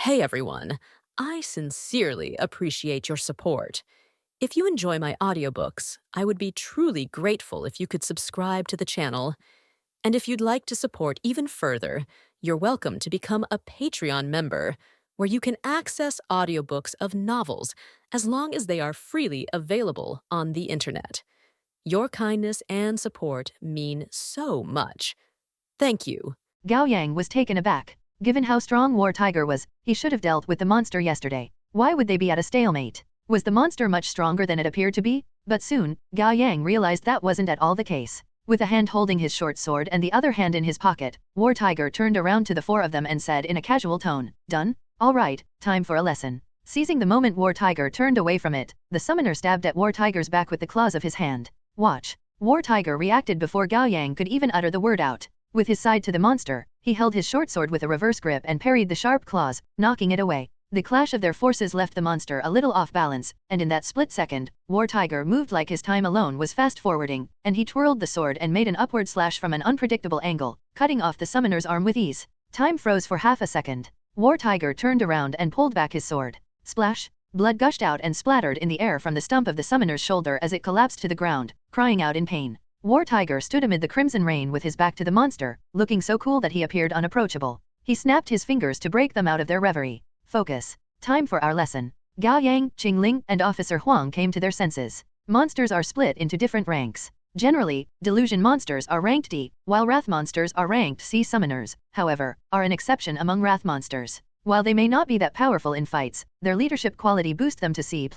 Hey everyone, I sincerely appreciate your support. If you enjoy my audiobooks, I would be truly grateful if you could subscribe to the channel. And if you'd like to support even further, you're welcome to become a Patreon member, where you can access audiobooks of novels as long as they are freely available on the internet. Your kindness and support mean so much. Thank you. Gao Yang was taken aback. Given how strong War Tiger was, he should have dealt with the monster yesterday. Why would they be at a stalemate? Was the monster much stronger than it appeared to be? But soon, Gao Yang realized that wasn't at all the case. With a hand holding his short sword and the other hand in his pocket, War Tiger turned around to the four of them and said in a casual tone, "Done? All right, time for a lesson." Seizing the moment War Tiger turned away from it, the summoner stabbed at War Tiger's back with the claws of his hand. "Watch." War Tiger reacted before Gao Yang could even utter the word out. With his side to the monster, he held his short sword with a reverse grip and parried the sharp claws, knocking it away. The clash of their forces left the monster a little off balance, and in that split second, War Tiger moved like his time alone was fast-forwarding, and he twirled the sword and made an upward slash from an unpredictable angle, cutting off the summoner's arm with ease. Time froze for half a second. War Tiger turned around and pulled back his sword. Splash! Blood gushed out and splattered in the air from the stump of the summoner's shoulder as it collapsed to the ground, crying out in pain. War Tiger stood amid the crimson rain with his back to the monster, looking so cool that he appeared unapproachable. He snapped his fingers to break them out of their reverie. Focus. Time for our lesson. Gao Yang, Qing Ling, and Officer Huang came to their senses. Monsters are split into different ranks. Generally, delusion monsters are ranked D, while wrath monsters are ranked C. Summoners, however, are an exception among wrath monsters. While they may not be that powerful in fights, their leadership quality boosts them to C+.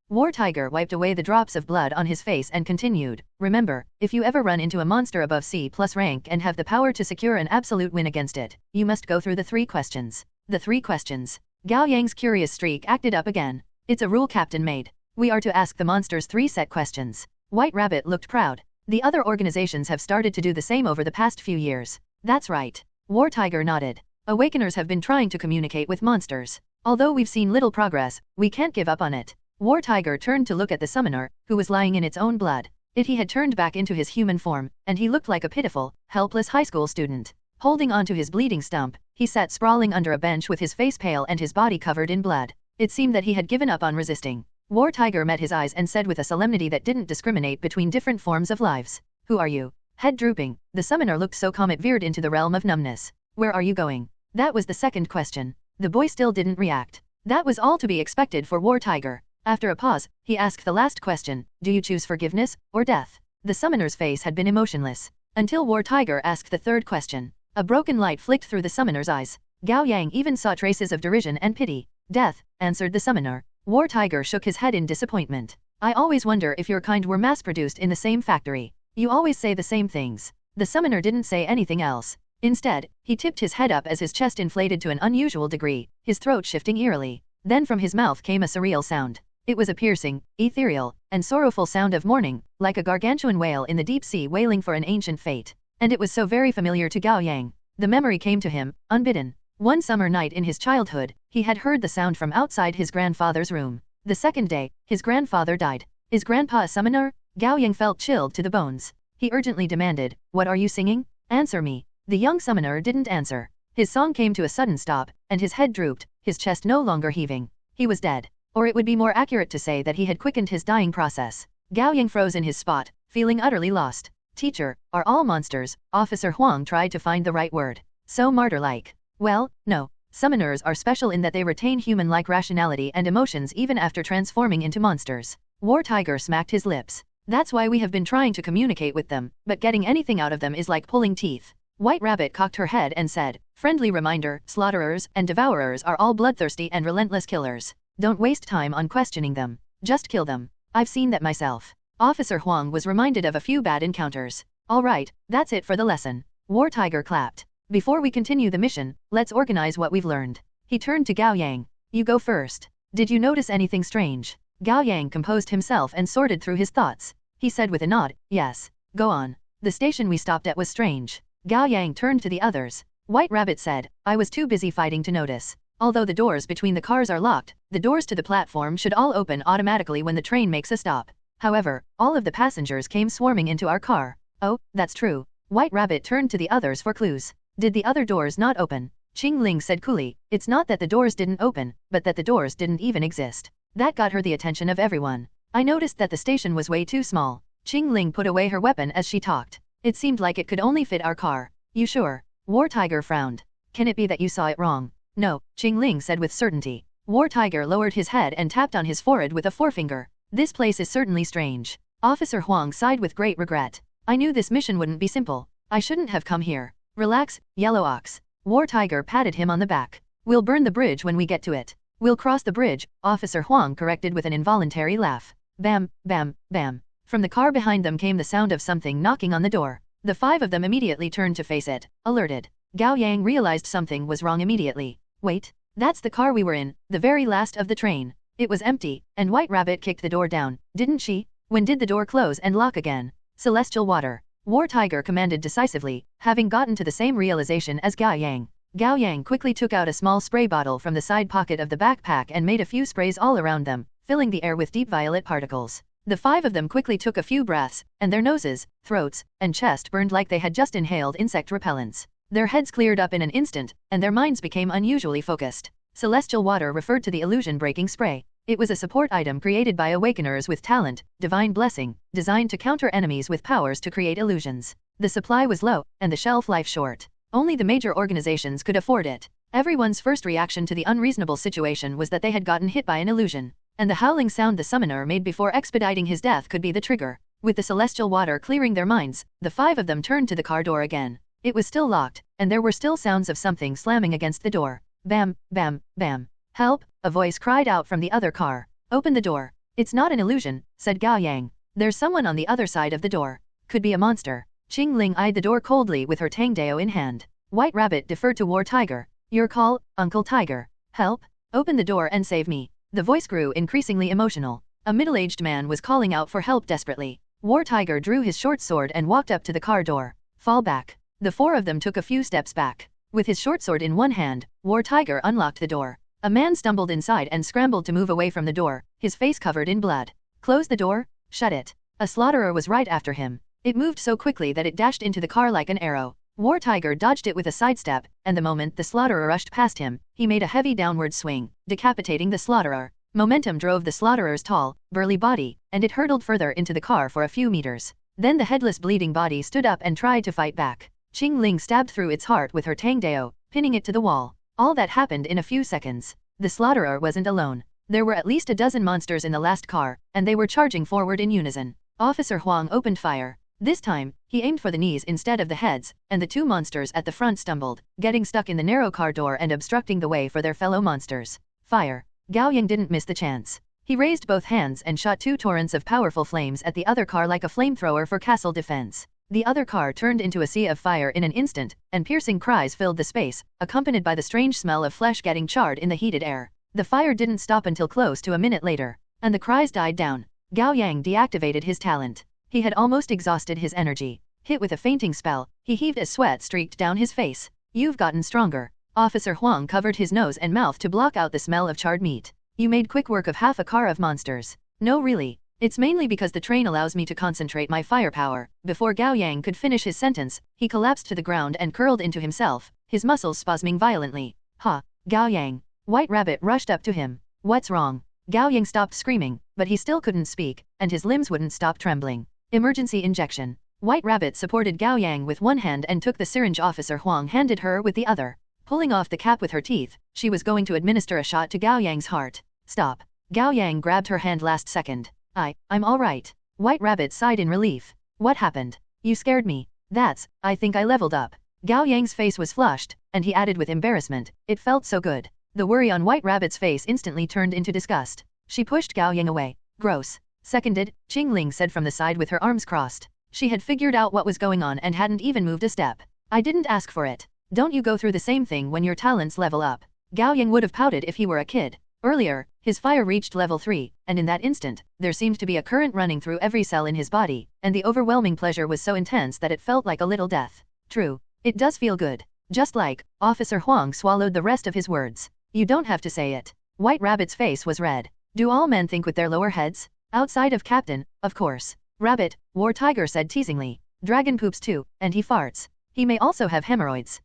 War Tiger wiped away the drops of blood on his face and continued, "Remember, if you ever run into a monster above C+ rank and have the power to secure an absolute win against it, you must go through the 3 questions. The 3 questions. Gao Yang's curious streak acted up again. "It's a rule Captain made. We are to ask the monsters 3 set questions." White Rabbit looked proud. The other organizations have started to do the same over the past few years. "That's right." War Tiger nodded. "Awakeners have been trying to communicate with monsters. Although we've seen little progress, we can't give up on it." War Tiger turned to look at the summoner, who was lying in its own blood. He had turned back into his human form, and he looked like a pitiful, helpless high school student. Holding onto his bleeding stump, he sat sprawling under a bench with his face pale and his body covered in blood. It seemed that he had given up on resisting. War Tiger met his eyes and said with a solemnity that didn't discriminate between different forms of lives, "Who are you?" Head drooping, the summoner looked so calm it veered into the realm of numbness. "Where are you going?" That was the second question. The boy still didn't react. That was all to be expected for War Tiger. After a pause, he asked the last question, "Do you choose forgiveness, or death?" The summoner's face had been emotionless, until War Tiger asked the third question. A broken light flicked through the summoner's eyes. Gao Yang even saw traces of derision and pity. "Death," answered the summoner. War Tiger shook his head in disappointment. "I always wonder if your kind were mass-produced in the same factory. You always say the same things." The summoner didn't say anything else. Instead, he tipped his head up as his chest inflated to an unusual degree, his throat shifting eerily. Then from his mouth came a surreal sound. It was a piercing, ethereal, and sorrowful sound of mourning, like a gargantuan whale in the deep sea wailing for an ancient fate. And it was so very familiar to Gao Yang. The memory came to him, unbidden. One summer night in his childhood, he had heard the sound from outside his grandfather's room. The second day, his grandfather died. Is Grandpa a summoner? Gao Yang felt chilled to the bones. He urgently demanded, "What are you singing? Answer me." The young summoner didn't answer. His song came to a sudden stop, and his head drooped, his chest no longer heaving. He was dead. Or it would be more accurate to say that he had quickened his dying process. Gao Yang froze in his spot, feeling utterly lost. "Teacher, are all monsters?" Officer Huang tried to find the right word. "So martyr-like." "Well, no. Summoners are special in that they retain human-like rationality and emotions even after transforming into monsters." War Tiger smacked his lips. "That's why we have been trying to communicate with them, but getting anything out of them is like pulling teeth." White Rabbit cocked her head and said, "Friendly reminder, slaughterers and devourers are all bloodthirsty and relentless killers. Don't waste time on questioning them. Just kill them. I've seen that myself." Officer Huang was reminded of a few bad encounters. "All right, that's it for the lesson." War Tiger clapped. "Before we continue the mission, let's organize what we've learned." He turned to Gao Yang. "You go first. Did you notice anything strange?" Gao Yang composed himself and sorted through his thoughts. He said with a nod, "Yes. Go on." "The station we stopped at was strange." Gao Yang turned to the others. White Rabbit said, "I was too busy fighting to notice. Although the doors between the cars are locked, the doors to the platform should all open automatically when the train makes a stop. However, all of the passengers came swarming into our car." "Oh, that's true." White Rabbit turned to the others for clues. "Did the other doors not open?" Ling said coolly, it's not that the doors didn't open, but that the doors didn't even exist. That got her the attention of everyone. I noticed that the station was way too small. Ling put away her weapon as she talked. It seemed like it could only fit our car. You sure? War Tiger frowned. Can it be that you saw it wrong? No, Ling said with certainty. War Tiger lowered his head and tapped on his forehead with a forefinger. This place is certainly strange. Officer Huang sighed with great regret. I knew this mission wouldn't be simple. I shouldn't have come here. Relax, Yellow Ox. War Tiger patted him on the back. We'll burn the bridge when we get to it. We'll cross the bridge, Officer Huang corrected with an involuntary laugh. Bam, bam, bam. From the car behind them came the sound of something knocking on the door. The five of them immediately turned to face it, alerted. Gao Yang realized something was wrong immediately. Wait, that's the car we were in, the very last of the train. It was empty, and White Rabbit kicked the door down, didn't she? When did the door close and lock again? Celestial water. War Tiger commanded decisively, having gotten to the same realization as Gao Yang. Gao Yang quickly took out a small spray bottle from the side pocket of the backpack and made a few sprays all around them, filling the air with deep violet particles. The five of them quickly took a few breaths, and their noses, throats, and chest burned like they had just inhaled insect repellents. Their heads cleared up in an instant, and their minds became unusually focused. Celestial water referred to the illusion-breaking spray. It was a support item created by awakeners with talent, divine blessing, designed to counter enemies with powers to create illusions. The supply was low, and the shelf life short. Only the major organizations could afford it. Everyone's first reaction to the unreasonable situation was that they had gotten hit by an illusion, and the howling sound the summoner made before expediting his death could be the trigger. With the celestial water clearing their minds, the five of them turned to the car door again. It was still locked, and there were still sounds of something slamming against the door. Bam, bam, bam. Help, a voice cried out from the other car. Open the door. It's not an illusion, said Gao Yang. There's someone on the other side of the door. Could be a monster. Ling eyed the door coldly with her Tangdao in hand. White Rabbit deferred to War Tiger. Your call, Uncle Tiger. Help. Open the door and save me. The voice grew increasingly emotional. A middle-aged man was calling out for help desperately. War Tiger drew his short sword and walked up to the car door. Fall back. The four of them took a few steps back. With his short sword in one hand, War Tiger unlocked the door. A man stumbled inside and scrambled to move away from the door, his face covered in blood. Close the door, shut it. A slaughterer was right after him. It moved so quickly that it dashed into the car like an arrow. War Tiger dodged it with a sidestep, and the moment the slaughterer rushed past him, he made a heavy downward swing, decapitating the slaughterer. Momentum drove the slaughterer's tall, burly body, and it hurtled further into the car for a few meters. Then the headless bleeding body stood up and tried to fight back. Ling stabbed through its heart with her Tangdao, pinning it to the wall. All that happened in a few seconds. The slaughterer wasn't alone. There were at least a dozen monsters in the last car, and they were charging forward in unison. Officer Huang opened fire. This time, he aimed for the knees instead of the heads, and the two monsters at the front stumbled, getting stuck in the narrow car door and obstructing the way for their fellow monsters. Fire. Gao Yang didn't miss the chance. He raised both hands and shot two torrents of powerful flames at the other car like a flamethrower for castle defense. The other car turned into a sea of fire in an instant, and piercing cries filled the space, accompanied by the strange smell of flesh getting charred in the heated air. The fire didn't stop until close to a minute later, and the cries died down. Gao Yang deactivated his talent. He had almost exhausted his energy. Hit with a fainting spell, he heaved as sweat streaked down his face. You've gotten stronger. Officer Huang covered his nose and mouth to block out the smell of charred meat. You made quick work of half a car of monsters. No really. It's mainly because the train allows me to concentrate my firepower. Before Gao Yang could finish his sentence, he collapsed to the ground and curled into himself, his muscles spasming violently. Ha! Gao Yang. White Rabbit rushed up to him. What's wrong? Gao Yang stopped screaming, but he still couldn't speak, and his limbs wouldn't stop trembling. Emergency injection. White Rabbit supported Gao Yang with one hand and took the syringe Officer Huang handed her with the other. Pulling off the cap with her teeth, she was going to administer a shot to Gao Yang's heart. Stop. Gao Yang grabbed her hand last second. I'm all right. White Rabbit sighed in relief. What happened? You scared me. I think I leveled up. Gao Yang's face was flushed, and he added with embarrassment, it felt so good. The worry on White Rabbit's face instantly turned into disgust. She pushed Gao Yang away. Gross. Seconded, Ling said from the side with her arms crossed. She had figured out what was going on and hadn't even moved a step. I didn't ask for it. Don't you go through the same thing when your talents level up? Gao Yang would have pouted if he were a kid. Earlier, his fire reached level 3, and in that instant, there seemed to be a current running through every cell in his body, and the overwhelming pleasure was so intense that it felt like a little death. True. It does feel good. Just like, Officer Huang swallowed the rest of his words. You don't have to say it. White Rabbit's face was red. Do all men think with their lower heads? Outside of Captain, of course. Rabbit, War Tiger said teasingly. Dragon poops too, and he farts. He may also have hemorrhoids.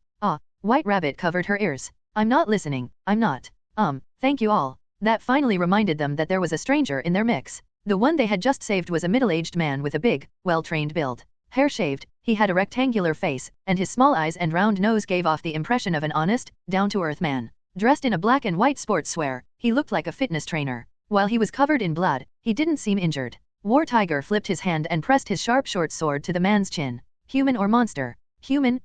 White Rabbit covered her ears. I'm not listening, I'm not. Thank you all. That finally reminded them that there was a stranger in their mix. The one they had just saved was a middle-aged man with a big, well-trained build. Hair-shaved, he had a rectangular face, and his small eyes and round nose gave off the impression of an honest, down-to-earth man. Dressed in a black and white sportswear, he looked like a fitness trainer. While he was covered in blood, he didn't seem injured. War Tiger flipped his hand and pressed his sharp short sword to the man's chin. Human or monster? Human,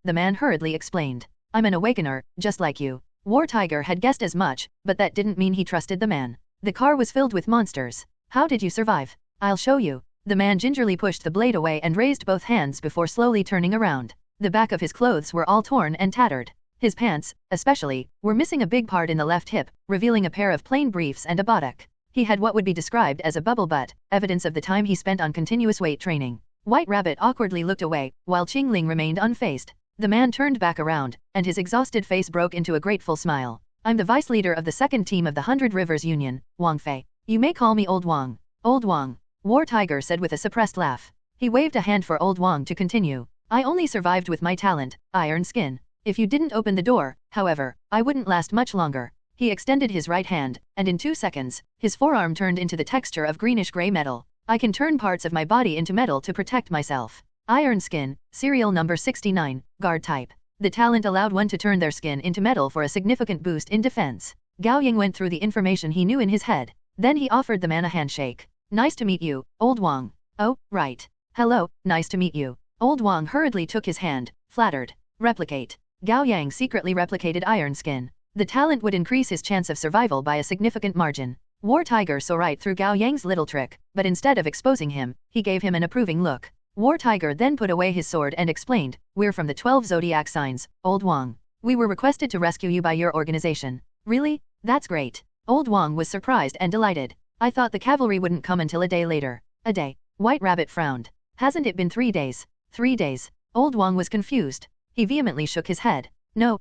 the man hurriedly explained. I'm an awakener, just like you. War Tiger had guessed as much, but that didn't mean he trusted the man. The car was filled with monsters. How did you survive? I'll show you. The man gingerly pushed the blade away and raised both hands before slowly turning around. The back of his clothes were all torn and tattered. His pants, especially, were missing a big part in the left hip, revealing a pair of plain briefs and a buttock. He had what would be described as a bubble butt, evidence of the time he spent on continuous weight training. White Rabbit awkwardly looked away, while Qingling remained unfazed. The man turned back around, and his exhausted face broke into a grateful smile. I'm the vice leader of the second team of the 100 Rivers Union, Wang Fei. You may call me Old Wang. Old Wang. War Tiger said with a suppressed laugh. He waved a hand for Old Wang to continue. I only survived with my talent, iron skin. If you didn't open the door, however, I wouldn't last much longer. He extended his right hand, and in 2 seconds, his forearm turned into the texture of greenish-gray metal. I can turn parts of my body into metal to protect myself. Iron skin, serial number 69, guard type. The talent allowed one to turn their skin into metal for a significant boost in defense. Gao Yang went through the information he knew in his head. Then he offered the man a handshake. Nice to meet you, Old Wang. Oh, right. Hello, nice to meet you. Old Wang hurriedly took his hand, flattered. Replicate. Gao Yang secretly replicated iron skin. The talent would increase his chance of survival by a significant margin. War Tiger saw right through Gao Yang's little trick, but instead of exposing him, he gave him an approving look. War Tiger then put away his sword and explained, We're from the 12 zodiac signs, Old Wang. We were requested to rescue you by your organization. Really? That's great. Old Wang was surprised and delighted. I thought the cavalry wouldn't come until a day later. A day. White Rabbit frowned. Hasn't it been 3 days? 3 days. Old Wang was confused. He vehemently shook his head. No,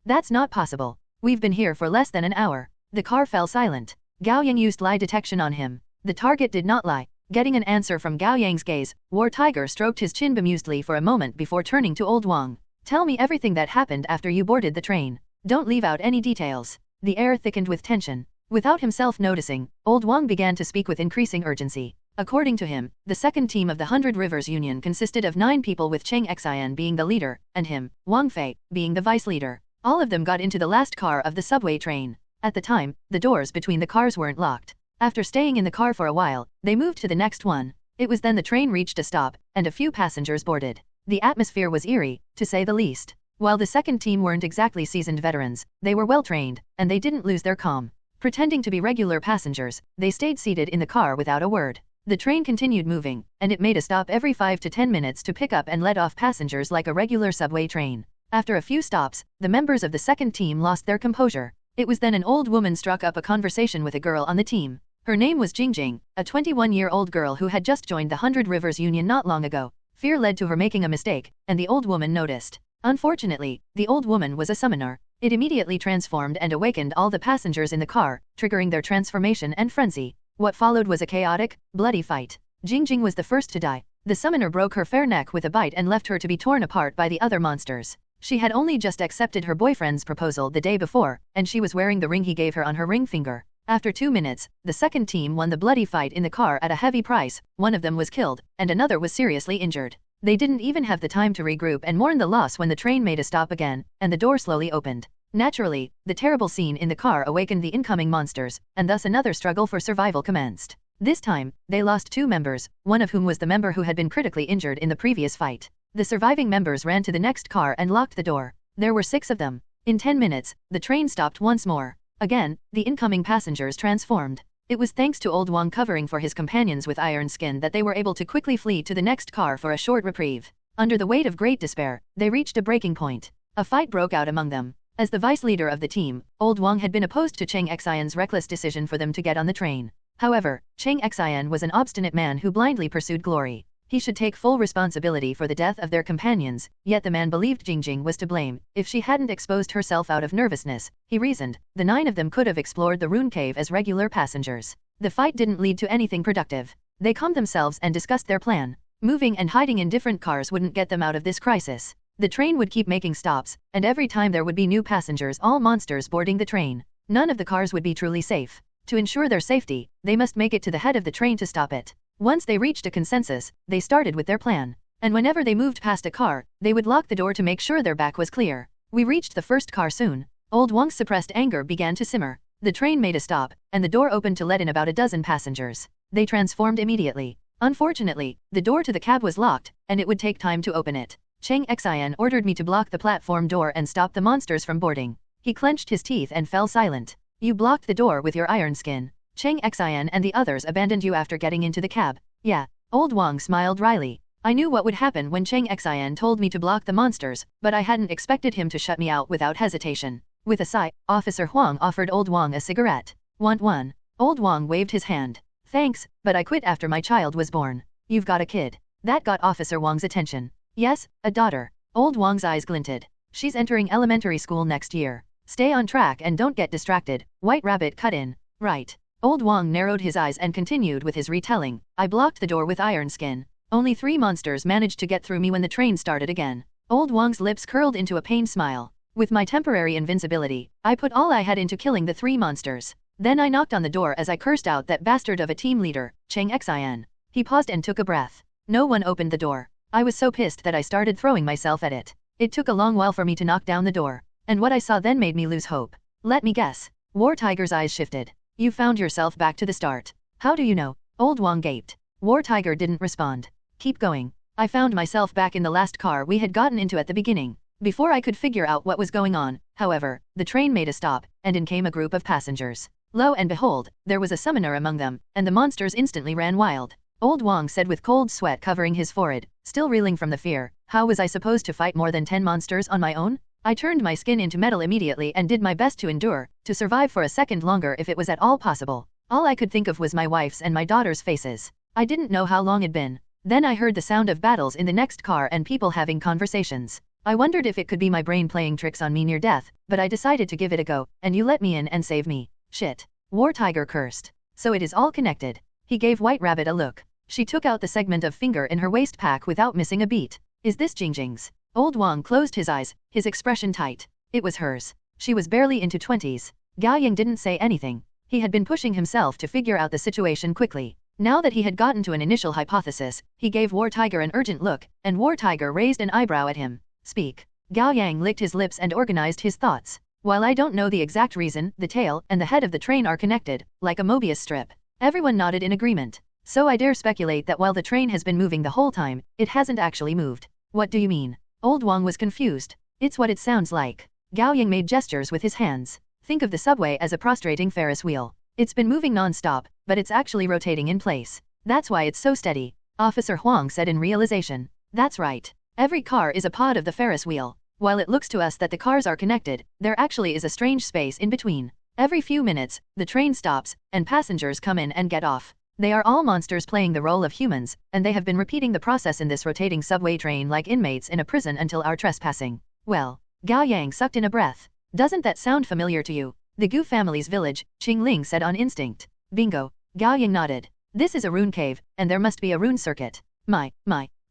that's not possible. We've been here for less than an hour. The car fell silent. Gao Yang used lie detection on him. The target did not lie. Getting an answer from Gao Yang's gaze, War Tiger stroked his chin bemusedly for a moment before turning to Old Wang. Tell me everything that happened after you boarded the train. Don't leave out any details. The air thickened with tension. Without himself noticing, Old Wang began to speak with increasing urgency. According to him, the second team of the 100 Rivers Union consisted of 9 people with Cheng Xian being the leader, and him, Wang Fei, being the vice leader. All of them got into the last car of the subway train. At the time, the doors between the cars weren't locked. After staying in the car for a while, they moved to the next one. It was then the train reached a stop, and a few passengers boarded. The atmosphere was eerie, to say the least. While the second team weren't exactly seasoned veterans, they were well trained, and they didn't lose their calm. Pretending to be regular passengers, they stayed seated in the car without a word. The train continued moving, and it made a stop every 5 to 10 minutes to pick up and let off passengers like a regular subway train. After a few stops, the members of the second team lost their composure. It was then an old woman struck up a conversation with a girl on the team. Her name was Jingjing, a 21-year-old girl who had just joined the 100 Rivers Union not long ago. Fear led to her making a mistake, and the old woman noticed. Unfortunately, the old woman was a summoner. It immediately transformed and awakened all the passengers in the car, triggering their transformation and frenzy. What followed was a chaotic, bloody fight. Jingjing was the first to die. The summoner broke her fair neck with a bite and left her to be torn apart by the other monsters. She had only just accepted her boyfriend's proposal the day before, and she was wearing the ring he gave her on her ring finger. After 2 minutes, the second team won the bloody fight in the car at a heavy price. One of them was killed, and another was seriously injured. They didn't even have the time to regroup and mourn the loss when the train made a stop again, and the door slowly opened. Naturally, the terrible scene in the car awakened the incoming monsters, and thus another struggle for survival commenced. This time, they lost 2 members, one of whom was the member who had been critically injured in the previous fight. The surviving members ran to the next car and locked the door. There were 6 of them. In 10 minutes, the train stopped once more. Again, the incoming passengers transformed. It was thanks to Old Wang covering for his companions with iron skin that they were able to quickly flee to the next car for a short reprieve. Under the weight of great despair, they reached a breaking point. A fight broke out among them. As the vice leader of the team, Old Wang had been opposed to Cheng Xian's reckless decision for them to get on the train. However, Cheng Xian was an obstinate man who blindly pursued glory. He should take full responsibility for the death of their companions, yet the man believed Jingjing was to blame. If she hadn't exposed herself out of nervousness, he reasoned, the 9 of them could have explored the rune cave as regular passengers. The fight didn't lead to anything productive. They calmed themselves and discussed their plan. Moving and hiding in different cars wouldn't get them out of this crisis. The train would keep making stops, and every time there would be new passengers, all monsters boarding the train. None of the cars would be truly safe. To ensure their safety, they must make it to the head of the train to stop it. Once they reached a consensus, they started with their plan. And whenever they moved past a car, they would lock the door to make sure their back was clear. We reached the first car soon. Old Wang's suppressed anger began to simmer. The train made a stop, and the door opened to let in about a dozen passengers. They transformed immediately. Unfortunately, the door to the cab was locked, and it would take time to open it. Cheng Xian ordered me to block the platform door and stop the monsters from boarding. He clenched his teeth and fell silent. You blocked the door with your iron skin. Cheng Xian and the others abandoned you after getting into the cab. Yeah. Old Wang smiled wryly. I knew what would happen when Cheng Xian told me to block the monsters, but I hadn't expected him to shut me out without hesitation. With a sigh, Officer Huang offered Old Wang a cigarette. Want one? Old Wang waved his hand. Thanks, but I quit after my child was born. You've got a kid. That got Officer Wang's attention. Yes, a daughter. Old Wang's eyes glinted. She's entering elementary school next year. Stay on track and don't get distracted, White Rabbit cut in. Right. Old Wang narrowed his eyes and continued with his retelling. I blocked the door with iron skin. Only 3 monsters managed to get through me when the train started again. Old Wang's lips curled into a pained smile. With my temporary invincibility, I put all I had into killing the 3 monsters. Then I knocked on the door as I cursed out that bastard of a team leader, Cheng Xian. He paused and took a breath. No one opened the door. I was so pissed that I started throwing myself at it. It took a long while for me to knock down the door. And what I saw then made me lose hope. Let me guess. War Tiger's eyes shifted. You found yourself back to the start. How do you know? Old Wang gaped. War Tiger didn't respond. Keep going. I found myself back in the last car we had gotten into at the beginning. Before I could figure out what was going on, however, the train made a stop, and in came a group of passengers. Lo and behold, there was a summoner among them, and the monsters instantly ran wild. Old Wang said with cold sweat covering his forehead, still reeling from the fear. How was I supposed to fight more than 10 monsters on my own? I turned my skin into metal immediately and did my best to endure, to survive for a second longer if it was at all possible. All I could think of was my wife's and my daughter's faces. I didn't know how long it'd been. Then I heard the sound of battles in the next car and people having conversations. I wondered if it could be my brain playing tricks on me near death, but I decided to give it a go, and you let me in and save me. Shit. War Tiger cursed. So it is all connected. He gave White Rabbit a look. She took out the segment of finger in her waist pack without missing a beat. Is this Jingjing's? Old Wang closed his eyes, his expression tight. It was hers. She was barely into 20s. Gao Yang didn't say anything. He had been pushing himself to figure out the situation quickly. Now that he had gotten to an initial hypothesis, he gave War Tiger an urgent look, and War Tiger raised an eyebrow at him. Speak. Gao Yang licked his lips and organized his thoughts. While I don't know the exact reason, the tail and the head of the train are connected, like a Mobius strip. Everyone nodded in agreement. So I dare speculate that while the train has been moving the whole time, it hasn't actually moved. What do you mean? Old Wang was confused. It's what it sounds like. Gao Yang made gestures with his hands. Think of the subway as a prostrating Ferris wheel. It's been moving non-stop, but it's actually rotating in place. That's why it's so steady. Officer Huang said in realization. That's right. Every car is a pod of the Ferris wheel. While it looks to us that the cars are connected, there actually is a strange space in between. Every few minutes, the train stops, and passengers come in and get off. They are all monsters playing the role of humans, and they have been repeating the process in this rotating subway train like inmates in a prison until our trespassing. Well, Gao Yang sucked in a breath. Doesn't that sound familiar to you? The Gu family's village, Qing Ling said on instinct. Bingo. Gao Yang nodded. This is a rune cave, and there must be a rune circuit. My.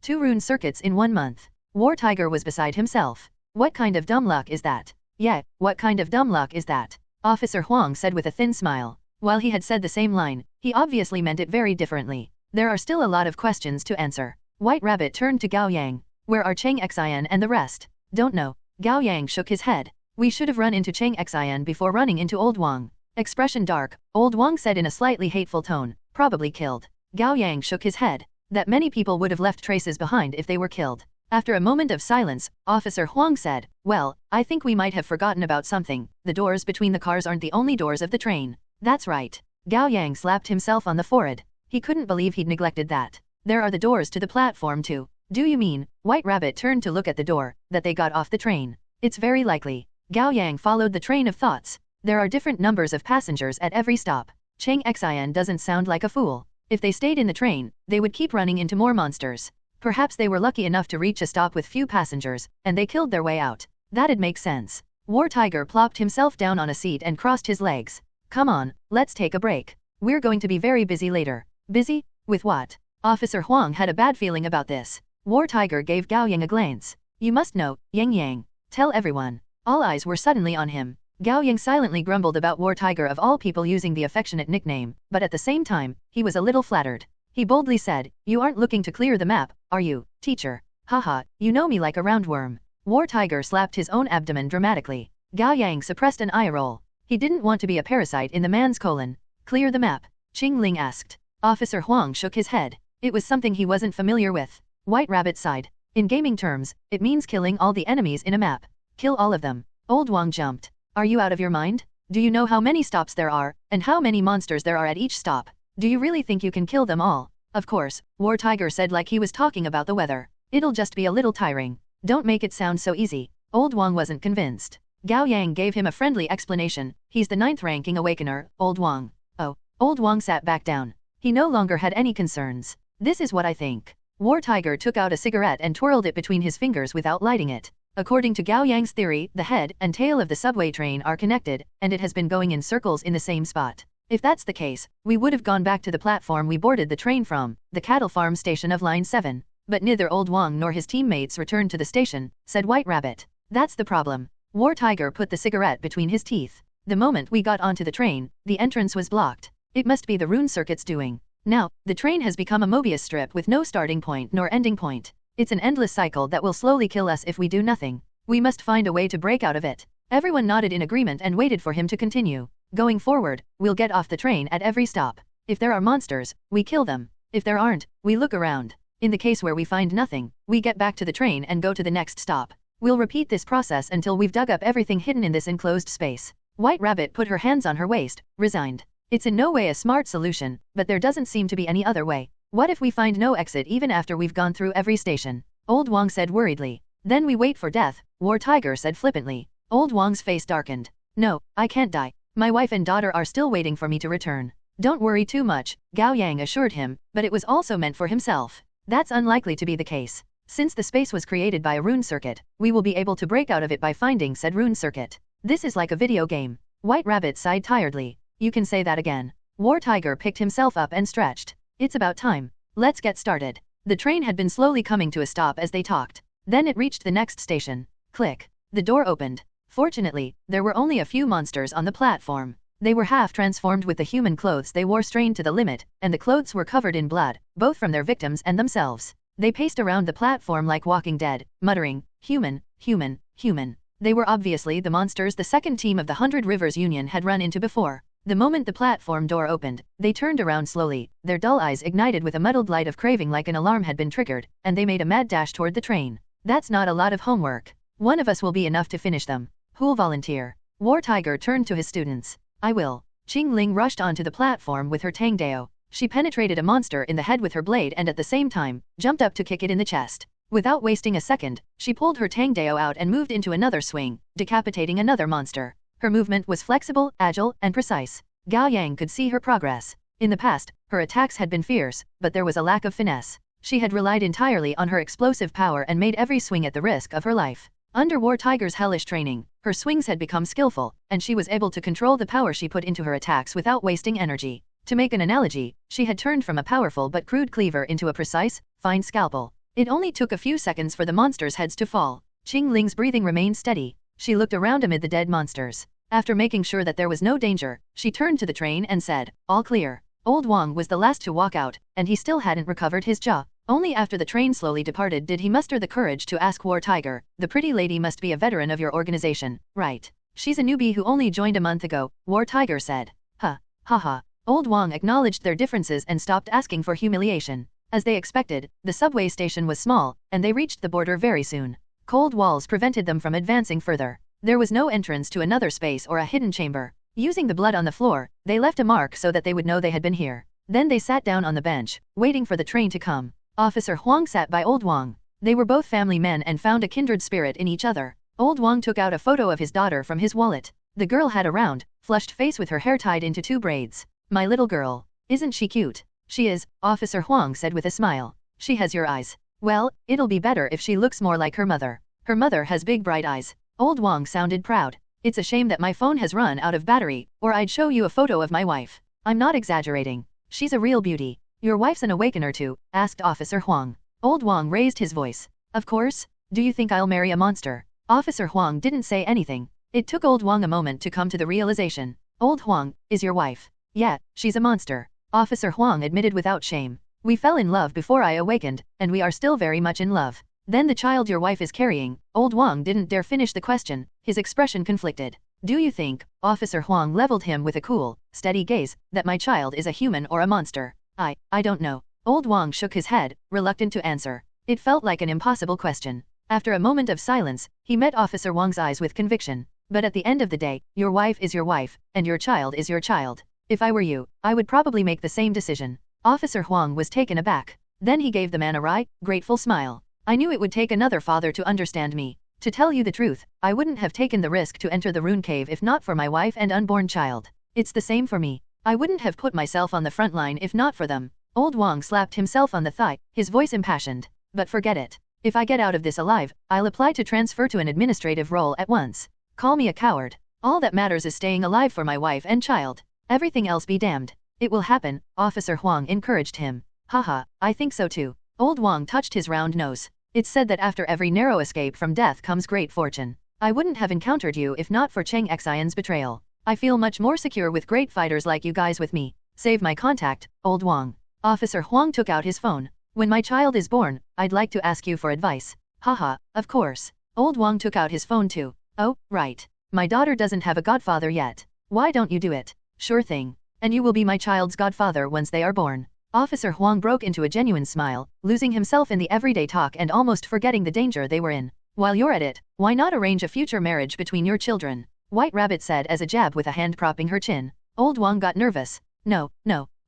2 rune circuits in 1 month. War Tiger was beside himself. What kind of dumb luck is that? Yeah, what kind of dumb luck is that? Officer Huang said with a thin smile. While he had said the same line, he obviously meant it very differently. There are still a lot of questions to answer. White Rabbit turned to Gao Yang. Where are Cheng Xian and the rest? Don't know. Gao Yang shook his head. We should have run into Cheng Xian before running into Old Wang. Expression dark, Old Wang said in a slightly hateful tone. Probably killed. Gao Yang shook his head. That many people would have left traces behind if they were killed. After a moment of silence, Officer Huang said, well, I think we might have forgotten about something. The doors between the cars aren't the only doors of the train. That's right. Gao Yang slapped himself on the forehead. He couldn't believe he'd neglected that. There are the doors to the platform too. Do you mean? White Rabbit turned to look at the door, that they got off the train. It's very likely. Gao Yang followed the train of thoughts. There are different numbers of passengers at every stop. Cheng Xian doesn't sound like a fool. If they stayed in the train, they would keep running into more monsters. Perhaps they were lucky enough to reach a stop with few passengers, and they killed their way out. That'd make sense. War Tiger plopped himself down on a seat and crossed his legs. Come on, let's take a break. We're going to be very busy later. Busy? With what? Officer Huang had a bad feeling about this. War Tiger gave Gao Yang a glance. You must know, Yang. Tell everyone. All eyes were suddenly on him. Gao Yang silently grumbled about War Tiger of all people using the affectionate nickname, but at the same time, he was a little flattered. He boldly said, "You aren't looking to clear the map, are you, teacher? Haha, you know me like a roundworm." War Tiger slapped his own abdomen dramatically. Gao Yang suppressed an eye roll. He didn't want to be a parasite in the man's colon. "Clear the map?" Qing Ling asked. Officer Huang shook his head. It was something he wasn't familiar with. White Rabbit sighed. In gaming terms, it means killing all the enemies in a map. Kill all of them. Old Wang jumped. Are you out of your mind? Do you know how many stops there are, and how many monsters there are at each stop? Do you really think you can kill them all? Of course, War Tiger said like he was talking about the weather. It'll just be a little tiring. Don't make it sound so easy. Old Wang wasn't convinced. Gao Yang gave him a friendly explanation. He's the 9th ranking awakener, Old Wang. Oh. Old Wang sat back down. He no longer had any concerns. This is what I think. War Tiger took out a cigarette and twirled it between his fingers without lighting it. According to Gao Yang's theory, the head and tail of the subway train are connected, and it has been going in circles in the same spot. If that's the case, we would have gone back to the platform we boarded the train from, the cattle farm station of Line 7. But neither Old Wang nor his teammates returned to the station, said White Rabbit. That's the problem. War Tiger put the cigarette between his teeth. The moment we got onto the train, the entrance was blocked. It must be the rune circuit's doing. Now, the train has become a Mobius strip with no starting point nor ending point. It's an endless cycle that will slowly kill us if we do nothing. We must find a way to break out of it. Everyone nodded in agreement and waited for him to continue. Going forward, we'll get off the train at every stop. If there are monsters, we kill them. If there aren't, we look around. In the case where we find nothing, we get back to the train and go to the next stop. We'll repeat this process until we've dug up everything hidden in this enclosed space. White Rabbit put her hands on her waist, resigned. It's in no way a smart solution, but there doesn't seem to be any other way. What if we find no exit even after we've gone through every station? Old Wang said worriedly. Then we wait for death, War Tiger said flippantly. Old Wang's face darkened. No, I can't die. My wife and daughter are still waiting for me to return. Don't worry too much, Gao Yang assured him, but it was also meant for himself. That's unlikely to be the case. Since the space was created by a rune circuit, we will be able to break out of it by finding said rune circuit. This is like a video game. White Rabbit sighed tiredly. You can say that again. War Tiger picked himself up and stretched. It's about time. Let's get started. The train had been slowly coming to a stop as they talked. Then it reached the next station. Click. The door opened. Fortunately, there were only a few monsters on the platform. They were half transformed with the human clothes they wore strained to the limit, and the clothes were covered in blood, both from their victims and themselves. They paced around the platform like walking dead, muttering, "Human, human, human." They were obviously the monsters the second team of the 100 Rivers Union had run into before. The moment the platform door opened, they turned around slowly, their dull eyes ignited with a muddled light of craving like an alarm had been triggered, and they made a mad dash toward the train. That's not a lot of homework. One of us will be enough to finish them. Who'll volunteer? War Tiger turned to his students. I will. Qing Ling rushed onto the platform with her Tangdao. She penetrated a monster in the head with her blade and at the same time, jumped up to kick it in the chest. Without wasting a second, she pulled her Tangdao out and moved into another swing, decapitating another monster. Her movement was flexible, agile, and precise. Gao Yang could see her progress. In the past, her attacks had been fierce, but there was a lack of finesse. She had relied entirely on her explosive power and made every swing at the risk of her life. Under War Tiger's hellish training, her swings had become skillful, and she was able to control the power she put into her attacks without wasting energy. To make an analogy, she had turned from a powerful but crude cleaver into a precise, fine scalpel. It only took a few seconds for the monsters' heads to fall. Qing Ling's breathing remained steady. She looked around amid the dead monsters. After making sure that there was no danger, she turned to the train and said, "All clear." Old Wang was the last to walk out, and he still hadn't recovered his jaw. Only after the train slowly departed did he muster the courage to ask War Tiger, "The pretty lady must be a veteran of your organization, right?" "She's a newbie who only joined a month ago," War Tiger said. "Huh. Haha." Old Wang acknowledged their differences and stopped asking for humiliation. As they expected, the subway station was small, and they reached the border very soon. Cold walls prevented them from advancing further. There was no entrance to another space or a hidden chamber. Using the blood on the floor, they left a mark so that they would know they had been here. Then they sat down on the bench, waiting for the train to come. Officer Huang sat by Old Wang. They were both family men and found a kindred spirit in each other. Old Wang took out a photo of his daughter from his wallet. The girl had a round, flushed face with her hair tied into 2 braids. "My little girl. Isn't she cute?" "She is," Officer Huang said with a smile. "She has your eyes." "Well, it'll be better if she looks more like her mother." "Her mother has big bright eyes." Old Wang sounded proud. "It's a shame that my phone has run out of battery, or I'd show you a photo of my wife. I'm not exaggerating. She's a real beauty." "Your wife's an awakener too?" asked Officer Huang. Old Wang raised his voice. "Of course. Do you think I'll marry a monster? Officer Huang didn't say anything. It took Old Huang a moment to come to the realization. Old Huang, is your wife? Yeah, she's a monster. Officer Huang admitted without shame. We fell in love before I awakened, and we are still very much in love. Then the child your wife is carrying, Old Huang didn't dare finish the question, his expression conflicted. Do you think, Officer Huang leveled him with a cool, steady gaze, that my child is a human or a monster? I don't know. Old Huang shook his head, reluctant to answer. It felt like an impossible question. After a moment of silence, he met Officer Huang's eyes with conviction. But at the end of the day, your wife is your wife, and your child is your child. If I were you, I would probably make the same decision. Officer Huang was taken aback. Then he gave the man a wry, grateful smile. I knew it would take another father to understand me. To tell you the truth, I wouldn't have taken the risk to enter the rune cave if not for my wife and unborn child. It's the same for me. I wouldn't have put myself on the front line if not for them. Old Huang slapped himself on the thigh, his voice impassioned. But forget it. If I get out of this alive, I'll apply to transfer to an administrative role at once. Call me a coward. All that matters is staying alive for my wife and child. Everything else be damned. It will happen, Officer Huang encouraged him. Haha, I think so too. Old Huang touched his round nose. It's said that after every narrow escape from death comes great fortune. I wouldn't have encountered you if not for Cheng Xian's betrayal. I feel much more secure with great fighters like you guys with me. Save my contact, Old Huang. Officer Huang took out his phone. When my child is born, I'd like to ask you for advice. Haha, of course. Old Huang took out his phone too. Oh, right. My daughter doesn't have a godfather yet. Why don't you do it? Sure thing. And you will be my child's godfather once they are born. Officer Huang broke into a genuine smile, losing himself in the everyday talk and almost forgetting the danger they were in. While you're at it, why not arrange a future marriage between your children? White Rabbit said as a jab with a hand propping her chin. Old Huang got nervous. No.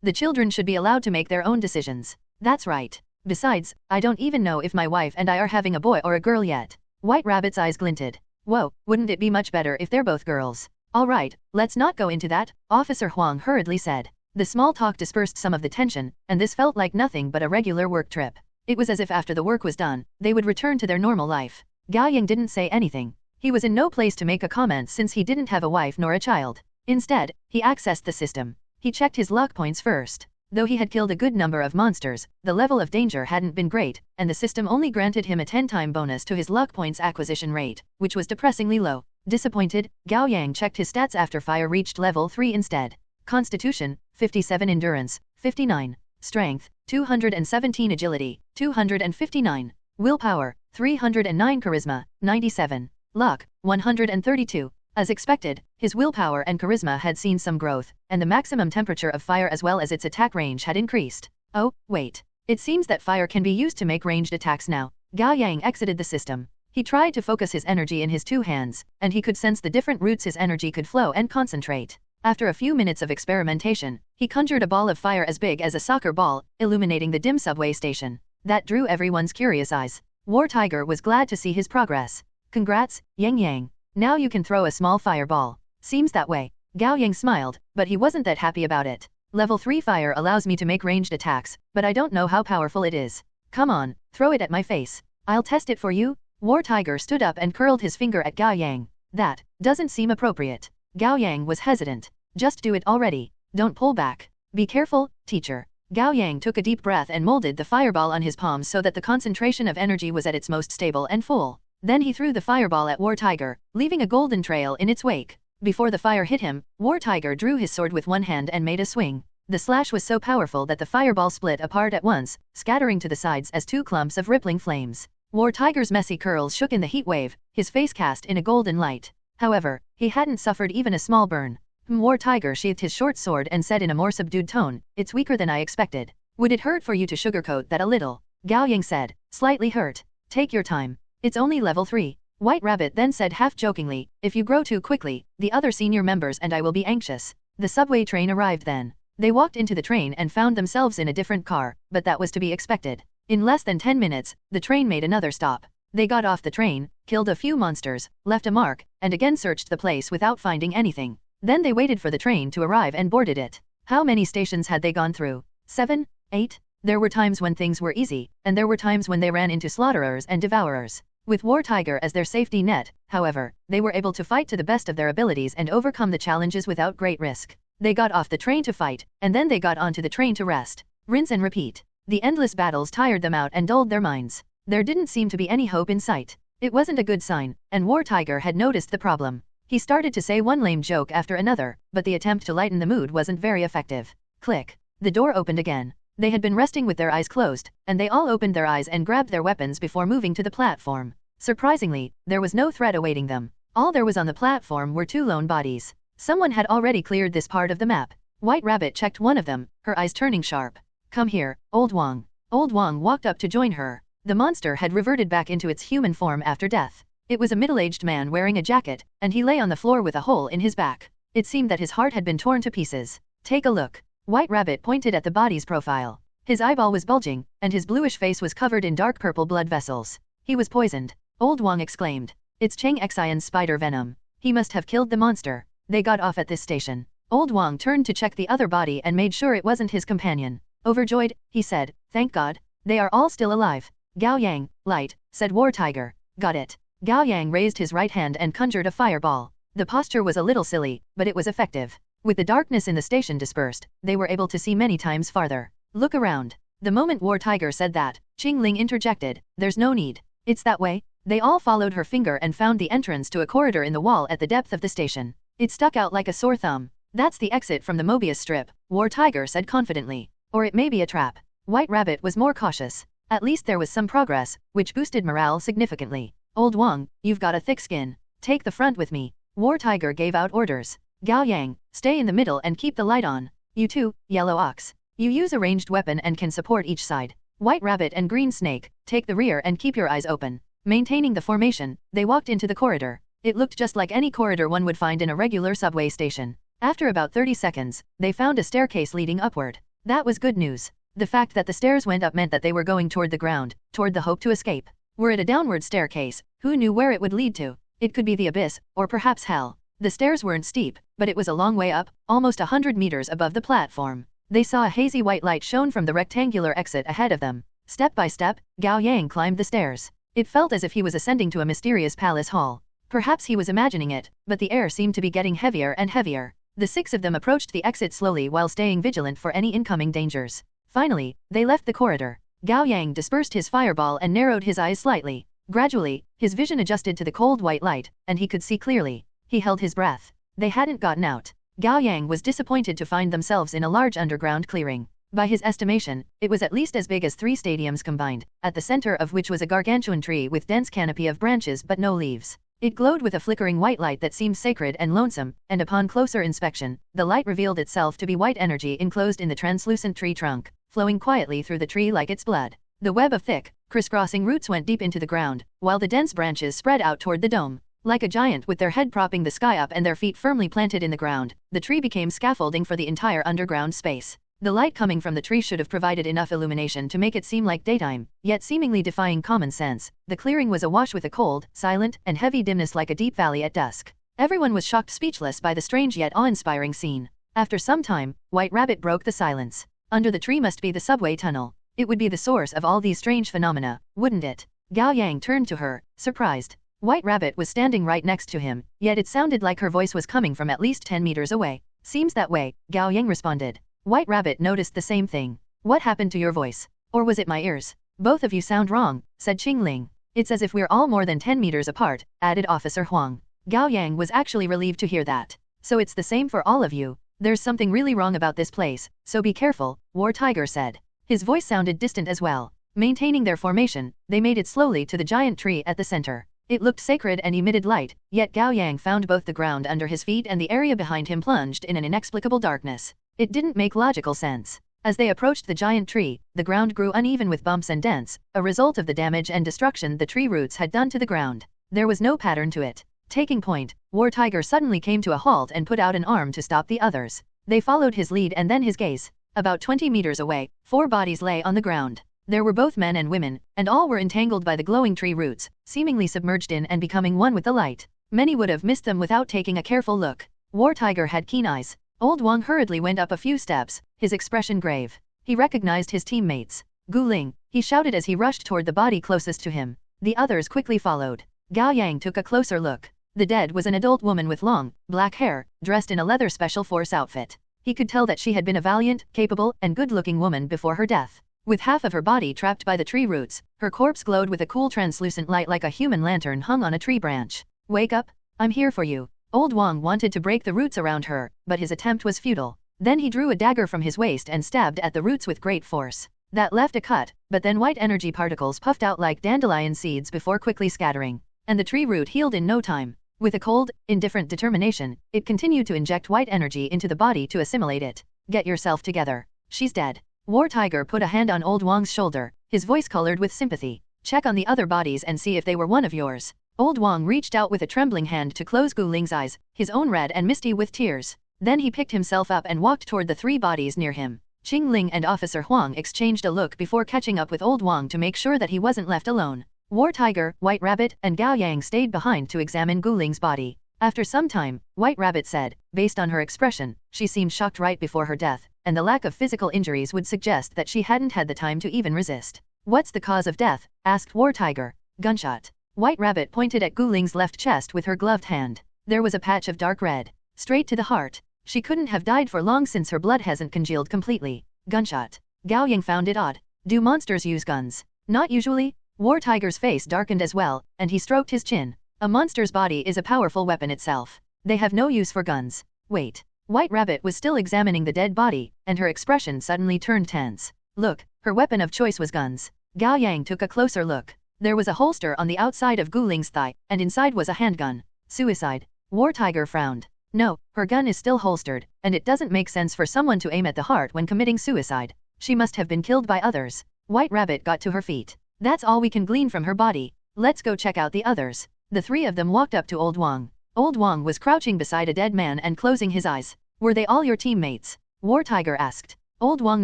The children should be allowed to make their own decisions. That's right. Besides, I don't even know if my wife and I are having a boy or a girl yet. White Rabbit's eyes glinted. Whoa, wouldn't it be much better if they're both girls? All right, let's not go into that, Officer Huang hurriedly said. The small talk dispersed some of the tension, and this felt like nothing but a regular work trip. It was as if after the work was done, they would return to their normal life. Gao Yang didn't say anything. He was in no place to make a comment since he didn't have a wife nor a child. Instead, he accessed the system. He checked his luck points first. Though he had killed a good number of monsters, the level of danger hadn't been great, and the system only granted him a 10-time bonus to his luck points acquisition rate, which was depressingly low. Disappointed, Gao Yang checked his stats after fire reached level 3 instead. Constitution, 57 endurance, 59, strength, 217 agility, 259, willpower, 309 charisma, 97, luck, 132. As expected, his willpower and charisma had seen some growth, and the maximum temperature of fire as well as its attack range had increased. Oh, wait. It seems that fire can be used to make ranged attacks now. Gao Yang exited the system. He tried to focus his energy in his two hands, and he could sense the different routes his energy could flow and concentrate. After a few minutes of experimentation, he conjured a ball of fire as big as a soccer ball, illuminating the dim subway station. That drew everyone's curious eyes. War Tiger was glad to see his progress. Congrats, Yang. Now you can throw a small fireball. Seems that way. Gao Yang smiled, but he wasn't that happy about it. Level 3 fire allows me to make ranged attacks, but I don't know how powerful it is. Come on, throw it at my face. I'll test it for you. War Tiger stood up and curled his finger at Gao Yang. That doesn't seem appropriate. Gao Yang was hesitant. Just do it already. Don't pull back. Be careful, teacher. Gao Yang took a deep breath and molded the fireball on his palms so that the concentration of energy was at its most stable and full. Then he threw the fireball at War Tiger, leaving a golden trail in its wake. Before the fire hit him, War Tiger drew his sword with one hand and made a swing. The slash was so powerful that the fireball split apart at once, scattering to the sides as two clumps of rippling flames. War Tiger's messy curls shook in the heat wave, his face cast in a golden light. However, he hadn't suffered even a small burn. War Tiger sheathed his short sword and said in a more subdued tone, "It's weaker than I expected. Would it hurt for you to sugarcoat that a little?" Gao Yang said, slightly hurt. "Take your time. It's only level 3. White Rabbit then said half-jokingly, "If you grow too quickly, the other senior members and I will be anxious." The subway train arrived then. They walked into the train and found themselves in a different car, but that was to be expected. In less than 10 minutes, the train made another stop. They got off the train, killed a few monsters, left a mark, and again searched the place without finding anything. Then they waited for the train to arrive and boarded it. How many stations had they gone through? 7? 8? There were times when things were easy, and there were times when they ran into slaughterers and devourers. With War Tiger as their safety net, however, they were able to fight to the best of their abilities and overcome the challenges without great risk. They got off the train to fight, and then they got onto the train to rest. Rinse and repeat. The endless battles tired them out and dulled their minds. There didn't seem to be any hope in sight. It wasn't a good sign, and War Tiger had noticed the problem. He started to say one lame joke after another, but the attempt to lighten the mood wasn't very effective. Click. The door opened again. They had been resting with their eyes closed, and they all opened their eyes and grabbed their weapons before moving to the platform. Surprisingly, there was no threat awaiting them. All there was on the platform were 2 lone bodies. Someone had already cleared this part of the map. White Rabbit checked one of them, her eyes turning sharp. Come here, Old Wang. Old Wang walked up to join her. The monster had reverted back into its human form after death. It was a middle-aged man wearing a jacket, and he lay on the floor with a hole in his back. It seemed that his heart had been torn to pieces. Take a look. White Rabbit pointed at the body's profile. His eyeball was bulging, and his bluish face was covered in dark purple blood vessels. He was poisoned. Old Wang exclaimed. It's Cheng Xian's spider venom. He must have killed the monster. They got off at this station. Old Wang turned to check the other body and made sure it wasn't his companion. Overjoyed, he said, thank God. They are all still alive. Gao Yang, light, said War Tiger. Got it. Gao Yang raised his right hand and conjured a fireball. The posture was a little silly, but it was effective. With the darkness in the station dispersed, they were able to see many times farther. Look around. The moment War Tiger said that, Qing Ling interjected, there's no need. It's that way. They all followed her finger and found the entrance to a corridor in the wall at the depth of the station. It stuck out like a sore thumb. That's the exit from the Mobius strip, War Tiger said confidently. Or it may be a trap. White Rabbit was more cautious. At least there was some progress, which boosted morale significantly. Old Wang, you've got a thick skin. Take the front with me. War Tiger gave out orders. Gao Yang, stay in the middle and keep the light on. You too, Yellow Ox. You use a ranged weapon and can support each side. White Rabbit and Green Snake, take the rear and keep your eyes open. Maintaining the formation, they walked into the corridor. It looked just like any corridor one would find in a regular subway station. After about 30 seconds, they found a staircase leading upward. That was good news. The fact that the stairs went up meant that they were going toward the ground, toward the hope to escape. Were it a downward staircase, who knew where it would lead to? It could be the abyss, or perhaps hell. The stairs weren't steep, but it was a long way up, almost 100 meters above the platform. They saw a hazy white light shone from the rectangular exit ahead of them. Step by step, Gao Yang climbed the stairs. It felt as if he was ascending to a mysterious palace hall. Perhaps he was imagining it, but the air seemed to be getting heavier and heavier. The 6 of them approached the exit slowly while staying vigilant for any incoming dangers. Finally, they left the corridor. Gao Yang dispersed his fireball and narrowed his eyes slightly. Gradually, his vision adjusted to the cold white light, and he could see clearly. He held his breath. They hadn't gotten out. Gao Yang was disappointed to find themselves in a large underground clearing. By his estimation, it was at least as big as 3 stadiums combined, at the center of which was a gargantuan tree with dense canopy of branches but no leaves. It glowed with a flickering white light that seemed sacred and lonesome, and upon closer inspection, the light revealed itself to be white energy enclosed in the translucent tree trunk, flowing quietly through the tree like its blood. The web of thick, crisscrossing roots went deep into the ground, while the dense branches spread out toward the dome. Like a giant with their head propping the sky up and their feet firmly planted in the ground, the tree became scaffolding for the entire underground space. The light coming from the tree should have provided enough illumination to make it seem like daytime, yet seemingly defying common sense. The clearing was awash with a cold, silent, and heavy dimness like a deep valley at dusk. Everyone was shocked speechless by the strange yet awe-inspiring scene. After some time, White Rabbit broke the silence. Under the tree must be the subway tunnel. It would be the source of all these strange phenomena, wouldn't it? Gao Yang turned to her, surprised. White Rabbit was standing right next to him, yet it sounded like her voice was coming from at least 10 meters away. Seems that way, Gao Yang responded. White Rabbit noticed the same thing. What happened to your voice? Or was it my ears? Both of you sound wrong, said Qing Ling. It's as if we're all more than 10 meters apart, added Officer Huang. Gao Yang was actually relieved to hear that. So it's the same for all of you. There's something really wrong about this place, so be careful, War Tiger said. His voice sounded distant as well. Maintaining their formation, they made it slowly to the giant tree at the center. It looked sacred and emitted light, yet Gao Yang found both the ground under his feet and the area behind him plunged in an inexplicable darkness. It didn't make logical sense. As they approached the giant tree, the ground grew uneven with bumps and dents, a result of the damage and destruction the tree roots had done to the ground. There was no pattern to it. Taking point, War Tiger suddenly came to a halt and put out an arm to stop the others. They followed his lead and then his gaze. About 20 meters away, 4 bodies lay on the ground. There were both men and women, and all were entangled by the glowing tree roots, seemingly submerged in and becoming one with the light. Many would have missed them without taking a careful look. War Tiger had keen eyes. Old Wang hurriedly went up a few steps, his expression grave. He recognized his teammates. Gu Ling, he shouted as he rushed toward the body closest to him. The others quickly followed. Gao Yang took a closer look. The dead was an adult woman with long, black hair, dressed in a leather special force outfit. He could tell that she had been a valiant, capable, and good-looking woman before her death. With half of her body trapped by the tree roots, her corpse glowed with a cool translucent light like a human lantern hung on a tree branch. Wake up, I'm here for you. Old Wang wanted to break the roots around her, but his attempt was futile. Then he drew a dagger from his waist and stabbed at the roots with great force. That left a cut, but then white energy particles puffed out like dandelion seeds before quickly scattering. And the tree root healed in no time. With a cold, indifferent determination, it continued to inject white energy into the body to assimilate it. Get yourself together. She's dead. War Tiger put a hand on Old Wang's shoulder, his voice colored with sympathy. Check on the other bodies and see if they were one of yours. Old Wang reached out with a trembling hand to close Gu Ling's eyes, his own red and misty with tears. Then he picked himself up and walked toward the 3 bodies near him. Qing Ling and Officer Huang exchanged a look before catching up with Old Wang to make sure that he wasn't left alone. War Tiger, White Rabbit, and Gao Yang stayed behind to examine Gu Ling's body. After some time, White Rabbit said, based on her expression, she seemed shocked right before her death, and the lack of physical injuries would suggest that she hadn't had the time to even resist. What's the cause of death? Asked War Tiger. Gunshot. White Rabbit pointed at Gu Ling's left chest with her gloved hand. There was a patch of dark red. Straight to the heart. She couldn't have died for long since her blood hasn't congealed completely. Gunshot. Gao Yang found it odd. Do monsters use guns? Not usually. War Tiger's face darkened as well, and he stroked his chin. A monster's body is a powerful weapon itself. They have no use for guns. Wait. White Rabbit was still examining the dead body, and her expression suddenly turned tense. Look, her weapon of choice was guns. Gao Yang took a closer look. There was a holster on the outside of Gu Ling's thigh, and inside was a handgun. Suicide. War Tiger frowned. No, her gun is still holstered, and it doesn't make sense for someone to aim at the heart when committing suicide. She must have been killed by others. White Rabbit got to her feet. That's all we can glean from her body. Let's go check out the others. The 3 of them walked up to Old Wang. Old Wang was crouching beside a dead man and closing his eyes. Were they all your teammates? War Tiger asked. Old Wang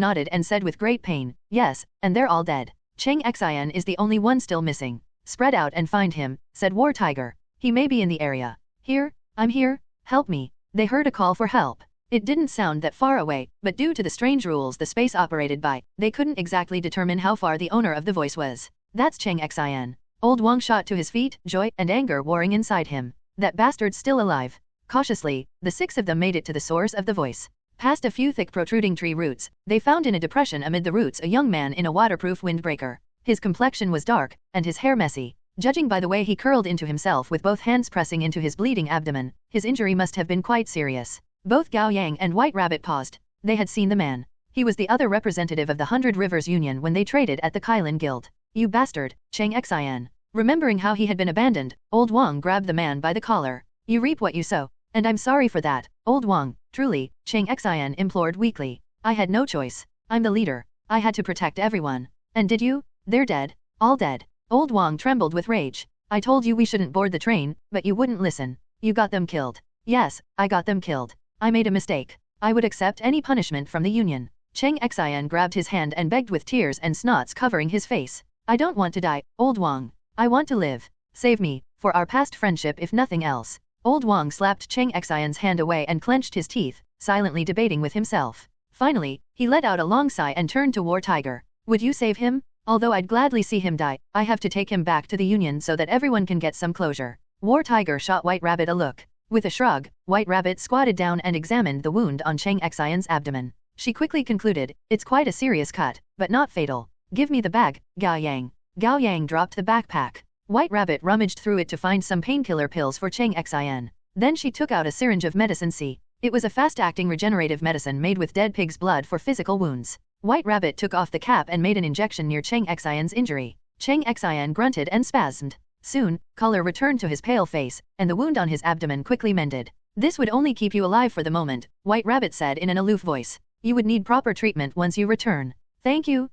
nodded and said with great pain, yes, and they're all dead. Cheng Xian is the only one still missing. Spread out and find him, said War Tiger. He may be in the area. Here, I'm here, help me. They heard a call for help. It didn't sound that far away, but due to the strange rules the space operated by, they couldn't exactly determine how far the owner of the voice was. That's Cheng Xian. Old Wang shot to his feet, joy and anger warring inside him. That bastard's still alive. Cautiously, the 6 of them made it to the source of the voice. Past a few thick protruding tree roots, they found in a depression amid the roots a young man in a waterproof windbreaker. His complexion was dark, and his hair messy. Judging by the way he curled into himself with both hands pressing into his bleeding abdomen, his injury must have been quite serious. Both Gao Yang and White Rabbit paused. They had seen the man. He was the other representative of the 100 Rivers Union when they traded at the Kylin Guild. You bastard, Cheng Xian. Remembering how he had been abandoned, Old Wang grabbed the man by the collar. You reap what you sow. And I'm sorry for that, Old Wang. Truly, Cheng Xian implored weakly. I had no choice. I'm the leader. I had to protect everyone. And did you? They're dead. All dead. Old Wang trembled with rage. I told you we shouldn't board the train, but you wouldn't listen. You got them killed. Yes, I got them killed. I made a mistake. I would accept any punishment from the Union. Cheng Xian grabbed his hand and begged with tears and snots covering his face. I don't want to die, Old Wang. I want to live. Save me, for our past friendship if nothing else. Old Wang slapped Cheng Xian's hand away and clenched his teeth, silently debating with himself. Finally, he let out a long sigh and turned to War Tiger. Would you save him? Although I'd gladly see him die, I have to take him back to the Union so that everyone can get some closure. War Tiger shot White Rabbit a look. With a shrug, White Rabbit squatted down and examined the wound on Cheng Xian's abdomen. She quickly concluded, it's quite a serious cut, but not fatal. Give me the bag, Gao Yang. Gao Yang dropped the backpack. White Rabbit rummaged through it to find some painkiller pills for Cheng Xian. Then she took out a syringe of medicine C. It was a fast-acting regenerative medicine made with dead pig's blood for physical wounds. White Rabbit took off the cap and made an injection near Cheng Xian's injury. Cheng Xian grunted and spasmed. Soon, color returned to his pale face, and the wound on his abdomen quickly mended. This would only keep you alive for the moment, White Rabbit said in an aloof voice. You would need proper treatment once you return. Thank you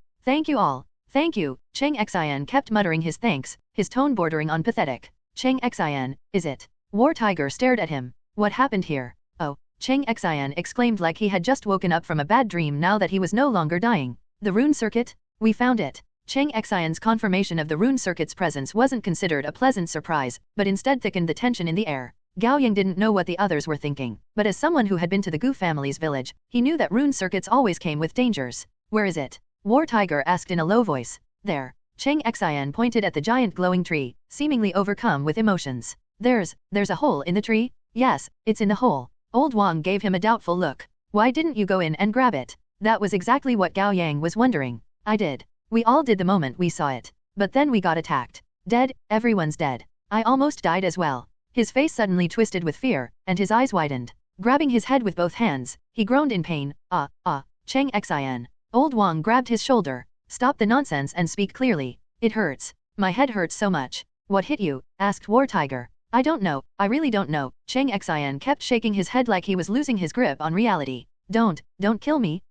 all. Thank you. Cheng Xian kept muttering his thanks, his tone bordering on pathetic. Cheng Xian, is it? War Tiger stared at him. What happened here? Oh, Cheng Xian exclaimed like he had just woken up from a bad dream now that he was no longer dying. The rune circuit? We found it. Cheng Xian's confirmation of the rune circuit's presence wasn't considered a pleasant surprise, but instead thickened the tension in the air. Gao Yang didn't know what the others were thinking, but as someone who had been to the Gu family's village, he knew that rune circuits always came with dangers. Where is it? War Tiger asked in a low voice. There. Cheng Xian pointed at the giant glowing tree, seemingly overcome with emotions. There's a hole in the tree? Yes, it's in the hole. Old Wang gave him a doubtful look. Why didn't you go in and grab it? That was exactly what Gao Yang was wondering. I did. We all did the moment we saw it. But then we got attacked. Dead, everyone's dead. I almost died as well. His face suddenly twisted with fear, and his eyes widened. Grabbing his head with both hands, he groaned in pain. Cheng Xin. Old Wang grabbed his shoulder. Stop the nonsense and speak clearly. It hurts. My head hurts so much. What hit you? Asked War Tiger. I don't know, I really don't know. Cheng Xin kept shaking his head like he was losing his grip on reality. Don't kill me.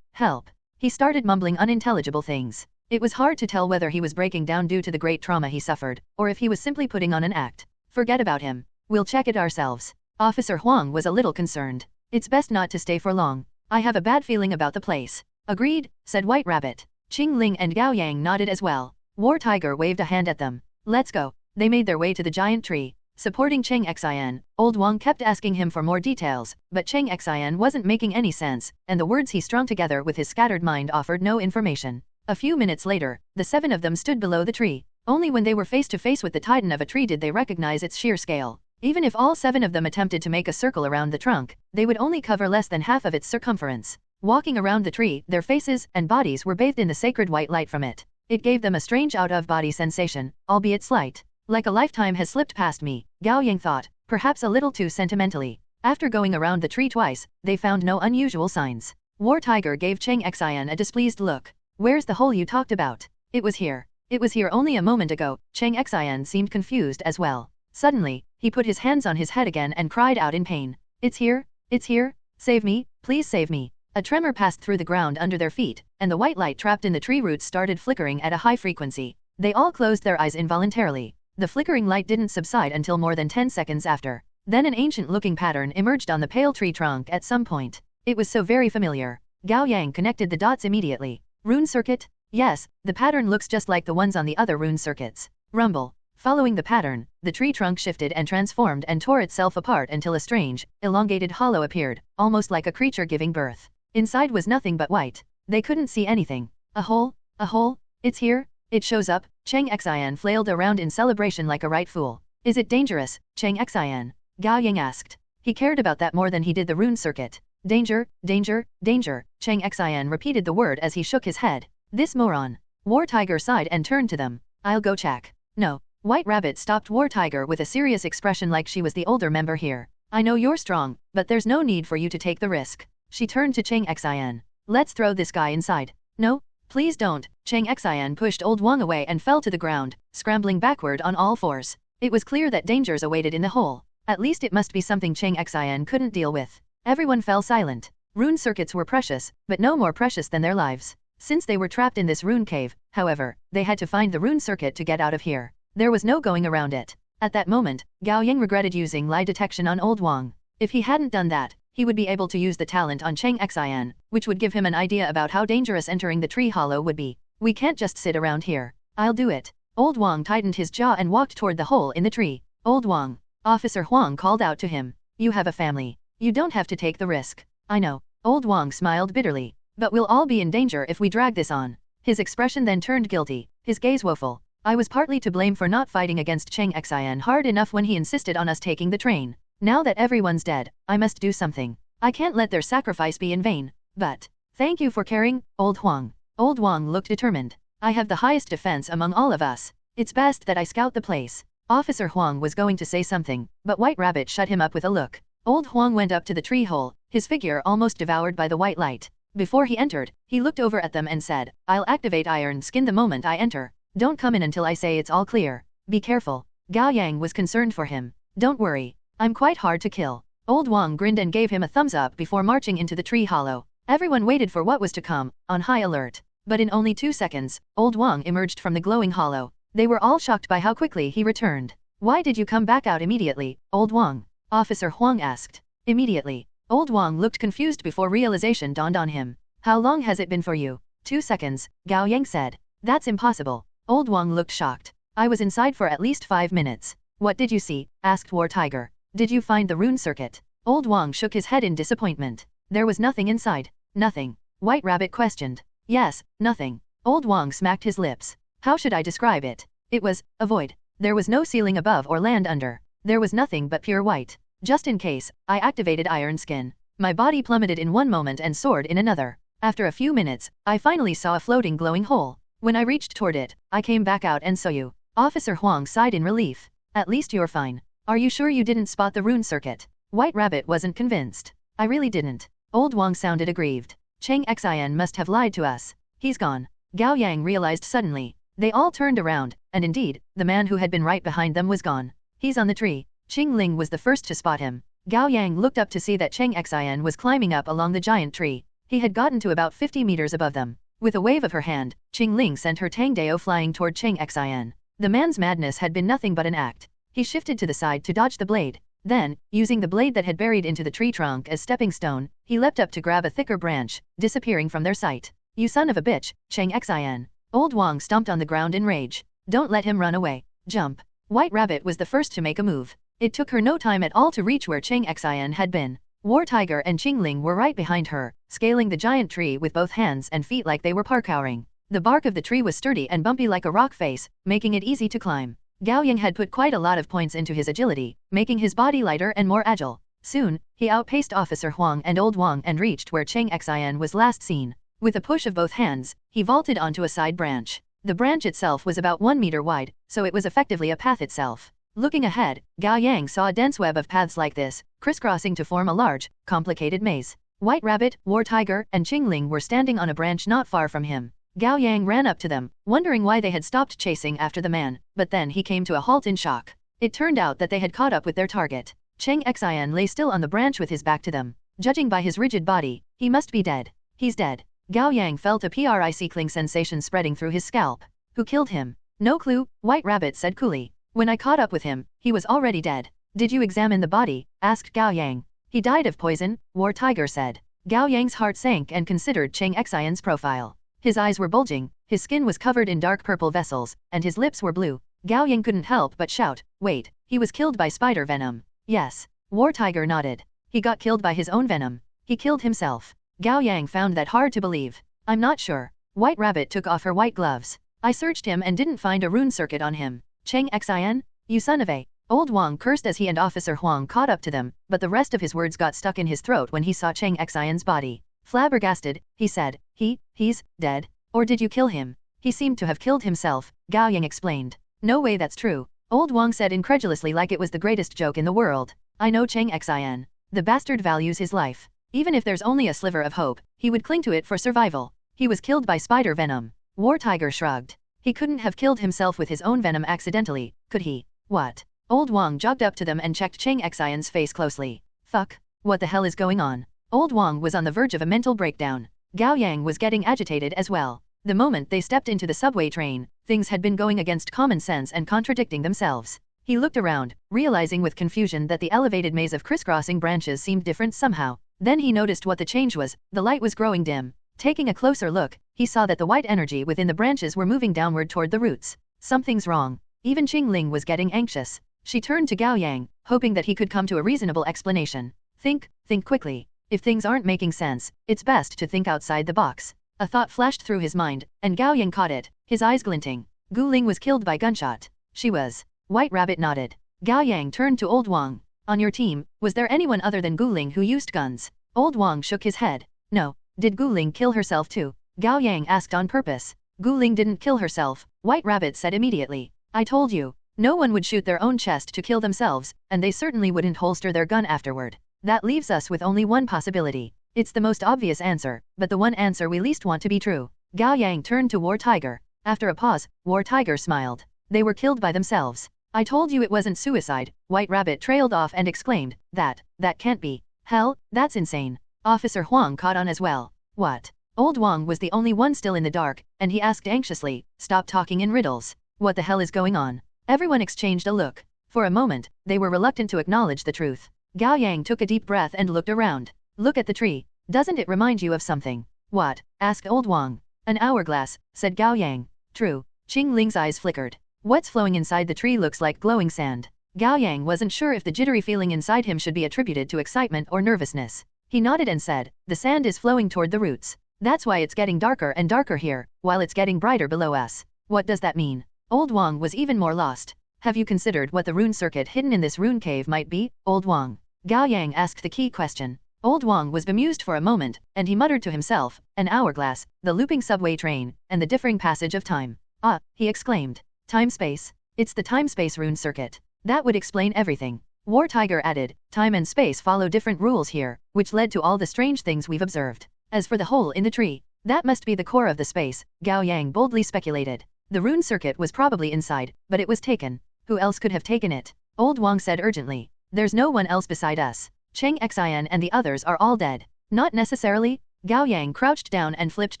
Help. He started mumbling unintelligible things. It was hard to tell whether he was breaking down due to the great trauma he suffered, or if he was simply putting on an act. Forget about him. We'll check it ourselves. Officer Huang was a little concerned. It's best not to stay for long. I have a bad feeling about the place. Agreed, said White Rabbit. Qing Ling and Gao Yang nodded as well. War Tiger waved a hand at them. Let's go. They made their way to the giant tree. Supporting Cheng Xin, Old Wang kept asking him for more details, but Cheng Xin wasn't making any sense, and the words he strung together with his scattered mind offered no information. A few minutes later, the 7 of them stood below the tree. Only when they were face to face with the titan of a tree did they recognize its sheer scale. Even if all 7 of them attempted to make a circle around the trunk, they would only cover less than half of its circumference. Walking around the tree, their faces and bodies were bathed in the sacred white light from it. It gave them a strange out-of-body sensation, albeit slight. Like a lifetime has slipped past me, Gao Yang thought, perhaps a little too sentimentally. After going around the tree twice, they found no unusual signs. War Tiger gave Cheng Xin a displeased look. Where's the hole you talked about? It was here. It was here only a moment ago. Cheng Xin seemed confused as well. Suddenly, he put his hands on his head again and cried out in pain. It's here. It's here. Save me, please save me. A tremor passed through the ground under their feet, and the white light trapped in the tree roots started flickering at a high frequency. They all closed their eyes involuntarily. The flickering light didn't subside until more than 10 seconds after. Then an ancient-looking pattern emerged on the pale tree trunk at some point. It was so very familiar. Gao Yang connected the dots immediately. Rune circuit? Yes, the pattern looks just like the ones on the other rune circuits. Rumble. Following the pattern, the tree trunk shifted and transformed and tore itself apart until a strange, elongated hollow appeared, almost like a creature giving birth. Inside was nothing but white. They couldn't see anything. A hole? A hole? It's here? It shows up. Cheng Xin flailed around in celebration like a right fool. Is it dangerous, Cheng Xin? Gao Yang asked. He cared about that more than he did the rune circuit. Danger, danger, danger, Cheng Xin repeated the word as he shook his head. This moron. War Tiger sighed and turned to them. I'll go check. No. White Rabbit stopped War Tiger with a serious expression like she was the older member here. I know you're strong, but there's no need for you to take the risk. She turned to Cheng Xin. Let's throw this guy inside. No? Please don't. Cheng Xin pushed Old Wang away and fell to the ground, scrambling backward on all fours. It was clear that dangers awaited in the hole. At least it must be something Cheng Xin couldn't deal with. Everyone fell silent. Rune circuits were precious, but no more precious than their lives. Since they were trapped in this rune cave, however, they had to find the rune circuit to get out of here. There was no going around it. At that moment, Gao Yang regretted using lie detection on Old Wang. If he hadn't done that, he would be able to use the talent on Cheng Xin, which would give him an idea about how dangerous entering the tree hollow would be. We can't just sit around here. I'll do it. Old Wang tightened his jaw and walked toward the hole in the tree. Old Wang. Officer Huang called out to him. You have a family. You don't have to take the risk. I know. Old Wang smiled bitterly. But we'll all be in danger if we drag this on. His expression then turned guilty, his gaze woeful. I was partly to blame for not fighting against Cheng Xin hard enough when he insisted on us taking the train. Now that everyone's dead, I must do something. I can't let their sacrifice be in vain. But, thank you for caring, Old Huang. Old Wang looked determined. I have the highest defense among all of us. It's best that I scout the place. Officer Huang was going to say something, but White Rabbit shut him up with a look. Old Huang went up to the tree hole, his figure almost devoured by the white light. Before he entered, he looked over at them and said, I'll activate Iron Skin the moment I enter. Don't come in until I say it's all clear. Be careful. Gao Yang was concerned for him. Don't worry. I'm quite hard to kill. Old Wang grinned and gave him a thumbs up before marching into the tree hollow. Everyone waited for what was to come, on high alert. But in only 2 seconds, Old Wang emerged from the glowing hollow. They were all shocked by how quickly he returned. Why did you come back out immediately, Old Wang? Officer Huang asked. Immediately. Old Wang looked confused before realization dawned on him. How long has it been for you? 2 seconds, Gao Yang said. That's impossible. Old Wang looked shocked. I was inside for at least 5 minutes. What did you see? Asked War Tiger. Did you find the rune circuit? Old Wang shook his head in disappointment. There was nothing inside. Nothing. White Rabbit questioned. Yes, nothing. Old Wang smacked his lips. How should I describe it? It was a void. There was no ceiling above or land under. There was nothing but pure white. Just in case, I activated Iron Skin. My body plummeted in one moment and soared in another. After a few minutes, I finally saw a floating glowing hole. When I reached toward it, I came back out and saw you. Officer Huang sighed in relief. At least you're fine. Are you sure you didn't spot the rune circuit? White Rabbit wasn't convinced. I really didn't. Old Wang sounded aggrieved. Cheng Xin must have lied to us. He's gone. Gao Yang realized suddenly. They all turned around, and indeed, the man who had been right behind them was gone. He's on the tree. Qing Ling was the first to spot him. Gao Yang looked up to see that Cheng Xin was climbing up along the giant tree. He had gotten to about 50 meters above them. With a wave of her hand, Qing Ling sent her Tang Dao flying toward Cheng Xin. The man's madness had been nothing but an act. He shifted to the side to dodge the blade. Then, using the blade that had buried into the tree trunk as stepping stone, he leapt up to grab a thicker branch, disappearing from their sight. You son of a bitch, Cheng Xin. Old Wang stomped on the ground in rage. Don't let him run away. Jump. White Rabbit was the first to make a move. It took her no time at all to reach where Cheng Xin had been. War Tiger and Qingling were right behind her, scaling the giant tree with both hands and feet like they were parkouring. The bark of the tree was sturdy and bumpy like a rock face, making it easy to climb. Gao Yang had put quite a lot of points into his agility, making his body lighter and more agile. Soon, he outpaced Officer Huang and Old Wang and reached where Cheng Xin was last seen. With a push of both hands, he vaulted onto a side branch. The branch itself was about 1 meter wide, so it was effectively a path itself. Looking ahead, Gao Yang saw a dense web of paths like this, crisscrossing to form a large, complicated maze. White Rabbit, War Tiger, and Qingling were standing on a branch not far from him. Gao Yang ran up to them, wondering why they had stopped chasing after the man, but then he came to a halt in shock. It turned out that they had caught up with their target. Cheng Xin lay still on the branch with his back to them. Judging by his rigid body, he must be dead. He's dead. Gao Yang felt a prickling sensation spreading through his scalp. Who killed him? No clue, White Rabbit said coolly. When I caught up with him, he was already dead. Did you examine the body? Asked Gao Yang. He died of poison, War Tiger said. Gao Yang's heart sank and considered Cheng Xion's profile. His eyes were bulging, his skin was covered in dark purple vessels, and his lips were blue. Gao Yang couldn't help but shout, wait, he was killed by spider venom. Yes. War Tiger nodded. He got killed by his own venom. He killed himself. Gao Yang found that hard to believe. I'm not sure. White Rabbit took off her white gloves. I searched him and didn't find a rune circuit on him. Cheng Xian? You son of a... Old Wang cursed as he and Officer Huang caught up to them, but the rest of his words got stuck in his throat when he saw Cheng Xian's body. Flabbergasted, he said, he's dead? Or did you kill him? He seemed to have killed himself, Gao Yang explained. No way that's true. Old Wang said incredulously like it was the greatest joke in the world. I know Cheng Xian. The bastard values his life. Even if there's only a sliver of hope, he would cling to it for survival. He was killed by spider venom. War Tiger shrugged. He couldn't have killed himself with his own venom accidentally, could he? What? Old Wang jogged up to them and checked Cheng Xian's face closely. Fuck. What the hell is going on? Old Wang was on the verge of a mental breakdown. Gao Yang was getting agitated as well. The moment they stepped into the subway train, things had been going against common sense and contradicting themselves. He looked around, realizing with confusion that the elevated maze of crisscrossing branches seemed different somehow. Then he noticed what the change was. The light was growing dim. Taking a closer look, he saw that the white energy within the branches were moving downward toward the roots. Something's wrong. Even Qingling was getting anxious. She turned to Gao Yang, hoping that he could come to a reasonable explanation. Think quickly. If things aren't making sense, it's best to think outside the box. A thought flashed through his mind, and Gao Yang caught it, his eyes glinting. Gu Ling was killed by gunshot. She was. White Rabbit nodded. Gao Yang turned to Old Wang. On your team, was there anyone other than Gu Ling who used guns? Old Wang shook his head. No. Did Gu Ling kill herself too? Gao Yang asked on purpose. Gu Ling didn't kill herself, White Rabbit said immediately. I told you. No one would shoot their own chest to kill themselves, and they certainly wouldn't holster their gun afterward. That leaves us with only one possibility. It's the most obvious answer, but the one answer we least want to be true. Gao Yang turned to War Tiger. After a pause, War Tiger smiled. They were killed by themselves. I told you it wasn't suicide, White Rabbit trailed off and exclaimed, that can't be. Hell, that's insane. Officer Huang caught on as well. What? Old Wang was the only one still in the dark, and he asked anxiously, stop talking in riddles. What the hell is going on? Everyone exchanged a look. For a moment, they were reluctant to acknowledge the truth. Gao Yang took a deep breath and looked around. Look at the tree. Doesn't it remind you of something? What? Asked Old Wang. An hourglass, said Gao Yang. True. Qing Ling's eyes flickered. What's flowing inside the tree looks like glowing sand. Gao Yang wasn't sure if the jittery feeling inside him should be attributed to excitement or nervousness. He nodded and said, the sand is flowing toward the roots. That's why it's getting darker and darker here, while it's getting brighter below us. What does that mean? Old Wang was even more lost. Have you considered what the rune circuit hidden in this rune cave might be, Old Wang? Gao Yang asked the key question. Old Wang was bemused for a moment, and he muttered to himself, an hourglass, the looping subway train, and the differing passage of time. Ah, he exclaimed. Time-space. It's the time-space rune circuit. That would explain everything. War Tiger added, time and space follow different rules here, which led to all the strange things we've observed. As for the hole in the tree, that must be the core of the space, Gao Yang boldly speculated. The rune circuit was probably inside, but it was taken. Who else could have taken it? Old Wang said urgently. There's no one else beside us. Cheng Xian and the others are all dead. Not necessarily. Gao Yang crouched down and flipped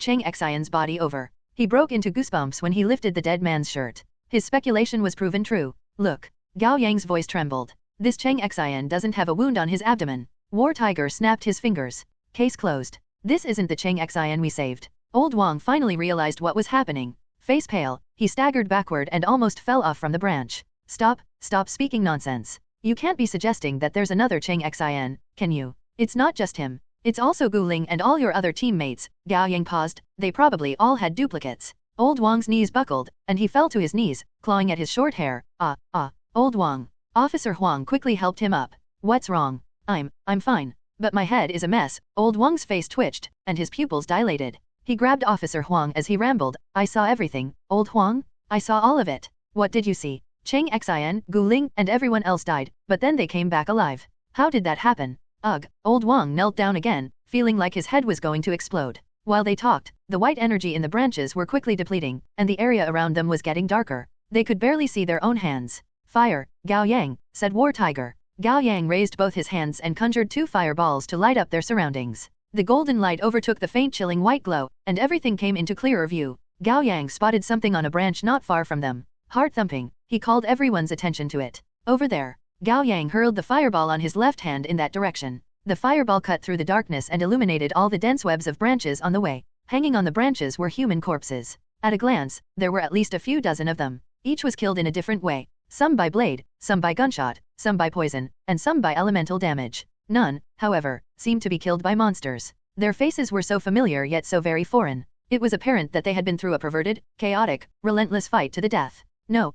Cheng Xian's body over. He broke into goosebumps when he lifted the dead man's shirt. His speculation was proven true. Look. Gao Yang's voice trembled. This Cheng Xian doesn't have a wound on his abdomen. War Tiger snapped his fingers. Case closed. This isn't the Cheng Xian we saved. Old Wang finally realized what was happening. Face pale, he staggered backward and almost fell off from the branch. Stop speaking nonsense. You can't be suggesting that there's another Cheng Xian, can you? It's not just him. It's also Guling and all your other teammates. Gao Yang paused. They probably all had duplicates. Old Wang's knees buckled, and he fell to his knees, clawing at his short hair. Old Wang. Officer Huang quickly helped him up. What's wrong? I'm fine. But my head is a mess. Old Wang's face twitched, and his pupils dilated. He grabbed Officer Huang as he rambled. I saw everything. Old Huang? I saw all of it. What did you see? Cheng Xian, Guling, and everyone else died, but then they came back alive. How did that happen? Ugh. Old Wang knelt down again, feeling like his head was going to explode. While they talked, the white energy in the branches were quickly depleting, and the area around them was getting darker. They could barely see their own hands. Fire, Gao Yang, said War Tiger. Gao Yang raised both his hands and conjured 2 fireballs to light up their surroundings. The golden light overtook the faint chilling white glow, and everything came into clearer view. Gao Yang spotted something on a branch not far from them. Heart thumping, he called everyone's attention to it. Over there. Gao Yang hurled the fireball on his left hand in that direction. The fireball cut through the darkness and illuminated all the dense webs of branches on the way. Hanging on the branches were human corpses. At a glance, there were at least a few dozen of them. Each was killed in a different way. Some by blade, some by gunshot, some by poison, and some by elemental damage. None, however, seemed to be killed by monsters. Their faces were so familiar yet so very foreign. It was apparent that they had been through a perverted, chaotic, relentless fight to the death. No,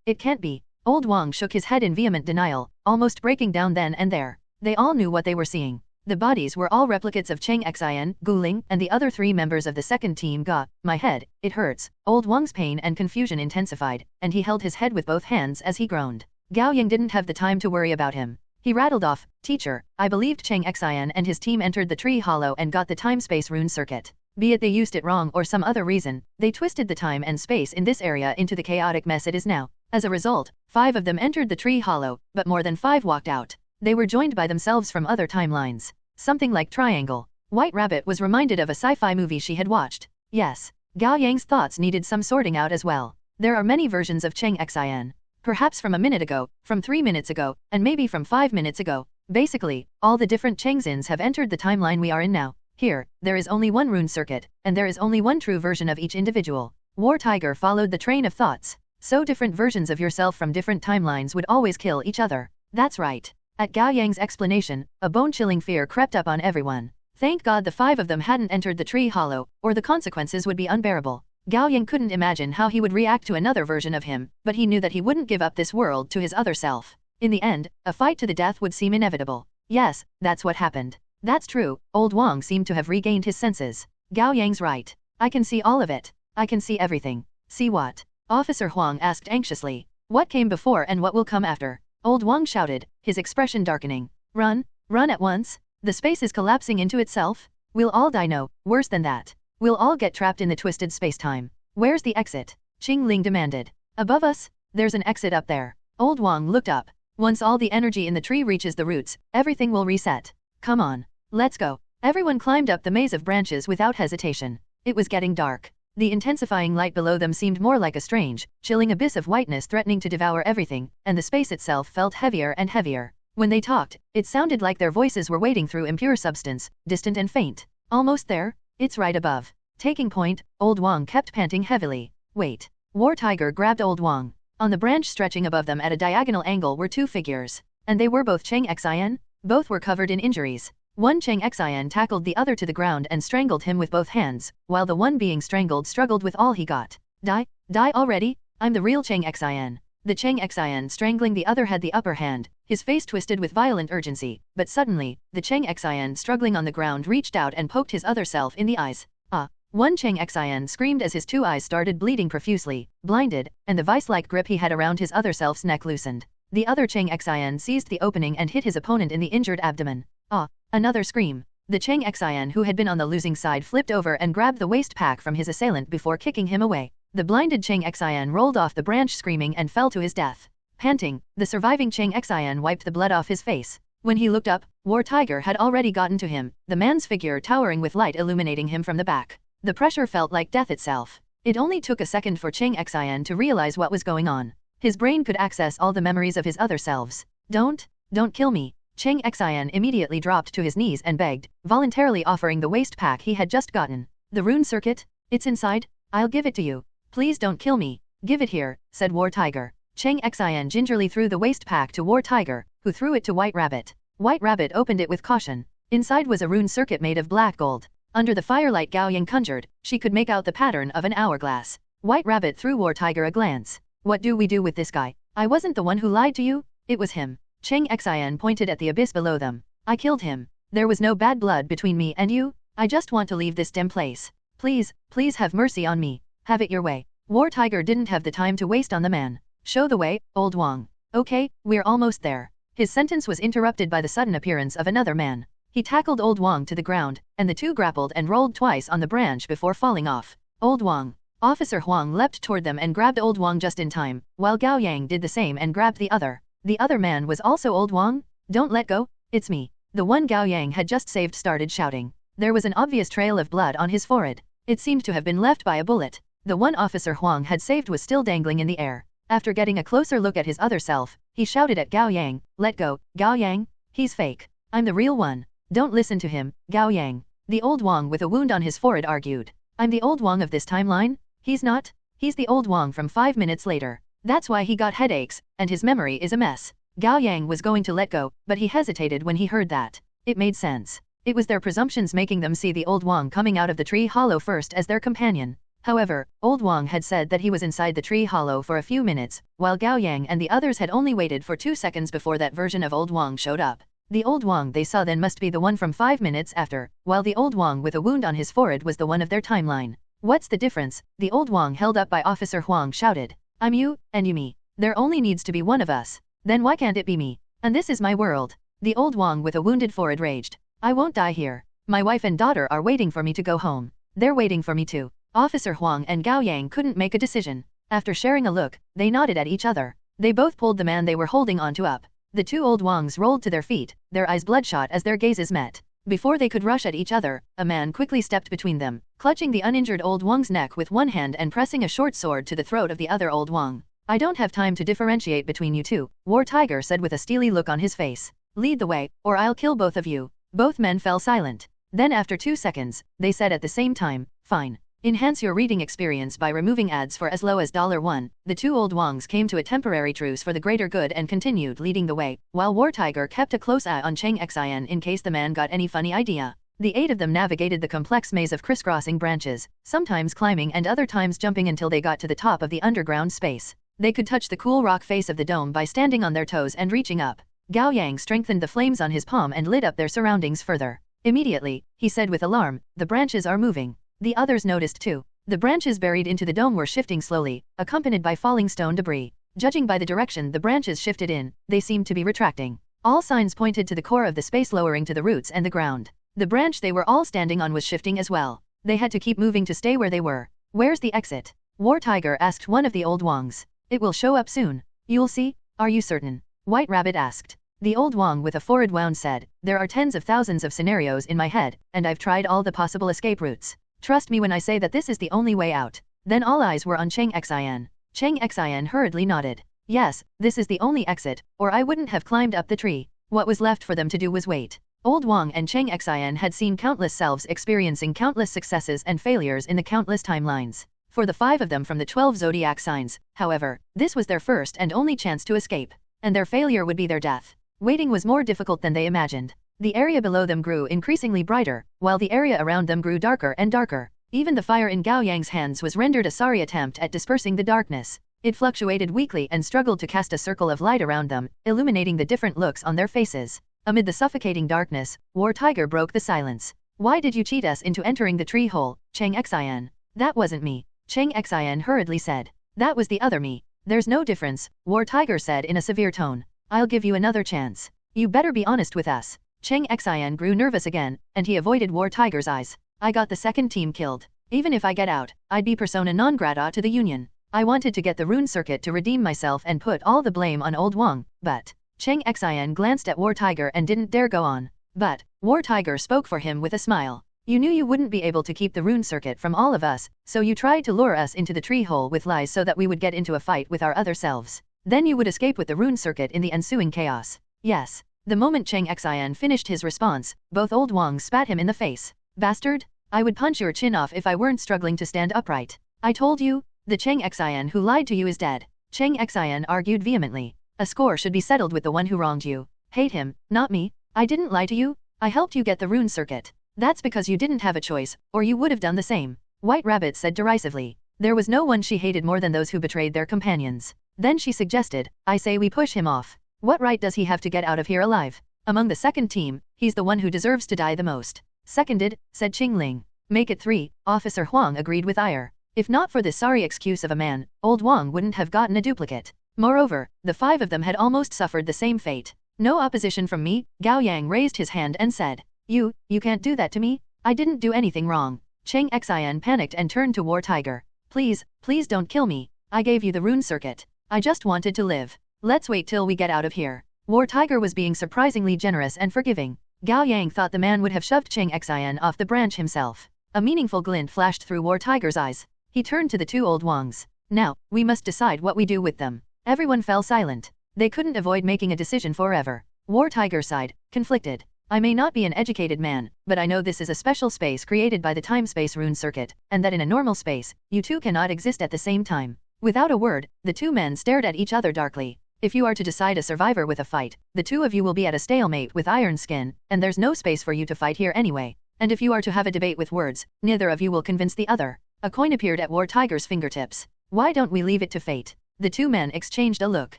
it can't be. Old Wang shook his head in vehement denial, almost breaking down then and there. They all knew what they were seeing. The bodies were all replicates of Cheng Xian, Guling, and the other 3 members of the second team. My head, it hurts. Old Wang's pain and confusion intensified, and he held his head with both hands as he groaned. Gao Yang didn't have the time to worry about him. He rattled off, Teacher, I believed Cheng Xian and his team entered the tree hollow and got the time-space rune circuit. Be it they used it wrong or some other reason, they twisted the time and space in this area into the chaotic mess it is now. As a result, 5 of them entered the tree hollow, but more than 5 walked out. They were joined by themselves from other timelines. Something like Triangle. White Rabbit was reminded of a sci-fi movie she had watched. Yes, Gao Yang's thoughts needed some sorting out as well. There are many versions of Cheng Xian. Perhaps from a minute ago, from 3 minutes ago, and maybe from 5 minutes ago. Basically, all the different Chengxins have entered the timeline we are in now. Here, there is only one rune circuit, and there is only one true version of each individual. War Tiger followed the train of thoughts. So different versions of yourself from different timelines would always kill each other. That's right. At Gao Yang's explanation, a bone-chilling fear crept up on everyone. Thank God the 5 of them hadn't entered the tree hollow, or the consequences would be unbearable. Gao Yang couldn't imagine how he would react to another version of him, but he knew that he wouldn't give up this world to his other self. In the end, a fight to the death would seem inevitable. Yes, that's what happened. That's true. Old Wang seemed to have regained his senses. Gao Yang's right. I can see all of it. I can see everything. See what? Officer Huang asked anxiously. What came before and what will come after? Old Wang shouted, his expression darkening. Run at once? The space is collapsing into itself? We'll all die. No, worse than that. We'll all get trapped in the twisted space-time. Where's the exit? Qing Ling demanded. Above us? There's an exit up there. Old Wang looked up. Once all the energy in the tree reaches the roots, everything will reset. Come on. Let's go. Everyone climbed up the maze of branches without hesitation. It was getting dark. The intensifying light below them seemed more like a strange, chilling abyss of whiteness threatening to devour everything, and the space itself felt heavier and heavier. When they talked, it sounded like their voices were wading through impure substance, distant and faint. Almost there? It's right above. Taking point, Old Wang kept panting heavily. Wait. War Tiger grabbed Old Wang. On the branch stretching above them at a diagonal angle were 2 figures. And they were both Cheng Xian? Both were covered in injuries. One Cheng Xian tackled the other to the ground and strangled him with both hands, while the one being strangled struggled with all he got. Die already? I'm the real Cheng Xian. The Chang Xian strangling the other had the upper hand, his face twisted with violent urgency, but suddenly, the Chang Xian struggling on the ground reached out and poked his other self in the eyes. Ah! One Chang Xian screamed as his two eyes started bleeding profusely, blinded, and the vice-like grip he had around his other self's neck loosened. The other Chang Xian seized the opening and hit his opponent in the injured abdomen. Ah! Another scream. The Chang Xian who had been on the losing side flipped over and grabbed the waist pack from his assailant before kicking him away. The blinded Chang Xian rolled off the branch screaming and fell to his death. Panting, the surviving Chang Xian wiped the blood off his face. When he looked up, War Tiger had already gotten to him, the man's figure towering with light illuminating him from the back. The pressure felt like death itself. It only took a second for Chang Xian to realize what was going on. His brain could access all the memories of his other selves. Don't kill me. Chang Xian immediately dropped to his knees and begged, voluntarily offering the waist pack he had just gotten. The rune circuit? It's inside? I'll give it to you. Please don't kill me. Give it here, said War Tiger. Chang Xian gingerly threw the waist pack to War Tiger, who threw it to White Rabbit. White Rabbit opened it with caution. Inside was a rune circuit made of black gold. Under the firelight Gao Yang conjured, she could make out the pattern of an hourglass. White Rabbit threw War Tiger a glance. What do we do with this guy? I wasn't the one who lied to you? It was him. Chang Xian pointed at the abyss below them. I killed him. There was no bad blood between me and you. I just want to leave this dim place. Please have mercy on me. Have it your way. War Tiger didn't have the time to waste on the man. Show the way, old Wang. Okay, we're almost there. His sentence was interrupted by the sudden appearance of another man. He tackled old Wang to the ground, and the two grappled and rolled twice on the branch before falling off. Old Wang. Officer Huang leapt toward them and grabbed old Wang just in time, while Gao Yang did the same and grabbed the other. The other man was also old Wang? Don't let go, it's me. The one Gao Yang had just saved started shouting. There was an obvious trail of blood on his forehead. It seemed to have been left by a bullet. The one officer Huang had saved was still dangling in the air. After getting a closer look at his other self, he shouted at Gao Yang, let go, Gao Yang, he's fake. I'm the real one. Don't listen to him, Gao Yang. The old Wang with a wound on his forehead argued. I'm the old Wang of this timeline? He's not. He's the old Wang from 5 minutes later. That's why he got headaches, and his memory is a mess. Gao Yang was going to let go, but he hesitated when he heard that. It made sense. It was their presumptions making them see the old Wang coming out of the tree hollow first as their companion. However, old Wang had said that he was inside the tree hollow for a few minutes, while Gao Yang and the others had only waited for 2 seconds before that version of old Wang showed up. The old Wang they saw then must be the one from 5 minutes after, while the old Wang with a wound on his forehead was the one of their timeline. What's the difference? The old Wang held up by Officer Huang shouted. I'm you, and you me. There only needs to be one of us. Then why can't it be me? And this is my world. The old Wang with a wounded forehead raged. I won't die here. My wife and daughter are waiting for me to go home. They're waiting for me too. Officer Huang and Gao Yang couldn't make a decision. After sharing a look, they nodded at each other. They both pulled the man they were holding onto up. The two old Wangs rolled to their feet, their eyes bloodshot as their gazes met. Before they could rush at each other, a man quickly stepped between them, clutching the uninjured old Wang's neck with one hand and pressing a short sword to the throat of the other old Wang. I don't have time to differentiate between you two, War Tiger said with a steely look on his face. Lead the way, or I'll kill both of you. Both men fell silent. Then after 2 seconds, they said at the same time, fine. Enhance your reading experience by removing ads for as low as $1. The two old Wangs came to a temporary truce for the greater good and continued leading the way, while War Tiger kept a close eye on Chang Xian in case the man got any funny idea. The 8 of them navigated the complex maze of crisscrossing branches, sometimes climbing and other times jumping until they got to the top of the underground space. They could touch the cool rock face of the dome by standing on their toes and reaching up. Gao Yang strengthened the flames on his palm and lit up their surroundings further. Immediately, he said with alarm, the branches are moving. The others noticed too. The branches buried into the dome were shifting slowly, accompanied by falling stone debris. Judging by the direction the branches shifted in, they seemed to be retracting. All signs pointed to the core of the space lowering to the roots and the ground. The branch they were all standing on was shifting as well. They had to keep moving to stay where they were. Where's the exit? War Tiger asked one of the old Wangs. It will show up soon. You'll see. Are you certain? White Rabbit asked. The old Wang with a forehead wound said, there are tens of thousands of scenarios in my head, and I've tried all the possible escape routes. Trust me when I say that this is the only way out. Then all eyes were on Chang Xian. Chang Xian hurriedly nodded. Yes, this is the only exit, or I wouldn't have climbed up the tree. What was left for them to do was wait. Old Wang and Chang Xian had seen countless selves experiencing countless successes and failures in the countless timelines. For the 5 of them from the 12 zodiac signs, however, this was their first and only chance to escape. And their failure would be their death. Waiting was more difficult than they imagined. The area below them grew increasingly brighter, while the area around them grew darker and darker. Even the fire in Gao Yang's hands was rendered a sorry attempt at dispersing the darkness. It fluctuated weakly and struggled to cast a circle of light around them, illuminating the different looks on their faces. Amid the suffocating darkness, War Tiger broke the silence. Why did you cheat us into entering the tree hole, Cheng Xian? That wasn't me, Cheng Xian hurriedly said. That was the other me. There's no difference, War Tiger said in a severe tone. I'll give you another chance. You better be honest with us. Cheng Xian grew nervous again, and he avoided War Tiger's eyes. I got the second team killed. Even if I get out, I'd be persona non grata to the Union. I wanted to get the rune circuit to redeem myself and put all the blame on old Wang, but... Cheng Xian glanced at War Tiger and didn't dare go on. But, War Tiger spoke for him with a smile. You knew you wouldn't be able to keep the rune circuit from all of us, so you tried to lure us into the tree hole with lies so that we would get into a fight with our other selves. Then you would escape with the rune circuit in the ensuing chaos. Yes. The moment Cheng Xian finished his response, both old Wang spat him in the face. Bastard! I would punch your chin off if I weren't struggling to stand upright. I told you, the Cheng Xian who lied to you is dead. Cheng Xian argued vehemently. A score should be settled with the one who wronged you. Hate him, not me. I didn't lie to you. I helped you get the rune circuit. That's because you didn't have a choice, or you would have done the same. White Rabbit said derisively. There was no one she hated more than those who betrayed their companions. Then she suggested, I say we push him off. What right does he have to get out of here alive? Among the second team, he's the one who deserves to die the most. Seconded, said Qingling. Make it 3, Officer Huang agreed with ire. If not for this sorry excuse of a man, old Wang wouldn't have gotten a duplicate. Moreover, the 5 of them had almost suffered the same fate. No opposition from me, Gao Yang raised his hand and said. You can't do that to me? I didn't do anything wrong. Cheng Xian panicked and turned to War Tiger. Please don't kill me. I gave you the rune circuit. I just wanted to live. Let's wait till we get out of here. War Tiger was being surprisingly generous and forgiving. Gao Yang thought the man would have shoved Cheng Xian off the branch himself. A meaningful glint flashed through War Tiger's eyes. He turned to the 2 old Wangs. Now, we must decide what we do with them. Everyone fell silent. They couldn't avoid making a decision forever. War Tiger sighed, conflicted. I may not be an educated man, but I know this is a special space created by the time-space rune circuit, and that in a normal space, you two cannot exist at the same time. Without a word, the 2 men stared at each other darkly. If you are to decide a survivor with a fight, the 2 of you will be at a stalemate with iron skin, and there's no space for you to fight here anyway. And if you are to have a debate with words, neither of you will convince the other. A coin appeared at War Tiger's fingertips. Why don't we leave it to fate? The 2 men exchanged a look.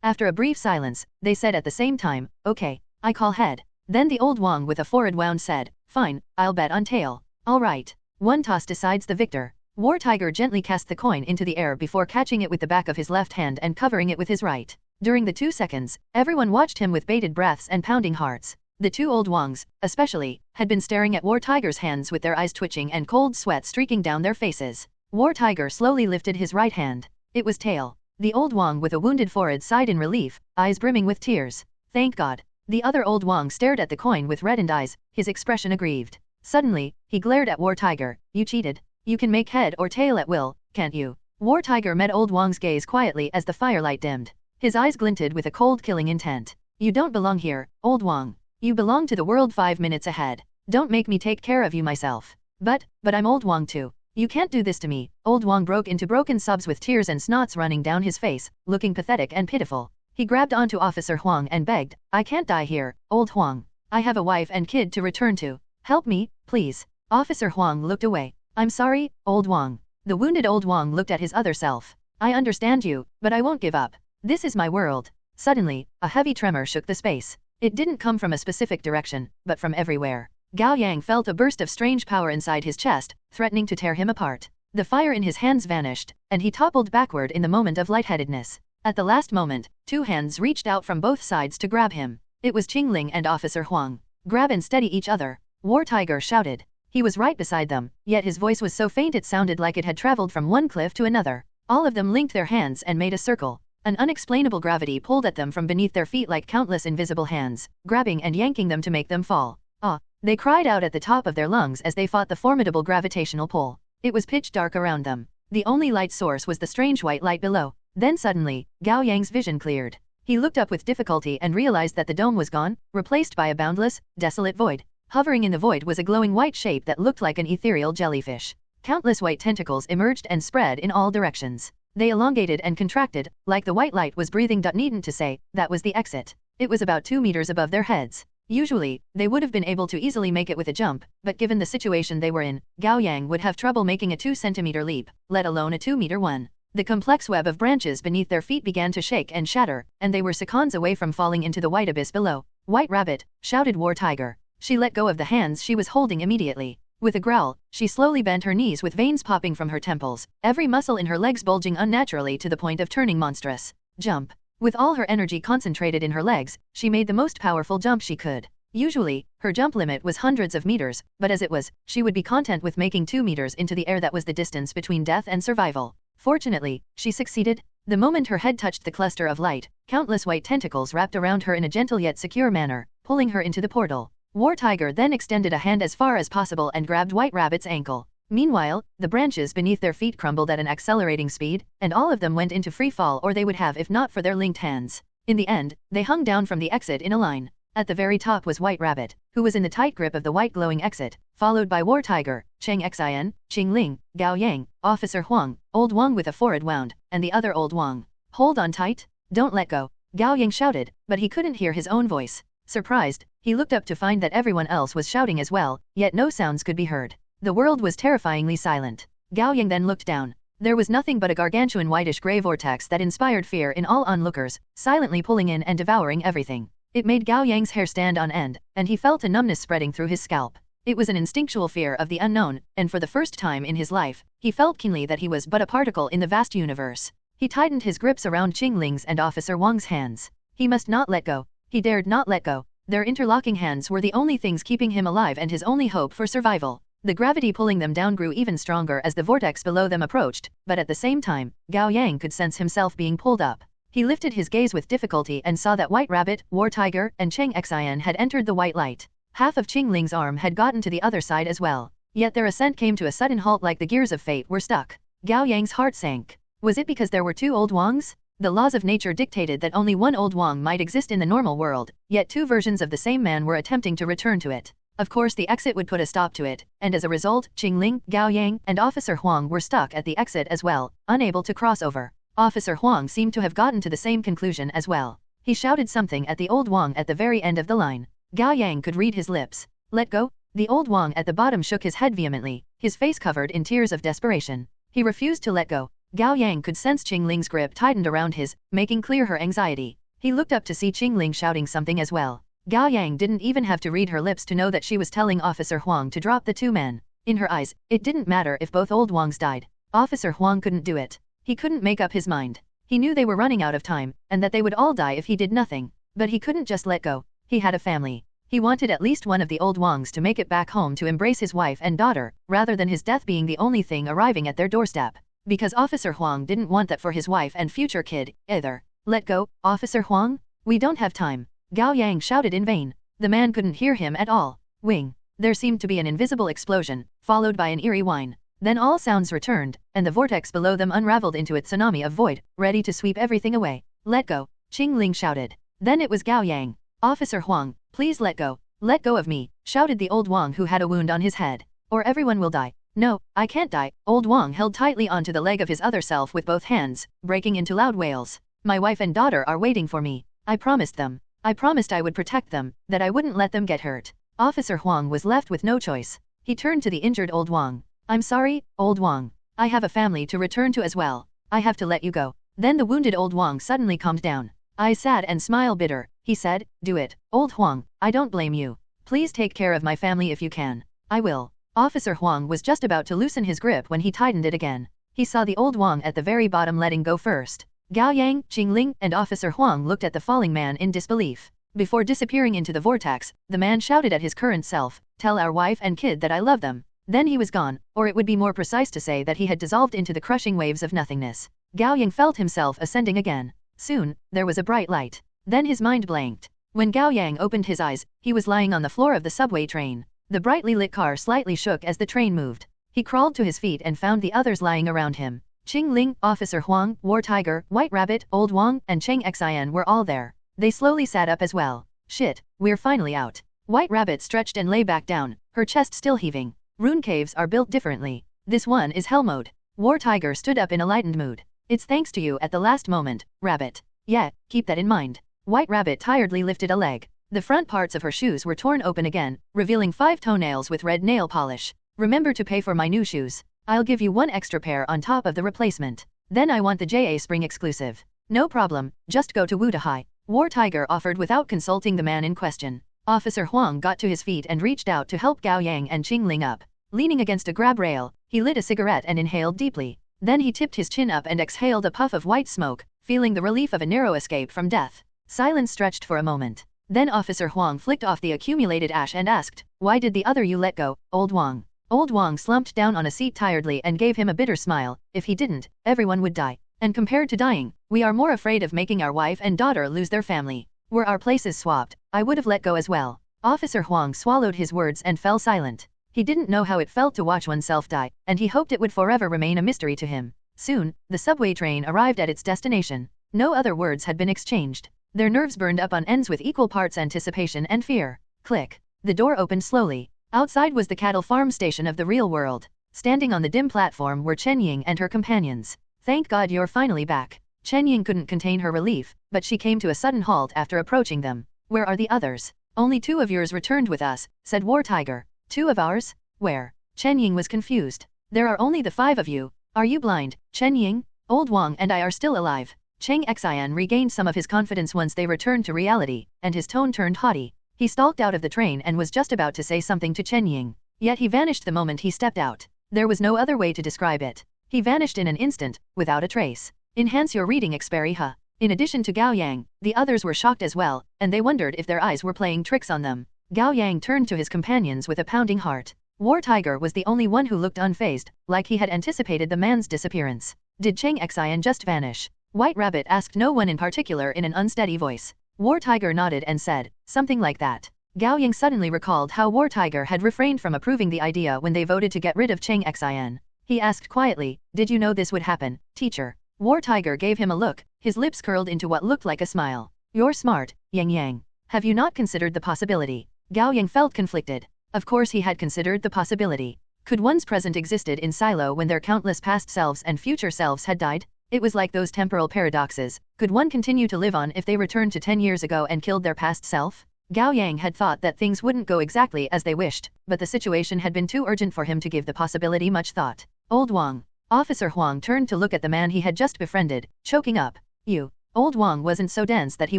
After a brief silence, they said at the same time, okay, I call head. Then the old Wang with a forehead wound said, fine, I'll bet on tail. All right. One toss decides the victor. War Tiger gently cast the coin into the air before catching it with the back of his left hand and covering it with his right. During the 2 seconds, everyone watched him with bated breaths and pounding hearts. The 2 old Wangs, especially, had been staring at War Tiger's hands with their eyes twitching and cold sweat streaking down their faces. War Tiger slowly lifted his right hand. It was tail. The old Wang with a wounded forehead sighed in relief, eyes brimming with tears. Thank God. The other old Wang stared at the coin with reddened eyes, his expression aggrieved. Suddenly, he glared at War Tiger. You cheated. You can make head or tail at will, can't you? War Tiger met old Wang's gaze quietly as the firelight dimmed. His eyes glinted with a cold killing intent. You don't belong here, old Wang. You belong to the world 5 minutes ahead. Don't make me take care of you myself. But I'm old Wang too. You can't do this to me. Old Wang broke into broken sobs with tears and snots running down his face, looking pathetic and pitiful. He grabbed onto Officer Huang and begged, I can't die here, old Huang. I have a wife and kid to return to. Help me, please. Officer Huang looked away. I'm sorry, old Wang. The wounded old Wang looked at his other self. I understand you, but I won't give up. This is my world. Suddenly, a heavy tremor shook the space. It didn't come from a specific direction, but from everywhere. Gao Yang felt a burst of strange power inside his chest, threatening to tear him apart. The fire in his hands vanished, and he toppled backward in the moment of lightheadedness. At the last moment, 2 hands reached out from both sides to grab him. It was Qingling and Officer Huang. Grab and steady each other. War Tiger shouted. He was right beside them, yet his voice was so faint it sounded like it had traveled from one cliff to another. All of them linked their hands and made a circle. An unexplainable gravity pulled at them from beneath their feet like countless invisible hands, grabbing and yanking them to make them fall. Ah! They cried out at the top of their lungs as they fought the formidable gravitational pull. It was pitch dark around them. The only light source was the strange white light below. Then suddenly, Gao Yang's vision cleared. He looked up with difficulty and realized that the dome was gone, replaced by a boundless, desolate void. Hovering in the void was a glowing white shape that looked like an ethereal jellyfish. Countless white tentacles emerged and spread in all directions. They elongated and contracted, like the white light was breathing. Needn't to say, that was the exit. It was about 2 meters above their heads. Usually, they would have been able to easily make it with a jump, but given the situation they were in, Gao Yang would have trouble making a 2-centimeter leap, let alone a 2-meter one. The complex web of branches beneath their feet began to shake and shatter, and they were seconds away from falling into the white abyss below. "White Rabbit!" shouted War Tiger. She let go of the hands she was holding immediately. With a growl, she slowly bent her knees with veins popping from her temples, every muscle in her legs bulging unnaturally to the point of turning monstrous. Jump. With all her energy concentrated in her legs, she made the most powerful jump she could. Usually, her jump limit was hundreds of meters, but as it was, she would be content with making 2 meters into the air. That was the distance between death and survival. Fortunately, she succeeded. The moment her head touched the cluster of light, countless white tentacles wrapped around her in a gentle yet secure manner, pulling her into the portal. War Tiger then extended a hand as far as possible and grabbed White Rabbit's ankle. Meanwhile, the branches beneath their feet crumbled at an accelerating speed, and all of them went into free fall, or they would have if not for their linked hands. In the end, they hung down from the exit in a line. At the very top was White Rabbit, who was in the tight grip of the white glowing exit, followed by War Tiger, Cheng Xin, Qing Ling, Gao Yang, Officer Huang, Old Wang with a forehead wound, and the other Old Wang. "Hold on tight. Don't let go," Gao Yang shouted, but he couldn't hear his own voice. Surprised, he looked up to find that everyone else was shouting as well, yet no sounds could be heard. The world was terrifyingly silent. Gao Yang then looked down. There was nothing but a gargantuan whitish-gray vortex that inspired fear in all onlookers, silently pulling in and devouring everything. It made Gao Yang's hair stand on end, and he felt a numbness spreading through his scalp. It was an instinctual fear of the unknown, and for the first time in his life, he felt keenly that he was but a particle in the vast universe. He tightened his grips around Qing Ling's and Officer Wang's hands. He must not let go. He dared not let go. Their interlocking hands were the only things keeping him alive and his only hope for survival. The gravity pulling them down grew even stronger as the vortex below them approached, but at the same time, Gao Yang could sense himself being pulled up. He lifted his gaze with difficulty and saw that White Rabbit, War Tiger, and Cheng Xin had entered the white light. Half of Qing Ling's arm had gotten to the other side as well. Yet their ascent came to a sudden halt, like the gears of fate were stuck. Gao Yang's heart sank. Was it because there were 2 Old Wangs? The laws of nature dictated that only one Old Wang might exist in the normal world, yet 2 versions of the same man were attempting to return to it. Of course the exit would put a stop to it, and as a result, Qing Ling, Gao Yang, and Officer Huang were stuck at the exit as well, unable to cross over. Officer Huang seemed to have gotten to the same conclusion as well. He shouted something at the Old Wang at the very end of the line. Gao Yang could read his lips. "Let go?" The Old Wang at the bottom shook his head vehemently, his face covered in tears of desperation. He refused to let go. Gao Yang could sense Qing Ling's grip tightened around his, making clear her anxiety. He looked up to see Qing Ling shouting something as well. Gao Yang didn't even have to read her lips to know that she was telling Officer Huang to drop the 2 men. In her eyes, it didn't matter if both Old Wangs died. Officer Huang couldn't do it. He couldn't make up his mind. He knew they were running out of time, and that they would all die if he did nothing. But he couldn't just let go. He had a family. He wanted at least one of the Old Wangs to make it back home to embrace his wife and daughter, rather than his death being the only thing arriving at their doorstep. Because Officer Huang didn't want that for his wife and future kid, either. "Let go, Officer Huang? We don't have time." Gao Yang shouted in vain. The man couldn't hear him at all. Wing. There seemed to be an invisible explosion, followed by an eerie whine. Then all sounds returned, and the vortex below them unraveled into its tsunami of void, ready to sweep everything away. "Let go," Qing Ling shouted. Then it was Gao Yang. "Officer Huang, please let go. Let go of me," shouted the Old Wang who had a wound on his head. "Or everyone will die." "No, I can't die." Old Wang held tightly onto the leg of his other self with both hands, breaking into loud wails. "My wife and daughter are waiting for me. I promised them. I promised I would protect them, that I wouldn't let them get hurt." Officer Huang was left with no choice. He turned to the injured Old Wang. "I'm sorry, Old Wang. I have a family to return to as well. I have to let you go." Then the wounded Old Wang suddenly calmed down. "Eyes sad and smile bitter," he said. "Do it, Old Huang. I don't blame you. Please take care of my family if you can." "I will." Officer Huang was just about to loosen his grip when he tightened it again. He saw the Old Wang at the very bottom letting go first. Gao Yang, Qing Ling, and Officer Huang looked at the falling man in disbelief. Before disappearing into the vortex, the man shouted at his current self, "Tell our wife and kid that I love them." Then he was gone, or it would be more precise to say that he had dissolved into the crushing waves of nothingness. Gao Yang felt himself ascending again. Soon, there was a bright light. Then his mind blanked. When Gao Yang opened his eyes, he was lying on the floor of the subway train. The brightly lit car slightly shook as the train moved. He crawled to his feet and found the others lying around him. Qing Ling, Officer Huang, War Tiger, White Rabbit, Old Wang, and Cheng Xin were all there. They slowly sat up as well. "Shit, we're finally out." White Rabbit stretched and lay back down, her chest still heaving. "Rune caves are built differently. This one is hell mode." War Tiger stood up in a lightened mood. "It's thanks to you at the last moment, Rabbit. Yeah, keep that in mind." White Rabbit tiredly lifted a leg. The front parts of her shoes were torn open again, revealing 5 toenails with red nail polish. "Remember to pay for my new shoes. I'll give you 1 extra pair on top of the replacement." Then I want the JA Spring exclusive. No problem, just go to Wutahai. War Tiger offered without consulting the man in question. Officer Huang got to his feet and reached out to help Gao Yang and Qing Ling up. Leaning against a grab rail, he lit a cigarette and inhaled deeply. Then he tipped his chin up and exhaled a puff of white smoke, feeling the relief of a narrow escape from death. Silence stretched for a moment. Then Officer Huang flicked off the accumulated ash and asked, "Why did the other you let go, Old Wang?" Old Wang slumped down on a seat tiredly and gave him a bitter smile. "If he didn't, everyone would die. And compared to dying, we are more afraid of making our wife and daughter lose their family. Were our places swapped, I would have let go as well." Officer Huang swallowed his words and fell silent. He didn't know how it felt to watch oneself die, and he hoped it would forever remain a mystery to him. Soon, the subway train arrived at its destination. No other words had been exchanged. Their nerves burned up on ends with equal parts anticipation and fear. Click. The door opened slowly. Outside was the cattle farm station of the real world. Standing on the dim platform were Chen Ying and her companions. "Thank God you're finally back." Chen Ying couldn't contain her relief, but she came to a sudden halt after approaching them. "Where are the others?" "Only 2 of yours returned with us," said War Tiger. "2 of ours? Where?" Chen Ying was confused. "There are only the 5 of you. Are you blind, Chen Ying? Old Wang and I are still alive." Cheng Xian regained some of his confidence once they returned to reality, and his tone turned haughty. He stalked out of the train and was just about to say something to Chen Ying. Yet he vanished the moment he stepped out. There was no other way to describe it. He vanished in an instant, without a trace. Enhance your reading experiment, huh? In addition to Gao Yang, the others were shocked as well, and they wondered if their eyes were playing tricks on them. Gao Yang turned to his companions with a pounding heart. War Tiger was the only one who looked unfazed, like he had anticipated the man's disappearance. Did Cheng Xian just vanish? White Rabbit asked no one in particular in an unsteady voice. War Tiger nodded and said, "Something like that." Gao Yang suddenly recalled how War Tiger had refrained from approving the idea when they voted to get rid of Cheng Xian. He asked quietly, "Did you know this would happen, teacher?" War Tiger gave him a look, his lips curled into what looked like a smile. "You're smart, Yang Yang. Have you not considered the possibility?" Gao Yang felt conflicted. Of course he had considered the possibility. Could one's present existed in silo when their countless past selves and future selves had died? It was like those temporal paradoxes. Could one continue to live on if they returned to 10 years ago and killed their past self? Gao Yang had thought that things wouldn't go exactly as they wished, but the situation had been too urgent for him to give the possibility much thought. Old Wang. Officer Huang turned to look at the man he had just befriended, choking up. "You." Old Wang wasn't so dense that he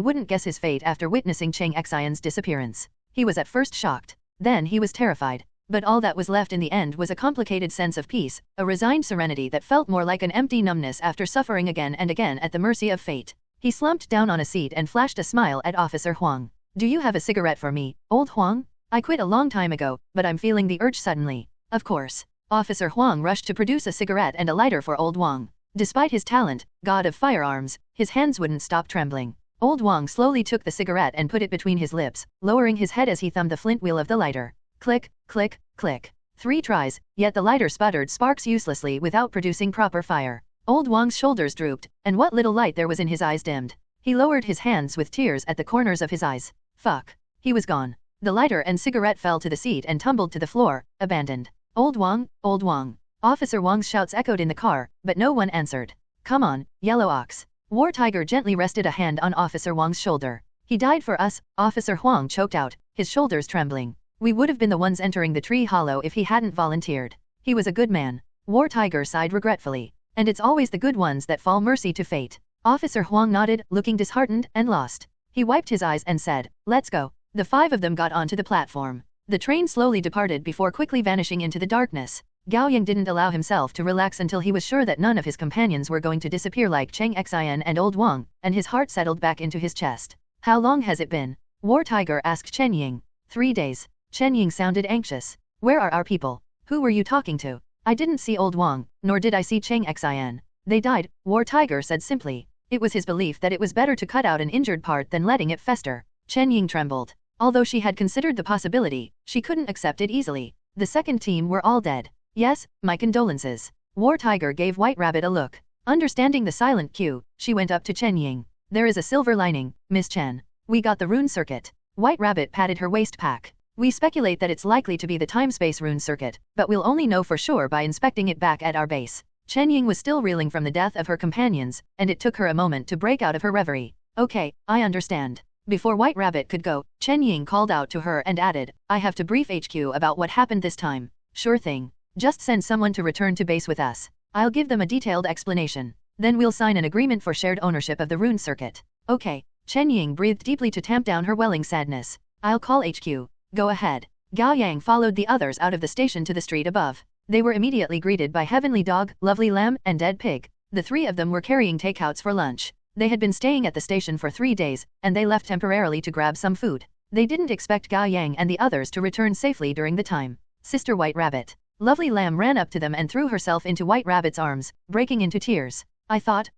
wouldn't guess his fate after witnessing Cheng Xian's disappearance. He was at first shocked. Then he was terrified. But all that was left in the end was a complicated sense of peace, a resigned serenity that felt more like an empty numbness after suffering again and again at the mercy of fate. He slumped down on a seat and flashed a smile at Officer Huang. "Do you have a cigarette for me, Old Huang? I quit a long time ago, but I'm feeling the urge suddenly." "Of course." Officer Huang rushed to produce a cigarette and a lighter for Old Wang. Despite his talent, god of firearms, his hands wouldn't stop trembling. Old Wang slowly took the cigarette and put it between his lips, lowering his head as he thumbed the flint wheel of the lighter. Click, click, click. 3 tries, yet the lighter sputtered sparks uselessly without producing proper fire. Old Wang's shoulders drooped, and what little light there was in his eyes dimmed. He lowered his hands with tears at the corners of his eyes. Fuck. He was gone. The lighter and cigarette fell to the seat and tumbled to the floor, abandoned. "Old Wang, Old Wang." Officer Wang's shouts echoed in the car, but no one answered. "Come on, Yellow Ox." War Tiger gently rested a hand on Officer Wang's shoulder. "He died for us," Officer Huang choked out, his shoulders trembling. "We would have been the ones entering the tree hollow if he hadn't volunteered. He was a good man." War Tiger sighed regretfully. "And it's always the good ones that fall mercy to fate." Officer Huang nodded, looking disheartened and lost. He wiped his eyes and said, "Let's go." The 5 of them got onto the platform. The train slowly departed before quickly vanishing into the darkness. Gao Yang didn't allow himself to relax until he was sure that none of his companions were going to disappear like Cheng Xian and Old Wang, and his heart settled back into his chest. "How long has it been?" War Tiger asked Chen Ying. 3 days. Chen Ying sounded anxious. "Where are our people? Who were you talking to?" "I didn't see Old Wang, nor did I see Cheng Xian. They died," War Tiger said simply. It was his belief that it was better to cut out an injured part than letting it fester. Chen Ying trembled. Although she had considered the possibility, she couldn't accept it easily. The second team were all dead. "Yes, my condolences." War Tiger gave White Rabbit a look. Understanding the silent cue, she went up to Chen Ying. "There is a silver lining, Miss Chen. We got the rune circuit." White Rabbit patted her waist pack. "We speculate that it's likely to be the time-space rune circuit, but we'll only know for sure by inspecting it back at our base." Chen Ying was still reeling from the death of her companions, and it took her a moment to break out of her reverie. "Okay, I understand." Before White Rabbit could go, Chen Ying called out to her and added, "I have to brief HQ about what happened this time." "Sure thing. Just send someone to return to base with us. I'll give them a detailed explanation." Then we'll sign an agreement for shared ownership of the rune circuit. Okay. Chen Ying breathed deeply to tamp down her welling sadness. I'll call HQ. Go ahead. Gao Yang followed the others out of the station to the street above. They were immediately greeted by Heavenly Dog, Lovely Lamb, and Dead Pig. The three of them were carrying takeouts for lunch. They had been staying at the station for 3 days, and they left temporarily to grab some food. They didn't expect Gao Yang and the others to return safely during the time. Sister White Rabbit. Lovely Lamb ran up to them and threw herself into White Rabbit's arms, breaking into tears. I thought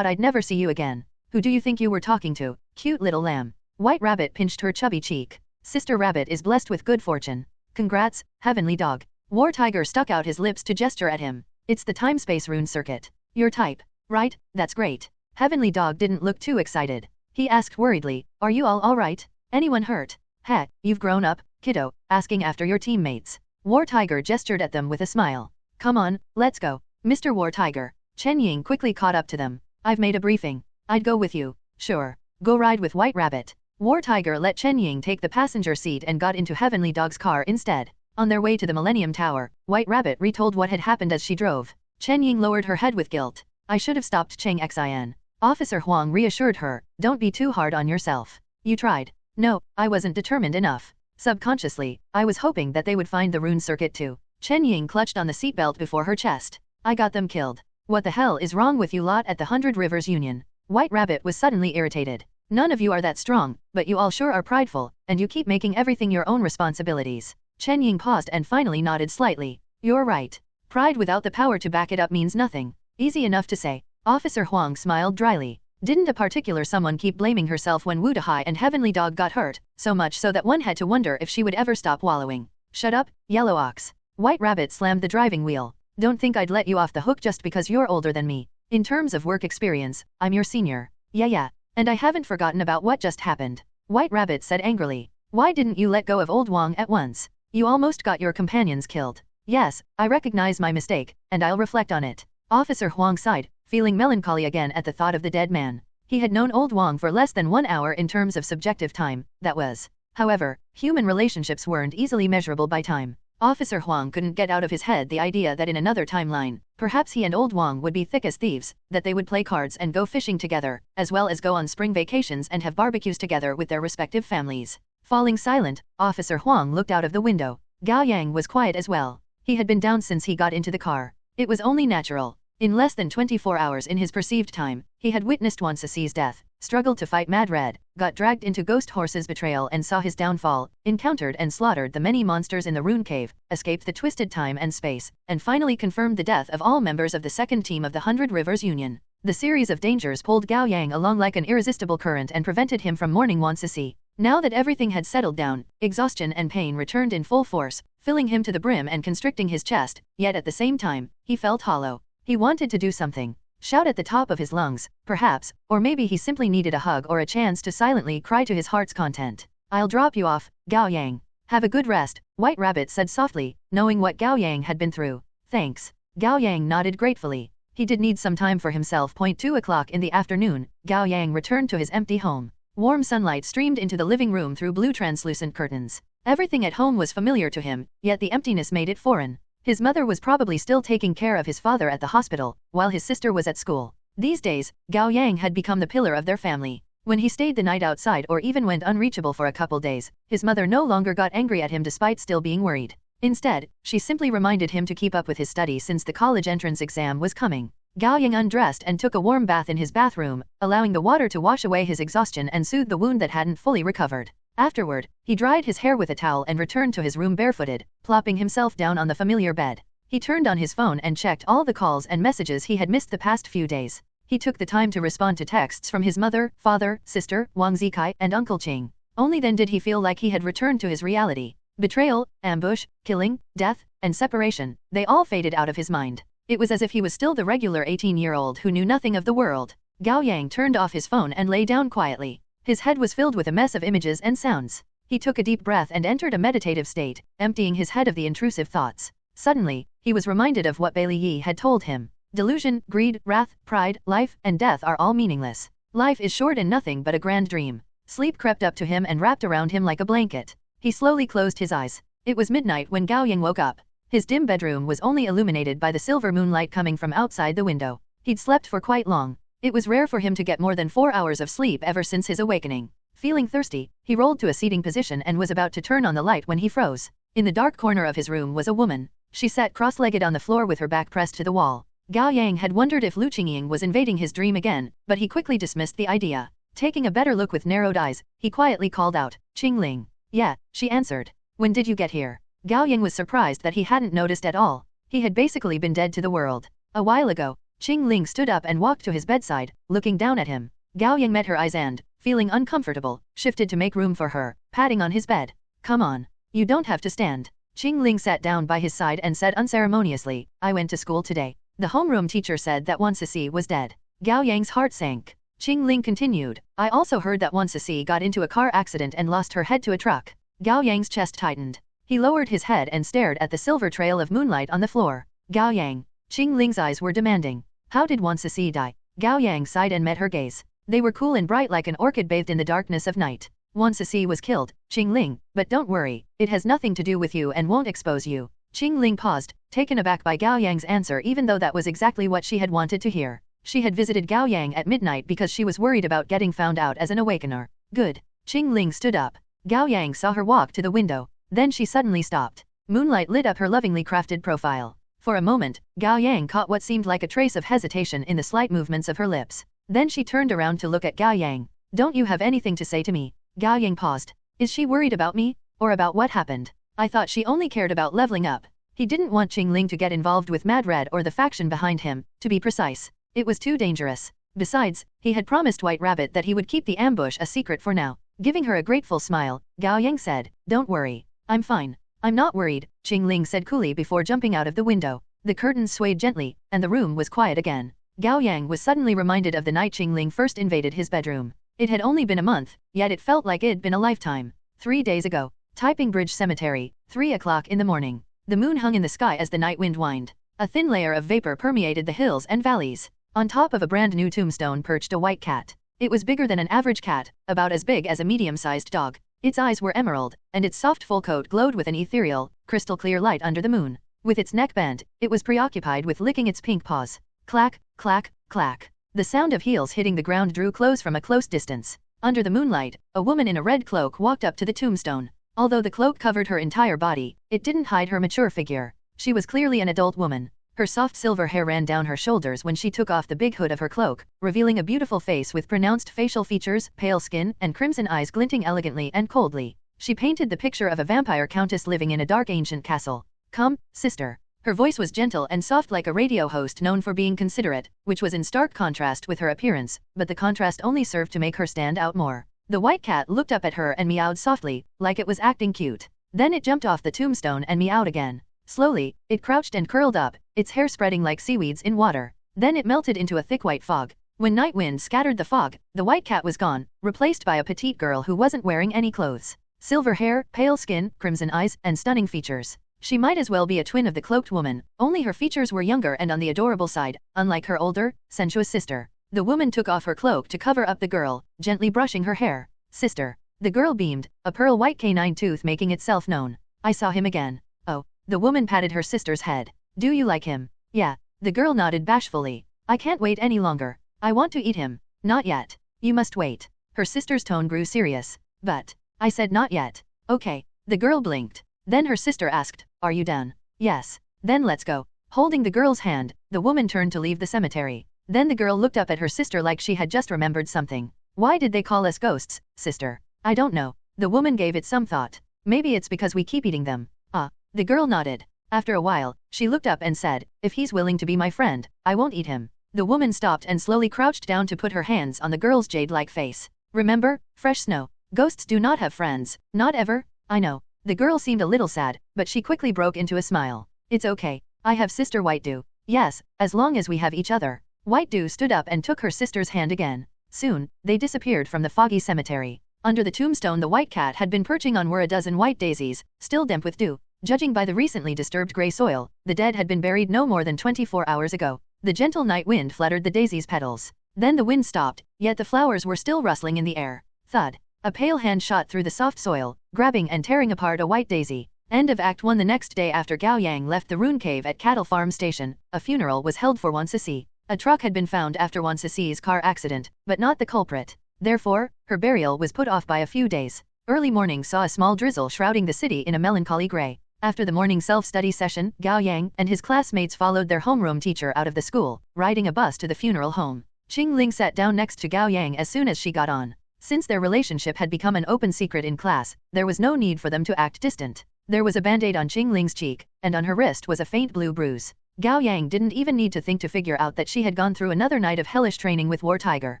I'd never see you again. Who do you think you were talking to, cute little lamb? White Rabbit pinched her chubby cheek. Sister Rabbit is blessed with good fortune. Congrats, Heavenly Dog. War Tiger stuck out his lips to gesture at him. It's the time-space rune circuit. Your type, right? That's great. Heavenly Dog didn't look too excited. He asked worriedly, are you all alright? Anyone hurt? Heck, you've grown up, kiddo, asking after your teammates. War Tiger gestured at them with a smile. Come on, let's go. Mr. War Tiger. Chen Ying quickly caught up to them. I've made a briefing. I'd go with you. Sure. Go ride with White Rabbit. War Tiger let Chen Ying take the passenger seat and got into Heavenly Dog's car instead. On their way to the Millennium Tower, White Rabbit retold what had happened as she drove. Chen Ying lowered her head with guilt. I should have stopped Cheng Xin. Officer Huang reassured her, don't be too hard on yourself. You tried. No, I wasn't determined enough. Subconsciously, I was hoping that they would find the rune circuit too. Chen Ying clutched on the seatbelt before her chest. I got them killed. What the hell is wrong with you lot at the 100 Rivers Union? White Rabbit was suddenly irritated. None of you are that strong, but you all sure are prideful, and you keep making everything your own responsibilities. Chen Ying paused and finally nodded slightly. You're right. Pride without the power to back it up means nothing. Easy enough to say. Officer Huang smiled dryly. Didn't a particular someone keep blaming herself when Wu Dahai and Heavenly Dog got hurt, so much so that one had to wonder if she would ever stop wallowing? Shut up, Yellow Ox. White Rabbit slammed the driving wheel. Don't think I'd let you off the hook just because you're older than me. In terms of work experience, I'm your senior. Yeah. And I haven't forgotten about what just happened. White Rabbit said angrily. Why didn't you let go of old Wang at once? You almost got your companions killed. Yes, I recognize my mistake, and I'll reflect on it. Officer Huang sighed, feeling melancholy again at the thought of the dead man. He had known old Wang for less than 1 hour in terms of subjective time, that was. However, human relationships weren't easily measurable by time. Officer Huang couldn't get out of his head the idea that in another timeline, perhaps he and old Wang would be thick as thieves, that they would play cards and go fishing together, as well as go on spring vacations and have barbecues together with their respective families. Falling silent, Officer Huang looked out of the window. Gao Yang was quiet as well. He had been down since he got into the car. It was only natural. In less than 24 hours in his perceived time, he had witnessed Wan Ceci's death, struggled to fight Mad Red, got dragged into Ghost Horse's betrayal and saw his downfall, encountered and slaughtered the many monsters in the Rune Cave, escaped the twisted time and space, and finally confirmed the death of all members of the second team of the 100 Rivers Union. The series of dangers pulled Gao Yang along like an irresistible current and prevented him from mourning Wan Ceci. Now that everything had settled down, exhaustion and pain returned in full force, filling him to the brim and constricting his chest, yet at the same time, he felt hollow. He wanted to do something. Shout at the top of his lungs, perhaps, or maybe he simply needed a hug or a chance to silently cry to his heart's content. I'll drop you off, Gao Yang. Have a good rest, White Rabbit said softly, knowing what Gao Yang had been through. Thanks. Gao Yang nodded gratefully. He did need some time for himself. 2 o'clock in the afternoon, Gao Yang returned to his empty home. Warm sunlight streamed into the living room through blue translucent curtains. Everything at home was familiar to him, yet the emptiness made it foreign. His mother was probably still taking care of his father at the hospital, while his sister was at school. These days, Gao Yang had become the pillar of their family. When he stayed the night outside or even went unreachable for a couple days, his mother no longer got angry at him despite still being worried. Instead, she simply reminded him to keep up with his studies since the college entrance exam was coming. Gao Yang undressed and took a warm bath in his bathroom, allowing the water to wash away his exhaustion and soothe the wound that hadn't fully recovered. Afterward, he dried his hair with a towel and returned to his room barefooted, plopping himself down on the familiar bed. He turned on his phone and checked all the calls and messages he had missed the past few days. He took the time to respond to texts from his mother, father, sister, Wang Zikai, and Uncle Qing. Only then did he feel like he had returned to his reality. Betrayal, ambush, killing, death, and separation, they all faded out of his mind. It was as if he was still the regular 18-year-old who knew nothing of the world. Gao Yang turned off his phone and lay down quietly. His head was filled with a mess of images and sounds. He took a deep breath and entered a meditative state, emptying his head of the intrusive thoughts. Suddenly, he was reminded of what Bailey Yi had told him. Delusion, greed, wrath, pride, life, and death are all meaningless. Life is short and nothing but a grand dream. Sleep crept up to him and wrapped around him like a blanket. He slowly closed his eyes. It was midnight when Gao Yang woke up. His dim bedroom was only illuminated by the silver moonlight coming from outside the window. He'd slept for quite long. It was rare for him to get more than 4 hours of sleep ever since his awakening. Feeling thirsty, he rolled to a seating position and was about to turn on the light when he froze. In the dark corner of his room was a woman. She sat cross-legged on the floor with her back pressed to the wall. Gao Yang had wondered if Lu Qingying was invading his dream again, but he quickly dismissed the idea. Taking a better look with narrowed eyes, he quietly called out, "Qingling." "Yeah," she answered. "When did you get here?" Gao Yang was surprised that he hadn't noticed at all. He had basically been dead to the world. A while ago, Qingling stood up and walked to his bedside, looking down at him. Gao Yang met her eyes and, feeling uncomfortable, shifted to make room for her, patting on his bed. "Come on. You don't have to stand." Qingling sat down by his side and said unceremoniously, "I went to school today. The homeroom teacher said that Wan Sisi was dead." Gao Yang's heart sank. Qingling continued, "I also heard that Wan Sisi got into a car accident and lost her head to a truck." Gao Yang's chest tightened. He lowered his head and stared at the silver trail of moonlight on the floor. "Gao Yang." Qingling's eyes were demanding. "How did Wan Sisi die?" Gao Yang sighed and met her gaze. They were cool and bright like an orchid bathed in the darkness of night. "Wan Sisi was killed, Qingling, but don't worry, it has nothing to do with you and won't expose you." Qingling paused, taken aback by Gao Yang's answer even though that was exactly what she had wanted to hear. She had visited Gao Yang at midnight because she was worried about getting found out as an awakener. "Good." Qingling stood up. Gao Yang saw her walk to the window. Then she suddenly stopped. Moonlight lit up her lovingly crafted profile. For a moment, Gao Yang caught what seemed like a trace of hesitation in the slight movements of her lips. Then she turned around to look at Gao Yang. "Don't you have anything to say to me?" Gao Yang paused. "Is she worried about me? Or about what happened? I thought she only cared about leveling up." He didn't want Qingling to get involved with Mad Red or the faction behind him, to be precise. It was too dangerous. Besides, he had promised White Rabbit that he would keep the ambush a secret for now. Giving her a grateful smile, Gao Yang said, "Don't worry. I'm fine." "I'm not worried," Qingling said coolly before jumping out of the window. The curtains swayed gently, and the room was quiet again. Gao Yang was suddenly reminded of the night Qingling first invaded his bedroom. It had only been a month, yet it felt like it'd been a lifetime. 3 days ago. Taiping Bridge Cemetery, 3 o'clock in the morning. The moon hung in the sky as the night wind whined. A thin layer of vapor permeated the hills and valleys. On top of a brand new tombstone perched a white cat. It was bigger than an average cat, about as big as a medium-sized dog. Its eyes were emerald, and its soft full coat glowed with an ethereal, crystal-clear light under the moon. With its neck bent, it was preoccupied with licking its pink paws. Clack, clack, clack. The sound of heels hitting the ground drew close from a close distance. Under the moonlight, a woman in a red cloak walked up to the tombstone. Although the cloak covered her entire body, it didn't hide her mature figure. She was clearly an adult woman. Her soft silver hair ran down her shoulders when she took off the big hood of her cloak, revealing a beautiful face with pronounced facial features, pale skin, and crimson eyes glinting elegantly and coldly. She painted the picture of a vampire countess living in a dark ancient castle. "Come, sister." Her voice was gentle and soft like a radio host known for being considerate, which was in stark contrast with her appearance, but the contrast only served to make her stand out more. The white cat looked up at her and meowed softly, like it was acting cute. Then it jumped off the tombstone and meowed again. Slowly, it crouched and curled up, its hair spreading like seaweeds in water. Then it melted into a thick white fog. When night wind scattered the fog, the white cat was gone, replaced by a petite girl who wasn't wearing any clothes. Silver hair, pale skin, crimson eyes, and stunning features. She might as well be a twin of the cloaked woman, only her features were younger and on the adorable side, unlike her older, sensuous sister. The woman took off her cloak to cover up the girl, gently brushing her hair. "Sister." The girl beamed, a pearl-white canine tooth making itself known. "I saw him again." "Oh." The woman patted her sister's head. "Do you like him?" "Yeah." The girl nodded bashfully. "I can't wait any longer. I want to eat him." "Not yet. You must wait." Her sister's tone grew serious. "But." "I said not yet." "Okay." The girl blinked. Then her sister asked, "Are you done?" "Yes." "Then let's go." Holding the girl's hand, the woman turned to leave the cemetery. Then the girl looked up at her sister like she had just remembered something. "Why did they call us ghosts, sister?" "I don't know." The woman gave it some thought. "Maybe it's because we keep eating them." "Ah." The girl nodded. After a while, she looked up and said, "If he's willing to be my friend, I won't eat him." The woman stopped and slowly crouched down to put her hands on the girl's jade-like face. "Remember, fresh snow. Ghosts do not have friends, not ever." "I know." The girl seemed a little sad, but she quickly broke into a smile. "It's okay. I have Sister White Dew." "Yes, as long as we have each other." White Dew stood up and took her sister's hand again. Soon, they disappeared from the foggy cemetery. Under the tombstone the white cat had been perching on were a dozen white daisies, still damp with dew. Judging by the recently disturbed grey soil, the dead had been buried no more than 24 hours ago. The gentle night wind fluttered the daisies' petals. Then the wind stopped, yet the flowers were still rustling in the air. Thud. A pale hand shot through the soft soil, grabbing and tearing apart a white daisy. End of Act 1. The next day after Gao Yang left the rune cave at Cattle Farm Station, a funeral was held for Wan Sisi. A truck had been found after Wan Ceci's car accident, but not the culprit. Therefore, her burial was put off by a few days. Early morning saw a small drizzle shrouding the city in a melancholy gray. After the morning self-study session, Gao Yang and his classmates followed their homeroom teacher out of the school, riding a bus to the funeral home. Qingling sat down next to Gao Yang as soon as she got on. Since their relationship had become an open secret in class, there was no need for them to act distant. There was a band-aid on Qingling's cheek, and on her wrist was a faint blue bruise. Gao Yang didn't even need to think to figure out that she had gone through another night of hellish training with War Tiger.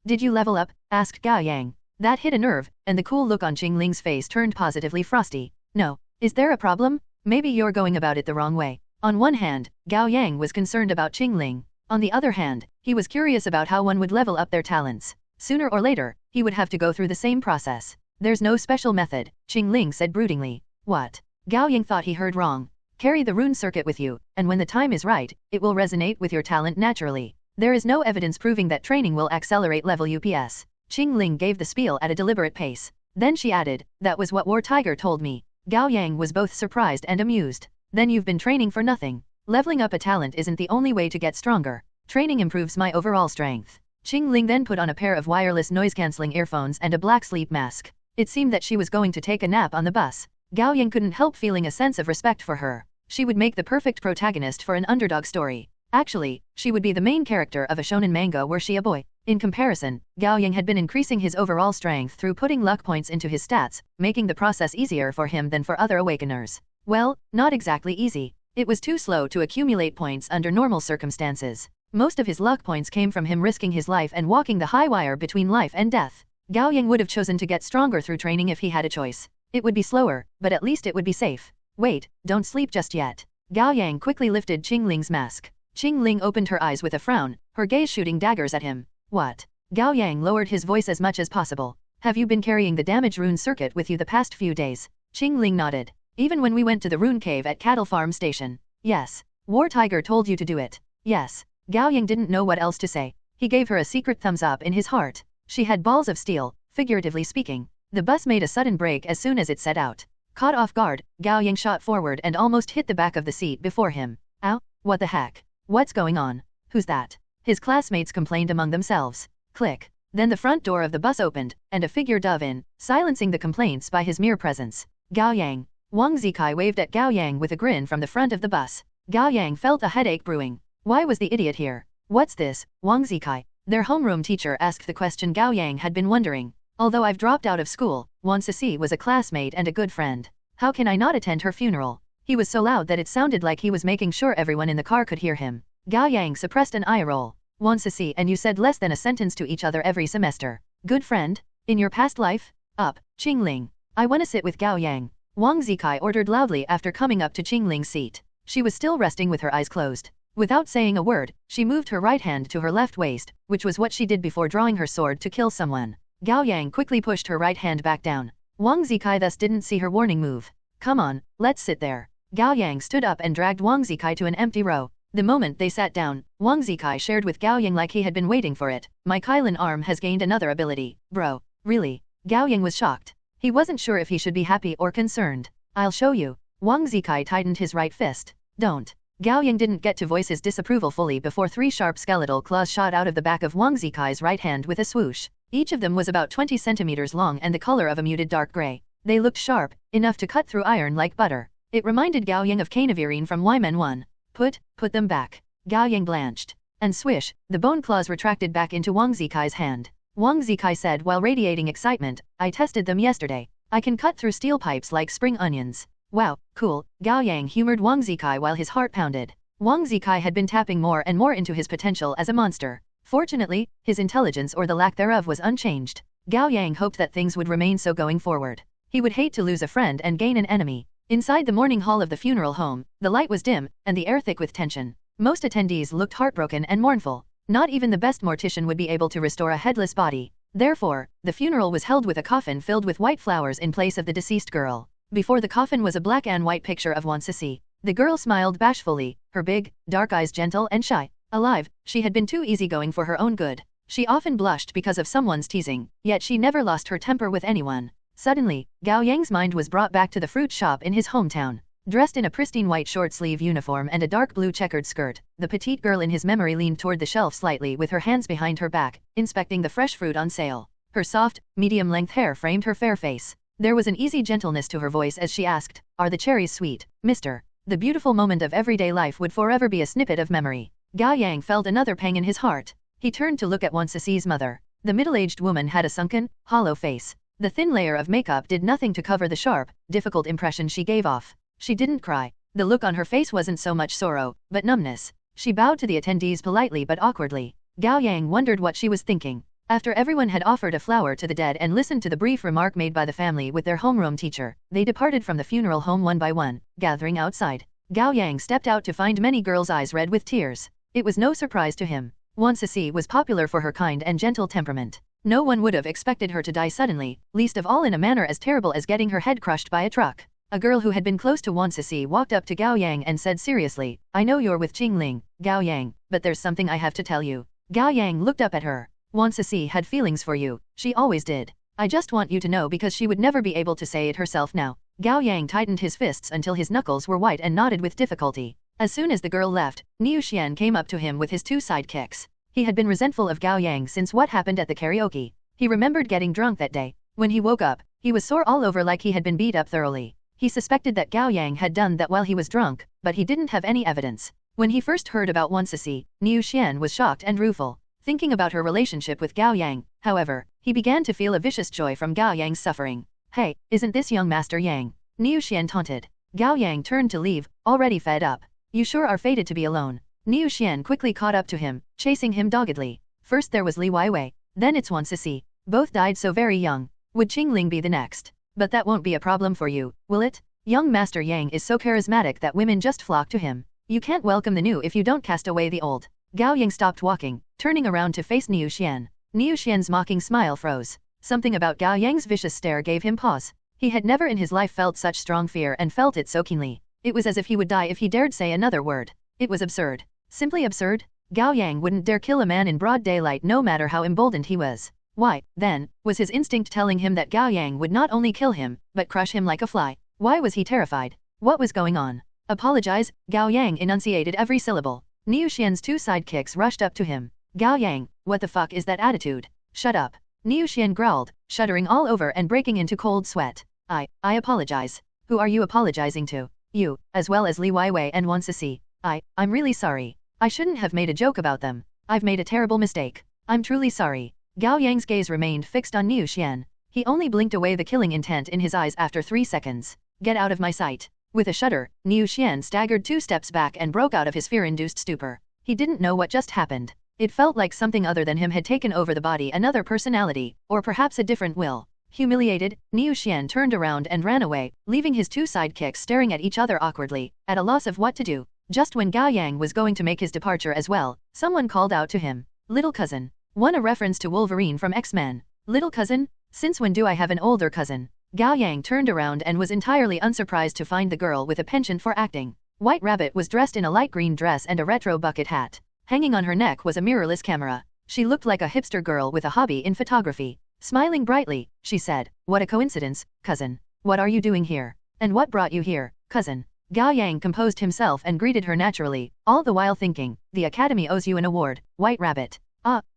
"Did you level up?" asked Gao Yang. That hit a nerve, and the cool look on Qingling's face turned positively frosty. "No. Is there a problem? Maybe you're going about it the wrong way." On one hand, Gao Yang was concerned about Qingling. On the other hand, he was curious about how one would level up their talents. Sooner or later, he would have to go through the same process. "There's no special method," Qingling said broodingly. "What?" Gao Yang thought he heard wrong. "Carry the rune circuit with you, and when the time is right, it will resonate with your talent naturally. There is no evidence proving that training will accelerate level UPS." Qingling gave the spiel at a deliberate pace. Then she added, "That was what War Tiger told me." Gao Yang was both surprised and amused. "Then you've been training for nothing. Leveling up a talent isn't the only way to get stronger. Training improves my overall strength." Qingling then put on a pair of wireless noise-cancelling earphones and a black sleep mask. It seemed that she was going to take a nap on the bus. Gao Yang couldn't help feeling a sense of respect for her. She would make the perfect protagonist for an underdog story. Actually, she would be the main character of a shonen manga were she a boy. In comparison, Gao Yang had been increasing his overall strength through putting luck points into his stats, making the process easier for him than for other awakeners. Well, not exactly easy. It was too slow to accumulate points under normal circumstances. Most of his luck points came from him risking his life and walking the high wire between life and death. Gao Yang would have chosen to get stronger through training if he had a choice. It would be slower, but at least it would be safe. "Wait, don't sleep just yet." Gao Yang quickly lifted Qingling's mask. Qingling opened her eyes with a frown, her gaze shooting daggers at him. "What?" Gao Yang lowered his voice as much as possible. "Have you been carrying the damaged rune circuit with you the past few days?" Qingling nodded. "Even when we went to the rune cave at Cattle Farm Station?" "Yes." "War Tiger told you to do it?" "Yes." Gao Yang didn't know what else to say. He gave her a secret thumbs up in his heart. She had balls of steel, figuratively speaking. The bus made a sudden break as soon as it set out. Caught off guard, Gao Yang shot forward and almost hit the back of the seat before him. "Ow, what the heck? What's going on? Who's that?" His classmates complained among themselves. Click. Then the front door of the bus opened, and a figure dove in, silencing the complaints by his mere presence. "Gao Yang." Wang Zikai waved at Gao Yang with a grin from the front of the bus. Gao Yang felt a headache brewing. Why was the idiot here? "What's this, Wang Zikai?" Their homeroom teacher asked the question Gao Yang had been wondering. "Although I've dropped out of school, Wan Ceci was a classmate and a good friend. How can I not attend her funeral?" He was so loud that it sounded like he was making sure everyone in the car could hear him. Gao Yang suppressed an eye roll. "Wan Ceci and you said less than a sentence to each other every semester. Good friend? In your past life? Up, Qingling. I wanna sit with Gao Yang." Wang Zikai ordered loudly after coming up to Qingling's seat. She was still resting with her eyes closed. Without saying a word, she moved her right hand to her left waist, which was what she did before drawing her sword to kill someone. Gao Yang quickly pushed her right hand back down. Wang Zikai thus didn't see her warning move. "Come on, let's sit there." Gao Yang stood up and dragged Wang Zikai to an empty row. The moment they sat down, Wang Zikai shared with Gao Yang like he had been waiting for it. "My Kylan arm has gained another ability, bro." "Really?" Gao Yang was shocked. He wasn't sure if he should be happy or concerned. "I'll show you." Wang Zikai tightened his right fist. "Don't." Gao Yang didn't get to voice his disapproval fully before three sharp skeletal claws shot out of the back of Wang Zikai's right hand with a swoosh. Each of them was about 20 centimeters long and the color of a muted dark gray. They looked sharp, enough to cut through iron like butter. It reminded Gao Yang of Canavirine from Ymen 1. Put them back." Gao Yang blanched. And swish, the bone claws retracted back into Wang Zikai's hand. Wang Zikai said while radiating excitement, "I tested them yesterday. I can cut through steel pipes like spring onions." "Wow, cool." Gao Yang humored Wang Zikai while his heart pounded. Wang Zikai had been tapping more and more into his potential as a monster. Fortunately, his intelligence or the lack thereof was unchanged. Gao Yang hoped that things would remain so going forward. He would hate to lose a friend and gain an enemy. Inside the morning hall of the funeral home, the light was dim, and the air thick with tension. Most attendees looked heartbroken and mournful. Not even the best mortician would be able to restore a headless body. Therefore, the funeral was held with a coffin filled with white flowers in place of the deceased girl. Before the coffin was a black and white picture of Wan Ceci. The girl smiled bashfully, her big, dark eyes gentle and shy. Alive, she had been too easygoing for her own good. She often blushed because of someone's teasing, yet she never lost her temper with anyone. Suddenly, Gao Yang's mind was brought back to the fruit shop in his hometown. Dressed in a pristine white short-sleeve uniform and a dark blue checkered skirt, the petite girl in his memory leaned toward the shelf slightly with her hands behind her back, inspecting the fresh fruit on sale. Her soft, medium-length hair framed her fair face. There was an easy gentleness to her voice as she asked, "Are the cherries sweet, mister?" The beautiful moment of everyday life would forever be a snippet of memory. Gao Yang felt another pang in his heart. He turned to look at Wan Ceci's mother. The middle-aged woman had a sunken, hollow face. The thin layer of makeup did nothing to cover the sharp, difficult impression she gave off. She didn't cry. The look on her face wasn't so much sorrow, but numbness. She bowed to the attendees politely but awkwardly. Gao Yang wondered what she was thinking. After everyone had offered a flower to the dead and listened to the brief remark made by the family with their homeroom teacher, they departed from the funeral home one by one, gathering outside. Gao Yang stepped out to find many girls' eyes red with tears. It was no surprise to him. Wan Ceci was popular for her kind and gentle temperament. No one would have expected her to die suddenly, least of all in a manner as terrible as getting her head crushed by a truck. A girl who had been close to Wan Ceci walked up to Gao Yang and said seriously, "I know you're with Qingling, Gao Yang, but there's something I have to tell you." Gao Yang looked up at her. "Wan Ceci had feelings for you, she always did. I just want you to know because she would never be able to say it herself now." Gao Yang tightened his fists until his knuckles were white and nodded with difficulty. As soon as the girl left, Niu Xian came up to him with his two sidekicks. He had been resentful of Gao Yang since what happened at the karaoke. He remembered getting drunk that day. When he woke up, he was sore all over like he had been beat up thoroughly. He suspected that Gao Yang had done that while he was drunk, but he didn't have any evidence. When he first heard about Wan Ceci, Niu Xian was shocked and rueful. Thinking about her relationship with Gao Yang, however, he began to feel a vicious joy from Gao Yang's suffering. "Hey, isn't this young Master Yang?" Niu Xian taunted. Gao Yang turned to leave, already fed up. "You sure are fated to be alone." Niu Xian quickly caught up to him, chasing him doggedly. First there was Li Weiwei, then it's Wan Ceci. Both died so very young. Would Qingling be the next? But that won't be a problem for you, will it? Young Master Yang is so charismatic that women just flock to him. You can't welcome the new if you don't cast away the old. Gao Yang stopped walking, turning around to face Niu Xian. Niu Xian's mocking smile froze. Something about Gao Yang's vicious stare gave him pause. He had never in his life felt such strong fear and felt it so keenly. It was as if he would die if he dared say another word. It was absurd. Simply absurd. Gao Yang wouldn't dare kill a man in broad daylight no matter how emboldened he was. Why, then, was his instinct telling him that Gao Yang would not only kill him, but crush him like a fly? Why was he terrified? What was going on? "Apologize," Gao Yang enunciated every syllable. Niu Xian's two sidekicks rushed up to him. "Gao Yang, what the fuck is that attitude? Shut up." Niu Xian growled, shuddering all over and breaking into cold sweat. I apologize. Who are you apologizing to? You, as well as Li Weiwei and Wan Ceci. I'm really sorry. I shouldn't have made a joke about them. I've made a terrible mistake. I'm truly sorry." Gao Yang's gaze remained fixed on Niu Xian. He only blinked away the killing intent in his eyes after 3 seconds. "Get out of my sight." With a shudder, Niu Xian staggered 2 steps back and broke out of his fear-induced stupor. He didn't know what just happened. It felt like something other than him had taken over the body, another personality, or perhaps a different will. Humiliated, Niu Xian turned around and ran away, leaving his two sidekicks staring at each other awkwardly, at a loss of what to do. Just when Gao Yang was going to make his departure as well, someone called out to him. "Little cousin." A reference to Wolverine from X-Men. "Little cousin? Since when do I have an older cousin?" Gao Yang turned around and was entirely unsurprised to find the girl with a penchant for acting. White Rabbit was dressed in a light green dress and a retro bucket hat. Hanging on her neck was a mirrorless camera. She looked like a hipster girl with a hobby in photography. Smiling brightly, she said, "What a coincidence, cousin. What are you doing here? And what brought you here, cousin?" Gao Yang composed himself and greeted her naturally, all the while thinking, "The Academy owes you an award, White Rabbit."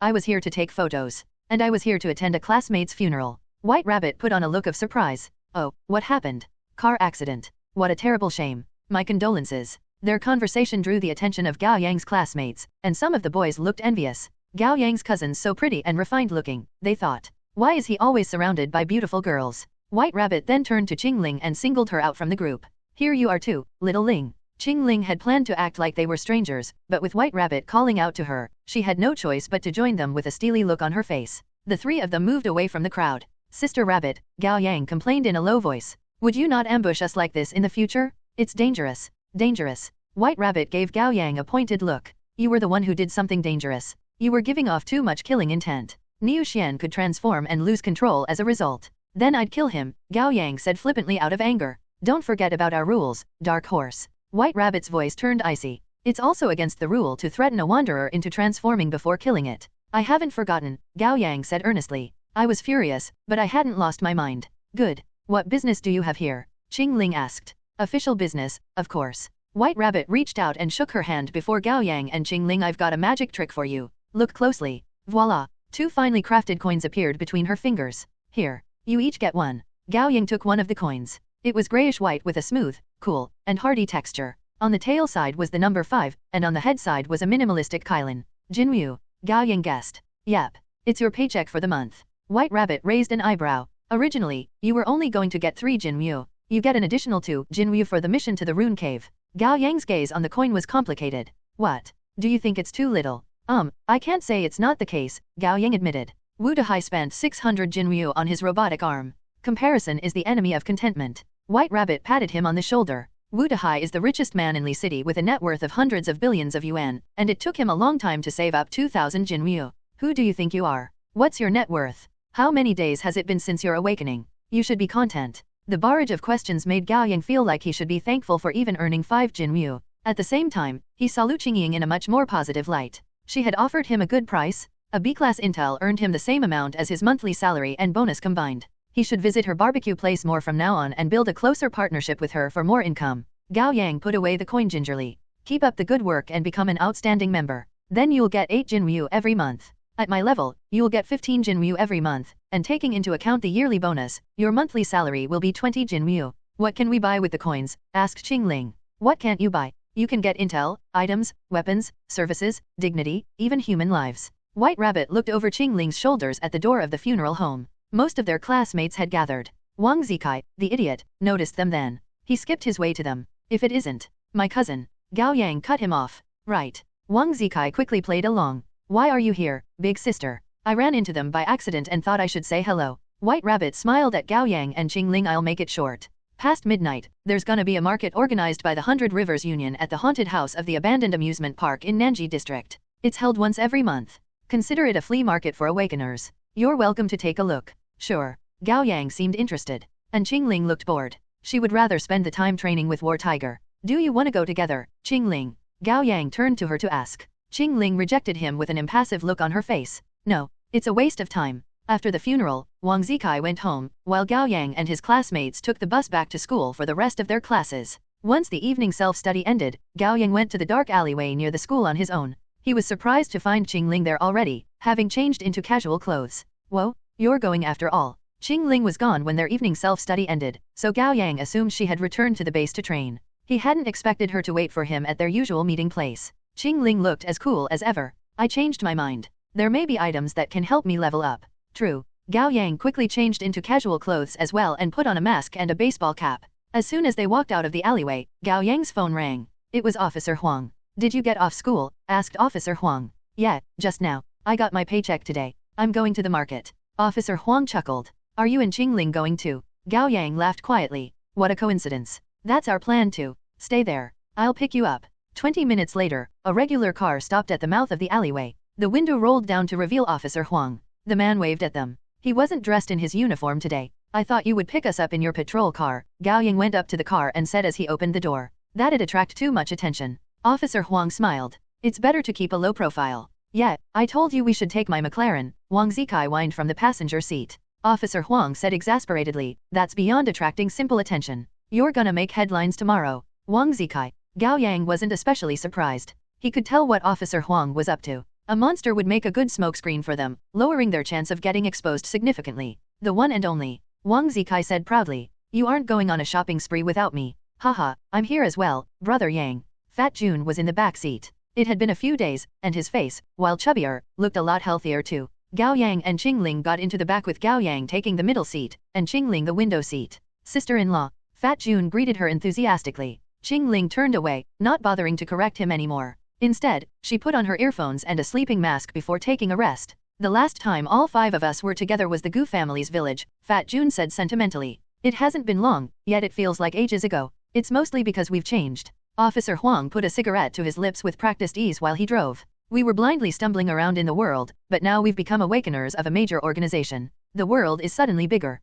I was here to take photos. And I was here to attend a classmate's funeral." White Rabbit put on a look of surprise. "Oh, what happened?" "Car accident." "What a terrible shame. My condolences." Their conversation drew the attention of Gao Yang's classmates, and some of the boys looked envious. Gao Yang's cousins so pretty and refined looking, they thought. Why is he always surrounded by beautiful girls? White Rabbit then turned to Qingling and singled her out from the group. "Here you are too, little Ling." Qingling had planned to act like they were strangers, but with White Rabbit calling out to her, she had no choice but to join them with a steely look on her face. The 3 of them moved away from the crowd. "Sister Rabbit," Gao Yang complained in a low voice. "Would you not ambush us like this in the future? It's dangerous. Dangerous." White Rabbit gave Gao Yang a pointed look. "You were the one who did something dangerous. You were giving off too much killing intent. Niu Xian could transform and lose control as a result. Then I'd kill him," Gao Yang said flippantly out of anger. "Don't forget about our rules, Dark Horse." White Rabbit's voice turned icy. "It's also against the rule to threaten a wanderer into transforming before killing it." "I haven't forgotten," Gao Yang said earnestly. "I was furious, but I hadn't lost my mind." "Good. What business do you have here?" Qingling asked. Official business, of course. White Rabbit reached out and shook her hand before Gao Yang and Qingling. I've got a magic trick for you. Look closely. Voila! 2 finely crafted coins appeared between her fingers. Here. You each get one. Gao Yang took one of the coins. It was grayish-white with a smooth, cool, and hardy texture. On the tail side was the number 5, and on the head side was a minimalistic Kylin. Jinryu. Gao Yang guessed. Yep. It's your paycheck for the month. White Rabbit raised an eyebrow. Originally, you were only going to get 3 Jinryu. You get an additional 2 Jinryu for the mission to the rune cave. Gao Yang's gaze on the coin was complicated. What? Do you think it's too little? I can't say it's not the case, Gao Yang admitted. Wu Dehai spent 600 Jinryu on his robotic arm. Comparison is the enemy of contentment. White Rabbit patted him on the shoulder. Wu Dehai is the richest man in Li City with a net worth of hundreds of billions of yuan, and it took him a long time to save up 2,000 Jinryu. Who do you think you are? What's your net worth? How many days has it been since your awakening? You should be content. The barrage of questions made Gao Yang feel like he should be thankful for even earning 5 Jinryu. At the same time, he saw Lu Qingying in a much more positive light. She had offered him a good price. A B-class intel earned him the same amount as his monthly salary and bonus combined. He should visit her barbecue place more from now on and build a closer partnership with her for more income. Gao Yang put away the coin gingerly. Keep up the good work and become an outstanding member. Then you'll get 8 Jinryu every month. At my level, you'll get 15 Jinryu every month, and taking into account the yearly bonus, your monthly salary will be 20 Jinryu. What can we buy with the coins? Asked Qingling. What can't you buy? You can get intel, items, weapons, services, dignity, even human lives. White Rabbit looked over Qingling's shoulders at the door of the funeral home. Most of their classmates had gathered. Wang Zikai, the idiot, noticed them then. He skipped his way to them. If it isn't my cousin. Gao Yang cut him off. Right. Wang Zikai quickly played along. Why are you here, big sister? I ran into them by accident and thought I should say hello. White Rabbit smiled at Gao Yang and Qingling. I'll make it short. Past midnight, there's gonna be a market organized by the 100 Rivers Union at the haunted house of the abandoned amusement park in Nanji district. It's held once every month. Consider it a flea market for awakeners. You're welcome to take a look. Sure. Gao Yang seemed interested. And Qingling looked bored. She would rather spend the time training with War Tiger. Do you want to go together, Qingling? Gao Yang turned to her to ask. Qingling rejected him with an impassive look on her face. No, it's a waste of time. After the funeral, Wang Zikai went home, while Gao Yang and his classmates took the bus back to school for the rest of their classes. Once the evening self-study ended, Gao Yang went to the dark alleyway near the school on his own. He was surprised to find Qingling there already, having changed into casual clothes. Whoa, you're going after all. Qingling was gone when their evening self-study ended, so Gao Yang assumed she had returned to the base to train. He hadn't expected her to wait for him at their usual meeting place. Qingling looked as cool as ever. I changed my mind. There may be items that can help me level up. True. Gao Yang quickly changed into casual clothes as well and put on a mask and a baseball cap. As soon as they walked out of the alleyway, Gao Yang's phone rang. It was Officer Huang. Did you get off school? Asked Officer Huang. Yeah, just now. I got my paycheck today. I'm going to the market. Officer Huang chuckled. Are you and Qingling going too? Gao Yang laughed quietly. What a coincidence. That's our plan too. Stay there. I'll pick you up. 20 minutes later, a regular car stopped at the mouth of the alleyway. The window rolled down to reveal Officer Huang. The man waved at them. He wasn't dressed in his uniform today. I thought you would pick us up in your patrol car. Gao Yang went up to the car and said as he opened the door. That'd attract too much attention. Officer Huang smiled. It's better to keep a low profile. Yeah, I told you we should take my McLaren. Wang Zikai whined from the passenger seat. Officer Huang said exasperatedly, that's beyond attracting simple attention. You're gonna make headlines tomorrow. Wang Zikai. Gao Yang wasn't especially surprised. He could tell what Officer Huang was up to. A monster would make a good smokescreen for them, lowering their chance of getting exposed significantly. The one and only. Wang Zikai said proudly. You aren't going on a shopping spree without me. Haha, I'm here as well, Brother Yang. Fat Jun was in the back seat. It had been a few days, and his face, while chubbier, looked a lot healthier too. Gao Yang and Qingling got into the back with Gao Yang taking the middle seat, and Qingling the window seat. Sister-in-law. Fat Jun greeted her enthusiastically. Qingling turned away, not bothering to correct him anymore. Instead, she put on her earphones and a sleeping mask before taking a rest. The last time all 5 of us were together was the Gu family's village, Fat Jun said sentimentally. It hasn't been long, yet it feels like ages ago. It's mostly because we've changed. Officer Huang put a cigarette to his lips with practiced ease while he drove. We were blindly stumbling around in the world, but now we've become awakeners of a major organization. The world is suddenly bigger.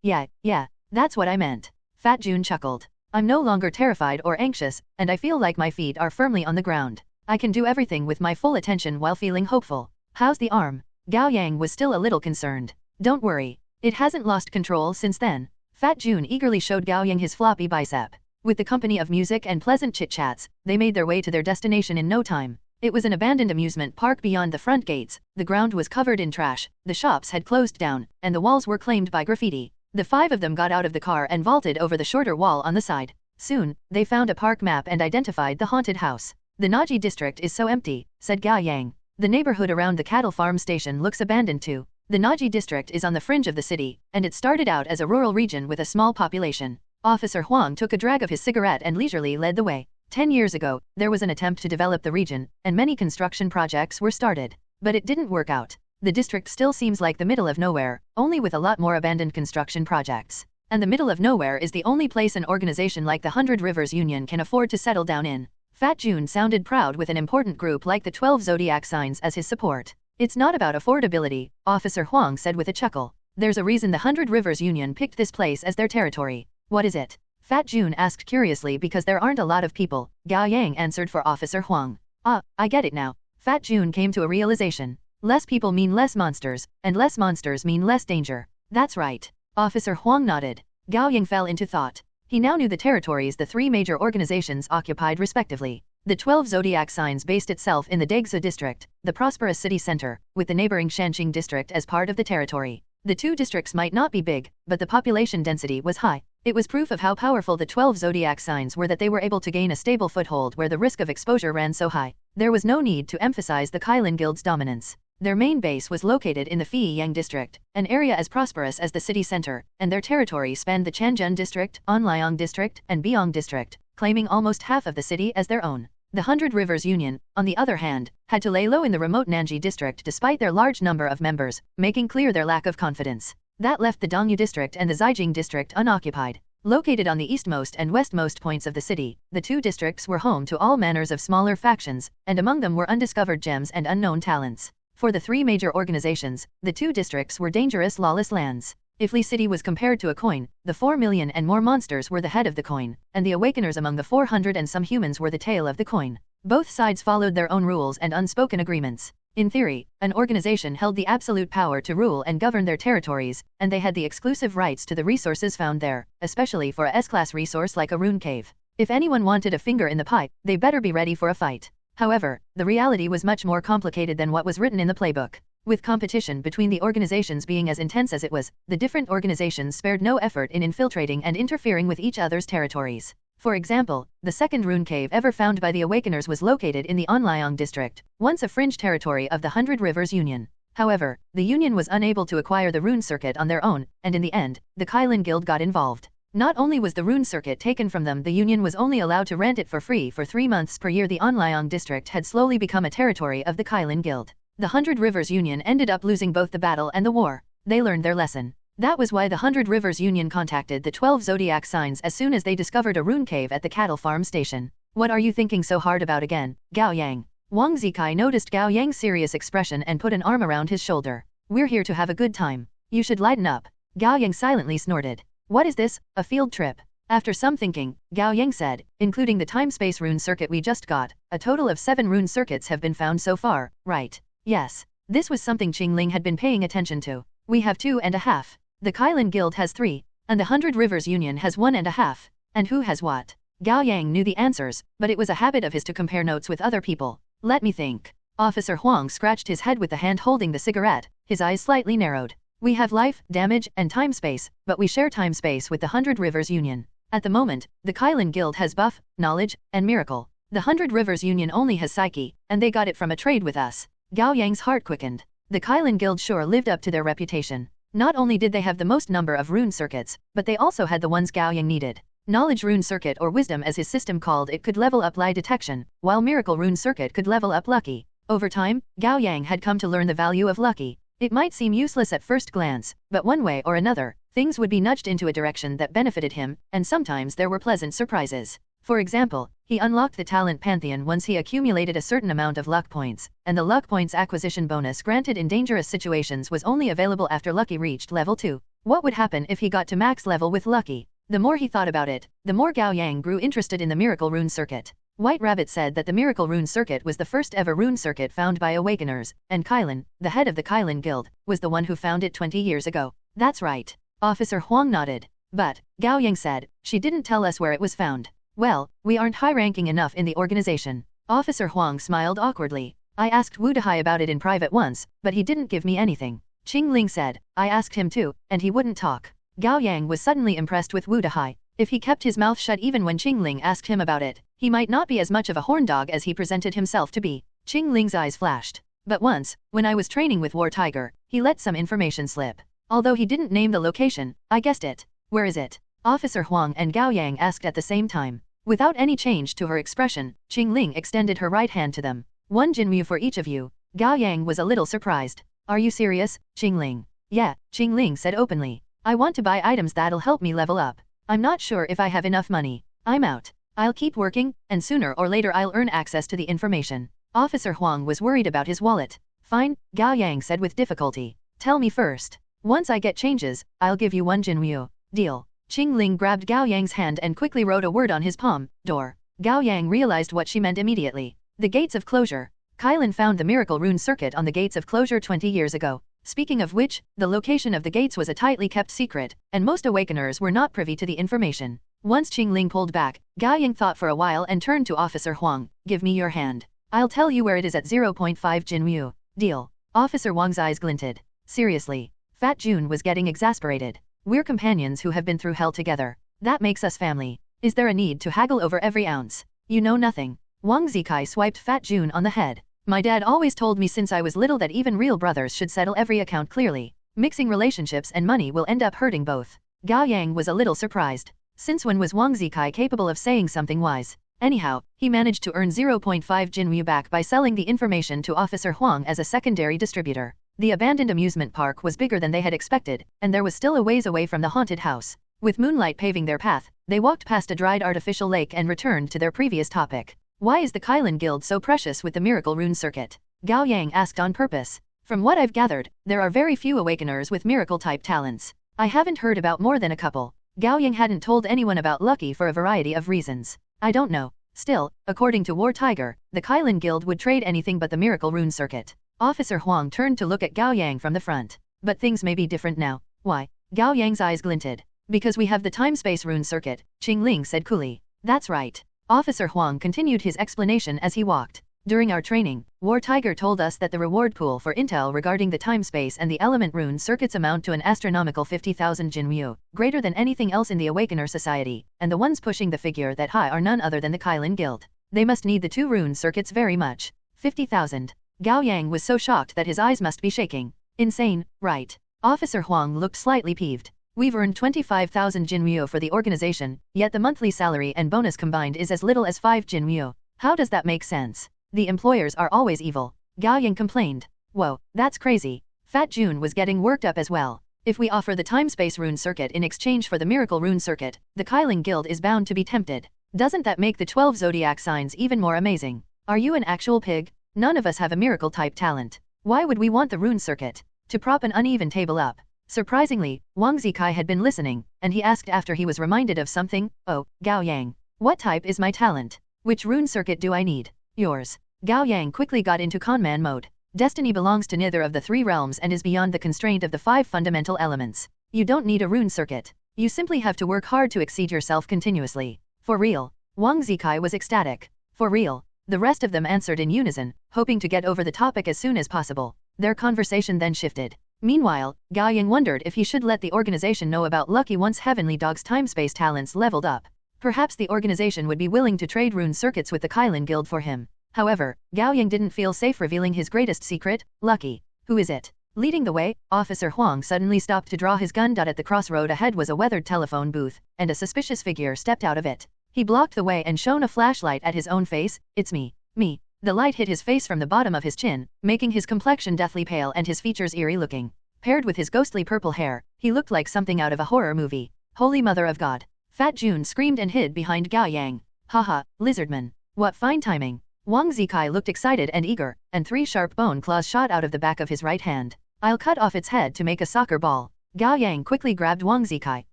Yeah, that's what I meant. Fat Jun chuckled. I'm no longer terrified or anxious, and I feel like my feet are firmly on the ground. I can do everything with my full attention while feeling hopeful. How's the arm? Gao Yang was still a little concerned. Don't worry. It hasn't lost control since then. Fat Jun eagerly showed Gao Yang his floppy bicep. With the company of music and pleasant chit-chats, they made their way to their destination in no time. It was an abandoned amusement park beyond the front gates. The ground was covered in trash, the shops had closed down, and the walls were claimed by graffiti. The five of them got out of the car and vaulted over the shorter wall on the side. Soon, they found a park map and identified the haunted house. The Naji district is so empty, said Gao Yang. The neighborhood around the cattle farm station looks abandoned too. The Naji district is on the fringe of the city, and it started out as a rural region with a small population. Officer Huang took a drag of his cigarette and leisurely led the way. 10 years ago, there was an attempt to develop the region, and many construction projects were started. But it didn't work out. The district still seems like the middle of nowhere, only with a lot more abandoned construction projects. And the middle of nowhere is the only place an organization like the 100 Rivers Union can afford to settle down in. Fat June sounded proud with an important group like the 12 zodiac signs as his support. It's not about affordability, Officer Huang said with a chuckle. There's a reason the 100 Rivers Union picked this place as their territory. What is it? Fat June asked curiously. Because there aren't a lot of people, Gao Yang answered for Officer Huang. Ah, I get it now. Fat June came to a realization. Less people mean less monsters, and less monsters mean less danger. That's right. Officer Huang nodded. Gao Yang fell into thought. He now knew the territories the three major organizations occupied respectively. The 12 zodiac signs based itself in the Degsa district, the prosperous city center, with the neighboring Shanxing district as part of the territory. The two districts might not be big, but the population density was high. It was proof of how powerful the 12 zodiac signs were that they were able to gain a stable foothold where the risk of exposure ran so high. There was no need to emphasize the Kylin Guild's dominance. Their main base was located in the Feiyang district, an area as prosperous as the city center, and their territory spanned the Chanjun district, Anliang district, and Biang district, claiming almost half of the city as their own. The 100 Rivers Union, on the other hand, had to lay low in the remote Nanji district despite their large number of members, making clear their lack of confidence. That left the Dongyu district and the Zijing district unoccupied. Located on the eastmost and westmost points of the city, the two districts were home to all manners of smaller factions, and among them were undiscovered gems and unknown talents. For the three major organizations, the two districts were dangerous lawless lands. If Li City was compared to a coin, the 4 million and more monsters were the head of the coin, and the awakeners among the 400 and some humans were the tail of the coin. Both sides followed their own rules and unspoken agreements. In theory, an organization held the absolute power to rule and govern their territories, and they had the exclusive rights to the resources found there, especially for a S-class resource like a rune cave. If anyone wanted a finger in the pie, they better be ready for a fight. However, the reality was much more complicated than what was written in the playbook. With competition between the organizations being as intense as it was, the different organizations spared no effort in infiltrating and interfering with each other's territories. For example, the second rune cave ever found by the Awakeners was located in the Anliang district, once a fringe territory of the 100 Rivers Union. However, the Union was unable to acquire the rune circuit on their own, and in the end, the Kylin Guild got involved. Not only was the rune circuit taken from them, the Union was only allowed to rent it for free for 3 months per year. The Anliang district had slowly become a territory of the Kylin Guild. The 100 Rivers Union ended up losing both the battle and the war. They learned their lesson. That was why the 100 Rivers Union contacted the 12 zodiac signs as soon as they discovered a rune cave at the cattle farm station. What are you thinking so hard about again, Gao Yang? Wang Zikai noticed Gao Yang's serious expression and put an arm around his shoulder. We're here to have a good time. You should lighten up. Gao Yang silently snorted. What is this, a field trip? After some thinking, Gao Yang said, including the time-space rune circuit we just got, a total of 7 rune circuits have been found so far, right? Yes. This was something Qingling had been paying attention to. We have 2.5. The Kylin Guild has 3, and the 100 Rivers Union has 1.5. And who has what? Gao Yang knew the answers, but it was a habit of his to compare notes with other people. Let me think. Officer Huang scratched his head with the hand holding the cigarette, his eyes slightly narrowed. We have life, damage, and time-space, but we share time-space with the 100 Rivers Union. At the moment, the Kylin Guild has buff, knowledge, and miracle. The 100 Rivers Union only has psyche, and they got it from a trade with us. Gao Yang's heart quickened. The Kylin Guild sure lived up to their reputation. Not only did they have the most number of rune circuits, but they also had the ones Gao Yang needed. Knowledge rune circuit, or wisdom as his system called it, could level up lie detection, while miracle rune circuit could level up lucky. Over time, Gao Yang had come to learn the value of lucky. It might seem useless at first glance, but one way or another, things would be nudged into a direction that benefited him, and sometimes there were pleasant surprises. For example, he unlocked the talent pantheon once he accumulated a certain amount of luck points, and the luck points acquisition bonus granted in dangerous situations was only available after Lucky reached level 2. What would happen if he got to max level with Lucky? The more he thought about it, the more Gao Yang grew interested in the Miracle Rune Circuit. White Rabbit said that the Miracle Rune Circuit was the first ever rune circuit found by Awakeners, and Kylin, the head of the Kylin Guild, was the one who found it 20 years ago. That's right. Officer Huang nodded. But, Gao Yang said, she didn't tell us where it was found. Well, we aren't high-ranking enough in the organization. Officer Huang smiled awkwardly. I asked Wu Dehai about it in private once, but he didn't give me anything. Qing Ling said, I asked him too, and he wouldn't talk. Gao Yang was suddenly impressed with Wu Dehai. If he kept his mouth shut even when Qing Ling asked him about it, he might not be as much of a horn dog as he presented himself to be. Qing Ling's eyes flashed. But once, when I was training with War Tiger, he let some information slip. Although he didn't name the location, I guessed it. Where is it? Officer Huang and Gao Yang asked at the same time. Without any change to her expression, Qing Ling extended her right hand to them. 1 Jinmu for each of you. Gao Yang was a little surprised. Are you serious, Qing Ling? Yeah, Qing Ling said openly. I want to buy items that'll help me level up. I'm not sure if I have enough money. I'm out. I'll keep working, and sooner or later I'll earn access to the information. Officer Huang was worried about his wallet. Fine, Gao Yang said with difficulty. Tell me first. Once I get changes, I'll give you 1 Jinmu. Deal. Qing Ling grabbed Gao Yang's hand and quickly wrote a word on his palm, door. Gao Yang realized what she meant immediately. The gates of closure. Kylan found the miracle rune circuit on the gates of closure 20 years ago. Speaking of which, the location of the gates was a tightly kept secret, and most awakeners were not privy to the information. Once Qing Ling pulled back, Gao Yang thought for a while and turned to Officer Huang. Give me your hand. I'll tell you where it is at 0.5 Jinmu. Deal. Officer Huang's eyes glinted. Seriously. Fat Jun was getting exasperated. We're companions who have been through hell together. That makes us family. Is there a need to haggle over every ounce? You know nothing. Wang Zikai swiped Fat Jun on the head. My dad always told me since I was little that even real brothers should settle every account clearly. Mixing relationships and money will end up hurting both. Gao Yang was a little surprised. Since when was Wang Zikai capable of saying something wise? Anyhow, he managed to earn 0.5 Jinmu back by selling the information to Officer Huang as a secondary distributor. The abandoned amusement park was bigger than they had expected, and there was still a ways away from the haunted house. With moonlight paving their path, they walked past a dried artificial lake and returned to their previous topic. Why is the Kylan Guild so precious with the miracle rune circuit? Gao Yang asked on purpose. From what I've gathered, there are very few awakeners with miracle-type talents. I haven't heard about more than a couple. Gao Yang hadn't told anyone about Lucky for a variety of reasons. I don't know. Still, according to War Tiger, the Kylan Guild would trade anything but the miracle rune circuit. Officer Huang turned to look at Gao Yang from the front. But things may be different now. Why? Gao Yang's eyes glinted. Because we have the time-space rune circuit, Qing Ling said coolly. That's right. Officer Huang continued his explanation as he walked. During our training, War Tiger told us that the reward pool for intel regarding the time-space and the element rune circuits amount to an astronomical 50,000 Jinmu, greater than anything else in the Awakener Society, and the ones pushing the figure that high are none other than the Kylan Guild. They must need the 2 rune circuits very much. 50,000. Gao Yang was so shocked that his eyes must be shaking. Insane, right? Officer Huang looked slightly peeved. We've earned 25,000 Jinmu for the organization, yet the monthly salary and bonus combined is as little as 5 Jinmu. How does that make sense? The employers are always evil. Gao Yang complained. Whoa, that's crazy. Fat Jun was getting worked up as well. If we offer the time-space rune circuit in exchange for the miracle rune circuit, the Kylan Guild is bound to be tempted. Doesn't that make the 12 zodiac signs even more amazing? Are you an actual pig? None of us have a miracle-type talent. Why would we want the rune circuit? To prop an uneven table up. Surprisingly, Wang Zikai had been listening, and he asked after he was reminded of something. Oh, Gao Yang. What type is my talent? Which rune circuit do I need? Yours. Gao Yang quickly got into conman mode. Destiny belongs to neither of the 3 realms and is beyond the constraint of the 5 fundamental elements. You don't need a rune circuit. You simply have to work hard to exceed yourself continuously. For real. Wang Zikai was ecstatic. For real. The rest of them answered in unison, hoping to get over the topic as soon as possible. Their conversation then shifted. Meanwhile, Gao Yang wondered if he should let the organization know about Lucky once Heavenly Dog's time-space talents leveled up. Perhaps the organization would be willing to trade rune circuits with the Kylan Guild for him. However, Gao Yang didn't feel safe revealing his greatest secret. Lucky. Who is it? Leading the way, Officer Huang suddenly stopped to draw his gun. At the crossroad ahead was a weathered telephone booth, and a suspicious figure stepped out of it. He blocked the way and shone a flashlight at his own face. It's me. Me. The light hit his face from the bottom of his chin, making his complexion deathly pale and his features eerie looking. Paired with his ghostly purple hair, he looked like something out of a horror movie. Holy Mother of God. Fat Jun screamed and hid behind Gao Yang. Haha, lizardman. What fine timing. Wang Zikai looked excited and eager, and 3 sharp bone claws shot out of the back of his right hand. I'll cut off its head to make a soccer ball. Gao Yang quickly grabbed Wang Zikai.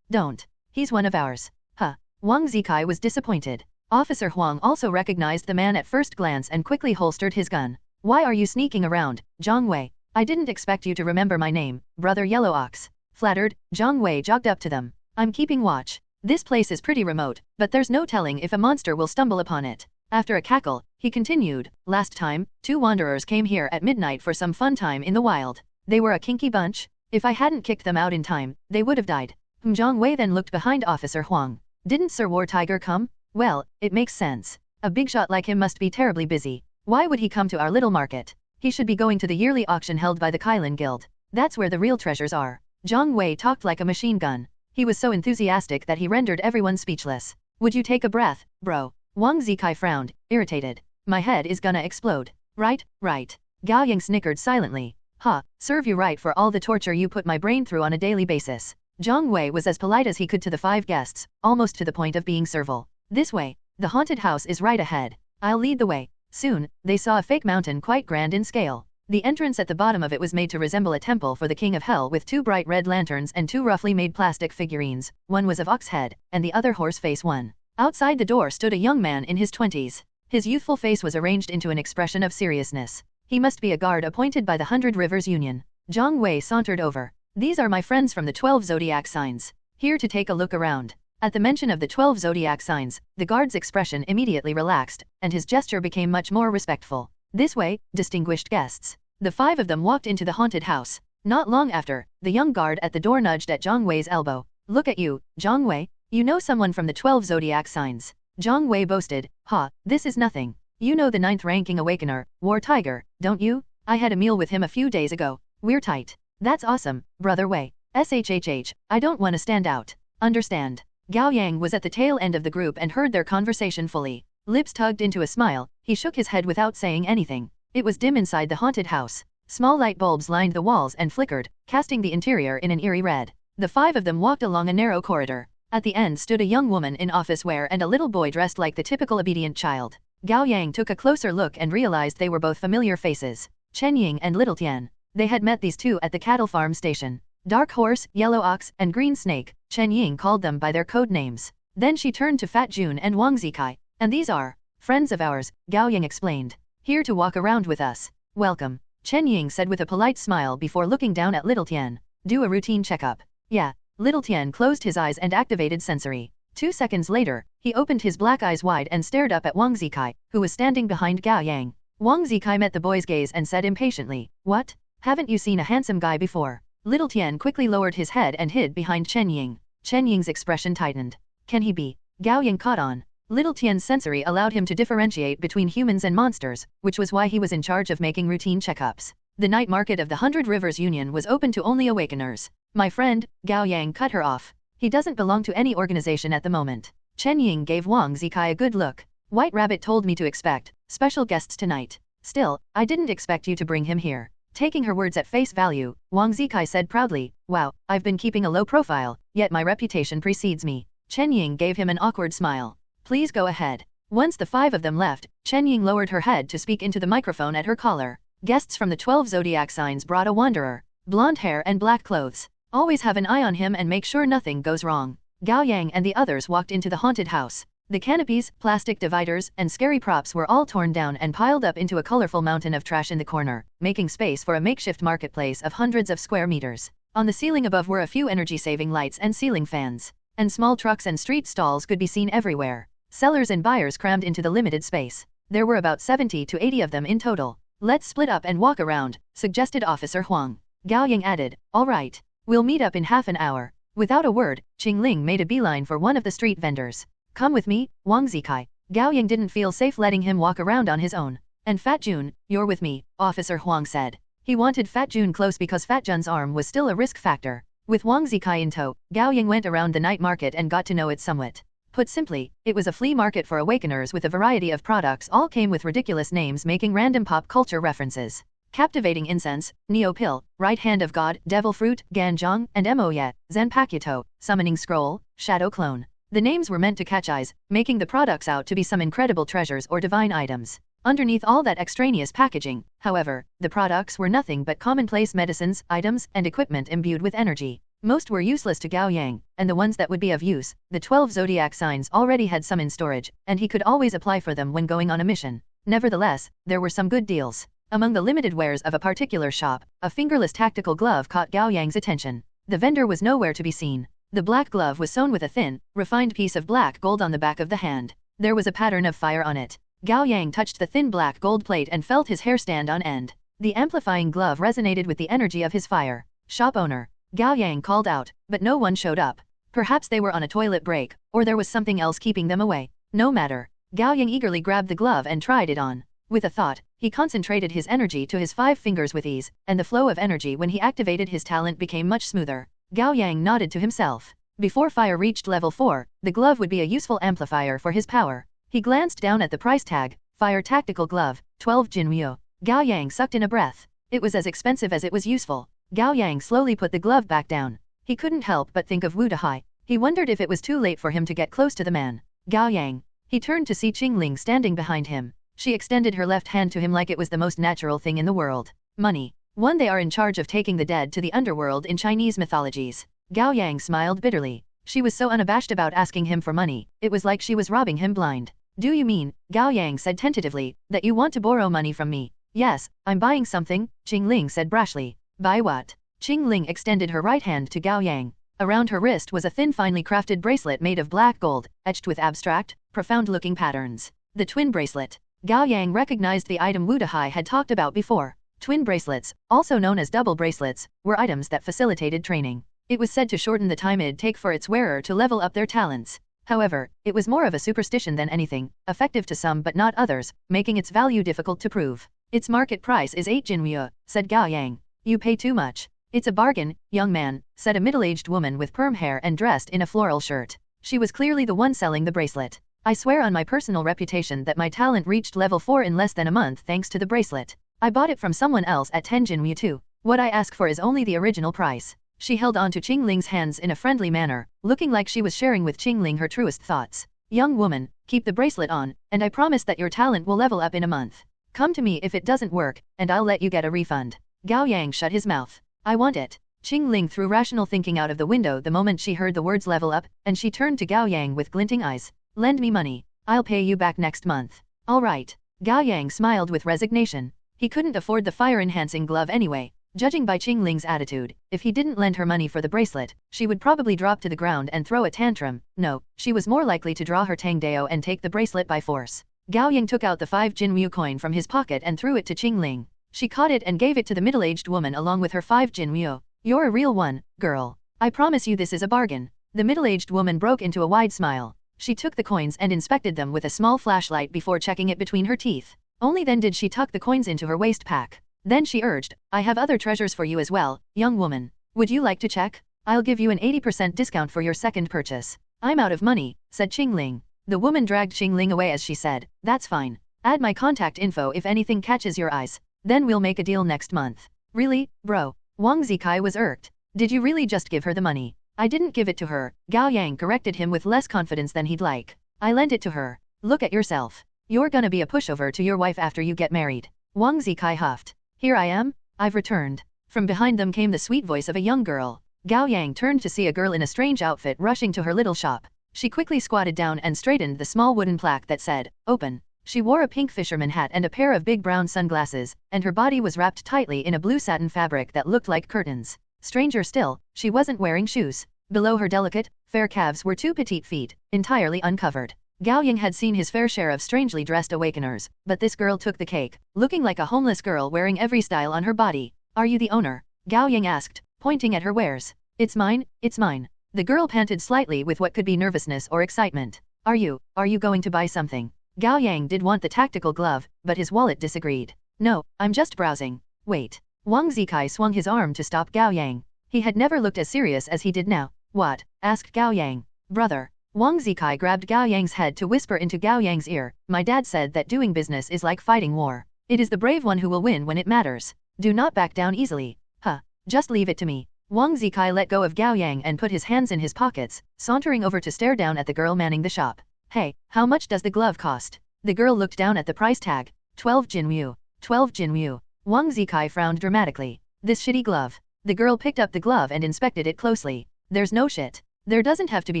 Don't. He's one of ours. Huh. Wang Zikai was disappointed. Officer Huang also recognized the man at first glance and quickly holstered his gun. Why are you sneaking around, Zhang Wei? I didn't expect you to remember my name, Brother Yellow Ox. Flattered, Zhang Wei jogged up to them. I'm keeping watch. This place is pretty remote, but there's no telling if a monster will stumble upon it. After a cackle, he continued, last time, 2 wanderers came here at midnight for some fun time in the wild. They were a kinky bunch. If I hadn't kicked them out in time, they would have died. Zhang Wei then looked behind Officer Huang. Didn't Sir War Tiger come? Well, it makes sense. A big shot like him must be terribly busy. Why would he come to our little market? He should be going to the yearly auction held by the Kailan Guild. That's where the real treasures are. Zhang Wei talked like a machine gun. He was so enthusiastic that he rendered everyone speechless. Would you take a breath, bro? Wang Zikai frowned, irritated. My head is gonna explode. Right, right. Gao Yang snickered silently. Ha, serve you right for all the torture you put my brain through on a daily basis. Zhang Wei was as polite as he could to the 5 guests, almost to the point of being servile. This way. The haunted house is right ahead. I'll lead the way. Soon, they saw a fake mountain quite grand in scale. The entrance at the bottom of it was made to resemble a temple for the King of Hell with 2 bright red lanterns and 2 roughly made plastic figurines. One was of ox head, and the other horse face one. Outside the door stood a young man in his 20s. His youthful face was arranged into an expression of seriousness. He must be a guard appointed by the 100 Rivers Union. Zhang Wei sauntered over. These are my friends from the 12 zodiac signs. Here to take a look around. At the mention of the 12 zodiac signs, the guard's expression immediately relaxed, and his gesture became much more respectful. This way, distinguished guests. The 5 of them walked into the haunted house. Not long after, the young guard at the door nudged at Zhang Wei's elbow. Look at you, Zhang Wei. You know someone from the 12 zodiac signs. Zhang Wei boasted. Ha, this is nothing. You know the 9th ranking awakener, War Tiger, don't you? I had a meal with him a few days ago. We're tight. That's awesome, brother Wei. SHHH, I don't want to stand out. Understand. Gao Yang was at the tail end of the group and heard their conversation fully. Lips tugged into a smile, he shook his head without saying anything. It was dim inside the haunted house. Small light bulbs lined the walls and flickered, casting the interior in an eerie red. The 5 of them walked along a narrow corridor. At the end stood a young woman in office wear and a little boy dressed like the typical obedient child. Gao Yang took a closer look and realized they were both familiar faces. Chen Ying and Little Tian. They had met these 2 at the cattle farm station. Dark Horse, Yellow Ox, and Green Snake, Chen Ying called them by their code names. Then she turned to Fat Jun and Wang Zikai. And these are friends of ours, Gao Yang explained. Here to walk around with us. Welcome. Chen Ying said with a polite smile before looking down at Little Tian. Do a routine checkup. Yeah. Little Tian closed his eyes and activated sensory. 2 seconds later, he opened his black eyes wide and stared up at Wang Zikai, who was standing behind Gao Yang. Wang Zikai met the boy's gaze and said impatiently, What? Haven't you seen a handsome guy before? Little Tian quickly lowered his head and hid behind Chen Ying. Chen Ying's expression tightened. Can he be? Gao Yang caught on. Little Tian's sensory allowed him to differentiate between humans and monsters, which was why he was in charge of making routine checkups. The night market of the 100 Rivers Union was open to only awakeners. My friend, Gao Yang cut her off. He doesn't belong to any organization at the moment. Chen Ying gave Wang Zikai a good look. White Rabbit told me to expect special guests tonight. Still, I didn't expect you to bring him here. Taking her words at face value, Wang Zikai said proudly, Wow, I've been keeping a low profile, yet my reputation precedes me. Chen Ying gave him an awkward smile. Please go ahead. Once the 5 of them left, Chen Ying lowered her head to speak into the microphone at her collar. Guests from the 12 zodiac signs brought a wanderer. Blonde hair and black clothes. Always have an eye on him and make sure nothing goes wrong. Gao Yang and the others walked into the haunted house. The canopies, plastic dividers, and scary props were all torn down and piled up into a colorful mountain of trash in the corner, making space for a makeshift marketplace of hundreds of square meters. On the ceiling above were a few energy-saving lights and ceiling fans. And small trucks and street stalls could be seen everywhere. Sellers and buyers crammed into the limited space. There were about 70 to 80 of them in total. Let's split up and walk around, suggested Officer Huang. Gao Yang added, All right. We'll meet up in half an hour. Without a word, Qing Ling made a beeline for one of the street vendors. Come with me, Wang Zikai. Gao Yang didn't feel safe letting him walk around on his own. And Fat Jun, you're with me, Officer Huang said. He wanted Fat Jun close because Fat Jun's arm was still a risk factor. With Wang Zikai in tow, Gao Yang went around the night market and got to know it somewhat. Put simply, it was a flea market for awakeners with a variety of products all came with ridiculous names making random pop culture references. Captivating incense, Neo Pill, Right Hand of God, Devil Fruit, Ganjong, and Moye, Zen Pakuto, Summoning Scroll, Shadow Clone. The names were meant to catch eyes, making the products out to be some incredible treasures or divine items. Underneath all that extraneous packaging, however, the products were nothing but commonplace medicines, items, and equipment imbued with energy. Most were useless to Gao Yang, and the ones that would be of use, the 12 zodiac signs already had some in storage, and he could always apply for them when going on a mission. Nevertheless, there were some good deals. Among the limited wares of a particular shop, a fingerless tactical glove caught Gao Yang's attention. The vendor was nowhere to be seen. The black glove was sewn with a thin, refined piece of black gold on the back of the hand. There was a pattern of fire on it. Gao Yang touched the thin black gold plate and felt his hair stand on end. The amplifying glove resonated with the energy of his fire. Shop owner. Gao Yang called out, but no one showed up. Perhaps they were on a toilet break, or there was something else keeping them away. No matter. Gao Yang eagerly grabbed the glove and tried it on. With a thought, he concentrated his energy to his 5 fingers with ease, and the flow of energy when he activated his talent became much smoother. Gao Yang nodded to himself. Before fire reached level 4, the glove would be a useful amplifier for his power. He glanced down at the price tag, Fire Tactical Glove, 12 Jinryu. Gao Yang sucked in a breath. It was as expensive as it was useful. Gao Yang slowly put the glove back down. He couldn't help but think of Wu Dahai. He wondered if it was too late for him to get close to the man. Gao Yang. He turned to see Qingling standing behind him. She extended her left hand to him like it was the most natural thing in the world. Money. One, they are in charge of taking the dead to the underworld in Chinese mythologies. Gao Yang smiled bitterly. She was so unabashed about asking him for money, it was like she was robbing him blind. Do you mean, Gao Yang said tentatively, that you want to borrow money from me? Yes, I'm buying something, Qingling said brashly. Buy what? Qingling extended her right hand to Gao Yang. Around her wrist was a thin finely crafted bracelet made of black gold, etched with abstract, profound-looking patterns. The twin bracelet. Gao Yang recognized the item Wu Dahai had talked about before. Twin bracelets, also known as double bracelets, were items that facilitated training. It was said to shorten the time it'd take for its wearer to level up their talents. However, it was more of a superstition than anything, effective to some but not others, making its value difficult to prove. Its market price is 8 Jinryu, said Gao Yang. You pay too much. It's a bargain, young man, said a middle-aged woman with perm hair and dressed in a floral shirt. She was clearly the one selling the bracelet. I swear on my personal reputation that my talent reached level 4 in less than a month thanks to the bracelet. I bought it from someone else at 10 Jinryu too. What I ask for is only the original price. She held on to Qingling's hands in a friendly manner, looking like she was sharing with Qingling her truest thoughts. Young woman, keep the bracelet on, and I promise that your talent will level up in a month. Come to me if it doesn't work, and I'll let you get a refund. Gao Yang shut his mouth. I want it. Qingling threw rational thinking out of the window the moment she heard the words level up, and she turned to Gao Yang with glinting eyes. Lend me money. I'll pay you back next month. All right. Gao Yang smiled with resignation. He couldn't afford the fire-enhancing glove anyway. Judging by Qingling's attitude, if he didn't lend her money for the bracelet, she would probably drop to the ground and throw a tantrum. No, she was more likely to draw her Tangdao and take the bracelet by force. Gao Yang took out the 5 Jinryu coin from his pocket and threw it to Qingling. She caught it and gave it to the middle-aged woman along with her 5 Jinryu. You're a real one, girl. I promise you this is a bargain. The middle-aged woman broke into a wide smile. She took the coins and inspected them with a small flashlight before checking it between her teeth. Only then did she tuck the coins into her waist pack. Then she urged, I have other treasures for you as well, young woman. Would you like to check? I'll give you an 80% discount for your second purchase. I'm out of money, said Qingling. The woman dragged Qingling away as she said, that's fine. Add my contact info if anything catches your eyes. Then we'll make a deal next month. Really, bro? Wang Zikai was irked. Did you really just give her the money? I didn't give it to her, Gao Yang corrected him with less confidence than he'd like. I lent it to her. Look at yourself. You're gonna be a pushover to your wife after you get married. Wang Zikai huffed. Here I am, I've returned. From behind them came the sweet voice of a young girl. Gao Yang turned to see a girl in a strange outfit rushing to her little shop. She quickly squatted down and straightened the small wooden plaque that said, Open. She wore a pink fisherman hat and a pair of big brown sunglasses, and her body was wrapped tightly in a blue satin fabric that looked like curtains. Stranger still, she wasn't wearing shoes. Below her delicate, fair calves were 2 petite feet, entirely uncovered. Gao Yang had seen his fair share of strangely dressed awakeners, but this girl took the cake, looking like a homeless girl wearing every style on her body. Are you the owner? Gao Yang asked, pointing at her wares. It's mine, it's mine. The girl panted slightly with what could be nervousness or excitement. Are you going to buy something? Gao Yang did want the tactical glove, but his wallet disagreed. No, I'm just browsing. Wait. Wang Zikai swung his arm to stop Gao Yang. He had never looked as serious as he did now. What? Asked Gao Yang. Brother. Wang Zikai grabbed Gao Yang's head to whisper into Gao Yang's ear, my dad said that doing business is like fighting war. It is the brave one who will win when it matters. Do not back down easily. Huh. Just leave it to me. Wang Zikai let go of Gao Yang and put his hands in his pockets, sauntering over to stare down at the girl manning the shop. Hey, how much does the glove cost? The girl looked down at the price tag. 12 Jinryu. 12 Jinryu. Wang Zikai frowned dramatically. This shitty glove. The girl picked up the glove and inspected it closely. There's no shit. There doesn't have to be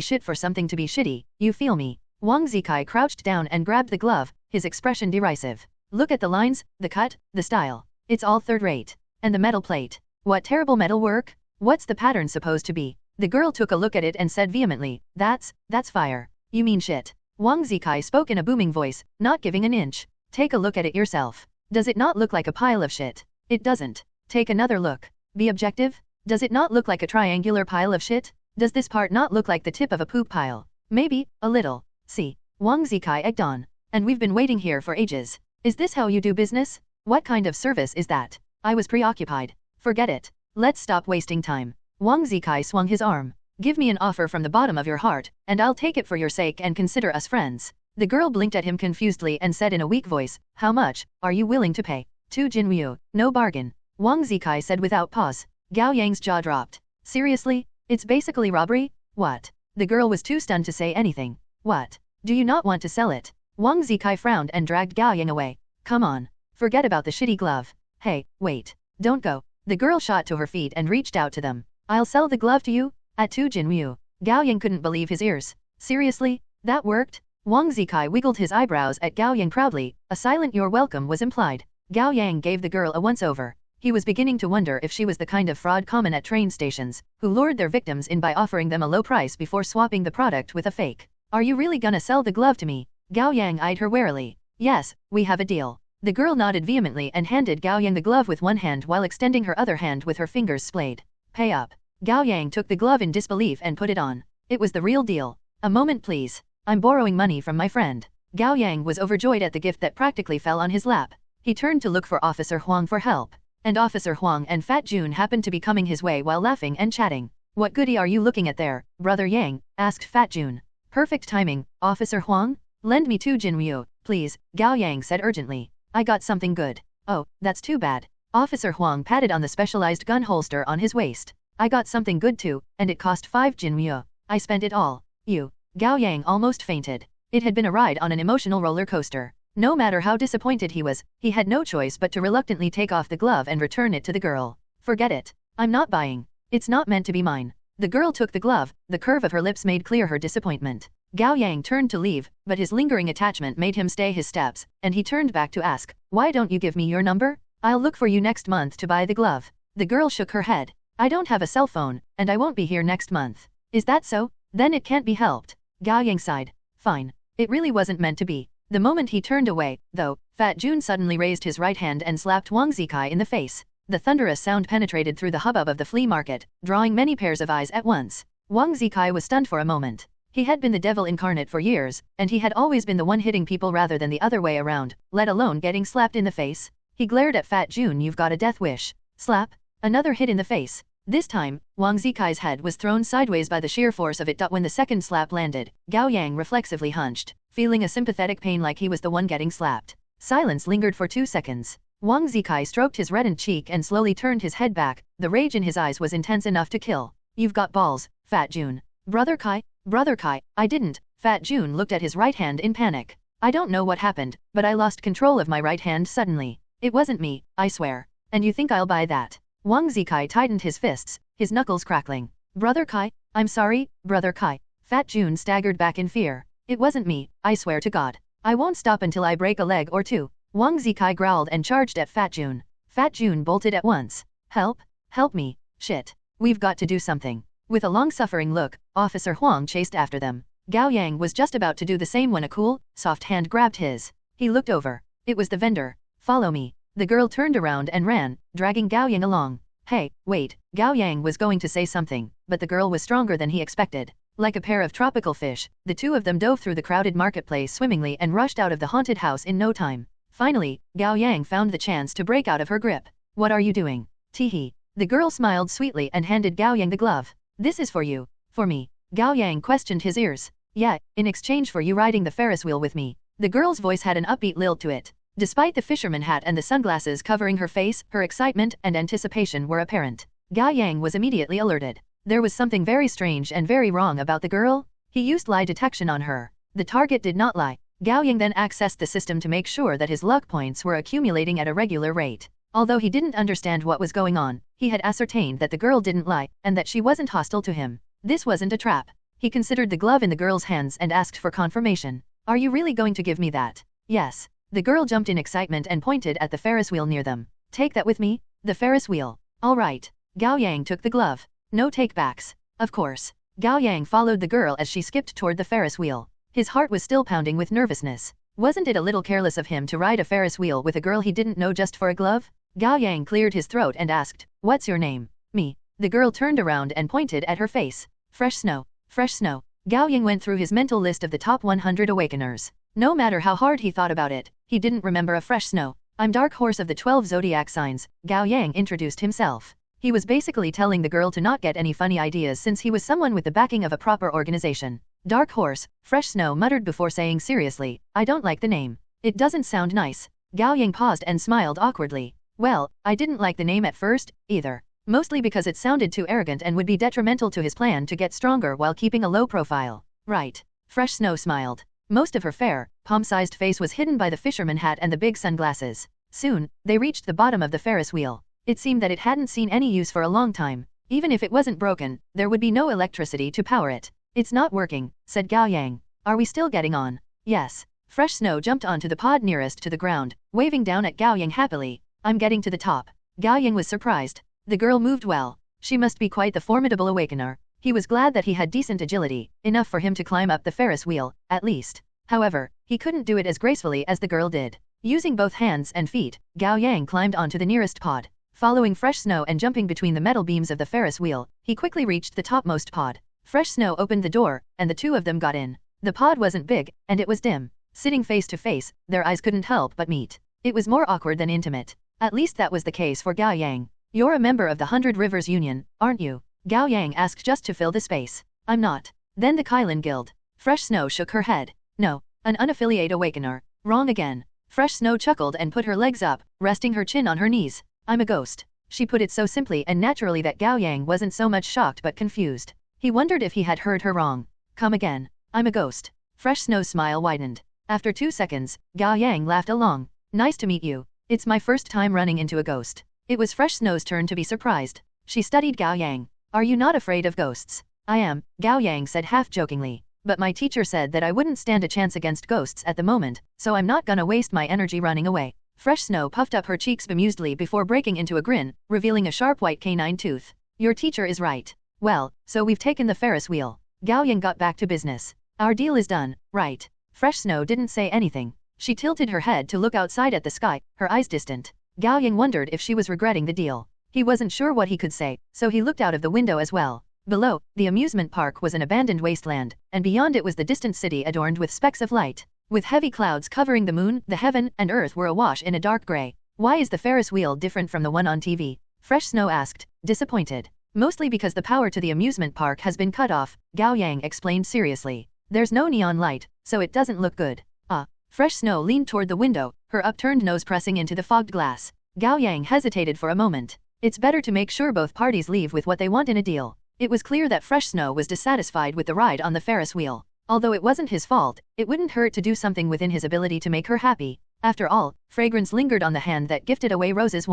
shit for something to be shitty, you feel me? Wang Zikai crouched down and grabbed the glove, his expression derisive. Look at the lines, the cut, the style. It's all third rate. And the metal plate. What terrible metal work? What's the pattern supposed to be? The girl took a look at it and said vehemently, that's fire. You mean shit. Wang Zikai spoke in a booming voice, not giving an inch. Take a look at it yourself. Does it not look like a pile of shit? It doesn't. Take another look. Be objective. Does it not look like a triangular pile of shit? Does this part not look like the tip of a poop pile? Maybe, a little. See. Wang Zikai egged on. And we've been waiting here for ages. Is this how you do business? What kind of service is that? I was preoccupied. Forget it. Let's stop wasting time. Wang Zikai swung his arm. Give me an offer from the bottom of your heart, and I'll take it for your sake and consider us friends. The girl blinked at him confusedly and said in a weak voice, how much are you willing to pay? 2 Jinryu, no bargain. Wang Zikai said without pause. Gao Yang's jaw dropped. Seriously? It's basically robbery? What? The girl was too stunned to say anything. What? Do you not want to sell it? Wang Zikai frowned and dragged Gao Yang away. Come on. Forget about the shitty glove. Hey, wait. Don't go. The girl shot to her feet and reached out to them. I'll sell the glove to you? At 2 Jinryu. Gao Yang couldn't believe his ears. Seriously? That worked? Wang Zikai wiggled his eyebrows at Gao Yang proudly. A silent "you're welcome" was implied. Gao Yang gave the girl a once-over. He was beginning to wonder if she was the kind of fraud common at train stations, who lured their victims in by offering them a low price before swapping the product with a fake. Are you really gonna sell the glove to me? Gao Yang eyed her warily. Yes, we have a deal. The girl nodded vehemently and handed Gao Yang the glove with one hand while extending her other hand with her fingers splayed. Pay up. Gao Yang took the glove in disbelief and put it on. It was the real deal. A moment please. I'm borrowing money from my friend. Gao Yang was overjoyed at the gift that practically fell on his lap. He turned to look for Officer Huang for help. And Officer Huang and Fat Jun happened to be coming his way while laughing and chatting. What goodie are you looking at there, Brother Yang? Asked Fat Jun. Perfect timing, Officer Huang. Lend me 2 Jinryu, please, Gao Yang said urgently. I got something good. Oh, that's too bad. Officer Huang patted on the specialized gun holster on his waist. I got something good too, and it cost 5 Jinryu. I spent it all. You. Gao Yang almost fainted. It had been a ride on an emotional roller coaster. No matter how disappointed he was, he had no choice but to reluctantly take off the glove and return it to the girl. Forget it. I'm not buying. It's not meant to be mine. The girl took the glove, the curve of her lips made clear her disappointment. Gao Yang turned to leave, but his lingering attachment made him stay his steps, and he turned back to ask, why don't you give me your number? I'll look for you next month to buy the glove. The girl shook her head. I don't have a cell phone, and I won't be here next month. Is that so? Then it can't be helped. Gao Yang sighed. Fine. It really wasn't meant to be. The moment he turned away, though, Fat Jun suddenly raised his right hand and slapped Wang Zikai in the face. The thunderous sound penetrated through the hubbub of the flea market, drawing many pairs of eyes at once. Wang Zikai was stunned for a moment. He had been the devil incarnate for years, and he had always been the one hitting people rather than the other way around, let alone getting slapped in the face. He glared at Fat Jun. You've got a death wish. Slap. Another hit in the face. This time, Wang Zikai's head was thrown sideways by the sheer force of it. When the second slap landed, Gao Yang reflexively hunched, feeling a sympathetic pain like he was the one getting slapped. Silence lingered for 2 seconds. Wang Zikai stroked his reddened cheek and slowly turned his head back. The rage in his eyes was intense enough to kill. You've got balls, Fat Jun. Brother Kai, I didn't. Fat Jun looked at his right hand in panic. I don't know what happened, but I lost control of my right hand suddenly. It wasn't me, I swear. And you think I'll buy that? Wang Zikai tightened his fists, his knuckles crackling. Brother Kai, I'm sorry, Brother Kai. Fat Jun staggered back in fear. It wasn't me, I swear to God. I won't stop until I break a leg or two. Wang Zikai growled and charged at Fat Jun. Fat Jun bolted at once. Help? Help me. Shit. We've got to do something. With a long-suffering look, Officer Huang chased after them. Gao Yang was just about to do the same when a cool, soft hand grabbed his. He looked over. It was the vendor. Follow me. The girl turned around and ran, dragging Gao Yang along. Hey, wait. Gao Yang was going to say something, but the girl was stronger than he expected. Like a pair of tropical fish, the two of them dove through the crowded marketplace swimmingly and rushed out of the haunted house in no time. Finally, Gao Yang found the chance to break out of her grip. What are you doing? Teehee. The girl smiled sweetly and handed Gao Yang the glove. This is for you. For me. Gao Yang questioned his ears. Yeah, in exchange for you riding the Ferris wheel with me. The girl's voice had an upbeat lilt to it. Despite the fisherman hat and the sunglasses covering her face, her excitement and anticipation were apparent. Gao Yang was immediately alerted. There was something very strange and very wrong about the girl. He used lie detection on her. The target did not lie. Gao Yang then accessed the system to make sure that his luck points were accumulating at a regular rate. Although he didn't understand what was going on, he had ascertained that the girl didn't lie, and that she wasn't hostile to him. This wasn't a trap. He considered the glove in the girl's hands and asked for confirmation. Are you really going to give me that? Yes. The girl jumped in excitement and pointed at the Ferris wheel near them. Take that with me? The Ferris wheel. All right. Gao Yang took the glove. No take-backs. Of course. Gao Yang followed the girl as she skipped toward the Ferris wheel. His heart was still pounding with nervousness. Wasn't it a little careless of him to ride a Ferris wheel with a girl he didn't know just for a glove? Gao Yang cleared his throat and asked, "What's your name?" "Me." The girl turned around and pointed at her face. "Fresh snow. Fresh snow." Gao Yang went through his mental list of the top 100 awakeners. No matter how hard he thought about it, he didn't remember a fresh snow. "I'm Dark Horse of the 12 zodiac signs," Gao Yang introduced himself. He was basically telling the girl to not get any funny ideas since he was someone with the backing of a proper organization. "Dark Horse, Fresh Snow," muttered before saying seriously, "I don't like the name. It doesn't sound nice." Gao Yang paused and smiled awkwardly. "Well, I didn't like the name at first, either. Mostly because it sounded too arrogant and would be detrimental to his plan to get stronger while keeping a low profile." "Right." Fresh Snow smiled. Most of her fair, palm-sized face was hidden by the fisherman hat and the big sunglasses. Soon, they reached the bottom of the Ferris wheel. It seemed that it hadn't seen any use for a long time. Even if it wasn't broken, there would be no electricity to power it. "It's not working," said Gao Yang. "Are we still getting on?" "Yes." Fresh Snow jumped onto the pod nearest to the ground, waving down at Gao Yang happily. "I'm getting to the top." Gao Yang was surprised. The girl moved well. She must be quite the formidable awakener. He was glad that he had decent agility, enough for him to climb up the Ferris wheel, at least. However, he couldn't do it as gracefully as the girl did. Using both hands and feet, Gao Yang climbed onto the nearest pod. Following Fresh Snow and jumping between the metal beams of the Ferris wheel, he quickly reached the topmost pod. Fresh Snow opened the door, and the two of them got in. The pod wasn't big, and it was dim. Sitting face to face, their eyes couldn't help but meet. It was more awkward than intimate. At least that was the case for Gao Yang. "You're a member of the 100 Rivers Union, aren't you?" Gao Yang asked just to fill the space. "I'm not." "Then the Kylan Guild." Fresh Snow shook her head. "No, an unaffiliated awakener." "Wrong again." Fresh Snow chuckled and put her legs up, resting her chin on her knees. "I'm a ghost." She put it so simply and naturally that Gao Yang wasn't so much shocked but confused. He wondered if he had heard her wrong. "Come again." "I'm a ghost." Fresh Snow's smile widened. After 2 seconds, Gao Yang laughed along. "Nice to meet you. It's my first time running into a ghost." It was Fresh Snow's turn to be surprised. She studied Gao Yang. "Are you not afraid of ghosts?" "I am," Gao Yang said half-jokingly. "But my teacher said that I wouldn't stand a chance against ghosts at the moment, so I'm not gonna waste my energy running away." Fresh Snow puffed up her cheeks bemusedly before breaking into a grin, revealing a sharp white canine tooth. "Your teacher is right. Well, so we've taken the Ferris wheel." Gao Yang got back to business. "Our deal is done, right?" Fresh Snow didn't say anything. She tilted her head to look outside at the sky, her eyes distant. Gao Yang wondered if she was regretting the deal. He wasn't sure what he could say, so he looked out of the window as well. Below, the amusement park was an abandoned wasteland, and beyond it was the distant city adorned with specks of light. With heavy clouds covering the moon, the heaven and earth were awash in a dark gray. "Why is the Ferris wheel different from the one on TV?" Fresh Snow asked, disappointed. "Mostly because the power to the amusement park has been cut off," Gao Yang explained seriously. "There's no neon light, so it doesn't look good." "Ah." Fresh Snow leaned toward the window, her upturned nose pressing into the fogged glass. Gao Yang hesitated for a moment. It's better to make sure both parties leave with what they want in a deal. It was clear that Fresh Snow was dissatisfied with the ride on the Ferris wheel. Although it wasn't his fault, it wouldn't hurt to do something within his ability to make her happy. After all, fragrance lingered on the hand that gifted away roses.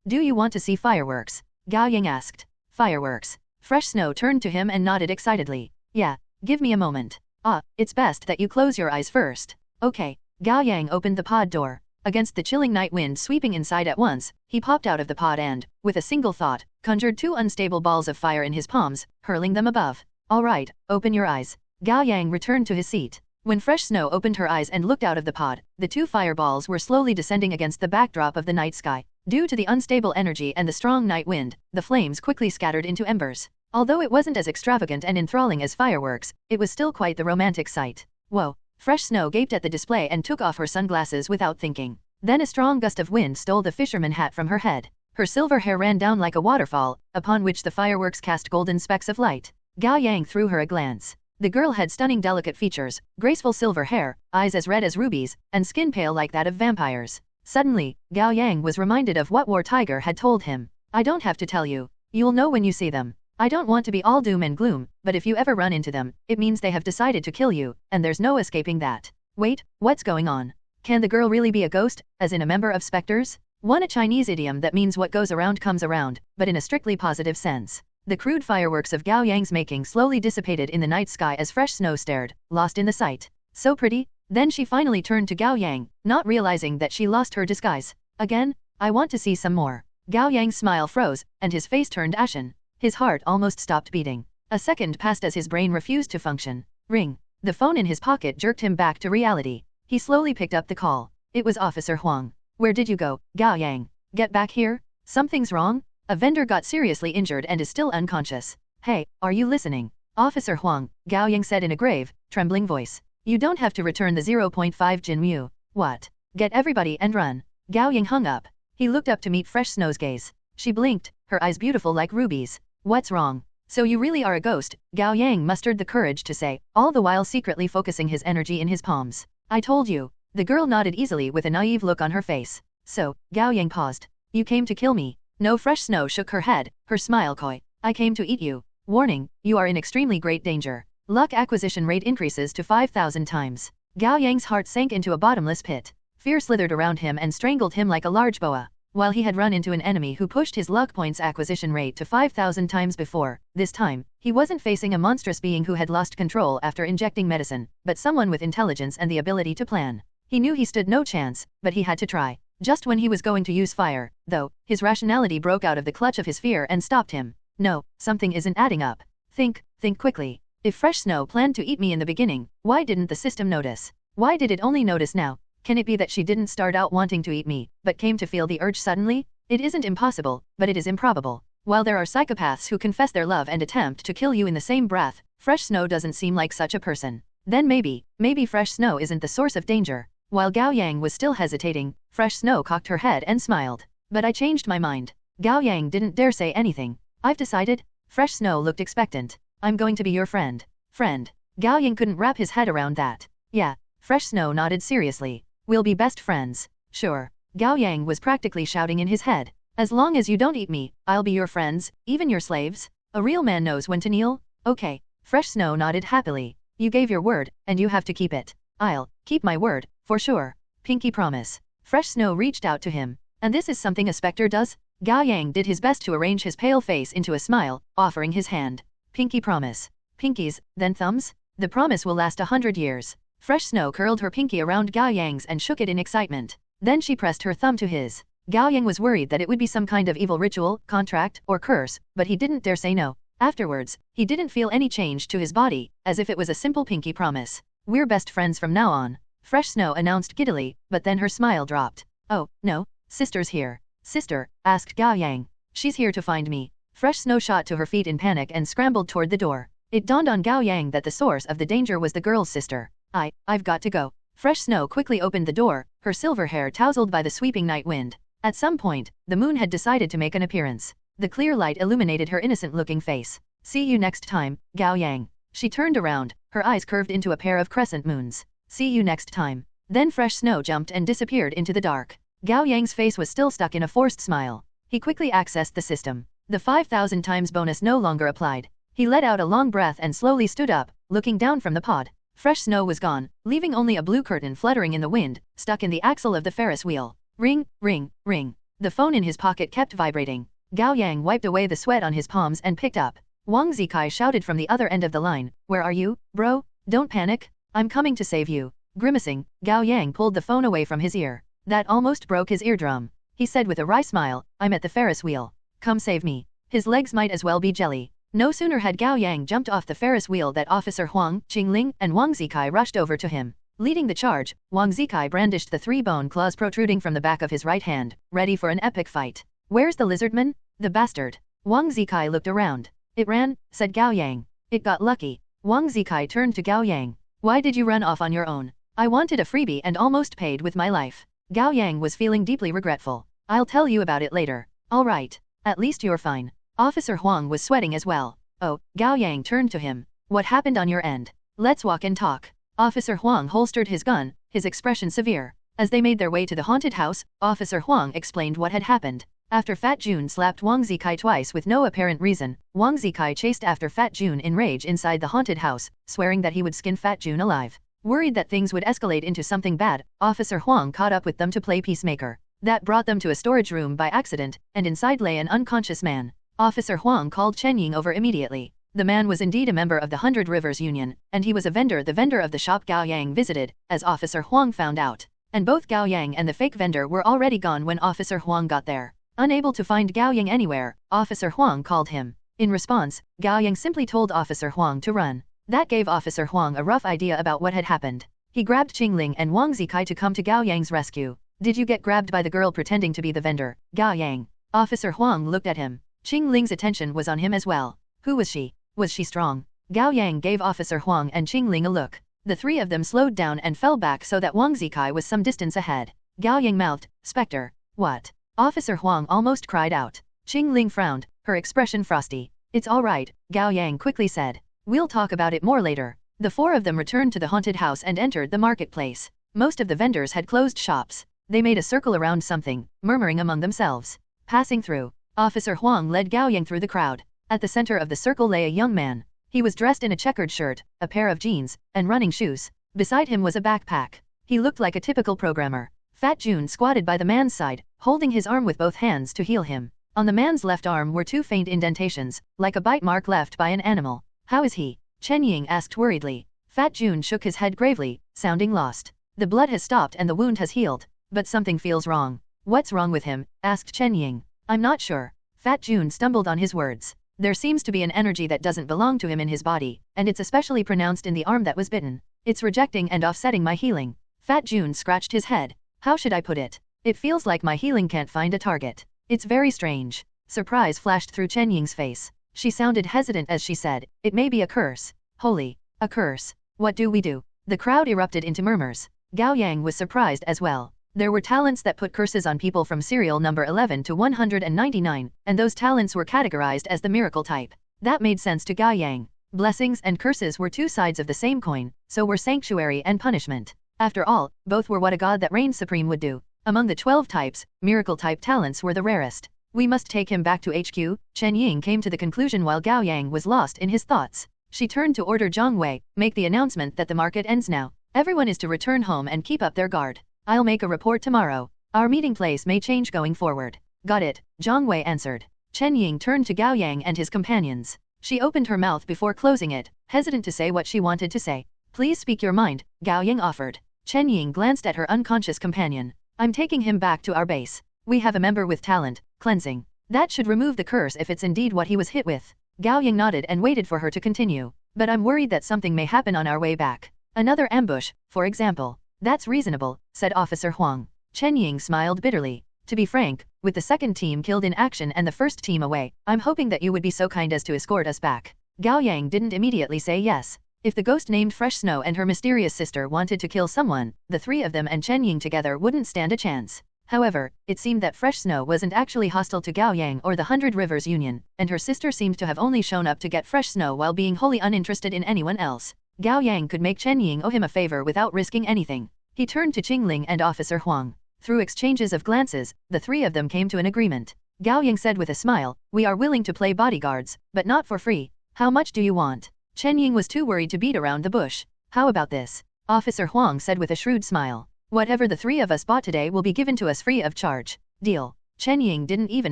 "Do you want to see fireworks?" Gao Yang asked. "Fireworks?" Fresh Snow turned to him and nodded excitedly. "Yeah, give me a moment." "Ah, it's best that you close your eyes first." "Okay." Gao Yang opened the pod door. Against the chilling night wind sweeping inside at once, he popped out of the pod and, with a single thought, conjured 2 unstable balls of fire in his palms, hurling them above. "All right, open your eyes." Gao Yang returned to his seat. When Fresh Snow opened her eyes and looked out of the pod, the 2 fireballs were slowly descending against the backdrop of the night sky. Due to the unstable energy and the strong night wind, the flames quickly scattered into embers. Although it wasn't as extravagant and enthralling as fireworks, it was still quite the romantic sight. "Whoa." Fresh Snow gaped at the display and took off her sunglasses without thinking. Then a strong gust of wind stole the fisherman hat from her head. Her silver hair ran down like a waterfall, upon which the fireworks cast golden specks of light. Gao Yang threw her a glance. The girl had stunning delicate features, graceful silver hair, eyes as red as rubies, and skin pale like that of vampires. Suddenly, Gao Yang was reminded of what War Tiger had told him. "I don't have to tell you. You'll know when you see them. I don't want to be all doom and gloom, but if you ever run into them, it means they have decided to kill you, and there's no escaping that." "Wait, what's going on? Can the girl really be a ghost, as in a member of specters?" A Chinese idiom that means what goes around comes around, but in a strictly positive sense. The crude fireworks of Gao Yang's making slowly dissipated in the night sky as Fresh Snow stared, lost in the sight. "So pretty?" Then she finally turned to Gao Yang, not realizing that she lost her disguise. "Again? I want to see some more." Gao Yang's smile froze, and his face turned ashen. His heart almost stopped beating. A second passed as his brain refused to function. Ring. The phone in his pocket jerked him back to reality. He slowly picked up the call. It was Officer Huang. Where did you go, Gao Yang? Get back here? Something's wrong? A vendor got seriously injured and is still unconscious. Hey, are you listening? Officer Huang, Gao Yang said in a grave, trembling voice. You don't have to return the 0.5 Jinmu. What? Get everybody and run. Gao Yang hung up. He looked up to meet Fresh Snow's gaze. She blinked, her eyes beautiful like rubies. What's wrong? So you really are a ghost, Gao Yang mustered the courage to say, all the while secretly focusing his energy in his palms. I told you. The girl nodded easily with a naive look on her face. So, Gao Yang paused. You came to kill me. No. Fresh Snow shook her head, her smile coy. I came to eat you. Warning, you are in extremely great danger. Luck acquisition rate increases to 5,000 times. Gao Yang's heart sank into a bottomless pit. Fear slithered around him and strangled him like a large boa. While he had run into an enemy who pushed his luck points acquisition rate to 5,000 times before, this time, he wasn't facing a monstrous being who had lost control after injecting medicine, but someone with intelligence and the ability to plan. He knew he stood no chance, but he had to try. Just when he was going to use fire, though, his rationality broke out of the clutch of his fear and stopped him. No, something isn't adding up. Think quickly. If Fresh Snow planned to eat me in the beginning, why didn't the system notice? Why did it only notice now? Can it be that she didn't start out wanting to eat me, but came to feel the urge suddenly? It isn't impossible, but it is improbable. While there are psychopaths who confess their love and attempt to kill you in the same breath, Fresh Snow doesn't seem like such a person. Then maybe Fresh Snow isn't the source of danger. While Gao Yang was still hesitating, Fresh Snow cocked her head and smiled. But I changed my mind. Gao Yang didn't dare say anything. I've decided. Fresh Snow looked expectant. I'm going to be your friend. Friend. Gao Yang couldn't wrap his head around that. Yeah. Fresh Snow nodded seriously. We'll be best friends. Sure. Gao Yang was practically shouting in his head. As long as you don't eat me, I'll be your friends, even your slaves. A real man knows when to kneel. Okay. Fresh Snow nodded happily. You gave your word, and you have to keep it. I'll keep my word, for sure. Pinky promise. Fresh Snow reached out to him. And this is something a specter does? Gao Yang did his best to arrange his pale face into a smile, offering his hand. Pinky promise. Pinkies, then thumbs? The promise will last 100 years. Fresh Snow curled her pinky around Gao Yang's and shook it in excitement. Then she pressed her thumb to his. Gao Yang was worried that it would be some kind of evil ritual, contract, or curse, but he didn't dare say no. Afterwards, he didn't feel any change to his body, as if it was a simple pinky promise. We're best friends from now on. Fresh Snow announced giddily, but then her smile dropped. Oh, no, sister's here. Sister, asked Gao Yang. She's here to find me. Fresh Snow shot to her feet in panic and scrambled toward the door. It dawned on Gao Yang that the source of the danger was the girl's sister. I've got to go. Fresh Snow quickly opened the door, her silver hair tousled by the sweeping night wind. At some point, the moon had decided to make an appearance. The clear light illuminated her innocent-looking face. See you next time, Gao Yang. She turned around, her eyes curved into a pair of crescent moons. See you next time. Then Fresh Snow jumped and disappeared into the dark. Gao Yang's face was still stuck in a forced smile. He quickly accessed the system. The 5,000 times bonus no longer applied. He let out a long breath and slowly stood up, looking down from the pod. Fresh Snow was gone, leaving only a blue curtain fluttering in the wind, stuck in the axle of the Ferris wheel. Ring, ring, ring. The phone in his pocket kept vibrating. Gao Yang wiped away the sweat on his palms and picked up. Wang Zikai shouted from the other end of the line. Where are you, bro? Don't panic. I'm coming to save you. Grimacing, Gao Yang pulled the phone away from his ear. That almost broke his eardrum. He said with a wry smile, I'm at the Ferris wheel. Come save me. His legs might as well be jelly. No sooner had Gao Yang jumped off the Ferris wheel that Officer Huang, Qingling, and Wang Zikai rushed over to him. Leading the charge, Wang Zikai brandished the 3 bone claws protruding from the back of his right hand, ready for an epic fight. Where's the lizardman? The bastard. Wang Zikai looked around. It ran, said Gao Yang. It got lucky. Wang Zikai turned to Gao Yang. Why did you run off on your own? I wanted a freebie and almost paid with my life. Gao Yang was feeling deeply regretful. I'll tell you about it later. All right. At least you're fine. Officer Huang was sweating as well. Oh, Gao Yang turned to him. What happened on your end? Let's walk and talk. Officer Huang holstered his gun, his expression severe. As they made their way to the haunted house, Officer Huang explained what had happened. After Fat Jun slapped Wang Zikai twice with no apparent reason, Wang Zikai chased after Fat Jun in rage inside the haunted house, swearing that he would skin Fat Jun alive. Worried that things would escalate into something bad, Officer Huang caught up with them to play peacemaker. That brought them to a storage room by accident, and inside lay an unconscious man. Officer Huang called Chen Ying over immediately. The man was indeed a member of the 100 Rivers Union, and he was the vendor of the shop Gao Yang visited, as Officer Huang found out. And both Gao Yang and the fake vendor were already gone when Officer Huang got there. Unable to find Gao Yang anywhere, Officer Huang called him. In response, Gao Yang simply told Officer Huang to run. That gave Officer Huang a rough idea about what had happened. He grabbed Qingling and Wang Zikai to come to Gao Yang's rescue. Did you get grabbed by the girl pretending to be the vendor, Gao Yang? Officer Huang looked at him. Qingling's attention was on him as well. Who was she? Was she strong? Gao Yang gave Officer Huang and Qingling a look. The three of them slowed down and fell back so that Wang Zikai was some distance ahead. Gao Yang mouthed, "Spectre." What? Officer Huang almost cried out. Qingling frowned, her expression frosty. "It's all right," Gao Yang quickly said. "We'll talk about it more later." The four of them returned to the haunted house and entered the marketplace. Most of the vendors had closed shops. They made a circle around something, murmuring among themselves. Passing through, Officer Huang led Gao Yang through the crowd. At the center of the circle lay a young man. He was dressed in a checkered shirt, a pair of jeans, and running shoes. Beside him was a backpack. He looked like a typical programmer. Fat Jun squatted by the man's side, holding his arm with both hands to heal him. On the man's left arm were two faint indentations, like a bite mark left by an animal. "How is he?" Chen Ying asked worriedly. Fat Jun shook his head gravely, sounding lost. "The blood has stopped and the wound has healed, but something feels wrong." "What's wrong with him?" asked Chen Ying. "I'm not sure." Fat Jun stumbled on his words. "There seems to be an energy that doesn't belong to him in his body, and it's especially pronounced in the arm that was bitten. It's rejecting and offsetting my healing." Fat Jun scratched his head. "How should I put it? It feels like my healing can't find a target. It's very strange." Surprise flashed through Chen Ying's face. She sounded hesitant as she said, "It may be a curse." "Holy, a curse. What do we do?" The crowd erupted into murmurs. Gao Yang was surprised as well. There were talents that put curses on people from serial number 11 to 199, and those talents were categorized as the miracle type. That made sense to Gao Yang. Blessings and curses were two sides of the same coin, so were sanctuary and punishment. After all, both were what a god that reigned supreme would do. Among the 12 types, miracle-type talents were the rarest. "We must take him back to HQ, Chen Ying came to the conclusion while Gao Yang was lost in his thoughts. She turned to order Zhang Wei, "Make the announcement that the market ends now. Everyone is to return home and keep up their guard. I'll make a report tomorrow. Our meeting place may change going forward." "Got it," Zhang Wei answered. Chen Ying turned to Gao Yang and his companions. She opened her mouth before closing it, hesitant to say what she wanted to say. "Please speak your mind," Gao Yang offered. Chen Ying glanced at her unconscious companion. "I'm taking him back to our base. We have a member with talent, cleansing. That should remove the curse if it's indeed what he was hit with." Gao Yang nodded and waited for her to continue. "But I'm worried that something may happen on our way back. Another ambush, for example." "That's reasonable," said Officer Huang. Chen Ying smiled bitterly. "To be frank, with the second team killed in action and the first team away, I'm hoping that you would be so kind as to escort us back." Gao Yang didn't immediately say yes. If the ghost named Fresh Snow and her mysterious sister wanted to kill someone, the three of them and Chen Ying together wouldn't stand a chance. However, it seemed that Fresh Snow wasn't actually hostile to Gao Yang or the Hundred Rivers Union, and her sister seemed to have only shown up to get Fresh Snow while being wholly uninterested in anyone else. Gao Yang could make Chen Ying owe him a favor without risking anything. He turned to Qingling and Officer Huang. Through exchanges of glances, the three of them came to an agreement. Gao Yang said with a smile, "We are willing to play bodyguards, but not for free. How much do you want?" Chen Ying was too worried to beat around the bush. "How about this?" Officer Huang said with a shrewd smile. "Whatever the three of us bought today will be given to us free of charge. Deal." Chen Ying didn't even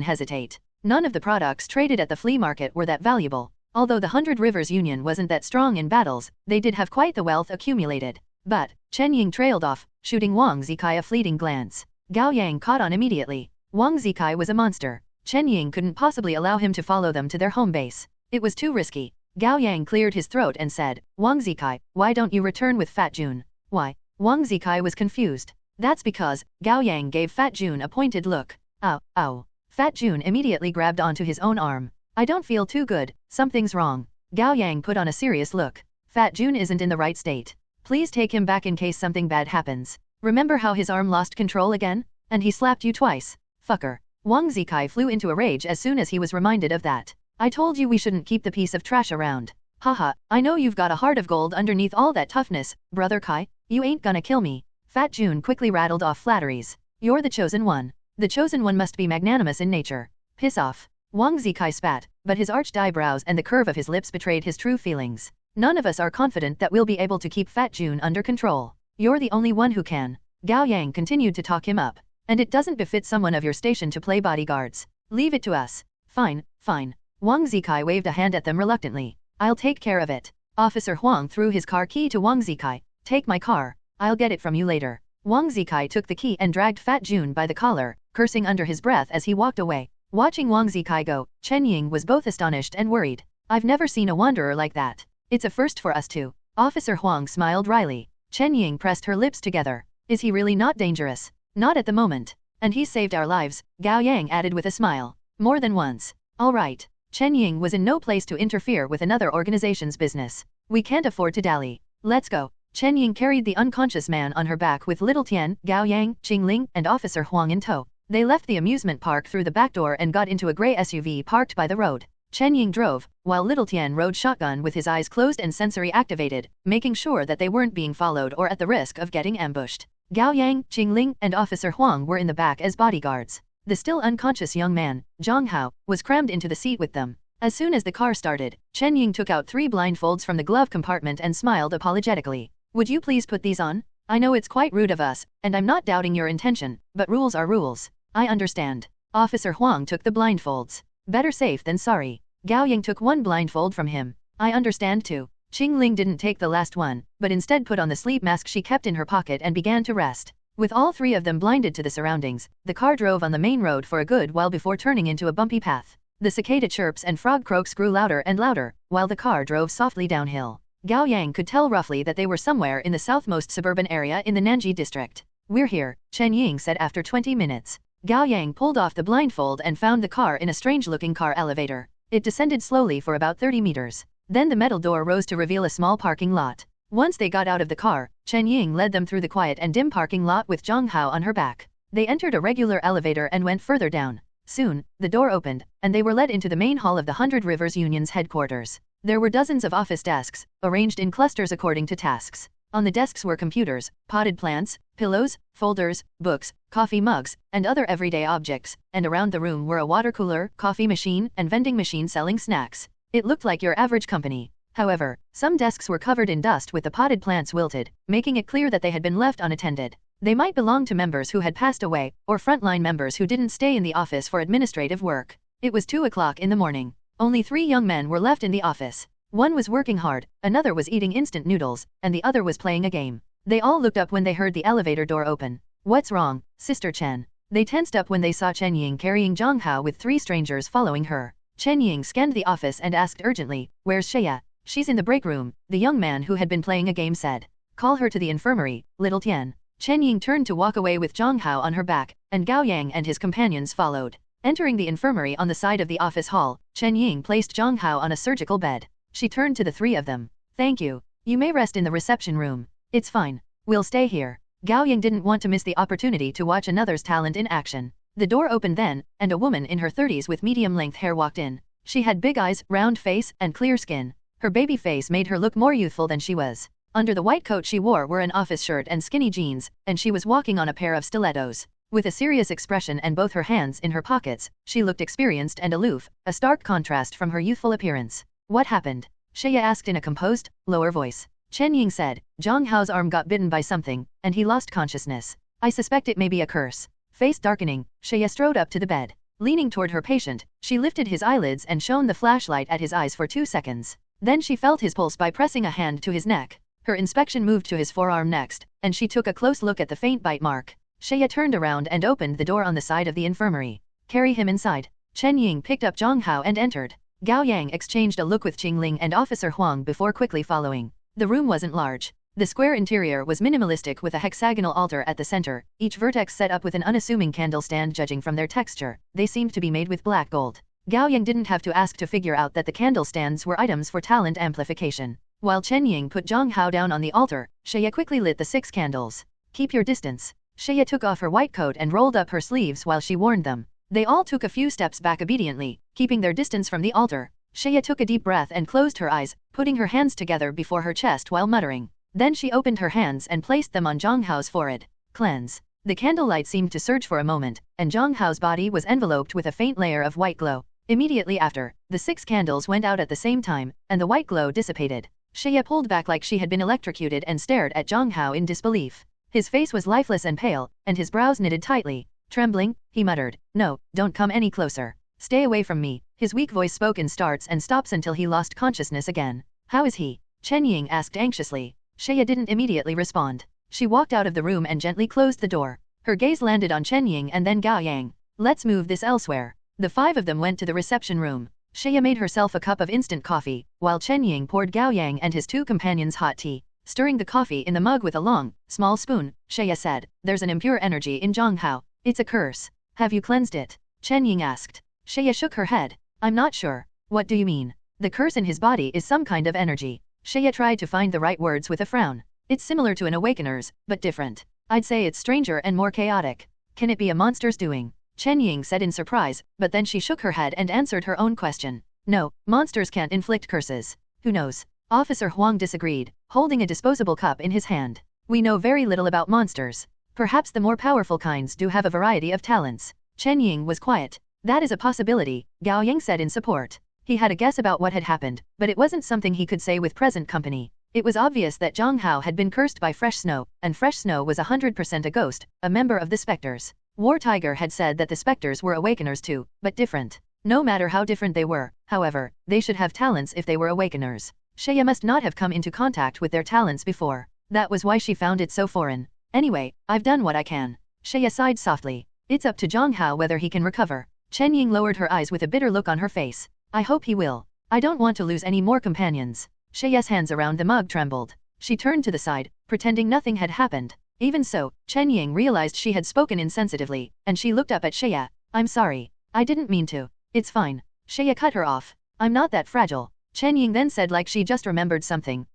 hesitate. None of the products traded at the flea market were that valuable. Although the Hundred Rivers Union wasn't that strong in battles, they did have quite the wealth accumulated. But, Chen Ying trailed off, shooting Wang Zikai a fleeting glance. Gao Yang caught on immediately. Wang Zikai was a monster. Chen Ying couldn't possibly allow him to follow them to their home base. It was too risky. Gao Yang cleared his throat and said, "Wang Zikai, why don't you return with Fat Jun?" "Why?" Wang Zikai was confused. "That's because," Gao Yang gave Fat Jun a pointed look. "Ow, ow." Fat Jun immediately grabbed onto his own arm. "I don't feel too good, something's wrong." Gao Yang put on a serious look. "Fat Jun isn't in the right state. Please take him back in case something bad happens. Remember how his arm lost control again? And he slapped you twice. Fucker." Wang Zikai flew into a rage as soon as he was reminded of that. "I told you we shouldn't keep the piece of trash around. Haha, I know you've got a heart of gold underneath all that toughness, brother Kai. You ain't gonna kill me." Fat Jun quickly rattled off flatteries. "You're the chosen one. The chosen one must be magnanimous in nature. Piss off." Wang Zikai spat, but his arched eyebrows and the curve of his lips betrayed his true feelings. "None of us are confident that we'll be able to keep Fat Jun under control. You're the only one who can." Gao Yang continued to talk him up. "And it doesn't befit someone of your station to play bodyguards. Leave it to us." "Fine, fine." Wang Zikai waved a hand at them reluctantly. "I'll take care of it." Officer Huang threw his car key to Wang Zikai. "Take my car. I'll get it from you later." Wang Zikai took the key and dragged Fat Jun by the collar, cursing under his breath as he walked away. Watching Wang Zikai go, Chen Ying was both astonished and worried. I've never seen a wanderer like that. It's a first for us too. Officer Huang smiled wryly. Chen Ying pressed her lips together. Is he really not dangerous? Not at the moment. And he's saved our lives, Gao Yang added with a smile. More than once. All right. Chen Ying was in no place to interfere with another organization's business. We can't afford to dally. Let's go. Chen Ying carried the unconscious man on her back with Little Tian, Gao Yang, Qingling, and Officer Huang in tow. They left the amusement park through the back door and got into a gray SUV parked by the road. Chen Ying drove, while Little Tian rode shotgun with his eyes closed and sensory activated, making sure that they weren't being followed or at the risk of getting ambushed. Gao Yang, Qingling, and Officer Huang were in the back as bodyguards. The still unconscious young man, Zhang Hao, was crammed into the seat with them. As soon as the car started, Chen Ying took out 3 blindfolds from the glove compartment and smiled apologetically. Would you please put these on? I know it's quite rude of us, and I'm not doubting your intention, but rules are rules. I understand. Officer Huang took the blindfolds. Better safe than sorry. Gao Yang took 1 blindfold from him. I understand too. Qingling didn't take the last one, but instead put on the sleep mask she kept in her pocket and began to rest. With all 3 of them blinded to the surroundings, the car drove on the main road for a good while before turning into a bumpy path. The cicada chirps and frog croaks grew louder and louder, while the car drove softly downhill. Gao Yang could tell roughly that they were somewhere in the southmost suburban area in the Nanji district. We're here, Chen Ying said after 20 minutes. Gao Yang pulled off the blindfold and found the car in a strange-looking car elevator. It descended slowly for about 30 meters. Then the metal door rose to reveal a small parking lot. Once they got out of the car, Chen Ying led them through the quiet and dim parking lot with Zhang Hao on her back. They entered a regular elevator and went further down. Soon, the door opened, and they were led into the main hall of the 100 Rivers Union's headquarters. There were dozens of office desks, arranged in clusters according to tasks. On the desks were computers, potted plants, pillows, folders, books, coffee mugs, and other everyday objects, and around the room were a water cooler, coffee machine, and vending machine selling snacks. It looked like your average company. However, some desks were covered in dust with the potted plants wilted, making it clear that they had been left unattended. They might belong to members who had passed away, or frontline members who didn't stay in the office for administrative work. It was 2 o'clock in the morning. Only 3 young men were left in the office. One was working hard, another was eating instant noodles, and the other was playing a game. They all looked up when they heard the elevator door open. What's wrong, Sister Chen? They tensed up when they saw Chen Ying carrying Zhang Hao with 3 strangers following her. Chen Ying scanned the office and asked urgently, "Where's Shea?" "She's in the break room," the young man who had been playing a game said. "Call her to the infirmary, Little Tian." Chen Ying turned to walk away with Zhang Hao on her back, and Gao Yang and his companions followed. Entering the infirmary on the side of the office hall, Chen Ying placed Zhang Hao on a surgical bed. She turned to the 3 of them. "Thank you. You may rest in the reception room. It's fine. We'll stay here." Gao Yang didn't want to miss the opportunity to watch another's talent in action. The door opened then, and a woman in her 30s with medium-length hair walked in. She had big eyes, round face, and clear skin. Her baby face made her look more youthful than she was. Under the white coat she wore were an office shirt and skinny jeans, and she was walking on a pair of stilettos. With a serious expression and both her hands in her pockets, she looked experienced and aloof, a stark contrast from her youthful appearance. "What happened?" Shea asked in a composed, lower voice. Chen Ying said, "Zhang Hao's arm got bitten by something, and he lost consciousness. I suspect it may be a curse." Face darkening, Shea strode up to the bed. Leaning toward her patient, she lifted his eyelids and shone the flashlight at his eyes for 2 seconds. Then she felt his pulse by pressing a hand to his neck. Her inspection moved to his forearm next, and she took a close look at the faint bite mark. Shea turned around and opened the door on the side of the infirmary. "Carry him inside." Chen Ying picked up Zhang Hao and entered. Gao Yang exchanged a look with Qingling and Officer Huang before quickly following. The room wasn't large. The square interior was minimalistic with a hexagonal altar at the center, each vertex set up with an unassuming candle stand. Judging from their texture, they seemed to be made with black gold. Gao Yang didn't have to ask to figure out that the candle stands were items for talent amplification. While Chen Ying put Zhang Hao down on the altar, Shea quickly lit the 6 candles. "Keep your distance." Shea took off her white coat and rolled up her sleeves while she warned them. They all took a few steps back obediently, keeping their distance from the altar. Shea took a deep breath and closed her eyes, putting her hands together before her chest while muttering. Then she opened her hands and placed them on Zhang Hao's forehead. Cleanse. The candlelight seemed to surge for a moment, and Zhang Hao's body was enveloped with a faint layer of white glow. Immediately after, the 6 candles went out at the same time, and the white glow dissipated. Shea pulled back like she had been electrocuted and stared at Zhang Hao in disbelief. His face was lifeless and pale, and his brows knitted tightly. Trembling, he muttered, "No, don't come any closer. Stay away from me." His weak voice spoke in starts and stops until he lost consciousness again. "How is he?" Chen Ying asked anxiously. Shea didn't immediately respond. She walked out of the room and gently closed the door. Her gaze landed on Chen Ying and then Gao Yang. "Let's move this elsewhere." The 5 of them went to the reception room. Shea made herself a cup of instant coffee, while Chen Ying poured Gao Yang and his 2 companions hot tea. Stirring the coffee in the mug with a long, small spoon, Shea said, "There's an impure energy in Zhonghao. It's a curse. Have you cleansed it?" Chen Ying asked. Shea shook her head. "I'm not sure. What do you mean?" "The curse in his body is some kind of energy." Shea tried to find the right words with a frown. "It's similar to an awakener's, but different. I'd say it's stranger and more chaotic. Can it be a monster's doing?" Chen Ying said in surprise, but then she shook her head and answered her own question. "No, monsters can't inflict curses." "Who knows?" Officer Huang disagreed, holding a disposable cup in his hand. "We know very little about monsters. Perhaps the more powerful kinds do have a variety of talents." Chen Ying was quiet. "That is a possibility," Gao Yang said in support. He had a guess about what had happened, but it wasn't something he could say with present company. It was obvious that Zhonghao had been cursed by fresh snow, and fresh snow was 100% a ghost, a member of the specters. War Tiger had said that the specters were awakeners too, but different. No matter how different they were, however, they should have talents if they were awakeners. Shea must not have come into contact with their talents before. That was why she found it so foreign. "Anyway, I've done what I can." Shea sighed softly. "It's up to Zhonghao whether he can recover." Chen Ying lowered her eyes with a bitter look on her face. "I hope he will. I don't want to lose any more companions." Shea's hands around the mug trembled. She turned to the side, pretending nothing had happened. Even so, Chen Ying realized she had spoken insensitively, and she looked up at Shea. "I'm sorry. I didn't mean to." "It's fine." Shea cut her off. "I'm not that fragile." Chen Ying then said like she just remembered something.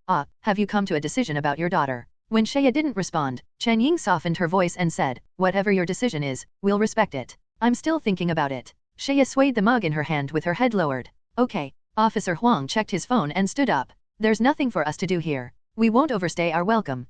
Have you come to a decision about your daughter?" When Shea didn't respond, Chen Ying softened her voice and said, "Whatever your decision is, we'll respect it. I'm still thinking about it." Shea swayed the mug in her hand with her head lowered. "Okay." Officer Huang checked his phone and stood up. "There's nothing for us to do here. We won't overstay our welcome."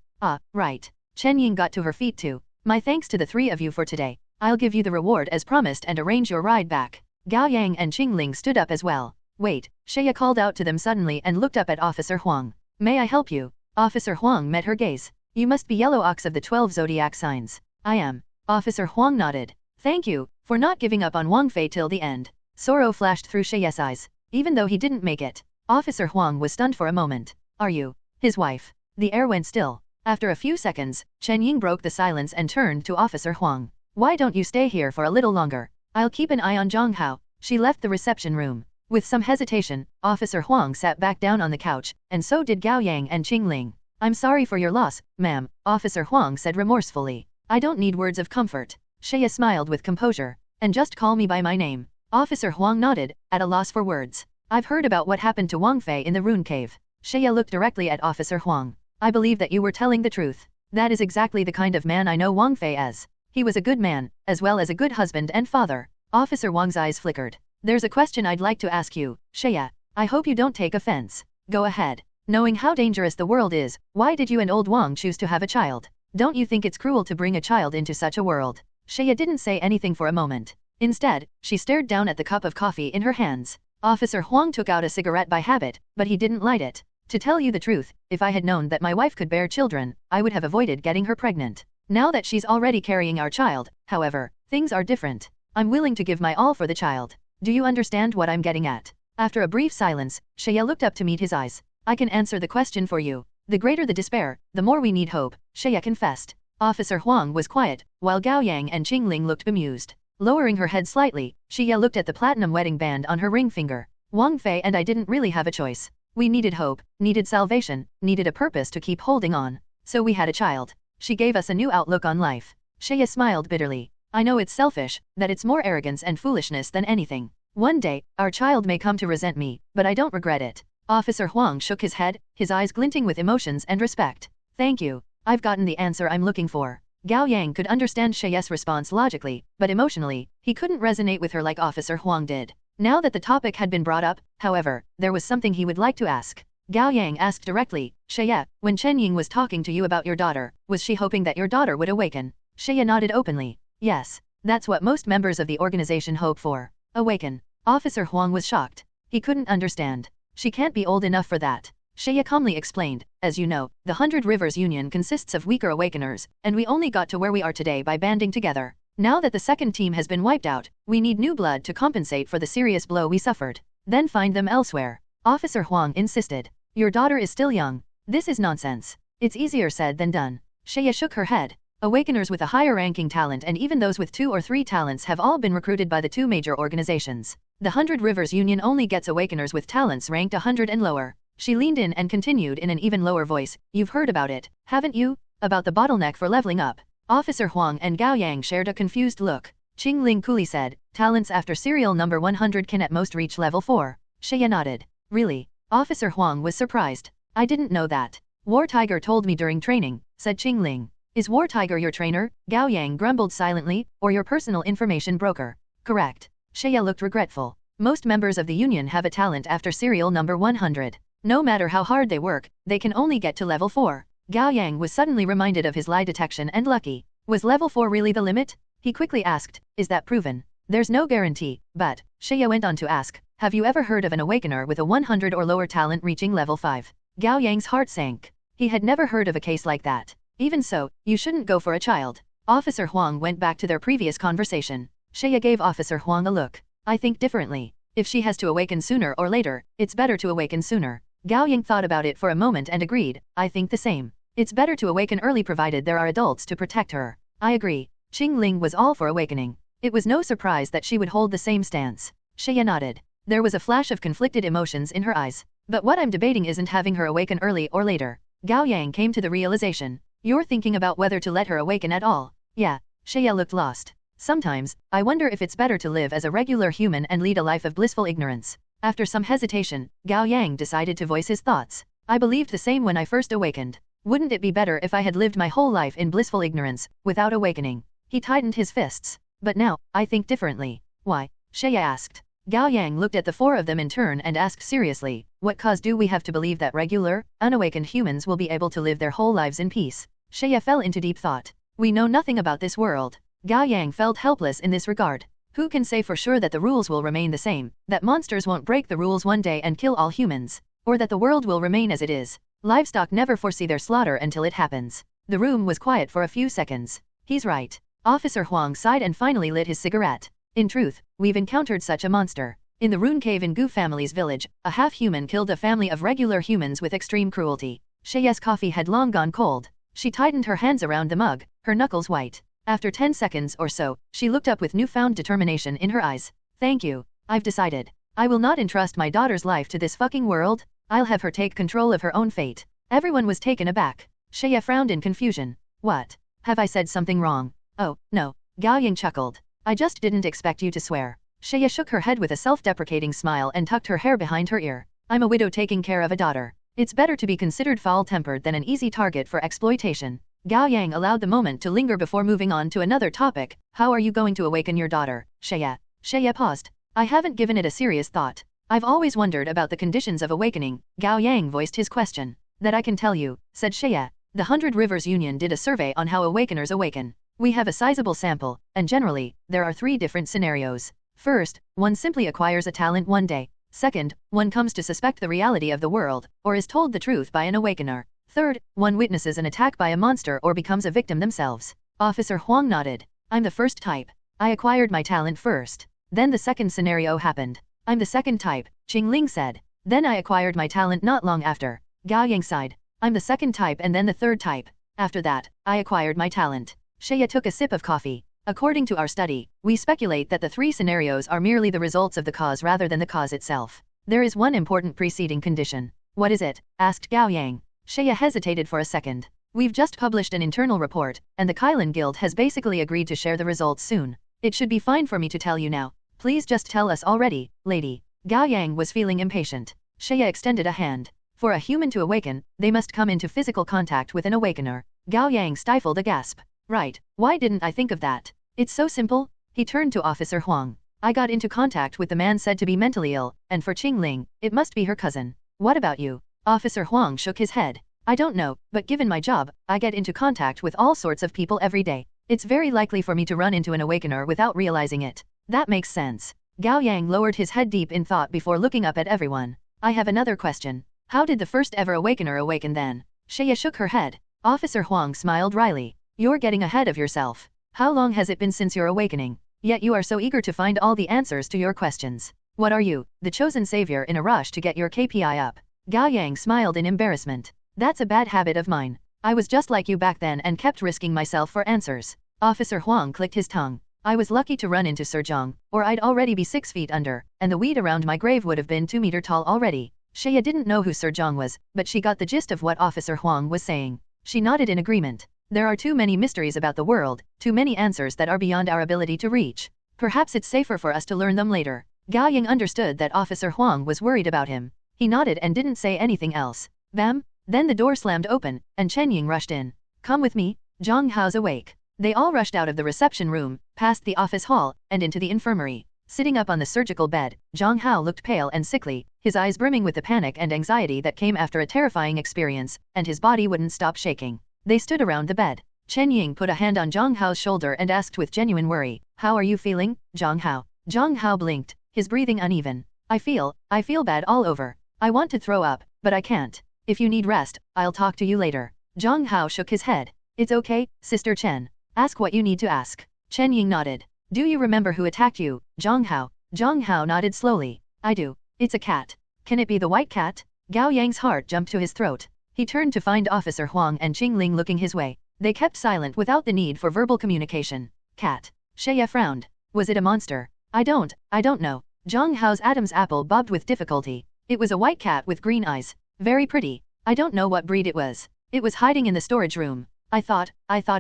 Right." Chen Ying got to her feet too. "My thanks to the 3 of you for today. I'll give you the reward as promised and arrange your ride back." Gao Yang and Qingling stood up as well. "Wait," Shea called out to them suddenly and looked up at Officer Huang. "May I help you?" Officer Huang met her gaze. "You must be Yellow Ox of the 12 zodiac signs." "I am." Officer Huang nodded. "Thank you, for not giving up on Wang Fei till the end." Sorrow flashed through Shea's eyes. Even though he didn't make it, Officer Huang was stunned for a moment. "Are you his wife?" The air went still. After a few seconds, Chen Ying broke the silence and turned to Officer Huang. "Why don't you stay here for a little longer? I'll keep an eye on Zhonghao." She left the reception room. With some hesitation, Officer Huang sat back down on the couch, and so did Gao Yang and Qingling. "I'm sorry for your loss, ma'am," Officer Huang said remorsefully. "I don't need words of comfort." Shea smiled with composure. "And just call me by my name." Officer Huang nodded, at a loss for words. "I've heard about what happened to Wang Fei in the rune cave." Shea looked directly at Officer Huang. "I believe that you were telling the truth. That is exactly the kind of man I know Wang Fei as. He was a good man, as well as a good husband and father." Officer Wang's eyes flickered. "There's a question I'd like to ask you, Shea. I hope you don't take offense." "Go ahead." "Knowing how dangerous the world is, why did you and old Wang choose to have a child? Don't you think it's cruel to bring a child into such a world?" Shea didn't say anything for a moment. Instead, she stared down at the cup of coffee in her hands. Officer Huang took out a cigarette by habit, but he didn't light it. "To tell you the truth, if I had known that my wife could bear children, I would have avoided getting her pregnant. Now that she's already carrying our child, however, things are different. I'm willing to give my all for the child. Do you understand what I'm getting at?" After a brief silence, Shea looked up to meet his eyes. "I can answer the question for you. The greater the despair, the more we need hope," Shea confessed. Officer Huang was quiet, while Gao Yang and Qingling looked bemused. Lowering her head slightly, Shea looked at the platinum wedding band on her ring finger. "Wang Fei and I didn't really have a choice. We needed hope, needed salvation, needed a purpose to keep holding on. So we had a child. She gave us a new outlook on life." Shea smiled bitterly. "I know it's selfish, that it's more arrogance and foolishness than anything. One day, our child may come to resent me, but I don't regret it." Officer Huang shook his head, his eyes glinting with emotions and respect. "Thank you. I've gotten the answer I'm looking for." Gao Yang could understand Shea's response logically, but emotionally, he couldn't resonate with her like Officer Huang did. Now that the topic had been brought up, however, there was something he would like to ask. Gao Yang asked directly, "Shea, when Chen Ying was talking to you about your daughter, was she hoping that your daughter would awaken?" Shea nodded openly. "Yes. That's what most members of the organization hope for. Awaken." Officer Huang was shocked. He couldn't understand. "She can't be old enough for that." Shea calmly explained, "As you know, the 100 Rivers Union consists of weaker awakeners, and we only got to where we are today by banding together. Now that the second team has been wiped out, we need new blood to compensate for the serious blow we suffered. Then find them elsewhere." Officer Huang insisted. "Your daughter is still young. This is nonsense." "It's easier said than done." Shea shook her head. Awakeners with a higher ranking talent and even those with 2 or 3 talents have all been recruited by the 2 major organizations. The 100 Rivers Union only gets awakeners with talents ranked 100 and lower. She leaned in and continued in an even lower voice, "You've heard about it, haven't you? About the bottleneck for leveling up." Officer Huang and Gao Yang shared a confused look. Qing Ling coolly said, "Talents after serial number 100 can at most reach level 4. Xie nodded. "Really?" Officer Huang was surprised. "I didn't know that. War Tiger told me during training," said Qing Ling. "Is War Tiger your trainer?" Gao Yang grumbled silently, "or your personal information broker?" "Correct." Xie looked regretful. "Most members of the union have a talent after serial number 100. No matter how hard they work, they can only get to level 4. Gao Yang was suddenly reminded of his lie detection and lucky. Was level 4 really the limit? He quickly asked, "Is that proven?" "There's no guarantee, but," Xie went on to ask, "have you ever heard of an awakener with a 100 or lower talent reaching level 5? Gao Yang's heart sank. He had never heard of a case like that. "Even so, you shouldn't go for a child." Officer Huang went back to their previous conversation. Xie gave Officer Huang a look. "I think differently. If she has to awaken sooner or later, it's better to awaken sooner." Gao Yang thought about it for a moment and agreed, "I think the same. It's better to awaken early provided there are adults to protect her." "I agree." Qing Ling was all for awakening. It was no surprise that she would hold the same stance. Xie nodded. There was a flash of conflicted emotions in her eyes. "But what I'm debating isn't having her awaken early or later." Gao Yang came to the realization. "You're thinking about whether to let her awaken at all." "Yeah." Xie looked lost. "Sometimes, I wonder if it's better to live as a regular human and lead a life of blissful ignorance." After some hesitation, Gao Yang decided to voice his thoughts. "I believed the same when I first awakened. Wouldn't it be better if I had lived my whole life in blissful ignorance, without awakening?" He tightened his fists. "But now, I think differently." "Why?" Xie asked. Gao Yang looked at the 4 of them in turn and asked seriously, "What cause do we have to believe that regular, unawakened humans will be able to live their whole lives in peace?" Xie fell into deep thought. "We know nothing about this world." Gao Yang felt helpless in this regard. Who can say for sure that the rules will remain the same, that monsters won't break the rules one day and kill all humans, or that the world will remain as it is? Livestock never foresee their slaughter until it happens. The room was quiet for a few seconds. "He's right." Officer Huang sighed and finally lit his cigarette. "In truth, we've encountered such a monster. In the rune cave in Gu family's village, a half-human killed a family of regular humans with extreme cruelty." Xie's coffee had long gone cold. She tightened her hands around the mug, her knuckles white. After 10 seconds or so, she looked up with newfound determination in her eyes. "Thank you. I've decided. I will not entrust my daughter's life to this fucking world. I'll have her take control of her own fate." Everyone was taken aback. Xie frowned in confusion. "What? Have I said something wrong?" "Oh, no." Gao Yang chuckled. "I just didn't expect you to swear." Xie shook her head with a self-deprecating smile and tucked her hair behind her ear. "I'm a widow taking care of a daughter. It's better to be considered foul-tempered than an easy target for exploitation." Gao Yang allowed the moment to linger before moving on to another topic. "How are you going to awaken your daughter, Xie?" Xie paused. "I haven't given it a serious thought. I've always wondered about the conditions of awakening." Gao Yang voiced his question. "That I can tell you," said Xie. "The 100 Rivers Union did a survey on how awakeners awaken. We have a sizable sample, and generally, there are 3 different scenarios. First, one simply acquires a talent one day. Second, one comes to suspect the reality of the world, or is told the truth by an awakener. Third, one witnesses an attack by a monster or becomes a victim themselves." Officer Huang nodded. "I'm the first type. I acquired my talent first. Then the second scenario happened." "I'm the second type," Qing Ling said. "Then I acquired my talent not long after." Gao Yang sighed. "I'm the second type and then the third type. After that, I acquired my talent." Xie took a sip of coffee. "According to our study, we speculate that the 3 scenarios are merely the results of the cause rather than the cause itself. There is one important preceding condition." "What is it?" asked Gao Yang. Xie hesitated for a second. "We've just published an internal report, and the Kylan Guild has basically agreed to share the results soon. It should be fine for me to tell you now. Please just tell us already, lady." Gao Yang was feeling impatient. Xie extended a hand. For a human to awaken, they must come into physical contact with an awakener. Gao Yang stifled a gasp. "Right, why didn't I think of that? It's so simple." He turned to Officer Huang. "I got into contact with the man said to be mentally ill, and for Qing Ling, it must be her cousin. What about you?" Officer Huang shook his head. "I don't know, but given my job, I get into contact with all sorts of people every day. It's very likely for me to run into an awakener without realizing it." "That makes sense." Gao Yang lowered his head deep in thought before looking up at everyone. "I have another question. How did the first ever awakener awaken then?" Xie shook her head. Officer Huang smiled wryly. "You're getting ahead of yourself. How long has it been since your awakening? Yet you are so eager to find all the answers to your questions. What are you, the chosen savior in a rush to get your KPI up?" Gao Yang smiled in embarrassment. "That's a bad habit of mine. I was just like you back then and kept risking myself for answers. Officer Huang clicked his tongue. I was lucky to run into Sir Zhang, or I'd already be 6 feet under, and the weed around my grave would have been 2 meter tall already. Shaya didn't know who Sir Zhang was, but she got the gist of what Officer Huang was saying. She nodded in agreement. There are too many mysteries about the world, too many answers that are beyond our ability to reach. Perhaps it's safer for us to learn them later. Gao Yang understood that Officer Huang was worried about him. He nodded and didn't say anything else. Bam! Then the door slammed open, and Chen Ying rushed in. Come with me, Zhang Hao's awake. They all rushed out of the reception room, past the office hall, and into the infirmary. Sitting up on the surgical bed, Zhang Hao looked pale and sickly, his eyes brimming with the panic and anxiety that came after a terrifying experience, and his body wouldn't stop shaking. They stood around the bed. Chen Ying put a hand on Zhang Hao's shoulder and asked with genuine worry, "How are you feeling, Zhang Hao?" Zhang Hao blinked, his breathing uneven. I feel bad all over. I want to throw up, but I can't. If you need rest, I'll talk to you later." Zhang Hao shook his head. "It's okay, Sister Chen. Ask what you need to ask." Chen Ying nodded. "Do you remember who attacked you, Zhang Hao?" Zhang Hao nodded slowly. "I do. It's a cat. Can it be the white cat?" Gao Yang's heart jumped to his throat. He turned to find Officer Huang and Qing Ling looking his way. They kept silent without the need for verbal communication. Cat. Shaya frowned. Was it a monster? I don't know. Zhang Hao's Adam's apple bobbed with difficulty. It was a white cat with green eyes. Very pretty. I don't know what breed it was. It was hiding in the storage room. I thought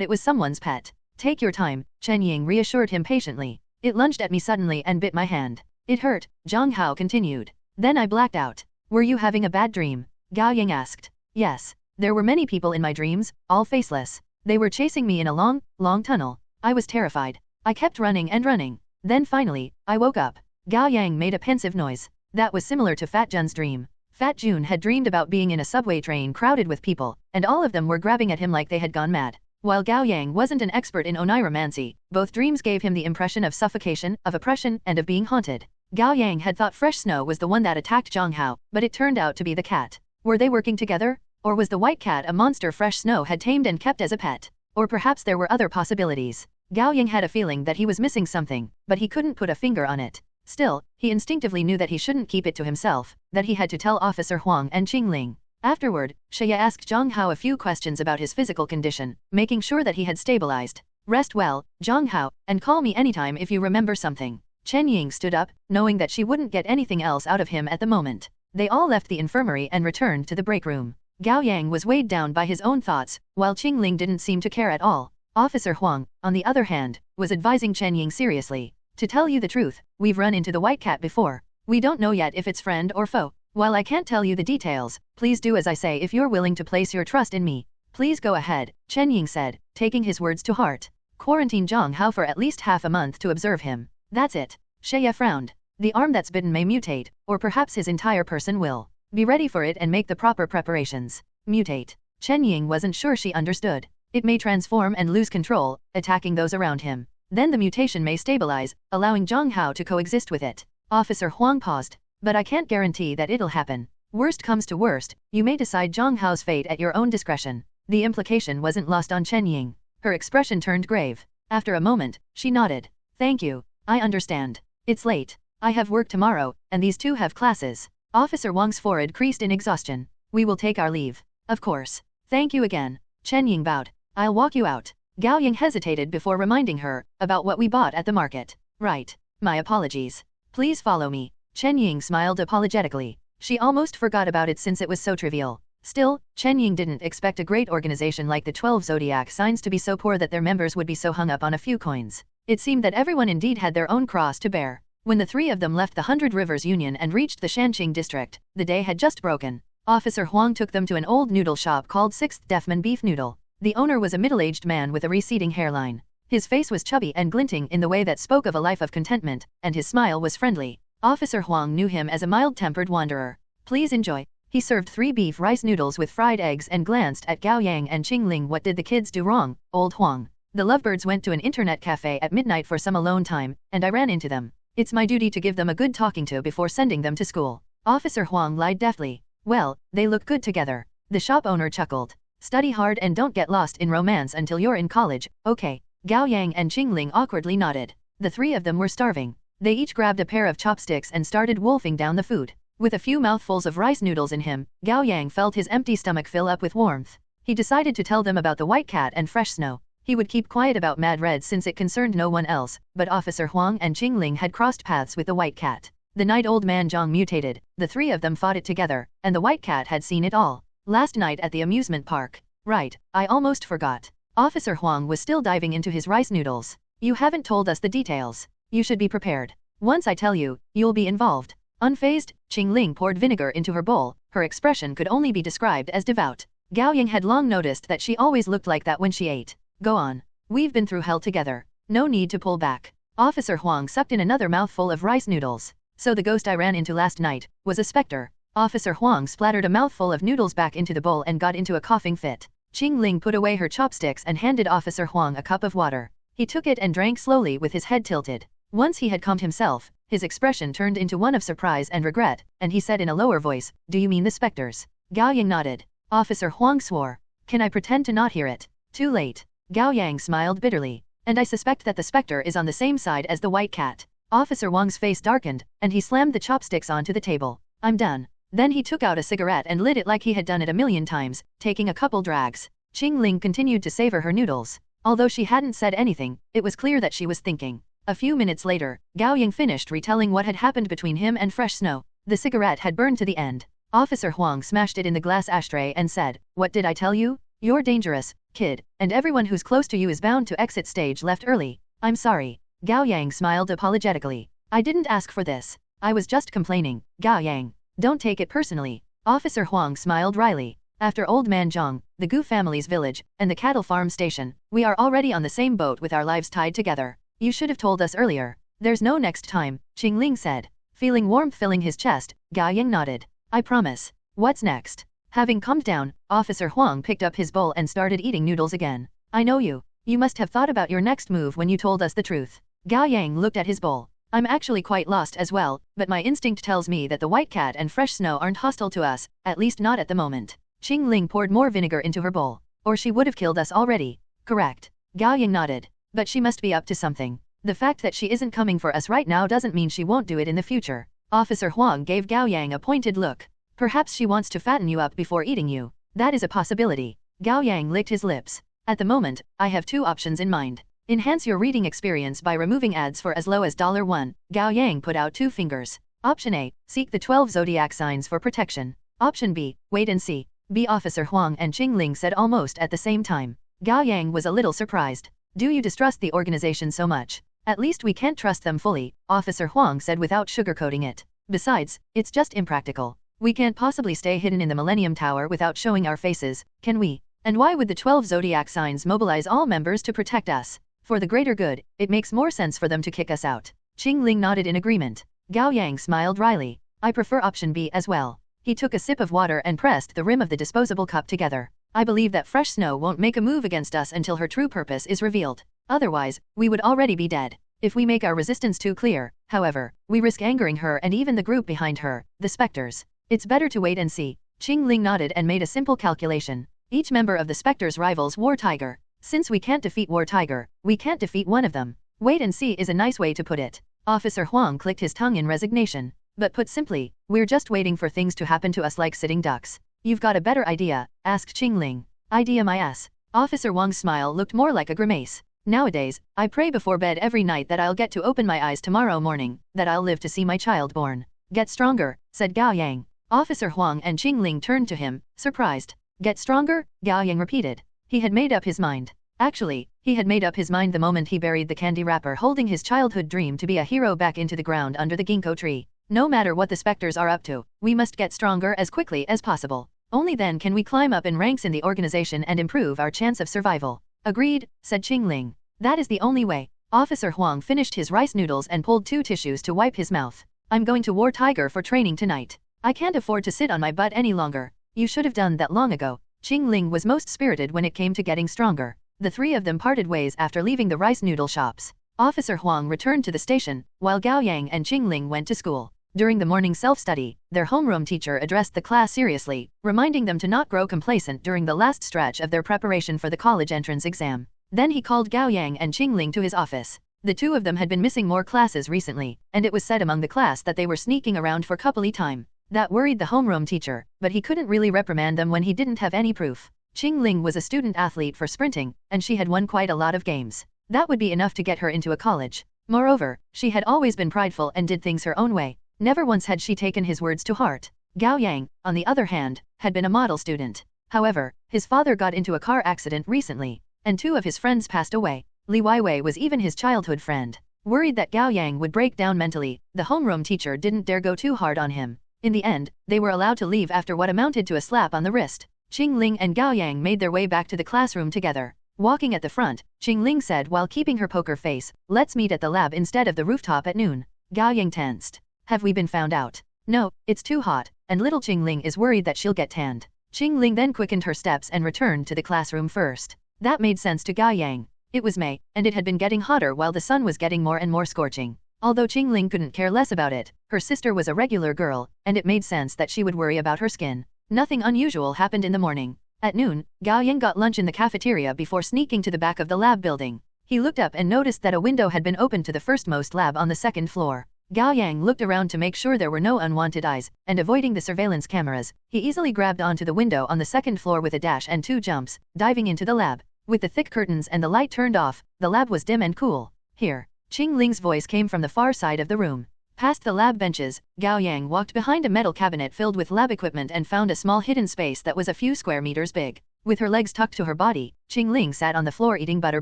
it was someone's pet. Take your time, Chen Ying reassured him patiently. It lunged at me suddenly and bit my hand. It hurt, Zhang Hao continued. Then I blacked out. Were you having a bad dream? Gao Yang asked. Yes. There were many people in my dreams, all faceless. They were chasing me in a long, long tunnel. I was terrified. I kept running and running. Then finally, I woke up. Gao Yang made a pensive noise. That was similar to Fat Jun's dream. Fat Jun had dreamed about being in a subway train crowded with people, and all of them were grabbing at him like they had gone mad. While Gao Yang wasn't an expert in oniromancy, both dreams gave him the impression of suffocation, of oppression, and of being haunted. Gao Yang had thought Fresh Snow was the one that attacked Zhang Hao, but it turned out to be the cat. Were they working together? Or was the white cat a monster Fresh Snow had tamed and kept as a pet? Or perhaps there were other possibilities. Gao Yang had a feeling that he was missing something, but he couldn't put a finger on it. Still, he instinctively knew that he shouldn't keep it to himself, that he had to tell Officer Huang and Qing Ling. Afterward, Shaya asked Zhang Hao a few questions about his physical condition, making sure that he had stabilized. Rest well, Zhang Hao, and call me anytime if you remember something. Chen Ying stood up, knowing that she wouldn't get anything else out of him at the moment. They all left the infirmary and returned to the break room. Gao Yang was weighed down by his own thoughts, while Qing Ling didn't seem to care at all. Officer Huang, on the other hand, was advising Chen Ying seriously. To tell you the truth, we've run into the white cat before. We don't know yet if it's friend or foe. While I can't tell you the details, please do as I say if you're willing to place your trust in me. Please go ahead, Chen Ying said, taking his words to heart. Quarantine Zhang Hao for at least half a month to observe him. That's it. Shaya frowned. The arm that's bitten may mutate, or perhaps his entire person will. Be ready for it and make the proper preparations. Mutate. Chen Ying wasn't sure she understood. It may transform and lose control, attacking those around him. Then the mutation may stabilize, allowing Zhang Hao to coexist with it. Officer Huang paused. But I can't guarantee that it'll happen. Worst comes to worst, you may decide Zhang Hao's fate at your own discretion. The implication wasn't lost on Chen Ying. Her expression turned grave. After a moment, she nodded. Thank you. I understand. It's late. I have work tomorrow, and these two have classes. Officer Wang's forehead creased in exhaustion. We will take our leave. Of course. Thank you again. Chen Ying bowed. I'll walk you out. Gao Yang hesitated before reminding her about what we bought at the market. Right. My apologies. Please follow me. Chen Ying smiled apologetically. She almost forgot about it since it was so trivial. Still, Chen Ying didn't expect a great organization like the 12 zodiac signs to be so poor that their members would be so hung up on a few coins. It seemed that everyone indeed had their own cross to bear. When the three of them left the 100 Rivers Union and reached the Shanqing district, the day had just broken. Officer Huang took them to an old noodle shop called 6th Defman Beef Noodle. The owner was a middle-aged man with a receding hairline. His face was chubby and glinting in the way that spoke of a life of contentment, and his smile was friendly. Officer Huang knew him as a mild-tempered wanderer. Please enjoy. He served 3 beef rice noodles with fried eggs and glanced at Gao Yang and Qing Ling. What did the kids do wrong, old Huang? The lovebirds went to an internet cafe at midnight for some alone time, and I ran into them. It's my duty to give them a good talking to before sending them to school. Officer Huang lied deftly. Well, they look good together. The shop owner chuckled. Study hard and don't get lost in romance until you're in college, okay? Gao Yang and Qing Ling awkwardly nodded. The three of them were starving. They each grabbed a pair of chopsticks and started wolfing down the food. With a few mouthfuls of rice noodles in him, Gao Yang felt his empty stomach fill up with warmth. He decided to tell them about the white cat and fresh snow. He would keep quiet about Mad Red since it concerned no one else, but Officer Huang and Qingling had crossed paths with the white cat. The night old man Zhang mutated, the three of them fought it together, and the white cat had seen it all. Last night at the amusement park. Right, I almost forgot. Officer Huang was still diving into his rice noodles. You haven't told us the details. You should be prepared. Once I tell you, you'll be involved. Unfazed, Qingling poured vinegar into her bowl. Her expression could only be described as devout. Gao Yang had long noticed that she always looked like that when she ate. Go on. We've been through hell together. No need to pull back. Officer Huang sucked in another mouthful of rice noodles. So the ghost I ran into last night was a specter. Officer Huang splattered a mouthful of noodles back into the bowl and got into a coughing fit. Qingling put away her chopsticks and handed Officer Huang a cup of water. He took it and drank slowly with his head tilted. Once he had calmed himself, his expression turned into one of surprise and regret, and he said in a lower voice, "Do you mean the specters?" Gao Yang nodded. Officer Huang swore. "Can I pretend to not hear it?" Too late. Gao Yang smiled bitterly. "And I suspect that the specter is on the same side as the white cat." Officer Wang's face darkened, and he slammed the chopsticks onto the table. "I'm done." Then he took out a cigarette and lit it like he had done it a million times, taking a couple drags. Qingling continued to savor her noodles. Although she hadn't said anything, it was clear that she was thinking. A few minutes later, Gao Yang finished retelling what had happened between him and Fresh Snow. The cigarette had burned to the end. Officer Huang smashed it in the glass ashtray and said, "What did I tell you? You're dangerous, kid, and everyone who's close to you is bound to exit stage left early. I'm sorry." Gao Yang smiled apologetically. "I didn't ask for this. I was just complaining." Gao Yang, "Don't take it personally." Officer Huang smiled wryly. "After Old Man Zhang, the Gu family's village, and the cattle farm station, we are already on the same boat with our lives tied together. You should have told us earlier." "There's no next time," Qingling said. Feeling warmth filling his chest, Gao Yang nodded. "I promise." "What's next?" Having calmed down, Officer Huang picked up his bowl and started eating noodles again. "I know you. You must have thought about your next move when you told us the truth." Gao Yang looked at his bowl. "I'm actually quite lost as well, but my instinct tells me that the white cat and fresh snow aren't hostile to us, at least not at the moment." Qingling poured more vinegar into her bowl. "Or she would have killed us already." "Correct." Gao Yang nodded. "But she must be up to something. The fact that she isn't coming for us right now doesn't mean she won't do it in the future." Officer Huang gave Gao Yang a pointed look. "Perhaps she wants to fatten you up before eating you. That is a possibility." Gao Yang licked his lips. "At the moment, I have two options in mind. Enhance your reading experience by removing ads for as low as $1. Gao Yang put out two fingers. Option A, seek the 12 zodiac signs for protection. Option B, wait and see. B. Officer Huang and Qingling said almost at the same time. Gao Yang was a little surprised. "Do you distrust the organization so much?" "At least we can't trust them fully," Officer Huang said without sugarcoating it. "Besides, it's just impractical. We can't possibly stay hidden in the Millennium Tower without showing our faces, can we? And why would the 12 zodiac signs mobilize all members to protect us? For the greater good, it makes more sense for them to kick us out." Qingling nodded in agreement. Gao Yang smiled wryly. "I prefer option B as well." He took a sip of water and pressed the rim of the disposable cup together. "I believe that Fresh Snow won't make a move against us until her true purpose is revealed. Otherwise, we would already be dead. If we make our resistance too clear, however, we risk angering her and even the group behind her, the Spectres. It's better to wait and see." Qingling nodded and made a simple calculation. Each member of the Spectres rivals War Tiger. Since we can't defeat War Tiger, we can't defeat one of them. Wait and see is a nice way to put it. Officer Huang clicked his tongue in resignation. "But put simply, we're just waiting for things to happen to us like sitting ducks." "You've got a better idea?" asked Qingling. "Idea my ass." Officer Wang's smile looked more like a grimace. "Nowadays, I pray before bed every night that I'll get to open my eyes tomorrow morning, that I'll live to see my child born." "Get stronger," said Gao Yang. Officer Huang and Qingling turned to him, surprised. "Get stronger?" Gao Yang repeated. He had made up his mind. Actually, he had made up his mind the moment he buried the candy wrapper holding his childhood dream to be a hero back into the ground under the ginkgo tree. "No matter what the Spectres are up to, we must get stronger as quickly as possible. Only then can we climb up in ranks in the organization and improve our chance of survival." "Agreed," said Qingling. "That is the only way." Officer Huang finished his rice noodles and pulled two tissues to wipe his mouth. "I'm going to War Tiger for training tonight. I can't afford to sit on my butt any longer." "You should have done that long ago." Qingling was most spirited when it came to getting stronger. The three of them parted ways after leaving the rice noodle shops. Officer Huang returned to the station, while Gao Yang and Qingling went to school. During the morning self-study, their homeroom teacher addressed the class seriously, reminding them to not grow complacent during the last stretch of their preparation for the college entrance exam. Then he called Gao Yang and Qingling to his office. The two of them had been missing more classes recently, and it was said among the class that they were sneaking around for coupley time. That worried the homeroom teacher, but he couldn't really reprimand them when he didn't have any proof. Qingling was a student athlete for sprinting, and she had won quite a lot of games. That would be enough to get her into a college. Moreover, she had always been prideful and did things her own way. Never once had she taken his words to heart. Gao Yang, on the other hand, had been a model student. However, his father got into a car accident recently, and 2 of his friends passed away. Li Weiwei was even his childhood friend. Worried that Gao Yang would break down mentally, the homeroom teacher didn't dare go too hard on him. In the end, they were allowed to leave after what amounted to a slap on the wrist. Qingling and Gao Yang made their way back to the classroom together. Walking at the front, Qingling said while keeping her poker face, "Let's meet at the lab instead of the rooftop at noon." Gao Yang tensed. "Have we been found out?" "No, it's too hot, and little Qingling is worried that she'll get tanned." Qingling then quickened her steps and returned to the classroom first. That made sense to Gao Yang. It was May, and it had been getting hotter while the sun was getting more and more scorching. Although Qingling couldn't care less about it, her sister was a regular girl, and it made sense that she would worry about her skin. Nothing unusual happened in the morning. At noon, Gao Yang got lunch in the cafeteria before sneaking to the back of the lab building. He looked up and noticed that a window had been opened to the firstmost lab on the 2nd floor. Gao Yang looked around to make sure there were no unwanted eyes, and avoiding the surveillance cameras, he easily grabbed onto the window on the 2nd floor with a dash and 2 jumps, diving into the lab. With the thick curtains and the light turned off, the lab was dim and cool. "Here." Qingling's voice came from the far side of the room. Past the lab benches, Gao Yang walked behind a metal cabinet filled with lab equipment and found a small hidden space that was a few square meters big. With her legs tucked to her body, Qingling sat on the floor eating butter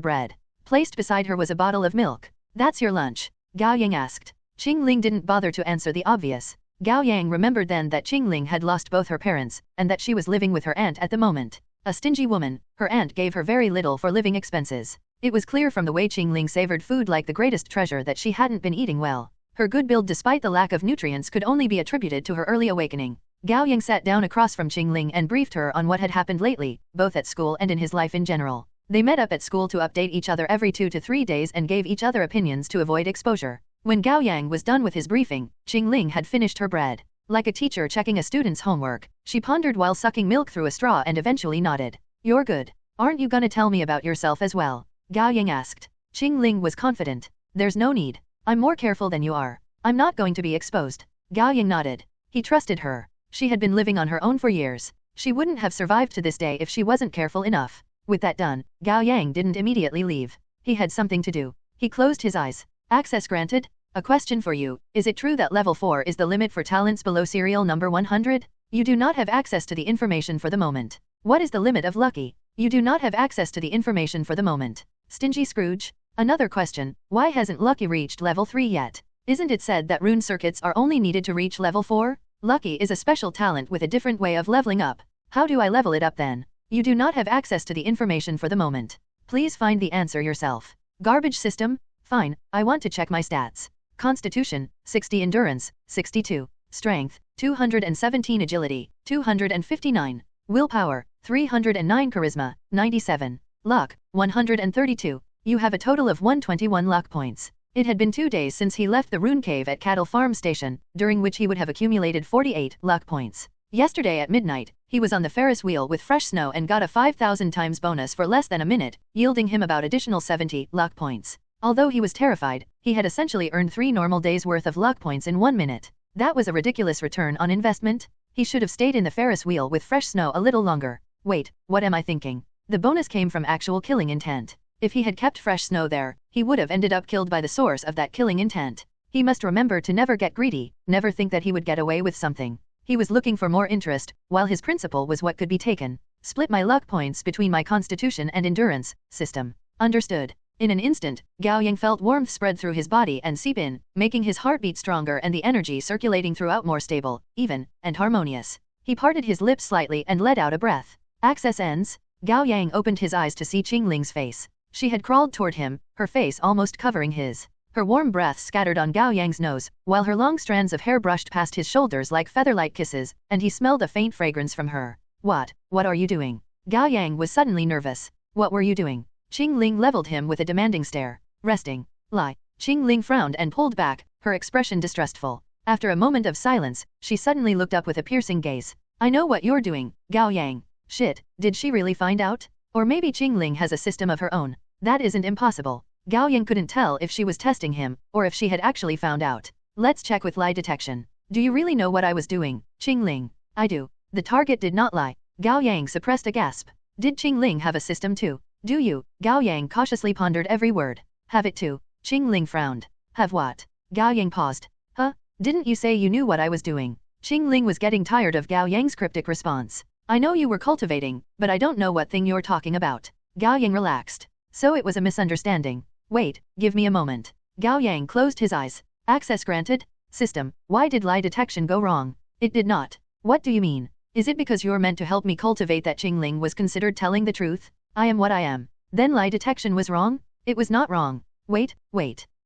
bread. Placed beside her was a bottle of milk. "That's your lunch?" Gao Yang asked. Qingling didn't bother to answer the obvious. Gao Yang remembered then that Qingling had lost both her parents, and that she was living with her aunt at the moment. A stingy woman, her aunt gave her very little for living expenses. It was clear from the way Qingling savored food like the greatest treasure that she hadn't been eating well. Her good build despite the lack of nutrients could only be attributed to her early awakening. Gao Yang sat down across from Qingling and briefed her on what had happened lately, both at school and in his life in general. They met up at school to update each other every 2 to 3 days and gave each other opinions to avoid exposure. When Gao Yang was done with his briefing, Qingling had finished her bread. Like a teacher checking a student's homework, she pondered while sucking milk through a straw and eventually nodded. "You're good. Aren't you gonna tell me about yourself as well?" Gao Yang asked. Qingling was confident. "There's no need. I'm more careful than you are. I'm not going to be exposed." Gao Yang nodded. He trusted her. She had been living on her own for years. She wouldn't have survived to this day if she wasn't careful enough. With that done, Gao Yang didn't immediately leave. He had something to do. He closed his eyes. "Access granted? A question for you. Is it true that level 4 is the limit for talents below serial number 100? You do not have access to the information for the moment. What is the limit of lucky? You do not have access to the information for the moment. Stingy Scrooge?" Another question. Why hasn't Lucky reached level 3 yet? Isn't it said that rune circuits are only needed to reach level 4? Lucky is a special talent with a different way of leveling up. How do I level it up then? You do not have access to the information for the moment. Please find the answer yourself. Garbage system? Fine, I want to check my stats. Constitution, 60 endurance, 62. Strength, 217 agility, 259. Willpower, 309 charisma, 97. Luck, 132. You have a total of 121 luck points. It had been 2 days since he left the rune cave at Cattle Farm Station, during which he would have accumulated 48 luck points. Yesterday at midnight, he was on the Ferris wheel with fresh snow and got a 5,000 times bonus for less than a minute, yielding him about additional 70 luck points. Although he was terrified, he had essentially earned 3 normal days' worth of luck points in 1 minute. That was a ridiculous return on investment. He should have stayed in the Ferris wheel with fresh snow a little longer. Wait, what am I thinking? The bonus came from actual killing intent. If he had kept fresh snow there, he would have ended up killed by the source of that killing intent. He must remember to never get greedy, never think that he would get away with something. He was looking for more interest, while his principle was what could be taken. Split my luck points between my constitution and endurance system. Understood. In an instant, Gao Yang felt warmth spread through his body and seep in, making his heartbeat stronger and the energy circulating throughout more stable, even, and harmonious. He parted his lips slightly and let out a breath. Access ends. Gao Yang opened his eyes to see Qingling's face. She had crawled toward him, her face almost covering his. Her warm breath scattered on Gao Yang's nose, while her long strands of hair brushed past his shoulders like feather-like kisses, and he smelled a faint fragrance from her. What are you doing? Gao Yang was suddenly nervous. What were you doing? Qingling leveled him with a demanding stare. Resting. Lie. Qingling frowned and pulled back, her expression distrustful. After a moment of silence, she suddenly looked up with a piercing gaze. I know what you're doing, Gao Yang. Shit, did she really find out? Or maybe Qingling has a system of her own. That isn't impossible. Gao Yang couldn't tell if she was testing him, or if she had actually found out. Let's check with lie detection. Do you really know what I was doing, Qingling? I do. The target did not lie. Gao Yang suppressed a gasp. Did Qingling have a system too? Do you? Gao Yang cautiously pondered every word. Have it too. Qingling frowned. Have what? Gao Yang paused. Huh? Didn't you say you knew what I was doing? Qingling was getting tired of Gao Yang's cryptic response. I know you were cultivating, but I don't know what thing you're talking about. Gao Yang relaxed. So it was a misunderstanding. Wait, give me a moment. Gao Yang closed his eyes. Access granted? System, why did lie detection go wrong? It did not. What do you mean? Is it because you're meant to help me cultivate that Qingling was considered telling the truth? I am what I am. Then lie detection was wrong? It was not wrong. Wait.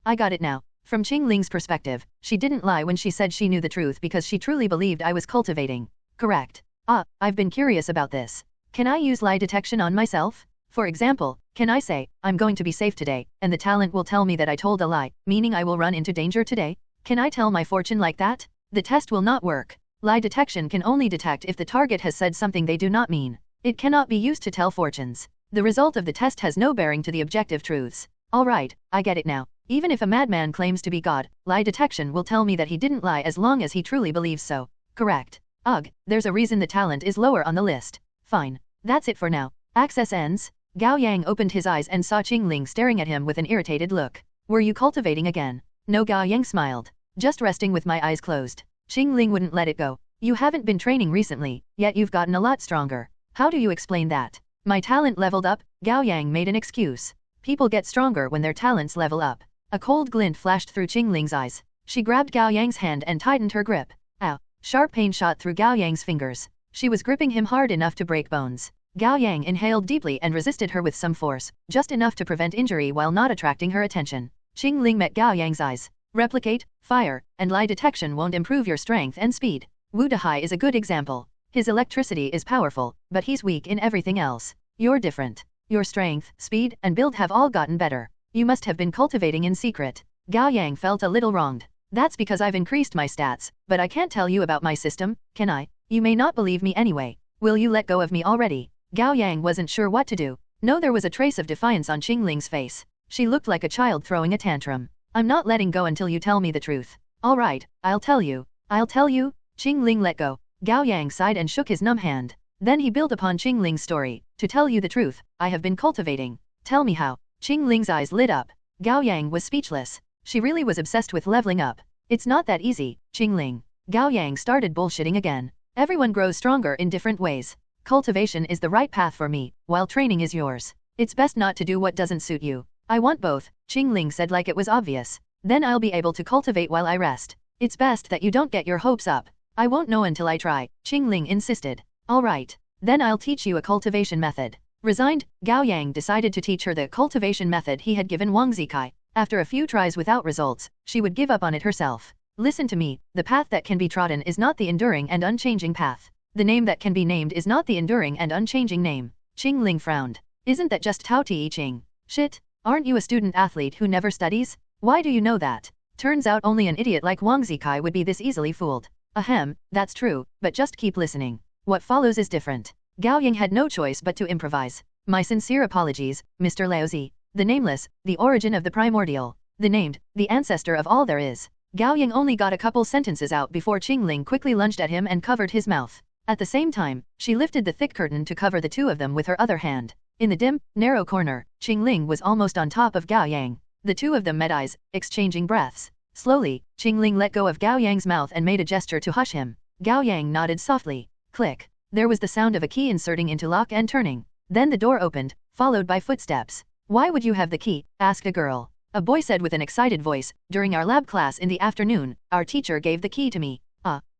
I got it now. From Qingling's perspective, she didn't lie when she said she knew the truth because she truly believed I was cultivating. Correct. I've been curious about this. Can I use lie detection on myself? For example, can I say, I'm going to be safe today, and the talent will tell me that I told a lie, meaning I will run into danger today? Can I tell my fortune like that? The test will not work. Lie detection can only detect if the target has said something they do not mean. It cannot be used to tell fortunes. The result of the test has no bearing to the objective truths. Alright, I get it now. Even if a madman claims to be God, lie detection will tell me that he didn't lie as long as he truly believes so. Correct. Ugh, there's a reason the talent is lower on the list. Fine. That's it for now. Access ends. Gao Yang opened his eyes and saw Qingling staring at him with an irritated look. Were you cultivating again? No, Gao Yang smiled. Just resting with my eyes closed. Qingling wouldn't let it go. You haven't been training recently, yet you've gotten a lot stronger. How do you explain that? My talent leveled up, Gao Yang made an excuse. People get stronger when their talents level up. A cold glint flashed through Qingling's eyes. She grabbed Gao Yang's hand and tightened her grip. Ow! Sharp pain shot through Gao Yang's fingers. She was gripping him hard enough to break bones. Gao Yang inhaled deeply and resisted her with some force, just enough to prevent injury while not attracting her attention. Qingling met Gao Yang's eyes. Replicate, fire, and lie detection won't improve your strength and speed. Wu Dehai is a good example. His electricity is powerful, but he's weak in everything else. You're different. Your strength, speed, and build have all gotten better. You must have been cultivating in secret. Gao Yang felt a little wronged. That's because I've increased my stats, but I can't tell you about my system, can I? You may not believe me anyway. Will you let go of me already? Gao Yang wasn't sure what to do. No, there was a trace of defiance on Qingling's face. She looked like a child throwing a tantrum. I'm not letting go until you tell me the truth. Alright, I'll tell you. I'll tell you. Qingling let go. Gao Yang sighed and shook his numb hand. Then he built upon Qingling's story. To tell you the truth, I have been cultivating. Tell me how. Qingling's eyes lit up. Gao Yang was speechless. She really was obsessed with leveling up. It's not that easy, Qingling. Gao Yang started bullshitting again. Everyone grows stronger in different ways. Cultivation is the right path for me, while training is yours. It's best not to do what doesn't suit you. I want both, Qingling said like it was obvious. Then I'll be able to cultivate while I rest. It's best that you don't get your hopes up. I won't know until I try, Qingling insisted. Alright. Then I'll teach you a cultivation method. Resigned, Gao Yang decided to teach her the cultivation method he had given Wang Zikai. After a few tries without results, she would give up on it herself. Listen to me, the path that can be trodden is not the enduring and unchanging path. The name that can be named is not the enduring and unchanging name. Qingling frowned. Isn't that just Tao Ti Ching? Shit, aren't you a student athlete who never studies? Why do you know that? Turns out only an idiot like Wang Zikai would be this easily fooled. Ahem, that's true, but just keep listening. What follows is different. Gao Yang had no choice but to improvise. My sincere apologies, Mr. Laozi. The nameless, the origin of the primordial. The named, the ancestor of all there is. Gao Yang only got a couple sentences out before Qingling quickly lunged at him and covered his mouth. At the same time, she lifted the thick curtain to cover the two of them with her other hand. In the dim, narrow corner, Qingling was almost on top of Gao Yang. The two of them met eyes, exchanging breaths. Slowly, Qingling let go of Gao Yang's mouth and made a gesture to hush him. Gao Yang nodded softly. Click. There was the sound of a key inserting into lock and turning. Then the door opened, followed by footsteps. Why would you have the key? Asked a girl. A boy said with an excited voice. During our lab class in the afternoon, our teacher gave the key to me.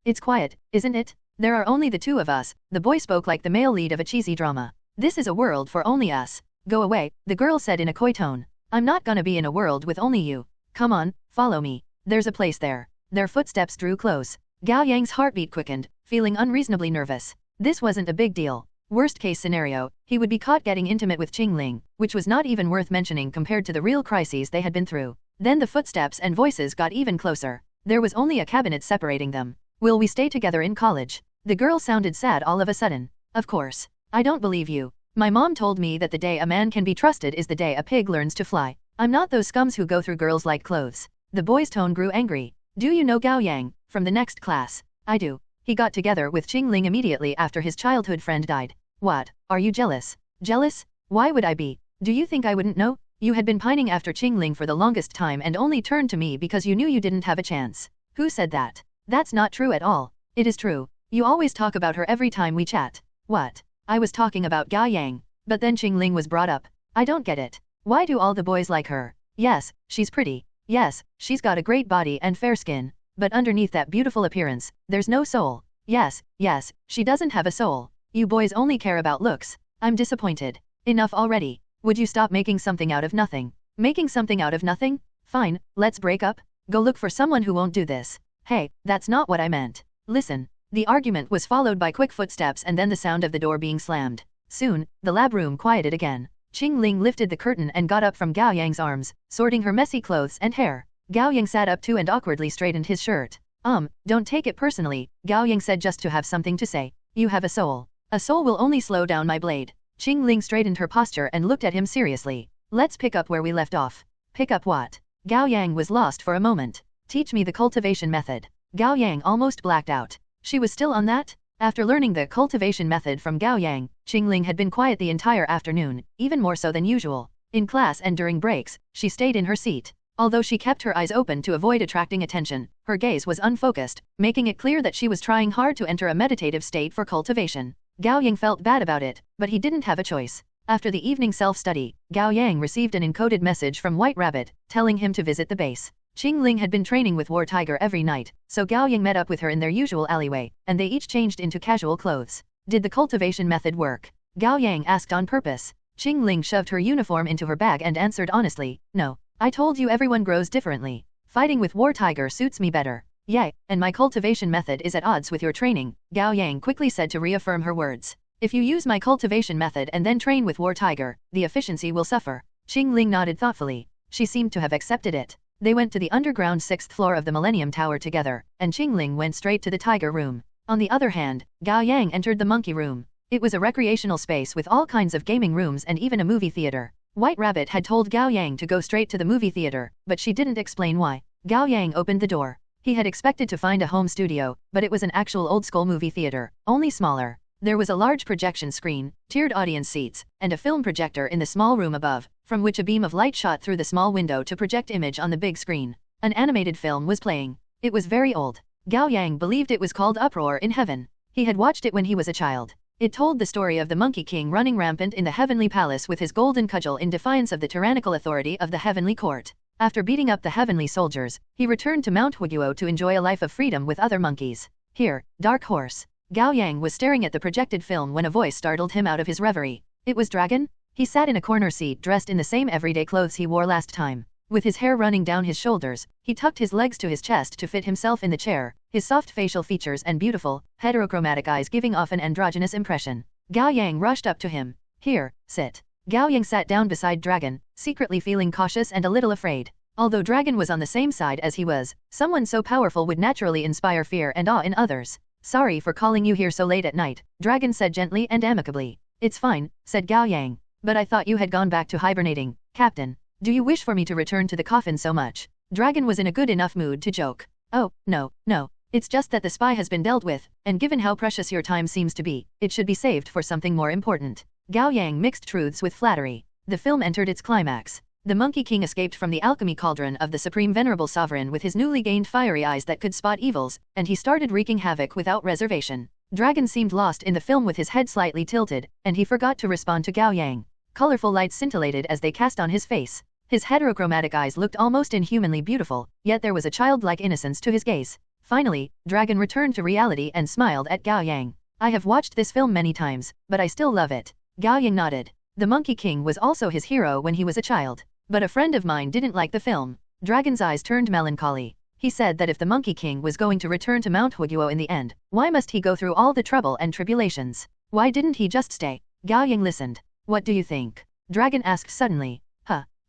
It's quiet, isn't it? There are only the two of us. The boy spoke like the male lead of a cheesy drama. This is a world for only us. Go away, the girl said in a coy tone. I'm not gonna be in a world with only you. Come on, follow me. There's a place there. Their footsteps drew close. Gao Yang's heartbeat quickened, feeling unreasonably nervous. This wasn't a big deal. Worst case scenario, he would be caught getting intimate with Qingling, which was not even worth mentioning compared to the real crises they had been through. Then the footsteps and voices got even closer. There was only a cabinet separating them. Will we stay together in college? The girl sounded sad all of a sudden. Of course. I don't believe you. My mom told me that the day a man can be trusted is the day a pig learns to fly. I'm not those scums who go through girls like clothes. The boy's tone grew angry. Do you know Gao Yang, from the next class? I do. He got together with Qingling immediately after his childhood friend died. What, are you jealous? Jealous? Why would I be? Do you think I wouldn't know? You had been pining after Qingling for the longest time and only turned to me because you knew you didn't have a chance. Who said that? That's not true at all. It is true. You always talk about her every time we chat. What? I was talking about Gao Yang. But then Qingling was brought up. I don't get it. Why do all the boys like her? Yes, she's pretty. Yes, she's got a great body and fair skin. But underneath that beautiful appearance, there's no soul. Yes, she doesn't have a soul. You boys only care about looks. I'm disappointed. Enough already. Would you stop making something out of nothing? Making something out of nothing? Fine, let's break up. Go look for someone who won't do this. Hey, that's not what I meant. Listen. The argument was followed by quick footsteps and then the sound of the door being slammed. Soon, the lab room quieted again. Qingling lifted the curtain and got up from Gao Yang's arms, sorting her messy clothes and hair. Gao Yang sat up too and awkwardly straightened his shirt. Don't take it personally, Gao Yang said just to have something to say. You have a soul. A soul will only slow down my blade. Qingling straightened her posture and looked at him seriously. Let's pick up where we left off. Pick up what? Gao Yang was lost for a moment. Teach me the cultivation method. Gao Yang almost blacked out. She was still on that? After learning the cultivation method from Gao Yang, Qingling had been quiet the entire afternoon, even more so than usual. In class and during breaks, she stayed in her seat. Although she kept her eyes open to avoid attracting attention, her gaze was unfocused, making it clear that she was trying hard to enter a meditative state for cultivation. Gao Yang felt bad about it, but he didn't have a choice. After the evening self-study, Gao Yang received an encoded message from White Rabbit, telling him to visit the base. Qingling had been training with War Tiger every night, so Gao Yang met up with her in their usual alleyway, and they each changed into casual clothes. Did the cultivation method work? Gao Yang asked on purpose. Qingling shoved her uniform into her bag and answered honestly, no. I told you everyone grows differently. Fighting with War Tiger suits me better. Yay, and my cultivation method is at odds with your training, Gao Yang quickly said to reaffirm her words. If you use my cultivation method and then train with War Tiger, the efficiency will suffer. Qingling nodded thoughtfully. She seemed to have accepted it. They went to the underground 6th floor of the Millennium Tower together, and Qingling went straight to the Tiger Room. On the other hand, Gao Yang entered the Monkey Room. It was a recreational space with all kinds of gaming rooms and even a movie theater. White Rabbit had told Gao Yang to go straight to the movie theater, but she didn't explain why. Gao Yang opened the door. He had expected to find a home studio, but it was an actual old-school movie theater, only smaller. There was a large projection screen, tiered audience seats, and a film projector in the small room above, from which a beam of light shot through the small window to project image on the big screen. An animated film was playing. It was very old. Gao Yang believed it was called Uproar in Heaven. He had watched it when he was a child. It told the story of the Monkey King running rampant in the Heavenly Palace with his golden cudgel in defiance of the tyrannical authority of the Heavenly Court. After beating up the Heavenly soldiers, he returned to Mount Huiguo to enjoy a life of freedom with other monkeys. Here, Dark Horse. Gao Yang was staring at the projected film when a voice startled him out of his reverie. It was Dragon? He sat in a corner seat dressed in the same everyday clothes he wore last time. With his hair running down his shoulders, he tucked his legs to his chest to fit himself in the chair, his soft facial features and beautiful, heterochromatic eyes giving off an androgynous impression. Gao Yang rushed up to him. Here, sit. Gao Yang sat down beside Dragon, secretly feeling cautious and a little afraid. Although Dragon was on the same side as he was, someone so powerful would naturally inspire fear and awe in others. Sorry for calling you here so late at night, Dragon said gently and amicably. It's fine, said Gao Yang. But I thought you had gone back to hibernating, Captain. Do you wish for me to return to the coffin so much? Dragon was in a good enough mood to joke. Oh, no. It's just that the spy has been dealt with, and given how precious your time seems to be, it should be saved for something more important. Gao Yang mixed truths with flattery. The film entered its climax. The Monkey King escaped from the alchemy cauldron of the Supreme Venerable Sovereign with his newly gained fiery eyes that could spot evils, and he started wreaking havoc without reservation. Dragon seemed lost in the film with his head slightly tilted, and he forgot to respond to Gao Yang. Colorful lights scintillated as they cast on his face. His heterochromatic eyes looked almost inhumanly beautiful, yet there was a childlike innocence to his gaze. Finally, Dragon returned to reality and smiled at Gao Yang. I have watched this film many times, but I still love it. Gao Yang nodded. The Monkey King was also his hero when he was a child. But a friend of mine didn't like the film. Dragon's eyes turned melancholy. He said that if the Monkey King was going to return to Mount Huiguo in the end, why must he go through all the trouble and tribulations? Why didn't he just stay? Gao Yang listened. What do you think? Dragon asked suddenly.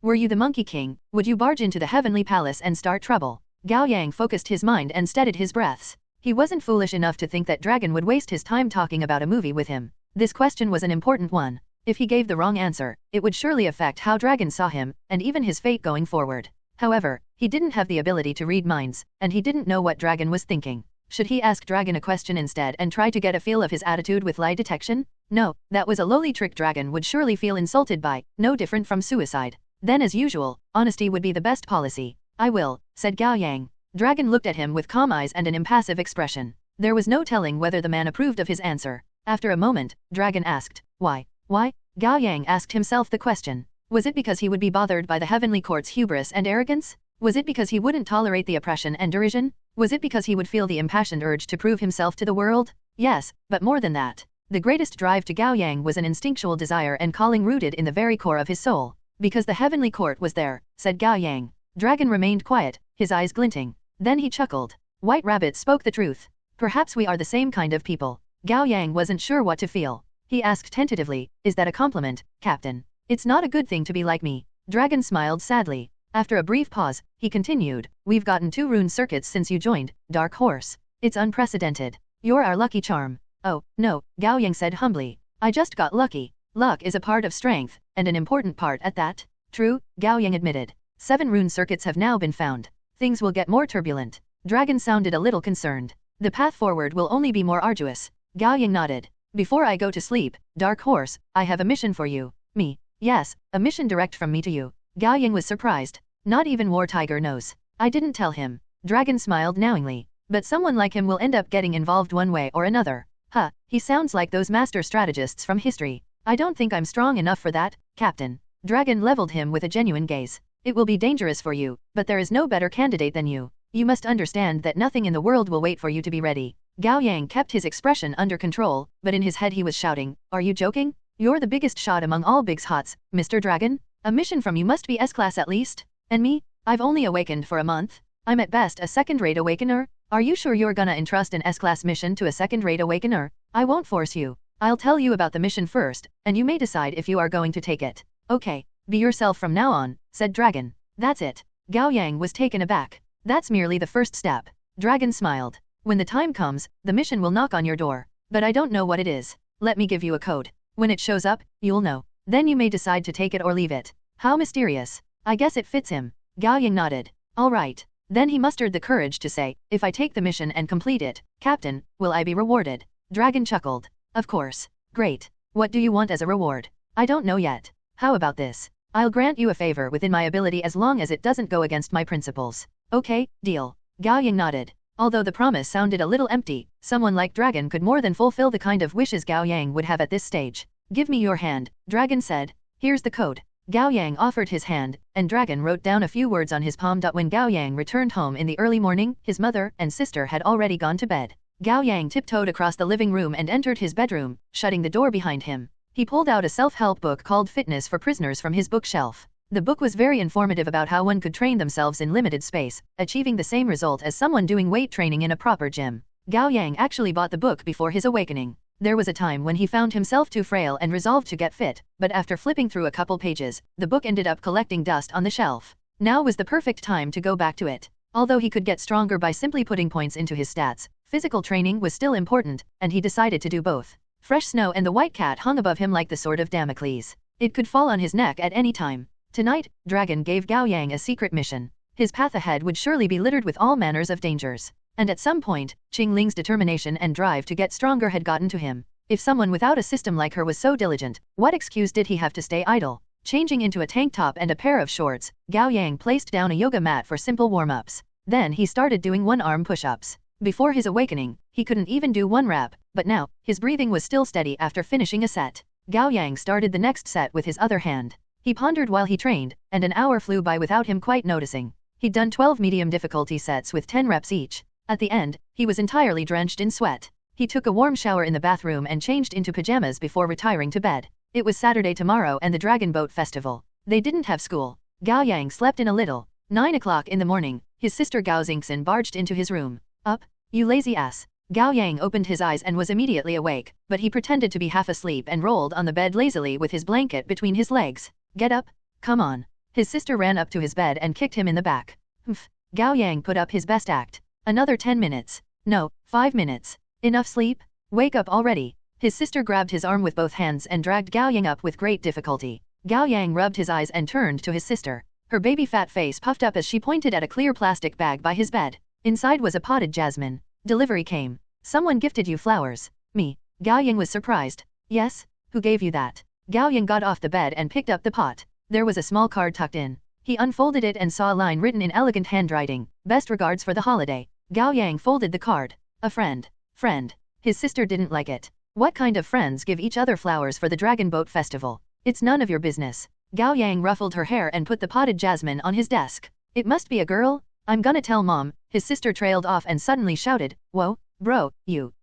Were you the Monkey King, would you barge into the Heavenly Palace and start trouble? Gao Yang focused his mind and steadied his breaths. He wasn't foolish enough to think that Dragon would waste his time talking about a movie with him. This question was an important one. If he gave the wrong answer, it would surely affect how Dragon saw him, and even his fate going forward. However, he didn't have the ability to read minds, and he didn't know what Dragon was thinking. Should he ask Dragon a question instead and try to get a feel of his attitude with lie detection? No, that was a lowly trick dragon would surely feel insulted by, no different from suicide. Then as usual, honesty would be the best policy. I will, said Gao Yang. Dragon looked at him with calm eyes and an impassive expression. There was no telling whether the man approved of his answer. After a moment, Dragon asked, Why? Why? Gao Yang asked himself the question. Was it because he would be bothered by the heavenly court's hubris and arrogance? Was it because he wouldn't tolerate the oppression and derision? Was it because he would feel the impassioned urge to prove himself to the world? Yes, but more than that. The greatest drive to Gao Yang was an instinctual desire and calling rooted in the very core of his soul. Because the heavenly court was there, said Gao Yang. Dragon remained quiet, his eyes glinting. Then he chuckled. White Rabbit spoke the truth. Perhaps we are the same kind of people. Gao Yang wasn't sure what to feel. He asked tentatively, Is that a compliment, Captain? It's not a good thing to be like me. Dragon smiled sadly. After a brief pause, he continued, We've gotten 2 rune circuits since you joined, Dark Horse. It's unprecedented. You're our lucky charm. Oh, no, Gao Yang said humbly. I just got lucky. Luck is a part of strength, and an important part at that. True, Gao Yang admitted. 7 rune circuits have now been found. Things will get more turbulent. Dragon sounded a little concerned. The path forward will only be more arduous. Gao Yang nodded. Before I go to sleep, Dark Horse, I have a mission for you. Me? Yes, a mission direct from me to you. Gao Yang was surprised. Not even War Tiger knows. I didn't tell him. Dragon smiled knowingly. But someone like him will end up getting involved one way or another. Huh, he sounds like those master strategists from history. I don't think I'm strong enough for that, Captain. Dragon leveled him with a genuine gaze. It will be dangerous for you, but there is no better candidate than you. You must understand that nothing in the world will wait for you to be ready. Gao Yang kept his expression under control, but in his head he was shouting, Are you joking? You're the biggest shot among all Big Hots, Mr. Dragon. A mission from you must be S-class at least. And me? I've only awakened for a month. I'm at best a second-rate awakener. Are you sure you're gonna entrust an S-class mission to a second-rate awakener? I won't force you. I'll tell you about the mission first, and you may decide if you are going to take it. Okay, be yourself from now on, said Dragon. That's it. Gao Yang was taken aback. That's merely the first step. Dragon smiled. When the time comes, the mission will knock on your door. But I don't know what it is. Let me give you a code. When it shows up, you'll know. Then you may decide to take it or leave it. How mysterious. I guess it fits him. Gao Yang nodded. All right. Then he mustered the courage to say, If I take the mission and complete it, Captain, will I be rewarded? Dragon chuckled. Of course. Great. What do you want as a reward? I don't know yet. How about this? I'll grant you a favor within my ability as long as it doesn't go against my principles. Okay, deal. Gao Yang nodded. Although the promise sounded a little empty, someone like Dragon could more than fulfill the kind of wishes Gao Yang would have at this stage. Give me your hand, Dragon said. Here's the code. Gao Yang offered his hand, and Dragon wrote down a few words on his palm. When Gao Yang returned home in the early morning, his mother and sister had already gone to bed. Gao Yang tiptoed across the living room and entered his bedroom, shutting the door behind him. He pulled out a self-help book called Fitness for Prisoners from his bookshelf. The book was very informative about how one could train themselves in limited space, achieving the same result as someone doing weight training in a proper gym. Gao Yang actually bought the book before his awakening. There was a time when he found himself too frail and resolved to get fit, but after flipping through a couple pages, the book ended up collecting dust on the shelf. Now was the perfect time to go back to it. Although he could get stronger by simply putting points into his stats, physical training was still important, and he decided to do both. Fresh snow and the white cat hung above him like the sword of Damocles. It could fall on his neck at any time. Tonight, Dragon gave Gao Yang a secret mission. His path ahead would surely be littered with all manners of dangers. And at some point, Qing Ling's determination and drive to get stronger had gotten to him. If someone without a system like her was so diligent, what excuse did he have to stay idle? Changing into a tank top and a pair of shorts, Gao Yang placed down a yoga mat for simple warm-ups. Then he started doing one-arm push-ups. Before his awakening, he couldn't even do one rep, but now, his breathing was still steady after finishing a set. Gao Yang started the next set with his other hand. He pondered while he trained, and an hour flew by without him quite noticing. He'd done 12 medium difficulty sets with 10 reps each. At the end, he was entirely drenched in sweat. He took a warm shower in the bathroom and changed into pajamas before retiring to bed. It was Saturday tomorrow and the Dragon Boat Festival. They didn't have school. Gao Yang slept in a little. 9 o'clock in the morning, his sister Gao Xingxin barged into his room. Up, you lazy ass. Gao Yang opened his eyes and was immediately awake, but he pretended to be half asleep and rolled on the bed lazily with his blanket between his legs. Get up, come on. His sister ran up to his bed and kicked him in the back. Humph. Gao Yang put up his best act. Another 10 minutes. No, 5 minutes. Enough sleep? Wake up already. His sister grabbed his arm with both hands and dragged Gao Yang up with great difficulty. Gao Yang rubbed his eyes and turned to his sister. Her baby fat face puffed up as she pointed at a clear plastic bag by his bed. Inside was a potted jasmine. Delivery came. Someone gifted you flowers. Me. Gao Yang was surprised. Yes? Who gave you that? Gao Yang got off the bed and picked up the pot. There was a small card tucked in. He unfolded it and saw a line written in elegant handwriting. Best regards for the holiday. Gao Yang folded the card. A friend. Friend. His sister didn't like it. What kind of friends give each other flowers for the Dragon Boat Festival? It's none of your business. Gao Yang ruffled her hair and put the potted jasmine on his desk. It must be a girl? I'm gonna tell mom. His sister trailed off and suddenly shouted, Whoa, bro, you,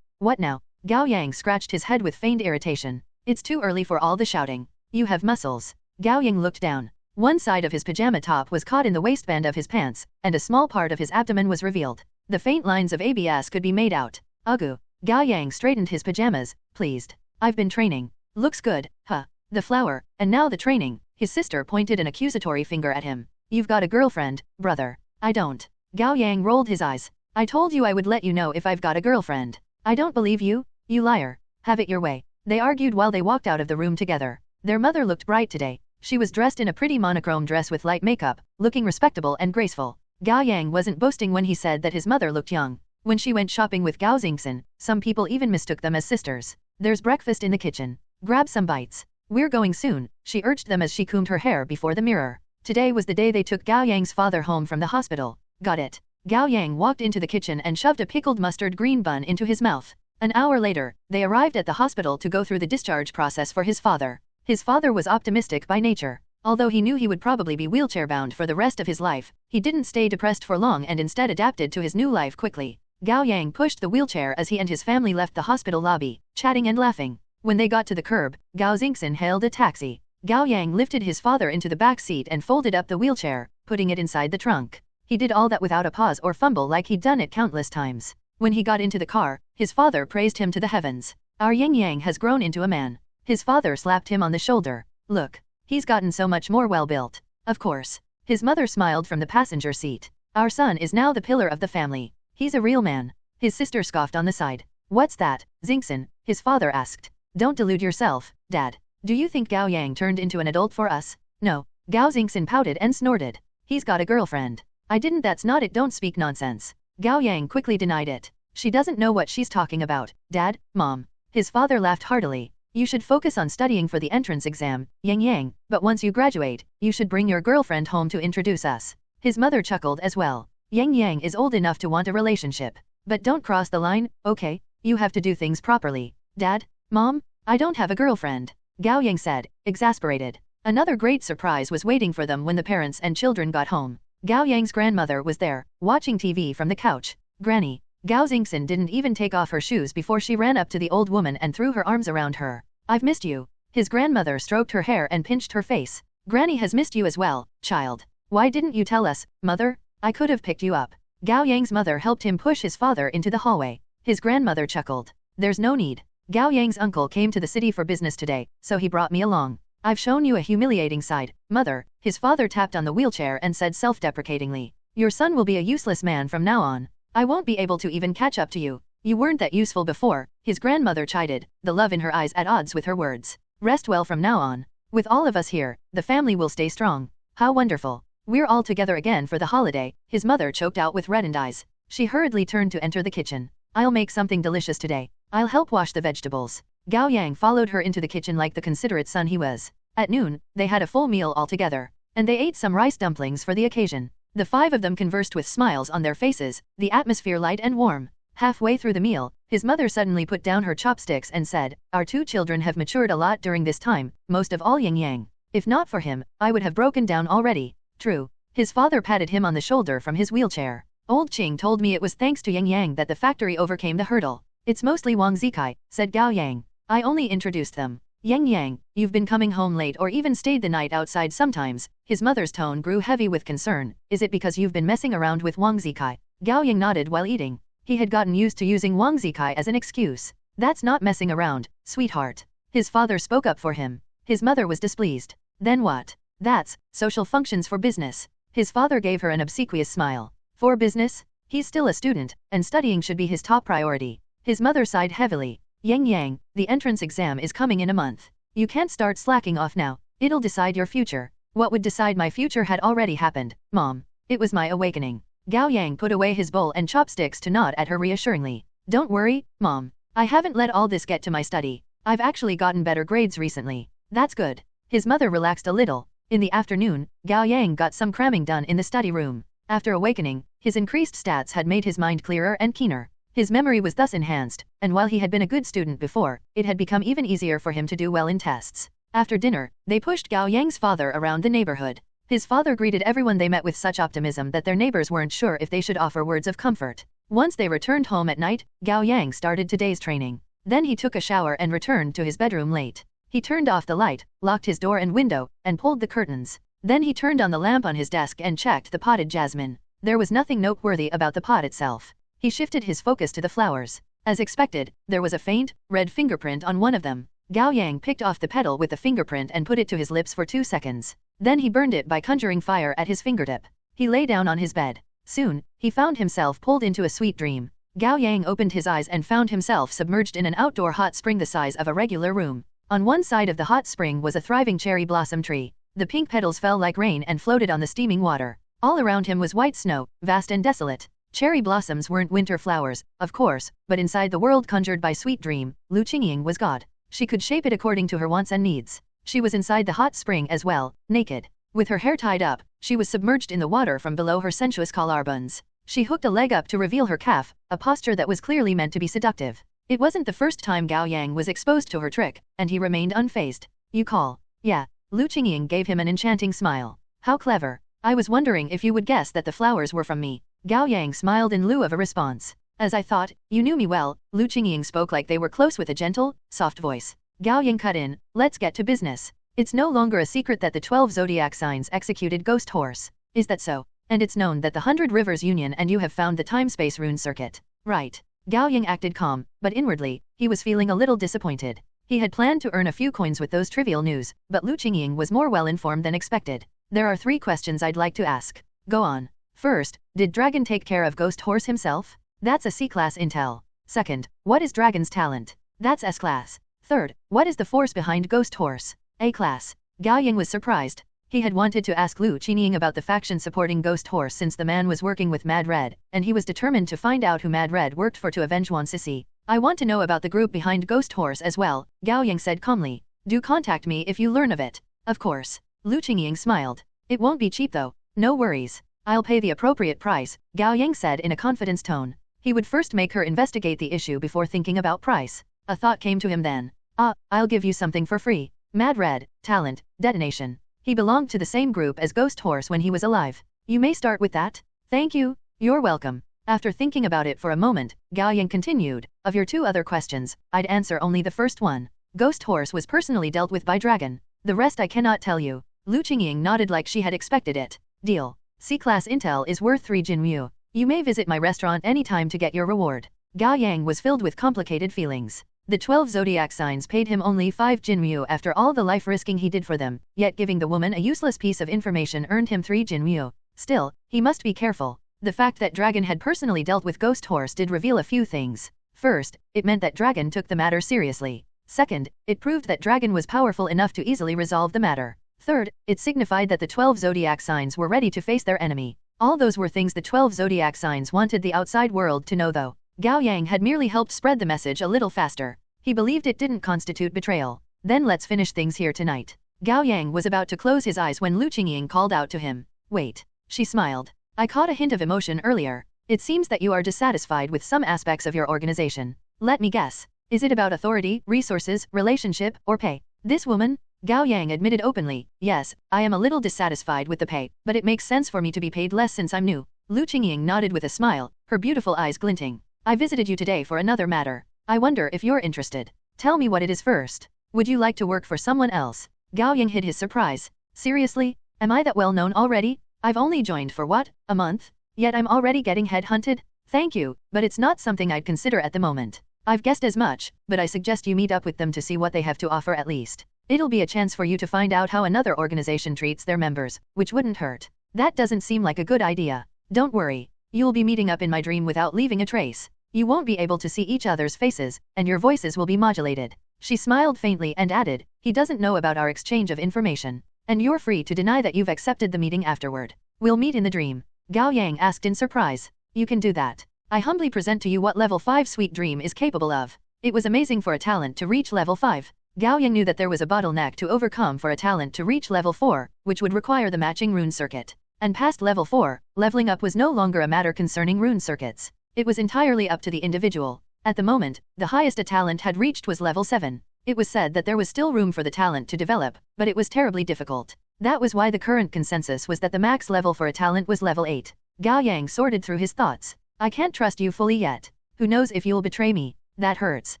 what now? Gao Yang scratched his head with feigned irritation. It's too early for all the shouting. You have muscles. Gao Yang looked down. One side of his pajama top was caught in the waistband of his pants, and a small part of his abdomen was revealed. The faint lines of ABS could be made out. Ugh. Gao Yang straightened his pajamas, pleased. I've been training. Looks good, huh? The flower, and now the training. His sister pointed an accusatory finger at him. You've got a girlfriend, brother. I don't. Gao Yang rolled his eyes. I told you I would let you know if I've got a girlfriend. I don't believe you, you liar. Have it your way. They argued while they walked out of the room together. Their mother looked bright today. She was dressed in a pretty monochrome dress with light makeup, looking respectable and graceful. Gao Yang wasn't boasting when he said that his mother looked young. When she went shopping with Gao Xingxin, some people even mistook them as sisters. There's breakfast in the kitchen. Grab some bites. We're going soon, she urged them as she combed her hair before the mirror. Today was the day they took Gao Yang's father home from the hospital. Got it. Gao Yang walked into the kitchen and shoved a pickled mustard green bun into his mouth. An hour later, they arrived at the hospital to go through the discharge process for his father. His father was optimistic by nature. Although he knew he would probably be wheelchair-bound for the rest of his life, he didn't stay depressed for long and instead adapted to his new life quickly. Gao Yang pushed the wheelchair as he and his family left the hospital lobby, chatting and laughing. When they got to the curb, Gao Xingxin hailed a taxi. Gao Yang lifted his father into the back seat and folded up the wheelchair, putting it inside the trunk. He did all that without a pause or fumble like he'd done it countless times. When he got into the car, his father praised him to the heavens. Our Yang Yang has grown into a man. His father slapped him on the shoulder. Look, he's gotten so much more well-built. Of course. His mother smiled from the passenger seat. Our son is now the pillar of the family. He's a real man. His sister scoffed on the side. What's that, Xingxin? His father asked. Don't delude yourself, Dad. Do you think Gao Yang turned into an adult for us? No. Gao Xingxin pouted and snorted. He's got a girlfriend. I didn't. That's not it. Don't speak nonsense. Gao Yang quickly denied it. She doesn't know what she's talking about, Dad, Mom. His father laughed heartily. You should focus on studying for the entrance exam, Yang Yang, but once you graduate, you should bring your girlfriend home to introduce us. His mother chuckled as well. Yang Yang is old enough to want a relationship. But don't cross the line, okay? You have to do things properly. Dad, Mom, I don't have a girlfriend, Gao Yang said, exasperated. Another great surprise was waiting for them when the parents and children got home. Gao Yang's grandmother was there, watching TV from the couch. Granny. Gao Xingxin didn't even take off her shoes before she ran up to the old woman and threw her arms around her. I've missed you. His grandmother stroked her hair and pinched her face. Granny has missed you as well, child. Why didn't you tell us, Mother? I could have picked you up. Gao Yang's mother helped him push his father into the hallway. His grandmother chuckled. There's no need. Gao Yang's uncle came to the city for business today, so he brought me along. I've shown you a humiliating side, Mother. His father tapped on the wheelchair and said self-deprecatingly. Your son will be a useless man from now on. I won't be able to even catch up to you. You weren't that useful before, his grandmother chided, the love in her eyes at odds with her words. Rest well from now on. With all of us here, the family will stay strong. How wonderful. We're all together again for the holiday, his mother choked out with reddened eyes. She hurriedly turned to enter the kitchen. I'll make something delicious today. I'll help wash the vegetables. Gao Yang followed her into the kitchen like the considerate son he was. At noon, they had a full meal all together, and they ate some rice dumplings for the occasion. The five of them conversed with smiles on their faces, the atmosphere light and warm. Halfway through the meal, his mother suddenly put down her chopsticks and said, Our two children have matured a lot during this time, most of all Yang Yang. If not for him, I would have broken down already. True. His father patted him on the shoulder from his wheelchair. Old Qing told me it was thanks to Yang Yang that the factory overcame the hurdle. It's mostly Wang Zikai, said Gao Yang. I only introduced them. Yang Yang, you've been coming home late or even stayed the night outside sometimes. His mother's tone grew heavy with concern. Is it because you've been messing around with Wang Zikai? Gao Yang nodded while eating. He had gotten used to using Wang Zikai as an excuse. That's not messing around, sweetheart. His father spoke up for him. His mother was displeased. Then what? That's social functions for business. His father gave her an obsequious smile. For business? He's still a student, and studying should be his top priority. His mother sighed heavily. Yang Yang, the entrance exam is coming in a month. You can't start slacking off now. It'll decide your future. What would decide my future had already happened, Mom. It was my awakening. Gao Yang put away his bowl and chopsticks to nod at her reassuringly. Don't worry, Mom. I haven't let all this get to my study. I've actually gotten better grades recently. That's good. His mother relaxed a little. In the afternoon, Gao Yang got some cramming done in the study room. After awakening, his increased stats had made his mind clearer and keener. His memory was thus enhanced, and while he had been a good student before, it had become even easier for him to do well in tests. After dinner, they pushed Gao Yang's father around the neighborhood. His father greeted everyone they met with such optimism that their neighbors weren't sure if they should offer words of comfort. Once they returned home at night, Gao Yang started today's training. Then he took a shower and returned to his bedroom late. He turned off the light, locked his door and window, and pulled the curtains. Then he turned on the lamp on his desk and checked the potted jasmine. There was nothing noteworthy about the pot itself. He shifted his focus to the flowers. As expected, there was a faint, red fingerprint on one of them. Gao Yang picked off the petal with the fingerprint and put it to his lips for 2 seconds. Then he burned it by conjuring fire at his fingertip. He lay down on his bed. Soon, he found himself pulled into a sweet dream. Gao Yang opened his eyes and found himself submerged in an outdoor hot spring the size of a regular room. On one side of the hot spring was a thriving cherry blossom tree. The pink petals fell like rain and floated on the steaming water. All around him was white snow, vast and desolate. Cherry blossoms weren't winter flowers, of course, but inside the world conjured by Sweet Dream, Lu Qingying was God. She could shape it according to her wants and needs. She was inside the hot spring as well, naked. With her hair tied up, she was submerged in the water from below her sensuous collarbones. She hooked a leg up to reveal her calf, a posture that was clearly meant to be seductive. It wasn't the first time Gao Yang was exposed to her trick, and he remained unfazed. You call? Yeah. Lu Qingying gave him an enchanting smile. How clever. I was wondering if you would guess that the flowers were from me. Gao Yang smiled in lieu of a response. As I thought, you knew me well. Lu Qingying spoke like they were close with a gentle, soft voice. Gao Yang cut in, let's get to business. It's no longer a secret that the 12 zodiac signs executed Ghost Horse. Is that so? And it's known that the 100 Rivers Union and you have found the time-space rune circuit. Right. Gao Yang acted calm, but inwardly, he was feeling a little disappointed. He had planned to earn a few coins with those trivial news, but Lu Qingying was more well-informed than expected. There are 3 questions I'd like to ask. Go on. First, did Dragon take care of Ghost Horse himself? That's a C-class intel. Second, what is Dragon's talent? That's S-class. Third, what is the force behind Ghost Horse? A-class. Gao Yang was surprised. He had wanted to ask Lu Qingying about the faction supporting Ghost Horse since the man was working with Mad Red, and he was determined to find out who Mad Red worked for to avenge Wan Sisi. I want to know about the group behind Ghost Horse as well, Gao Yang said calmly. Do contact me if you learn of it. Of course. Lu Qingying smiled. It won't be cheap though. No worries. I'll pay the appropriate price, Gao Yang said in a confidence tone. He would first make her investigate the issue before thinking about price. A thought came to him then. I'll give you something for free. Mad Red, talent, detonation. He belonged to the same group as Ghost Horse when he was alive. You may start with that. Thank you. You're welcome. After thinking about it for a moment, Gao Yang continued, of your 2 other questions, I'd answer only the first one. Ghost Horse was personally dealt with by Dragon. The rest I cannot tell you. Lu Qingying nodded like she had expected it. Deal. C-class intel is worth 3 Jinryu. You may visit my restaurant anytime to get your reward. Gao Yang was filled with complicated feelings. The 12 zodiac signs paid him only 5 Jinryu after all the life risking he did for them, yet giving the woman a useless piece of information earned him 3 Jinryu. Still, he must be careful. The fact that Dragon had personally dealt with Ghost Horse did reveal a few things. First, it meant that Dragon took the matter seriously. Second, it proved that Dragon was powerful enough to easily resolve the matter. Third, it signified that the 12 zodiac signs were ready to face their enemy. All those were things the 12 zodiac signs wanted the outside world to know though. Gao Yang had merely helped spread the message a little faster. He believed it didn't constitute betrayal. Then let's finish things here tonight. Gao Yang was about to close his eyes when Lu Qingying called out to him. Wait. She smiled. I caught a hint of emotion earlier. It seems that you are dissatisfied with some aspects of your organization. Let me guess. Is it about authority, resources, relationship, or pay? This woman? Gao Yang admitted openly, yes, I am a little dissatisfied with the pay, but it makes sense for me to be paid less since I'm new. Lu Qingying nodded with a smile, her beautiful eyes glinting. I visited you today for another matter. I wonder if you're interested. Tell me what it is first. Would you like to work for someone else? Gao Yang hid his surprise. Seriously? Am I that well known already? I've only joined for what, a month? Yet I'm already getting headhunted? Thank you, but it's not something I'd consider at the moment. I've guessed as much, but I suggest you meet up with them to see what they have to offer at least. It'll be a chance for you to find out how another organization treats their members, which wouldn't hurt. That doesn't seem like a good idea. Don't worry. You'll be meeting up in my dream without leaving a trace. You won't be able to see each other's faces, and your voices will be modulated. She smiled faintly and added, he doesn't know about our exchange of information. And you're free to deny that you've accepted the meeting afterward. We'll meet in the dream. Gao Yang asked in surprise. You can do that. I humbly present to you what level 5 Sweet Dream is capable of. It was amazing for a talent to reach level 5. Gao Yang knew that there was a bottleneck to overcome for a talent to reach level 4, which would require the matching rune circuit. And past level 4, leveling up was no longer a matter concerning rune circuits. It was entirely up to the individual. At the moment, the highest a talent had reached was level 7. It was said that there was still room for the talent to develop, but it was terribly difficult. That was why the current consensus was that the max level for a talent was level 8. Gao Yang sorted through his thoughts. I can't trust you fully yet. Who knows if you'll betray me? That hurts.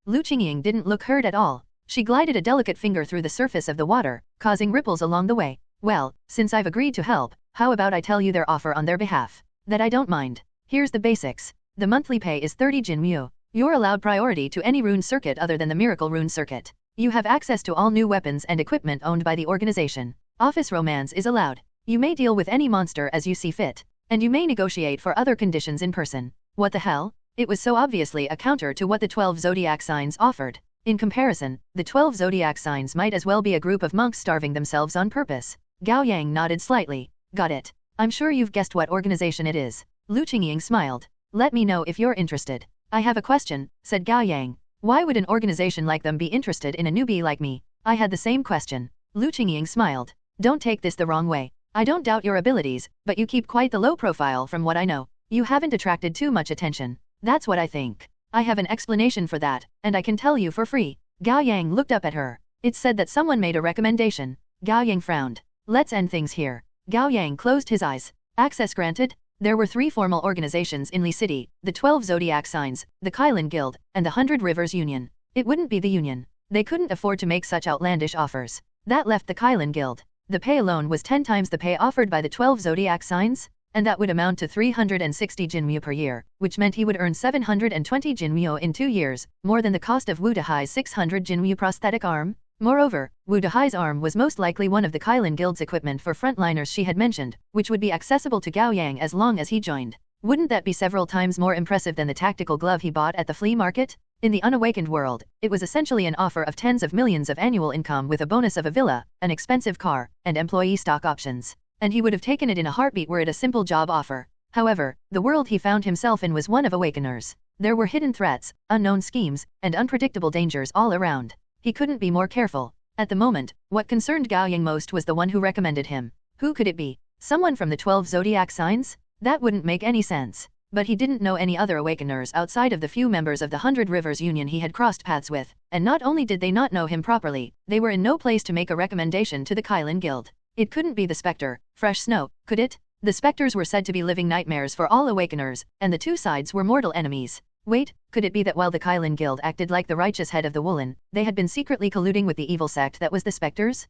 Lu Qingying didn't look hurt at all. She glided a delicate finger through the surface of the water, causing ripples along the way. Well, since I've agreed to help, how about I tell you their offer on their behalf? That I don't mind. Here's the basics. The monthly pay is 30 Jinmu. You're allowed priority to any rune circuit other than the miracle rune circuit. You have access to all new weapons and equipment owned by the organization. Office romance is allowed. You may deal with any monster as you see fit. And you may negotiate for other conditions in person. What the hell? It was so obviously a counter to what the 12 zodiac signs offered. In comparison, the 12 zodiac signs might as well be a group of monks starving themselves on purpose. Gao Yang nodded slightly. Got it. I'm sure you've guessed what organization it is. Lu Qingying smiled. Let me know if you're interested. I have a question, said Gao Yang. Why would an organization like them be interested in a newbie like me? I had the same question. Lu Qingying smiled. Don't take this the wrong way. I don't doubt your abilities, but you keep quite the low profile from what I know. You haven't attracted too much attention. That's what I think. I have an explanation for that, and I can tell you for free. Gao Yang looked up at her. It's said that someone made a recommendation. Gao Yang frowned. Let's end things here. Gao Yang closed his eyes. Access granted? There were 3 formal organizations in Li City, the 12 Zodiac Signs, the Kylan Guild, and the 100 Rivers Union. It wouldn't be the Union. They couldn't afford to make such outlandish offers. That left the Kylan Guild. The pay alone was 10 times the pay offered by the 12 Zodiac Signs, and that would amount to 360 Jinmu per year, which meant he would earn 720 Jinmu in 2 years, more than the cost of Wu Dehai's 600 Jinmu prosthetic arm. Moreover, Wu Dehai's arm was most likely one of the Kylan Guild's equipment for frontliners she had mentioned, which would be accessible to Gao Yang as long as he joined. Wouldn't that be several times more impressive than the tactical glove he bought at the flea market? In the unawakened world, it was essentially an offer of tens of millions of annual income with a bonus of a villa, an expensive car, and employee stock options. And he would have taken it in a heartbeat were it a simple job offer. However, the world he found himself in was one of awakeners. There were hidden threats, unknown schemes, and unpredictable dangers all around. He couldn't be more careful. At the moment, what concerned Gao Yang most was the one who recommended him. Who could it be? Someone from the 12 zodiac signs? That wouldn't make any sense. But he didn't know any other awakeners outside of the few members of the 100 Rivers Union he had crossed paths with, and not only did they not know him properly, they were in no place to make a recommendation to the Kylan Guild. It couldn't be the Spectre, Fresh Snow, could it? The Spectres were said to be living nightmares for all awakeners, and the two sides were mortal enemies. Wait, could it be that while the Kylan Guild acted like the righteous head of the Woolen, they had been secretly colluding with the evil sect that was the Spectres?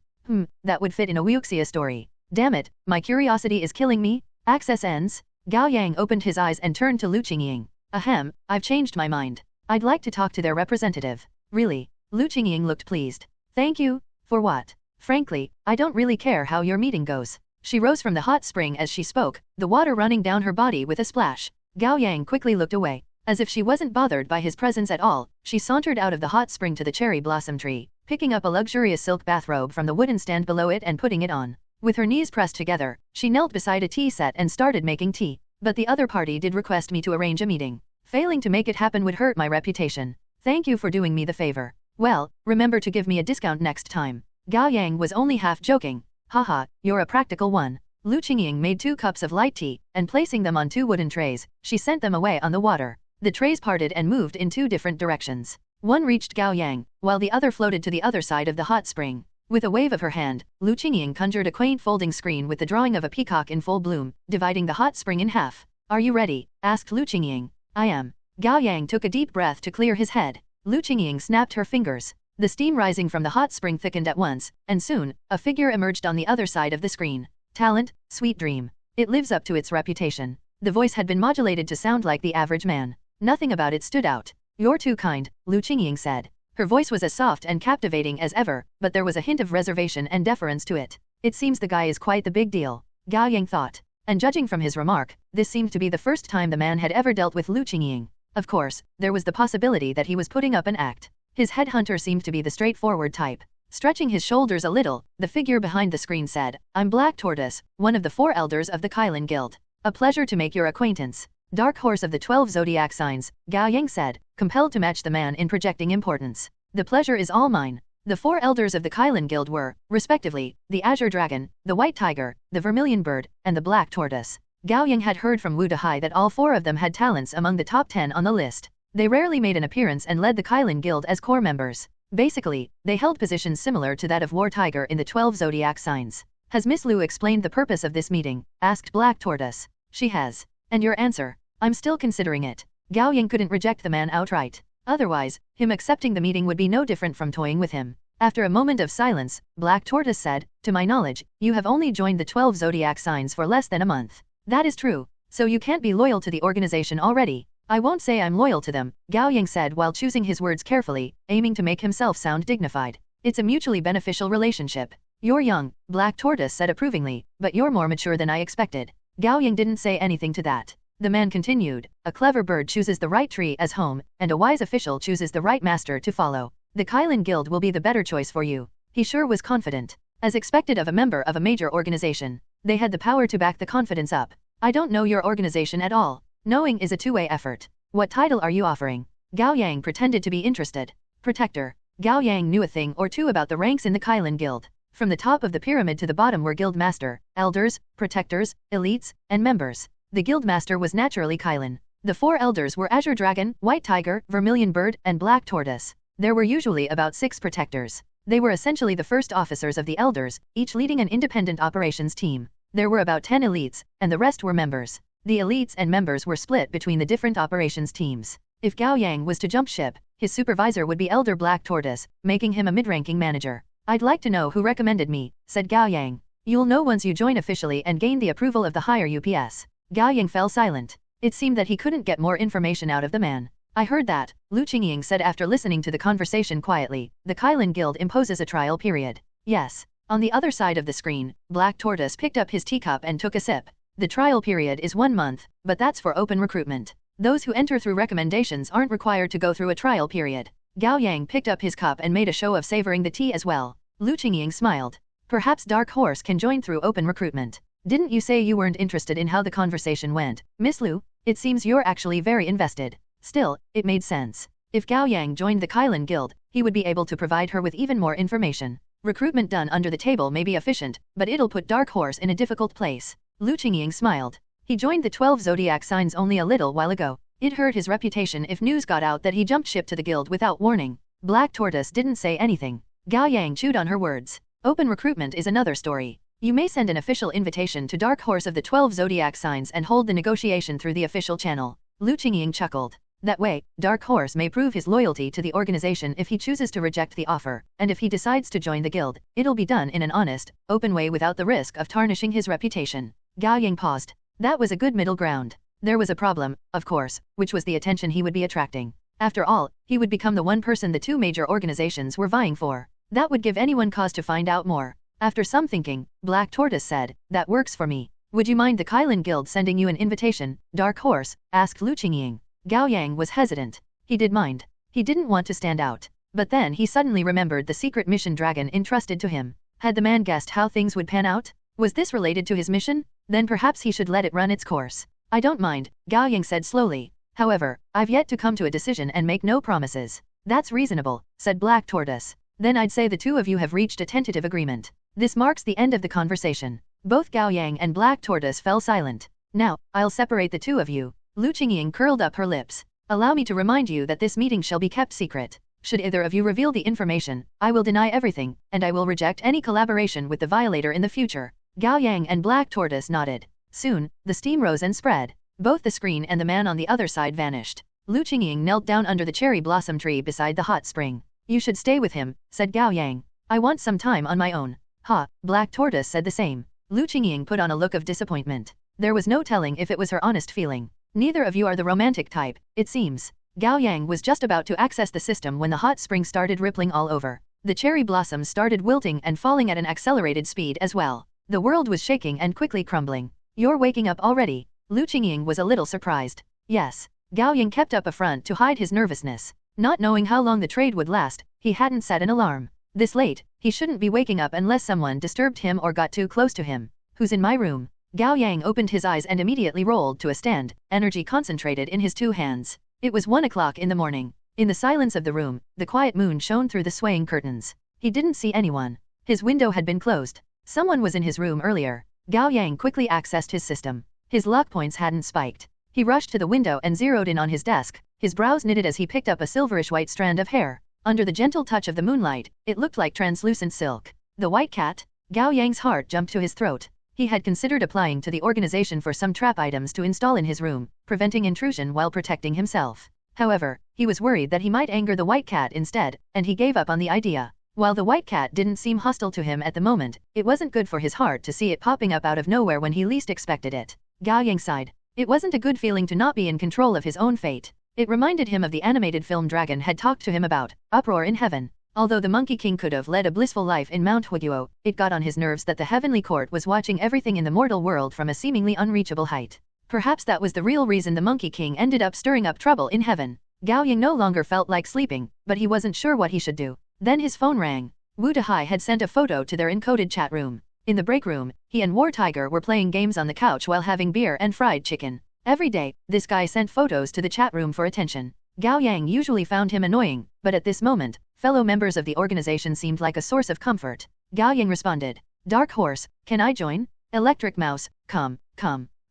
That would fit in a Wuxia story. Damn it, my curiosity is killing me. Access ends. Gao Yang opened his eyes and turned to Lu Qingying. Ahem, I've changed my mind. I'd like to talk to their representative. Really? Lu Qingying looked pleased. Thank you. For what? Frankly, I don't really care how your meeting goes. She rose from the hot spring as she spoke, the water running down her body with a splash. Gao Yang quickly looked away. As if she wasn't bothered by his presence at all, she sauntered out of the hot spring to the cherry blossom tree, picking up a luxurious silk bathrobe from the wooden stand below it and putting it on. With her knees pressed together, she knelt beside a tea set and started making tea. But the other party did request me to arrange a meeting. Failing to make it happen would hurt my reputation. Thank you for doing me the favor. Well, remember to give me a discount next time. Gao Yang was only half joking. Haha, you're a practical one. Lu Qingying made 2 cups of light tea, and placing them on 2 wooden trays, she sent them away on the water. The trays parted and moved in 2 different directions. One reached Gao Yang, while the other floated to the other side of the hot spring. With a wave of her hand, Lu Qingying conjured a quaint folding screen with the drawing of a peacock in full bloom, dividing the hot spring in half. Are you ready? Asked Lu Qingying. I am. Gao Yang took a deep breath to clear his head. Lu Qingying snapped her fingers. The steam rising from the hot spring thickened at once, and soon, a figure emerged on the other side of the screen. Talent, sweet dream. It lives up to its reputation. The voice had been modulated to sound like the average man. Nothing about it stood out. You're too kind, Lu Qingying said. Her voice was as soft and captivating as ever, but there was a hint of reservation and deference to it. It seems the guy is quite the big deal, Gao Yang thought. And judging from his remark, this seemed to be the first time the man had ever dealt with Lu Qingying. Of course, there was the possibility that he was putting up an act. His headhunter seemed to be the straightforward type. Stretching his shoulders a little, the figure behind the screen said, I'm Black Tortoise, one of the 4 elders of the Kylan Guild. A pleasure to make your acquaintance. Dark Horse of the 12 zodiac signs, Gao Yang said, compelled to match the man in projecting importance. The pleasure is all mine. The 4 elders of the Kylan Guild were, respectively, the Azure Dragon, the White Tiger, the Vermilion Bird, and the Black Tortoise. Gao Yang had heard from Wu Dahai that all 4 of them had talents among the top 10 on the list. They rarely made an appearance and led the Kylan Guild as core members. Basically, they held positions similar to that of War Tiger in the 12 zodiac signs. Has Miss Liu explained the purpose of this meeting? Asked Black Tortoise. She has. And your answer? I'm still considering it. Gao Yang couldn't reject the man outright. Otherwise, him accepting the meeting would be no different from toying with him. After a moment of silence, Black Tortoise said, to my knowledge, you have only joined the 12 zodiac signs for less than a month. That is true. So you can't be loyal to the organization already. I won't say I'm loyal to them, Gao Yang said while choosing his words carefully, aiming to make himself sound dignified. It's a mutually beneficial relationship. You're young, Black Tortoise said approvingly, but you're more mature than I expected. Gao Yang didn't say anything to that. The man continued, a clever bird chooses the right tree as home, and a wise official chooses the right master to follow. The Kylan Guild will be the better choice for you. He sure was confident. As expected of a member of a major organization, they had the power to back the confidence up. I don't know your organization at all. Knowing is a two-way effort. What title are you offering? Gao Yang pretended to be interested. Protector. Gao Yang knew a thing or two about the ranks in the Kylan Guild. From the top of the pyramid to the bottom were guild master, elders, protectors, elites, and members. The guild master was naturally Kylan. The 4 elders were Azure Dragon, White Tiger, Vermilion Bird, and Black Tortoise. There were usually about 6 protectors. They were essentially the first officers of the elders, each leading an independent operations team. There were about 10 elites, and the rest were members. The elites and members were split between the different operations teams. If Gao Yang was to jump ship, his supervisor would be Elder Black Tortoise, making him a mid-ranking manager. I'd like to know who recommended me, said Gao Yang. You'll know once you join officially and gain the approval of the higher UPS. Gao Yang fell silent. It seemed that he couldn't get more information out of the man. I heard that, Lu Qingying said after listening to the conversation quietly. The Kylan Guild imposes a trial period. Yes. On the other side of the screen, Black Tortoise picked up his teacup and took a sip. The trial period is 1 month, but that's for open recruitment. Those who enter through recommendations aren't required to go through a trial period. Gao Yang picked up his cup and made a show of savoring the tea as well. Lu Qingying smiled. Perhaps Dark Horse can join through open recruitment. Didn't you say you weren't interested in how the conversation went, Miss Liu? It seems you're actually very invested. Still, it made sense. If Gao Yang joined the Kylan Guild, he would be able to provide her with even more information. Recruitment done under the table may be efficient, but it'll put Dark Horse in a difficult place. Lu Qingying smiled. He joined the 12 zodiac signs only a little while ago. It hurt his reputation if news got out that he jumped ship to the guild without warning. Black Tortoise didn't say anything. Gao Yang chewed on her words. Open recruitment is another story. You may send an official invitation to Dark Horse of the 12 zodiac signs and hold the negotiation through the official channel. Lu Qingying chuckled. That way, Dark Horse may prove his loyalty to the organization if he chooses to reject the offer, and if he decides to join the guild, it'll be done in an honest, open way without the risk of tarnishing his reputation. Gao Yang paused. That was a good middle ground. There was a problem, of course, which was the attention he would be attracting. After all, he would become the one person the 2 major organizations were vying for. That would give anyone cause to find out more. After some thinking, Black Tortoise said, that works for me. Would you mind the Kylan Guild sending you an invitation, Dark Horse? Asked Lu Qingying. Gao Yang was hesitant. He did mind. He didn't want to stand out. But then he suddenly remembered the secret mission Dragon entrusted to him. Had the man guessed how things would pan out? Was this related to his mission? Then perhaps he should let it run its course. I don't mind, Gao Yang said slowly. However, I've yet to come to a decision and make no promises. That's reasonable, said Black Tortoise. Then I'd say the 2 of you have reached a tentative agreement. This marks the end of the conversation. Both Gao Yang and Black Tortoise fell silent. Now, I'll separate the 2 of you. Lu Qingying curled up her lips. Allow me to remind you that this meeting shall be kept secret. Should either of you reveal the information, I will deny everything, and I will reject any collaboration with the violator in the future. Gao Yang and Black Tortoise nodded. Soon, the steam rose and spread. Both the screen and the man on the other side vanished. Lu Qingying knelt down under the cherry blossom tree beside the hot spring. You should stay with him, said Gao Yang. I want some time on my own. Ha, Black Tortoise said the same. Lu Qingying put on a look of disappointment. There was no telling if it was her honest feeling. Neither of you are the romantic type, it seems. Gao Yang was just about to access the system when the hot spring started rippling all over. The cherry blossoms started wilting and falling at an accelerated speed as well. The world was shaking and quickly crumbling. You're waking up already? Lu Qingying was a little surprised. Yes. Gao Yang kept up a front to hide his nervousness. Not knowing how long the trade would last, he hadn't set an alarm. This late, he shouldn't be waking up unless someone disturbed him or got too close to him. Who's in my room? Gao Yang opened his eyes and immediately rolled to a stand, energy concentrated in his 2 hands. It was 1 o'clock in the morning. In the silence of the room, the quiet moon shone through the swaying curtains. He didn't see anyone. His window had been closed. Someone was in his room earlier. Gao Yang quickly accessed his system. His luck points hadn't spiked. He rushed to the window and zeroed in on his desk, his brows knitted as he picked up a silverish white strand of hair. Under the gentle touch of the moonlight, it looked like translucent silk. The white cat? Gao Yang's heart jumped to his throat. He had considered applying to the organization for some trap items to install in his room, preventing intrusion while protecting himself. However, he was worried that he might anger the white cat instead, and he gave up on the idea. While the white cat didn't seem hostile to him at the moment, it wasn't good for his heart to see it popping up out of nowhere when he least expected it. Gao Yang sighed. It wasn't a good feeling to not be in control of his own fate. It reminded him of the animated film Dragon had talked to him about, Uproar in Heaven. Although the Monkey King could have led a blissful life in Mount Huiguo, it got on his nerves that the heavenly court was watching everything in the mortal world from a seemingly unreachable height. Perhaps that was the real reason the Monkey King ended up stirring up trouble in heaven. Gao Yang no longer felt like sleeping, but he wasn't sure what he should do. Then his phone rang. Wu Dehai had sent a photo to their encoded chat room. In the break room, he and War Tiger were playing games on the couch while having beer and fried chicken. Every day, this guy sent photos to the chat room for attention. Gao Yang usually found him annoying, but at this moment, fellow members of the organization seemed like a source of comfort. Gao Yang responded. Dark Horse, can I join? Electric Mouse, come.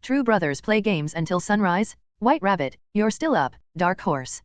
True brothers play games until sunrise? White Rabbit, you're still up. Dark Horse,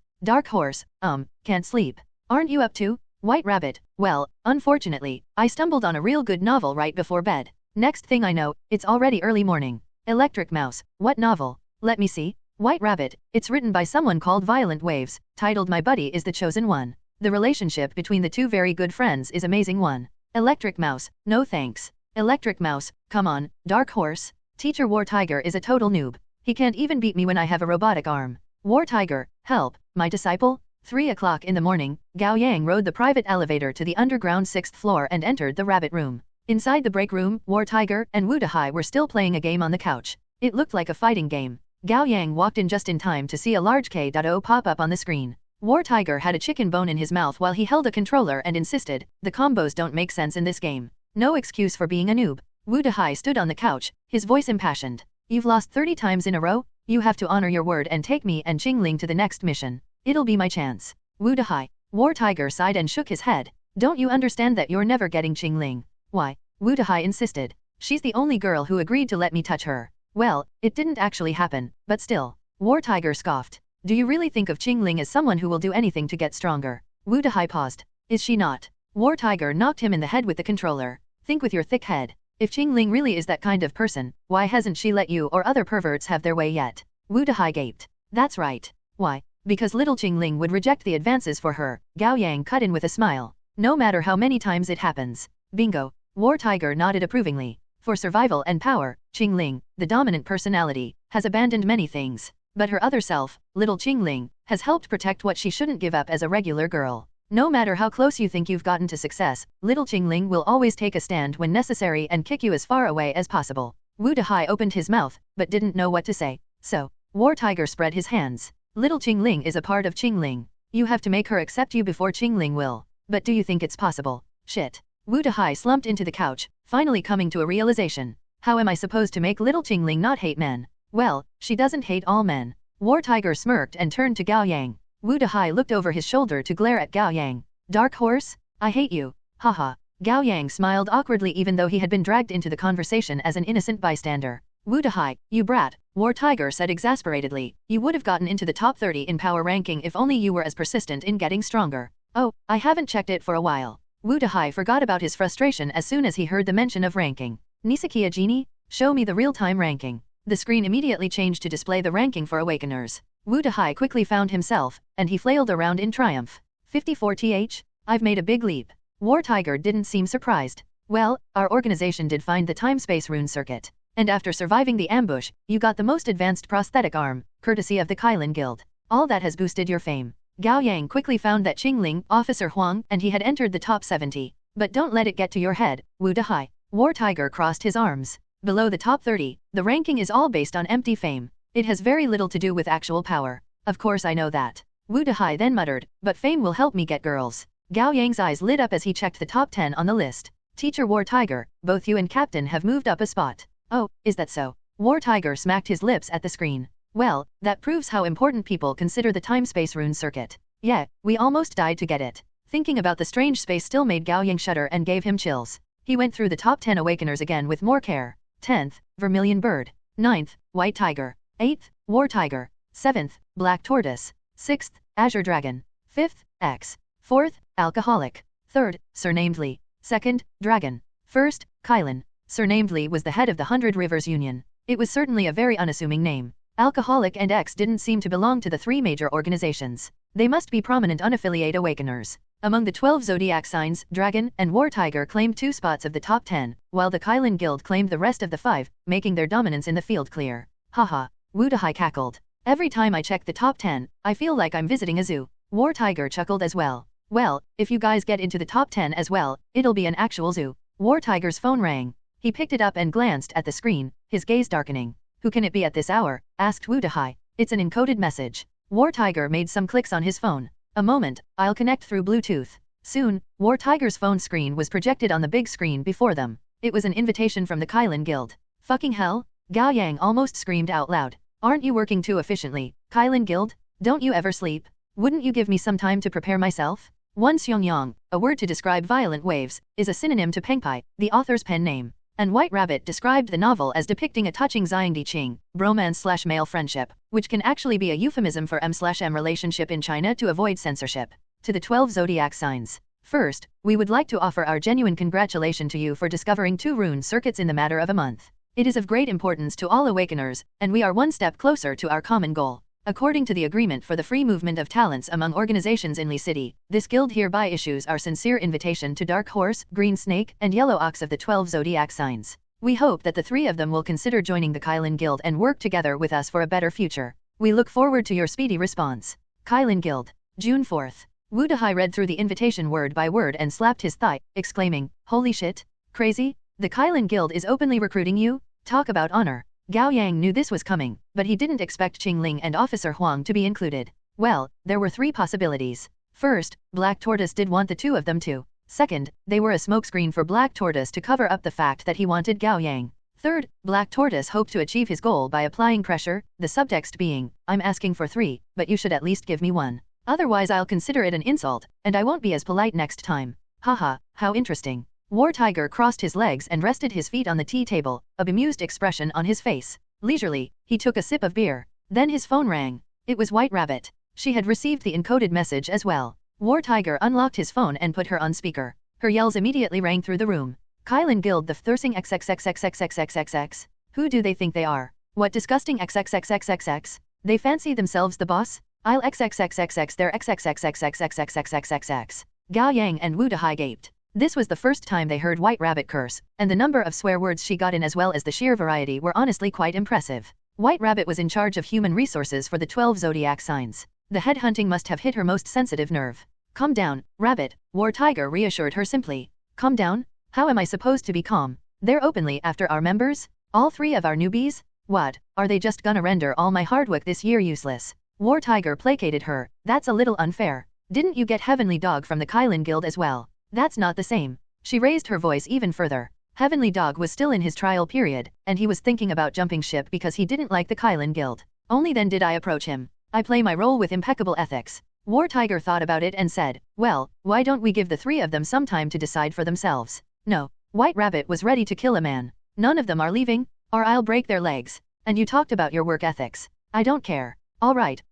can't sleep. Aren't you up too? White Rabbit, well, unfortunately, I stumbled on a real good novel right before bed. Next thing I know, it's already early morning. Electric Mouse, what novel? Let me see. White Rabbit, it's written by someone called Violent Waves, titled My Buddy is the Chosen One. The relationship between the two very good friends is amazing one. Electric Mouse, no thanks. Electric Mouse, come on. Dark Horse, Teacher War Tiger is a total noob. He can't even beat me when I have a robotic arm. War Tiger, help, my disciple? 3 o'clock in the morning, Gao Yang rode the private elevator to the underground 6th floor and entered the rabbit room. Inside the break room, War Tiger and Wu Dehai were still playing a game on the couch. It looked like a fighting game. Gao Yang walked in just in time to see a large K.O. pop up on the screen. War Tiger had a chicken bone in his mouth while he held a controller and insisted, the combos don't make sense in this game. No excuse for being a noob. Wu Dehai stood on the couch, his voice impassioned. You've lost 30 times in a row? You have to honor your word and take me and Qingling to the next mission. It'll be my chance. Wu Dehai. War Tiger sighed and shook his head. Don't you understand that you're never getting Qingling? Why? Wu Dehai insisted. She's the only girl who agreed to let me touch her. Well, it didn't actually happen, but still. War Tiger scoffed. Do you really think of Qingling as someone who will do anything to get stronger? Wu Dehai paused. Is she not? War Tiger knocked him in the head with the controller. Think with your thick head. If Qingling really is that kind of person, why hasn't she let you or other perverts have their way yet? Wu Dehai gaped. That's right. Why? Because little Qingling would reject the advances for her. Gao Yang cut in with a smile. No matter how many times it happens. Bingo. War Tiger nodded approvingly. For survival and power, Qingling, the dominant personality, has abandoned many things. But her other self, little Qingling, has helped protect what she shouldn't give up as a regular girl. No matter how close you think you've gotten to success, little Qingling will always take a stand when necessary and kick you as far away as possible. Wu Dehai opened his mouth, but didn't know what to say. So, War Tiger spread his hands. Little Qingling is a part of Qingling. You have to make her accept you before Qingling will. But do you think it's possible? Shit. Wu Dehai slumped into the couch, finally coming to a realization. How am I supposed to make little Qingling not hate men? Well, she doesn't hate all men. War Tiger smirked and turned to Gao Yang. Wu Dehai looked over his shoulder to glare at Gao Yang. Dark Horse? I hate you. Haha. Gao Yang smiled awkwardly even though he had been dragged into the conversation as an innocent bystander. Wu Dehai, you brat, War Tiger said exasperatedly. You would have gotten into the top 30 in power ranking if only you were as persistent in getting stronger. Oh, I haven't checked it for a while. Wu Dehai forgot about his frustration as soon as he heard the mention of ranking. Nisakia Genie, show me the real-time ranking. The screen immediately changed to display the ranking for Awakeners. Wu Dehai quickly found himself, and he flailed around in triumph. 54th, I've made a big leap. War Tiger didn't seem surprised. Well, our organization did find the time-space rune circuit. And after surviving the ambush, you got the most advanced prosthetic arm, courtesy of the Kylin Guild. All that has boosted your fame. Gao Yang quickly found that Qingling, Officer Huang, and he had entered the top 70. But don't let it get to your head, Wu Dehai. War Tiger crossed his arms. Below the top 30, the ranking is all based on empty fame. It has very little to do with actual power. Of course I know that. Wu Dehai then muttered, but fame will help me get girls. Gao Yang's eyes lit up as he checked the top 10 on the list. Teacher War Tiger, both you and Captain have moved up a spot. Oh, is that so? War Tiger smacked his lips at the screen. Well, that proves how important people consider the time-space rune circuit. Yeah, we almost died to get it. Thinking about the strange space still made Gao Yang shudder and gave him chills. He went through the top 10 awakeners again with more care. 10th, Vermilion Bird. 9th, White Tiger. 8th, War Tiger. 7th, Black Tortoise. 6th, Azure Dragon. 5th, X. 4th, Alcoholic. 3rd, surnamed Li. 2nd, Dragon. 1st, Kylan. Surnamed Li was the head of the 100 Rivers Union. It was certainly a very unassuming name. Alcoholic and X didn't seem to belong to the three major organizations. They must be prominent unaffiliated awakeners. Among the 12 zodiac signs, Dragon and War Tiger claimed 2 spots of the top 10, while the Kylan Guild claimed the rest of the 5, making their dominance in the field clear. Haha, Wu Dahai cackled. Every time I check the top 10, I feel like I'm visiting a zoo. War Tiger chuckled as well. Well, if you guys get into the top 10 as well, it'll be an actual zoo. War Tiger's phone rang. He picked it up and glanced at the screen, his gaze darkening. Who can it be at this hour? Asked Wu Dahai. It's an encoded message. War Tiger made some clicks on his phone. A moment, I'll connect through Bluetooth. Soon, War Tiger's phone screen was projected on the big screen before them. It was an invitation from the Kylan Guild. Fucking hell? Gao Yang almost screamed out loud. Aren't you working too efficiently, Kylan Guild? Don't you ever sleep? Wouldn't you give me some time to prepare myself? One Xiong, a word to describe violent waves, is a synonym to Pengpai, the author's pen name. And White Rabbit described the novel as depicting a touching Xiangdi Qing, bromance/male friendship, which can actually be a euphemism for M/M relationship in China to avoid censorship. To the 12 zodiac signs. First, we would like to offer our genuine congratulation to you for discovering 2 rune circuits in the matter of a month. It is of great importance to all awakeners, and we are one step closer to our common goal. According to the agreement for the free movement of talents among organizations in Li City, this guild hereby issues our sincere invitation to Dark Horse, Green Snake, and Yellow Ox of the 12 zodiac signs. We hope that the 3 of them will consider joining the Kylan Guild and work together with us for a better future. We look forward to your speedy response. Kylan Guild. June 4th. Wu Dahai read through the invitation word by word and slapped his thigh, exclaiming, "Holy shit! Crazy? The Kylan Guild is openly recruiting you? Talk about honor." Gao Yang knew this was coming, but he didn't expect Qing Ling and Officer Huang to be included. Well, there were 3 possibilities. First, Black Tortoise did want the 2 of them too. Second, they were a smokescreen for Black Tortoise to cover up the fact that he wanted Gao Yang. Third, Black Tortoise hoped to achieve his goal by applying pressure, the subtext being, "I'm asking for 3, but you should at least give me 1. Otherwise I'll consider it an insult, and I won't be as polite next time." Haha, how interesting. War Tiger crossed his legs and rested his feet on the tea table, a bemused expression on his face. Leisurely, he took a sip of beer. Then his phone rang. It was White Rabbit. She had received the encoded message as well. War Tiger unlocked his phone and put her on speaker. Her yells immediately rang through the room. Kylan Guild the Thursing XXXXXXXXX. Who do they think they are? What disgusting XXXXXX? They fancy themselves the boss? I'll XXXXX their XXXXXXXXXXX. Gao Yang and Wu Dahai gaped. This was the first time they heard White Rabbit curse, and the number of swear words she got in as well as the sheer variety were honestly quite impressive. White Rabbit was in charge of human resources for the 12 zodiac signs. The headhunting must have hit her most sensitive nerve. "Calm down, Rabbit," War Tiger reassured her simply. "Calm down? How am I supposed to be calm? They're openly after our members? All 3 of our newbies? What, are they just gonna render all my hard work this year useless?" War Tiger placated her. "That's a little unfair. Didn't you get Heavenly Dog from the Kylan Guild as well? That's not the same." She raised her voice even further. Heavenly Dog was still in his trial period, and he was thinking about jumping ship because he didn't like the Kylan Guild. Only then did I approach him. I play my role with impeccable ethics. War Tiger thought about it and said, "Well, why don't we give the 3 of them some time to decide for themselves?" No. White Rabbit was ready to kill a man. "None of them are leaving, or I'll break their legs. And you talked about your work ethics. I don't care. All right.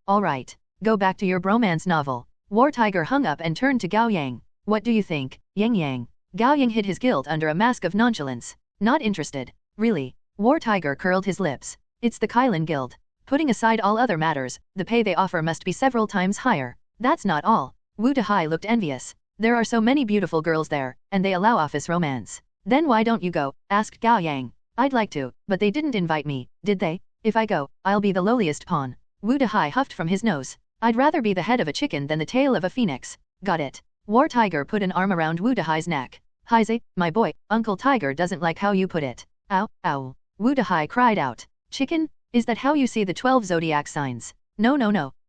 Go back to your bromance novel." War Tiger hung up and turned to Gao Yang. "What do you think, Yang?" Gao Yang hid his guilt under a mask of nonchalance. "Not interested. Really?" War Tiger curled his lips. "It's the Kylan Guild. Putting aside all other matters, the pay they offer must be several times higher. That's not all." Wu Dahai looked envious. "There are so many beautiful girls there, and they allow office romance." "Then why don't you go?" asked Gao Yang. "I'd like to, but they didn't invite me, did they? If I go, I'll be the lowliest pawn." Wu Dahai huffed from his nose. "I'd rather be the head of a chicken than the tail of a phoenix." "Got it." War Tiger put an arm around Wu Dahai's neck. "Heize, my boy, Uncle Tiger doesn't like how you put it." "Ow, ow." Wu Dahai cried out. "Chicken? Is that how you see the 12 zodiac signs?" No.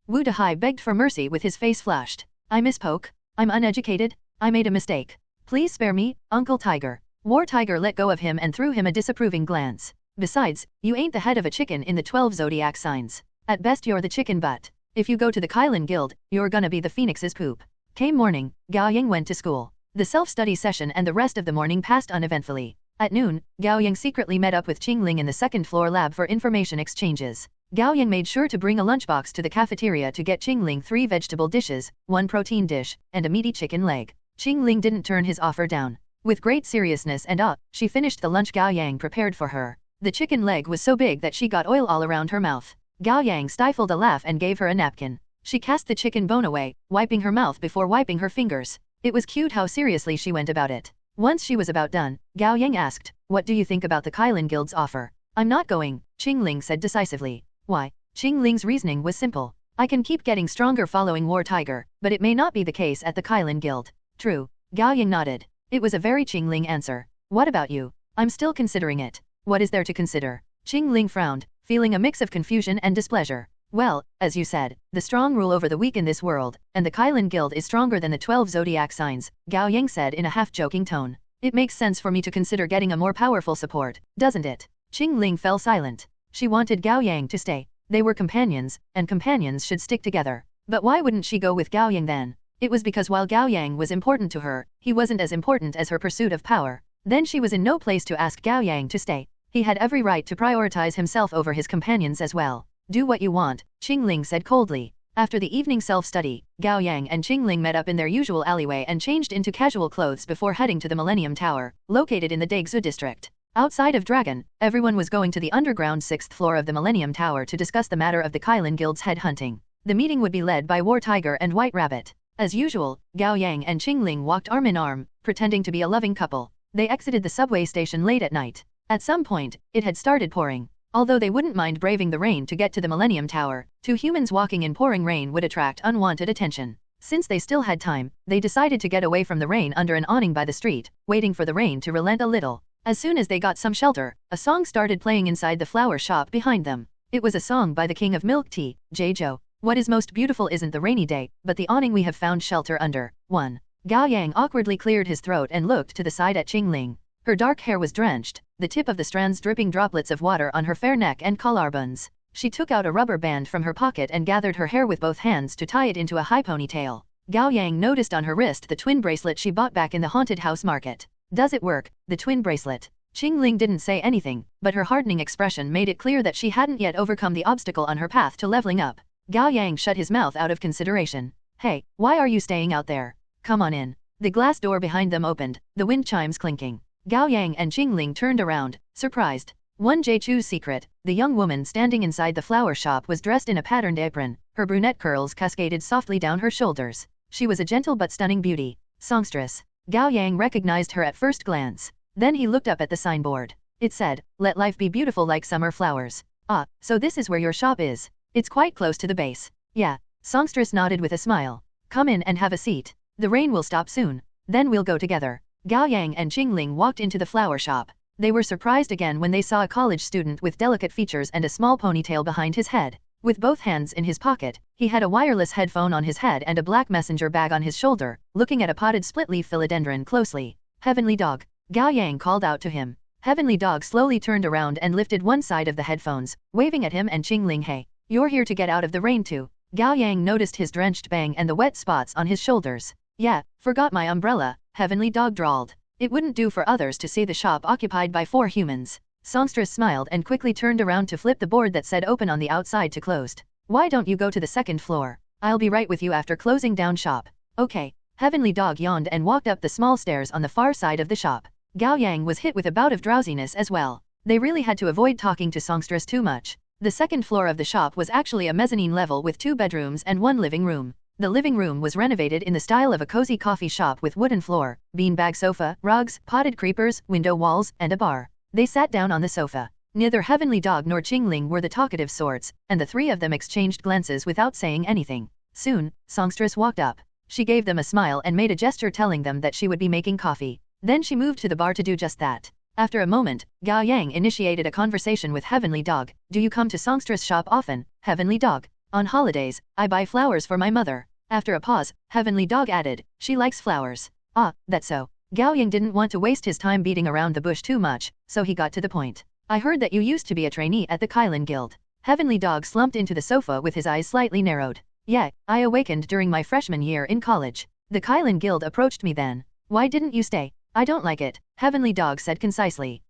Wu Dahai begged for mercy with his face flushed. "I misspoke. I'm uneducated. I made a mistake. Please spare me, Uncle Tiger." War Tiger let go of him and threw him a disapproving glance. "Besides, you ain't the head of a chicken in the 12 zodiac signs. At best you're the chicken butt. If you go to the Kylan Guild, you're gonna be the phoenix's poop. Came morning, Gao Yang went to school. The self-study session and the rest of the morning passed uneventfully. At noon, Gao Yang secretly met up with Qingling in the second-floor lab for information exchanges. Gao Yang made sure to bring a lunchbox to the cafeteria to get Qingling 3 vegetable dishes, 1 protein dish, and a meaty chicken leg. Qingling didn't turn his offer down. With great seriousness and she finished the lunch Gao Yang prepared for her. The chicken leg was so big that she got oil all around her mouth. Gao Yang stifled a laugh and gave her a napkin. She cast the chicken bone away, wiping her mouth before wiping her fingers. It was cute how seriously she went about it. Once she was about done, Gao Yang asked, "What do you think about the Kylan Guild's offer?" "I'm not going," Qingling said decisively. "Why?" Qingling's reasoning was simple. "I can keep getting stronger following War Tiger, but it may not be the case at the Kylan Guild." "True." Gao Yang nodded. It was a very Qingling answer. "What about you?" "I'm still considering it." "What is there to consider?" Qingling frowned, feeling a mix of confusion and displeasure. "Well, as you said, the strong rule over the weak in this world, and the Kylan Guild is stronger than the 12 zodiac signs," Gao Yang said in a half-joking tone. "It makes sense for me to consider getting a more powerful support, doesn't it?" Qingling fell silent. She wanted Gao Yang to stay. They were companions, and companions should stick together. But why wouldn't she go with Gao Yang then? It was because while Gao Yang was important to her, he wasn't as important as her pursuit of power. Then she was in no place to ask Gao Yang to stay. He had every right to prioritize himself over his companions as well. "Do what you want," Qingling said coldly. After the evening self-study, Gao Yang and Qingling met up in their usual alleyway and changed into casual clothes before heading to the Millennium Tower, located in the Daegsu district. Outside of Dragon, everyone was going to the underground 6th floor of the Millennium Tower to discuss the matter of the Kylan Guild's head hunting. The meeting would be led by War Tiger and White Rabbit. As usual, Gao Yang and Qingling walked arm in arm, pretending to be a loving couple. They exited the subway station late at night. At some point, it had started pouring. Although they wouldn't mind braving the rain to get to the Millennium Tower, 2 humans walking in pouring rain would attract unwanted attention. Since they still had time, they decided to get away from the rain under an awning by the street, waiting for the rain to relent a little. As soon as they got some shelter, a song started playing inside the flower shop behind them. It was a song by the King of Milk Tea, Zhou. "What is most beautiful isn't the rainy day, but the awning we have found shelter under." 1. Gao Yang awkwardly cleared his throat and looked to the side at Qingling. Her dark hair was drenched, the tip of the strands dripping droplets of water on her fair neck and collarbones. She took out a rubber band from her pocket and gathered her hair with both hands to tie it into a high ponytail. Gao Yang noticed on her wrist the twin bracelet she bought back in the haunted house market. "Does it work, the twin bracelet?" Qingling didn't say anything, but her hardening expression made it clear that she hadn't yet overcome the obstacle on her path to leveling up. Gao Yang shut his mouth out of consideration. "Hey, why are you staying out there? Come on in." The glass door behind them opened, the wind chimes clinking. Gao Yang and Qingling turned around, surprised. One Chu's secret, the young woman standing inside the flower shop was dressed in a patterned apron, her brunette curls cascaded softly down her shoulders. She was a gentle but stunning beauty. Songstress. Gao Yang recognized her at first glance. Then he looked up at the signboard. It said, "Let life be beautiful like summer flowers." "Ah, so this is where your shop is. It's quite close to the base." "Yeah." Songstress nodded with a smile. "Come in and have a seat. The rain will stop soon. Then we'll go together." Gao Yang and Qingling walked into the flower shop. They were surprised again when they saw a college student with delicate features and a small ponytail behind his head. With both hands in his pocket, he had a wireless headphone on his head and a black messenger bag on his shoulder, looking at a potted split-leaf philodendron closely. "Heavenly Dog." Gao Yang called out to him. Heavenly Dog slowly turned around and lifted one side of the headphones, waving at him and Qingling. "Hey, you're here to get out of the rain too." Gao Yang noticed his drenched bang and the wet spots on his shoulders. "Yeah, forgot my umbrella," Heavenly Dog drawled. "It wouldn't do for others to see the shop occupied by 4 humans." Songstress smiled and quickly turned around to flip the board that said open on the outside to closed. "Why don't you go to the 2nd floor? I'll be right with you after closing down shop." "Okay." Heavenly Dog yawned and walked up the small stairs on the far side of the shop. Gao Yang was hit with a bout of drowsiness as well. They really had to avoid talking to Songstress too much. The 2nd floor of the shop was actually a mezzanine level with 2 bedrooms and 1 living room. The living room was renovated in the style of a cozy coffee shop with wooden floor, beanbag sofa, rugs, potted creepers, window walls, and a bar. They sat down on the sofa. Neither Heavenly Dog nor Qingling were the talkative sorts, and the 3 of them exchanged glances without saying anything. Soon, Songstress walked up. She gave them a smile and made a gesture telling them that she would be making coffee. Then she moved to the bar to do just that. After a moment, Gao Yang initiated a conversation with Heavenly Dog. "Do you come to Songstress shop often, Heavenly Dog?" "On holidays, I buy flowers for my mother." After a pause, Heavenly Dog added, "She likes flowers." "Ah, that's so." Gao Yang didn't want to waste his time beating around the bush too much, so he got to the point. "I heard that you used to be a trainee at the Kylan Guild." Heavenly Dog slumped into the sofa with his eyes slightly narrowed. Yeah, I awakened during my freshman year in college. The Kylan Guild approached me then. Why didn't you stay? I don't like it, Heavenly Dog said concisely.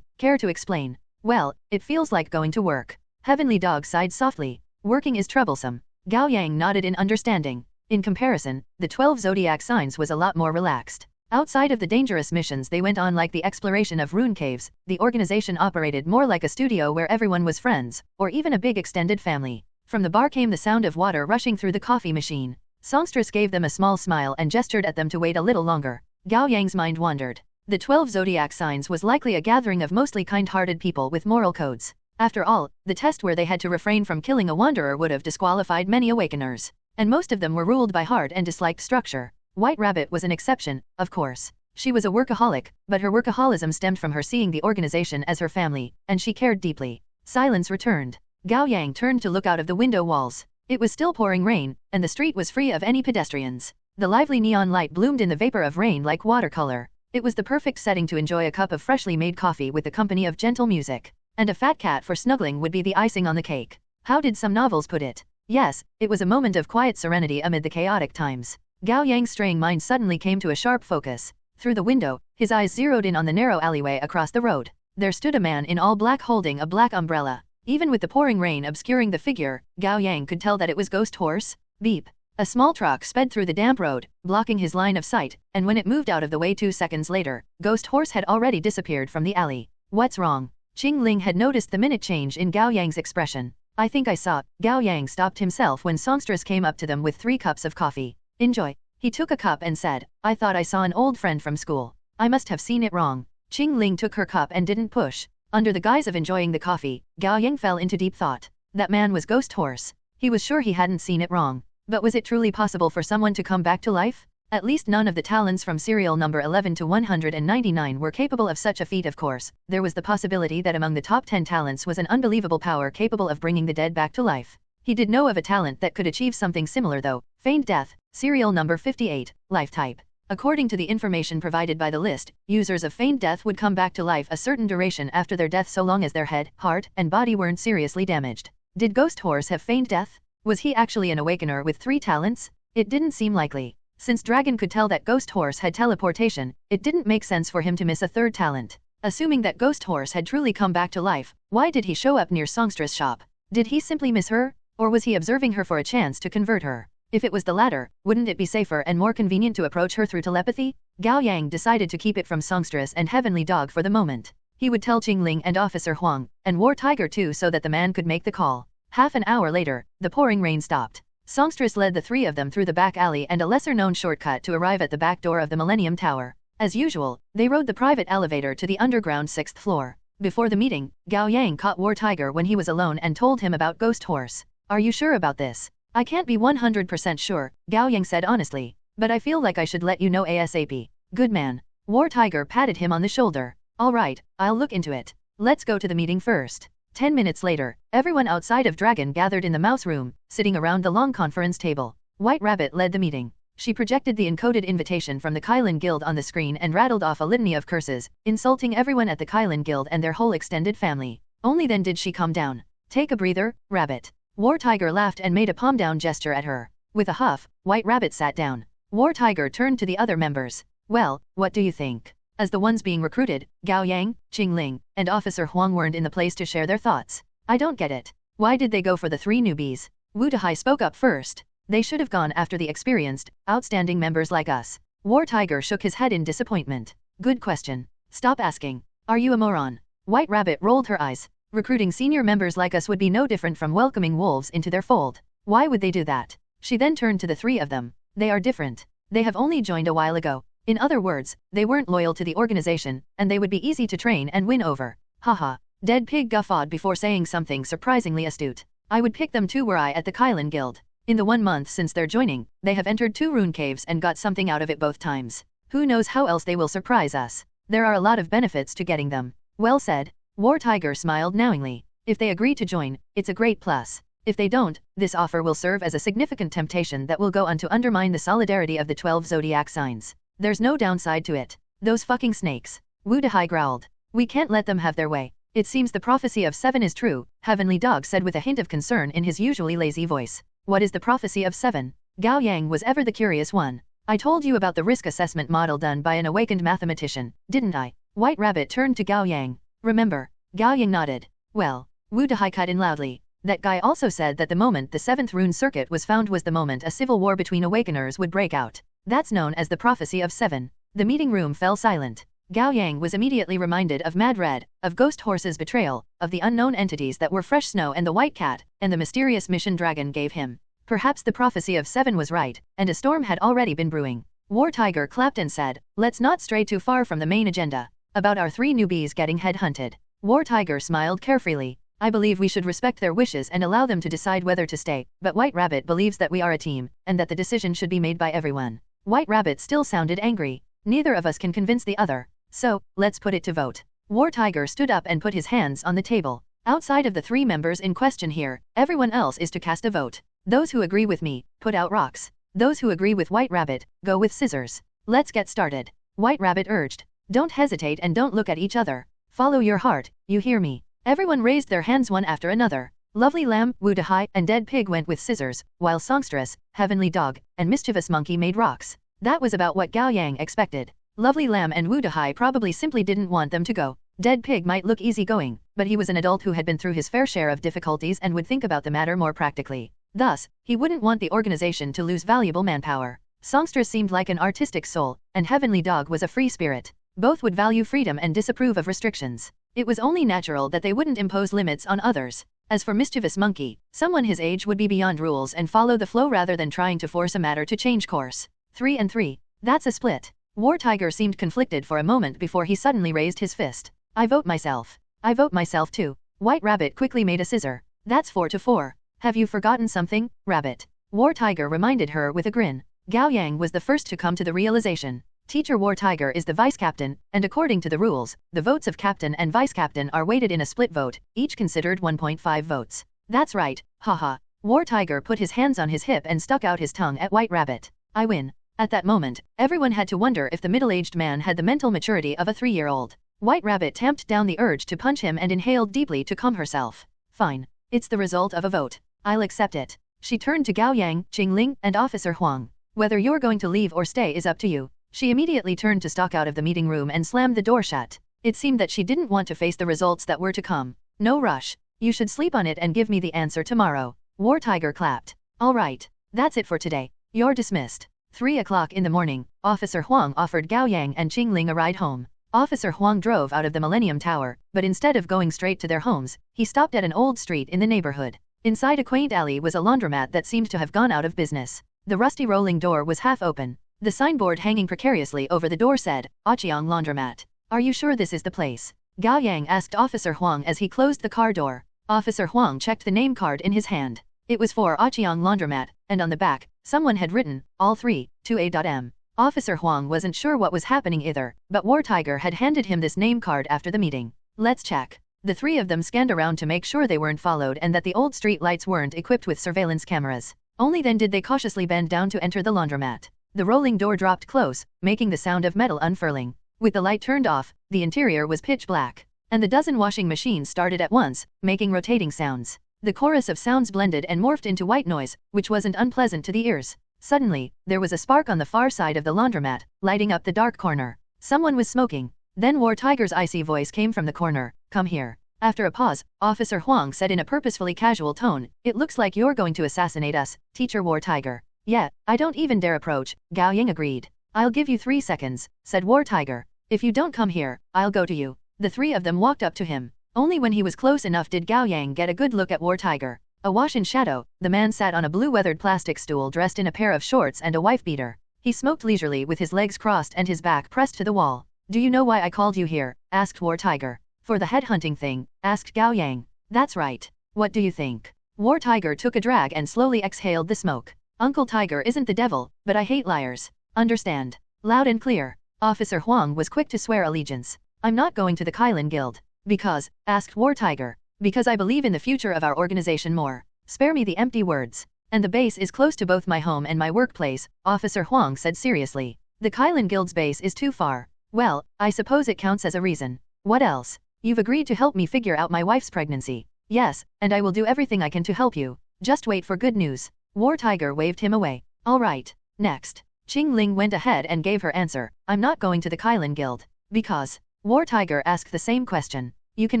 Care to explain? Well, it feels like going to work. Heavenly Dog sighed softly. Working is troublesome. Gao Yang nodded in understanding. In comparison, the 12 zodiac signs was a lot more relaxed. Outside of the dangerous missions they went on like the exploration of rune caves, the organization operated more like a studio where everyone was friends, or even a big extended family. From the bar came the sound of water rushing through the coffee machine. Songstress gave them a small smile and gestured at them to wait a little longer. Gao Yang's mind wandered. The 12 zodiac signs was likely a gathering of mostly kind-hearted people with moral codes. After all, the test where they had to refrain from killing a wanderer would have disqualified many awakeners. And most of them were ruled by hard and disliked structure. White Rabbit was an exception, of course. She was a workaholic, but her workaholism stemmed from her seeing the organization as her family, and she cared deeply. Silence returned. Gao Yang turned to look out of the window walls. It was still pouring rain, and the street was free of any pedestrians. The lively neon light bloomed in the vapor of rain like watercolor. It was the perfect setting to enjoy a cup of freshly made coffee with the company of gentle music. And a fat cat for snuggling would be the icing on the cake. How did some novels put it? Yes, it was a moment of quiet serenity amid the chaotic times. Gao Yang's straying mind suddenly came to a sharp focus. Through the window, his eyes zeroed in on the narrow alleyway across the road. There stood a man in all black holding a black umbrella. Even with the pouring rain obscuring the figure, Gao Yang could tell that it was Ghost Horse. Beep. A small truck sped through the damp road, blocking his line of sight, and when it moved out of the way 2 seconds later, Ghost Horse had already disappeared from the alley. What's wrong? Qing Ling had noticed the minute change in Gao Yang's expression. I think I saw. Gao Yang stopped himself when Songstress came up to them with 3 cups of coffee. Enjoy. He took a cup and said, I thought I saw an old friend from school. I must have seen it wrong. Qing Ling took her cup and didn't push. Under the guise of enjoying the coffee, Gao Yang fell into deep thought. That man was Ghost Horse. He was sure he hadn't seen it wrong. But was it truly possible for someone to come back to life? At least none of the talents from serial number 11 to 199 were capable of such a feat. Of course, there was the possibility that among the top 10 talents was an unbelievable power capable of bringing the dead back to life. He did know of a talent that could achieve something similar though, feigned death, serial number 58, life type. According to the information provided by the list, users of feigned death would come back to life a certain duration after their death so long as their head, heart, and body weren't seriously damaged. Did Ghost Horse have feigned death? Was he actually an awakener with 3 talents? It didn't seem likely. Since Dragon could tell that Ghost Horse had teleportation, it didn't make sense for him to miss a 3rd talent. Assuming that Ghost Horse had truly come back to life, why did he show up near Songstress' shop? Did he simply miss her? Or was he observing her for a chance to convert her? If it was the latter, wouldn't it be safer and more convenient to approach her through telepathy? Gao Yang decided to keep it from Songstress and Heavenly Dog for the moment. He would tell Qing Ling and Officer Huang, and War Tiger too, so that the man could make the call. Half an hour later, the pouring rain stopped. Songstress led the 3 of them through the back alley and a lesser-known shortcut to arrive at the back door of the Millennium Tower. As usual, they rode the private elevator to the underground 6th floor. Before the meeting, Gao Yang caught War Tiger when he was alone and told him about Ghost Horse. Are you sure about this? I can't be 100% sure, Gao Yang said honestly. But I feel like I should let you know ASAP. Good man. War Tiger patted him on the shoulder. Alright, I'll look into it. Let's go to the meeting first. 10 minutes later, everyone outside of Dragon gathered in the mouse room, sitting around the long conference table. White Rabbit led the meeting. She projected the encoded invitation from the Kylan Guild on the screen and rattled off a litany of curses, insulting everyone at the Kylan Guild and their whole extended family. Only then did she calm down. Take a breather, Rabbit. War Tiger laughed and made a palm-down gesture at her. With a huff, White Rabbit sat down. War Tiger turned to the other members. Well, what do you think? As the ones being recruited, Gao Yang, Qing Ling, and Officer Huang weren't in the place to share their thoughts. I don't get it. Why did they go for the 3 newbies? Wu Dahai spoke up first. They should have gone after the experienced, outstanding members like us. War Tiger shook his head in disappointment. Good question. Stop asking. Are you a moron? White Rabbit rolled her eyes. Recruiting senior members like us would be no different from welcoming wolves into their fold. Why would they do that? She then turned to the 3 of them. They are different. They have only joined a while ago. In other words, they weren't loyal to the organization, and they would be easy to train and win over. Haha. Dead Pig guffawed before saying something surprisingly astute. I would pick them too were I at the Kylan Guild. In the 1 month since their joining, they have entered 2 rune caves and got something out of it both times. Who knows how else they will surprise us. There are a lot of benefits to getting them. Well said. War Tiger smiled knowingly. If they agree to join, it's a great plus. If they don't, this offer will serve as a significant temptation that will go on to undermine the solidarity of the 12 zodiac signs. There's no downside to it. Those fucking snakes. Wu Dahai growled. We can't let them have their way. It seems the prophecy of 7 is true, Heavenly Dog said with a hint of concern in his usually lazy voice. What is the prophecy of 7? Gao Yang was ever the curious one. I told you about the risk assessment model done by an awakened mathematician, didn't I? White Rabbit turned to Gao Yang. Remember? Gao Yang nodded. Well, Wu Dahai cut in loudly. That guy also said that the moment the 7th rune circuit was found was the moment a civil war between awakeners would break out. That's known as the prophecy of 7. The meeting room fell silent. Gao Yang was immediately reminded of Mad Red, of Ghost Horse's betrayal, of the unknown entities that were Fresh Snow and the White Cat, and the mysterious mission Dragon gave him. Perhaps the prophecy of 7 was right, and a storm had already been brewing. War Tiger clapped and said, let's not stray too far from the main agenda. About our 3 newbies getting headhunted. War Tiger smiled carefreely. I believe we should respect their wishes and allow them to decide whether to stay, but White Rabbit believes that we are a team, and that the decision should be made by everyone. White Rabbit still sounded angry. Neither of us can convince the other. So, let's put it to vote. War Tiger stood up and put his hands on the table. Outside of the 3 members in question here, everyone else is to cast a vote. Those who agree with me, put out rocks. Those who agree with White Rabbit, go with scissors. Let's get started. White Rabbit urged. Don't hesitate and don't look at each other. Follow your heart, you hear me? Everyone raised their hands one after another. Lovely Lamb, Wu Dahai, and Dead Pig went with scissors, while Songstress, Heavenly Dog, and Mischievous Monkey made rocks. That was about what Gao Yang expected. Lovely Lamb and Wu Dahai probably simply didn't want them to go. Dead Pig might look easygoing, but he was an adult who had been through his fair share of difficulties and would think about the matter more practically. Thus, he wouldn't want the organization to lose valuable manpower. Songstress seemed like an artistic soul, and Heavenly Dog was a free spirit. Both would value freedom and disapprove of restrictions. It was only natural that they wouldn't impose limits on others. As for Mischievous Monkey, someone his age would be beyond rules and follow the flow rather than trying to force a matter to change course. 3 and 3. That's a split. War Tiger seemed conflicted for a moment before he suddenly raised his fist. I vote myself. I vote myself too. White Rabbit quickly made a scissor. That's 4 to 4. Have you forgotten something, Rabbit? War Tiger reminded her with a grin. Gao Yang was the first to come to the realization. Teacher War Tiger is the vice captain, and according to the rules, the votes of captain and vice captain are weighted in a split vote, each considered 1.5 votes. That's right, haha. War Tiger put his hands on his hip and stuck out his tongue at White Rabbit. I win. At that moment, everyone had to wonder if the middle-aged man had the mental maturity of a 3-year-old. White Rabbit tamped down the urge to punch him and inhaled deeply to calm herself. Fine. It's the result of a vote. I'll accept it. She turned to Gao Yang, Qing Ling, and Officer Huang. Whether you're going to leave or stay is up to you. She immediately turned to stalk out of the meeting room and slammed the door shut. It seemed that she didn't want to face the results that were to come. No rush. You should sleep on it and give me the answer tomorrow. War Tiger clapped. All right. That's it for today. You're dismissed. 3 o'clock in the morning, Officer Huang offered Gao Yang and Qing Ling a ride home. Officer Huang drove out of the Millennium Tower, but instead of going straight to their homes, he stopped at an old street in the neighborhood. Inside a quaint alley was a laundromat that seemed to have gone out of business. The rusty rolling door was half open. The signboard hanging precariously over the door said, Aqiang Laundromat. Are you sure this is the place? Gao Yang asked Officer Huang as he closed the car door. Officer Huang checked the name card in his hand. It was for Aqiang Laundromat, and on the back, someone had written, all 3, to A.M. Officer Huang wasn't sure what was happening either, but War Tiger had handed him this name card after the meeting. Let's check. The 3 of them scanned around to make sure they weren't followed and that the old street lights weren't equipped with surveillance cameras. Only then did they cautiously bend down to enter the laundromat. The rolling door dropped close, making the sound of metal unfurling. With the light turned off, the interior was pitch black. And the dozen washing machines started at once, making rotating sounds. The chorus of sounds blended and morphed into white noise, which wasn't unpleasant to the ears. Suddenly, there was a spark on the far side of the laundromat, lighting up the dark corner. Someone was smoking. Then War Tiger's icy voice came from the corner. Come here. After a pause, Officer Huang said in a purposefully casual tone, It looks like you're going to assassinate us, Teacher War Tiger. Yeah, I don't even dare approach, Gao Yang agreed. I'll give you 3 seconds, said War Tiger. If you don't come here, I'll go to you. The 3 of them walked up to him. Only when he was close enough did Gao Yang get a good look at War Tiger. Awash in shadow, the man sat on a blue-weathered plastic stool dressed in a pair of shorts and a wife-beater. He smoked leisurely with his legs crossed and his back pressed to the wall. Do you know why I called you here? Asked War Tiger. For the headhunting thing, asked Gao Yang. That's right. What do you think? War Tiger took a drag and slowly exhaled the smoke. Uncle Tiger isn't the devil, but I hate liars. Understand? Loud and clear. Officer Huang was quick to swear allegiance. I'm not going to the Kylin Guild. Because, asked War Tiger. Because I believe in the future of our organization more. Spare me the empty words. And the base is close to both my home and my workplace, Officer Huang said seriously. The Kylin Guild's base is too far. Well, I suppose it counts as a reason. What else? You've agreed to help me figure out my wife's pregnancy. Yes, and I will do everything I can to help you. Just wait for good news. War Tiger waved him away. Alright, next. Qing Ling went ahead and gave her answer. I'm not going to the Kylan Guild. Because. War Tiger asked the same question. You can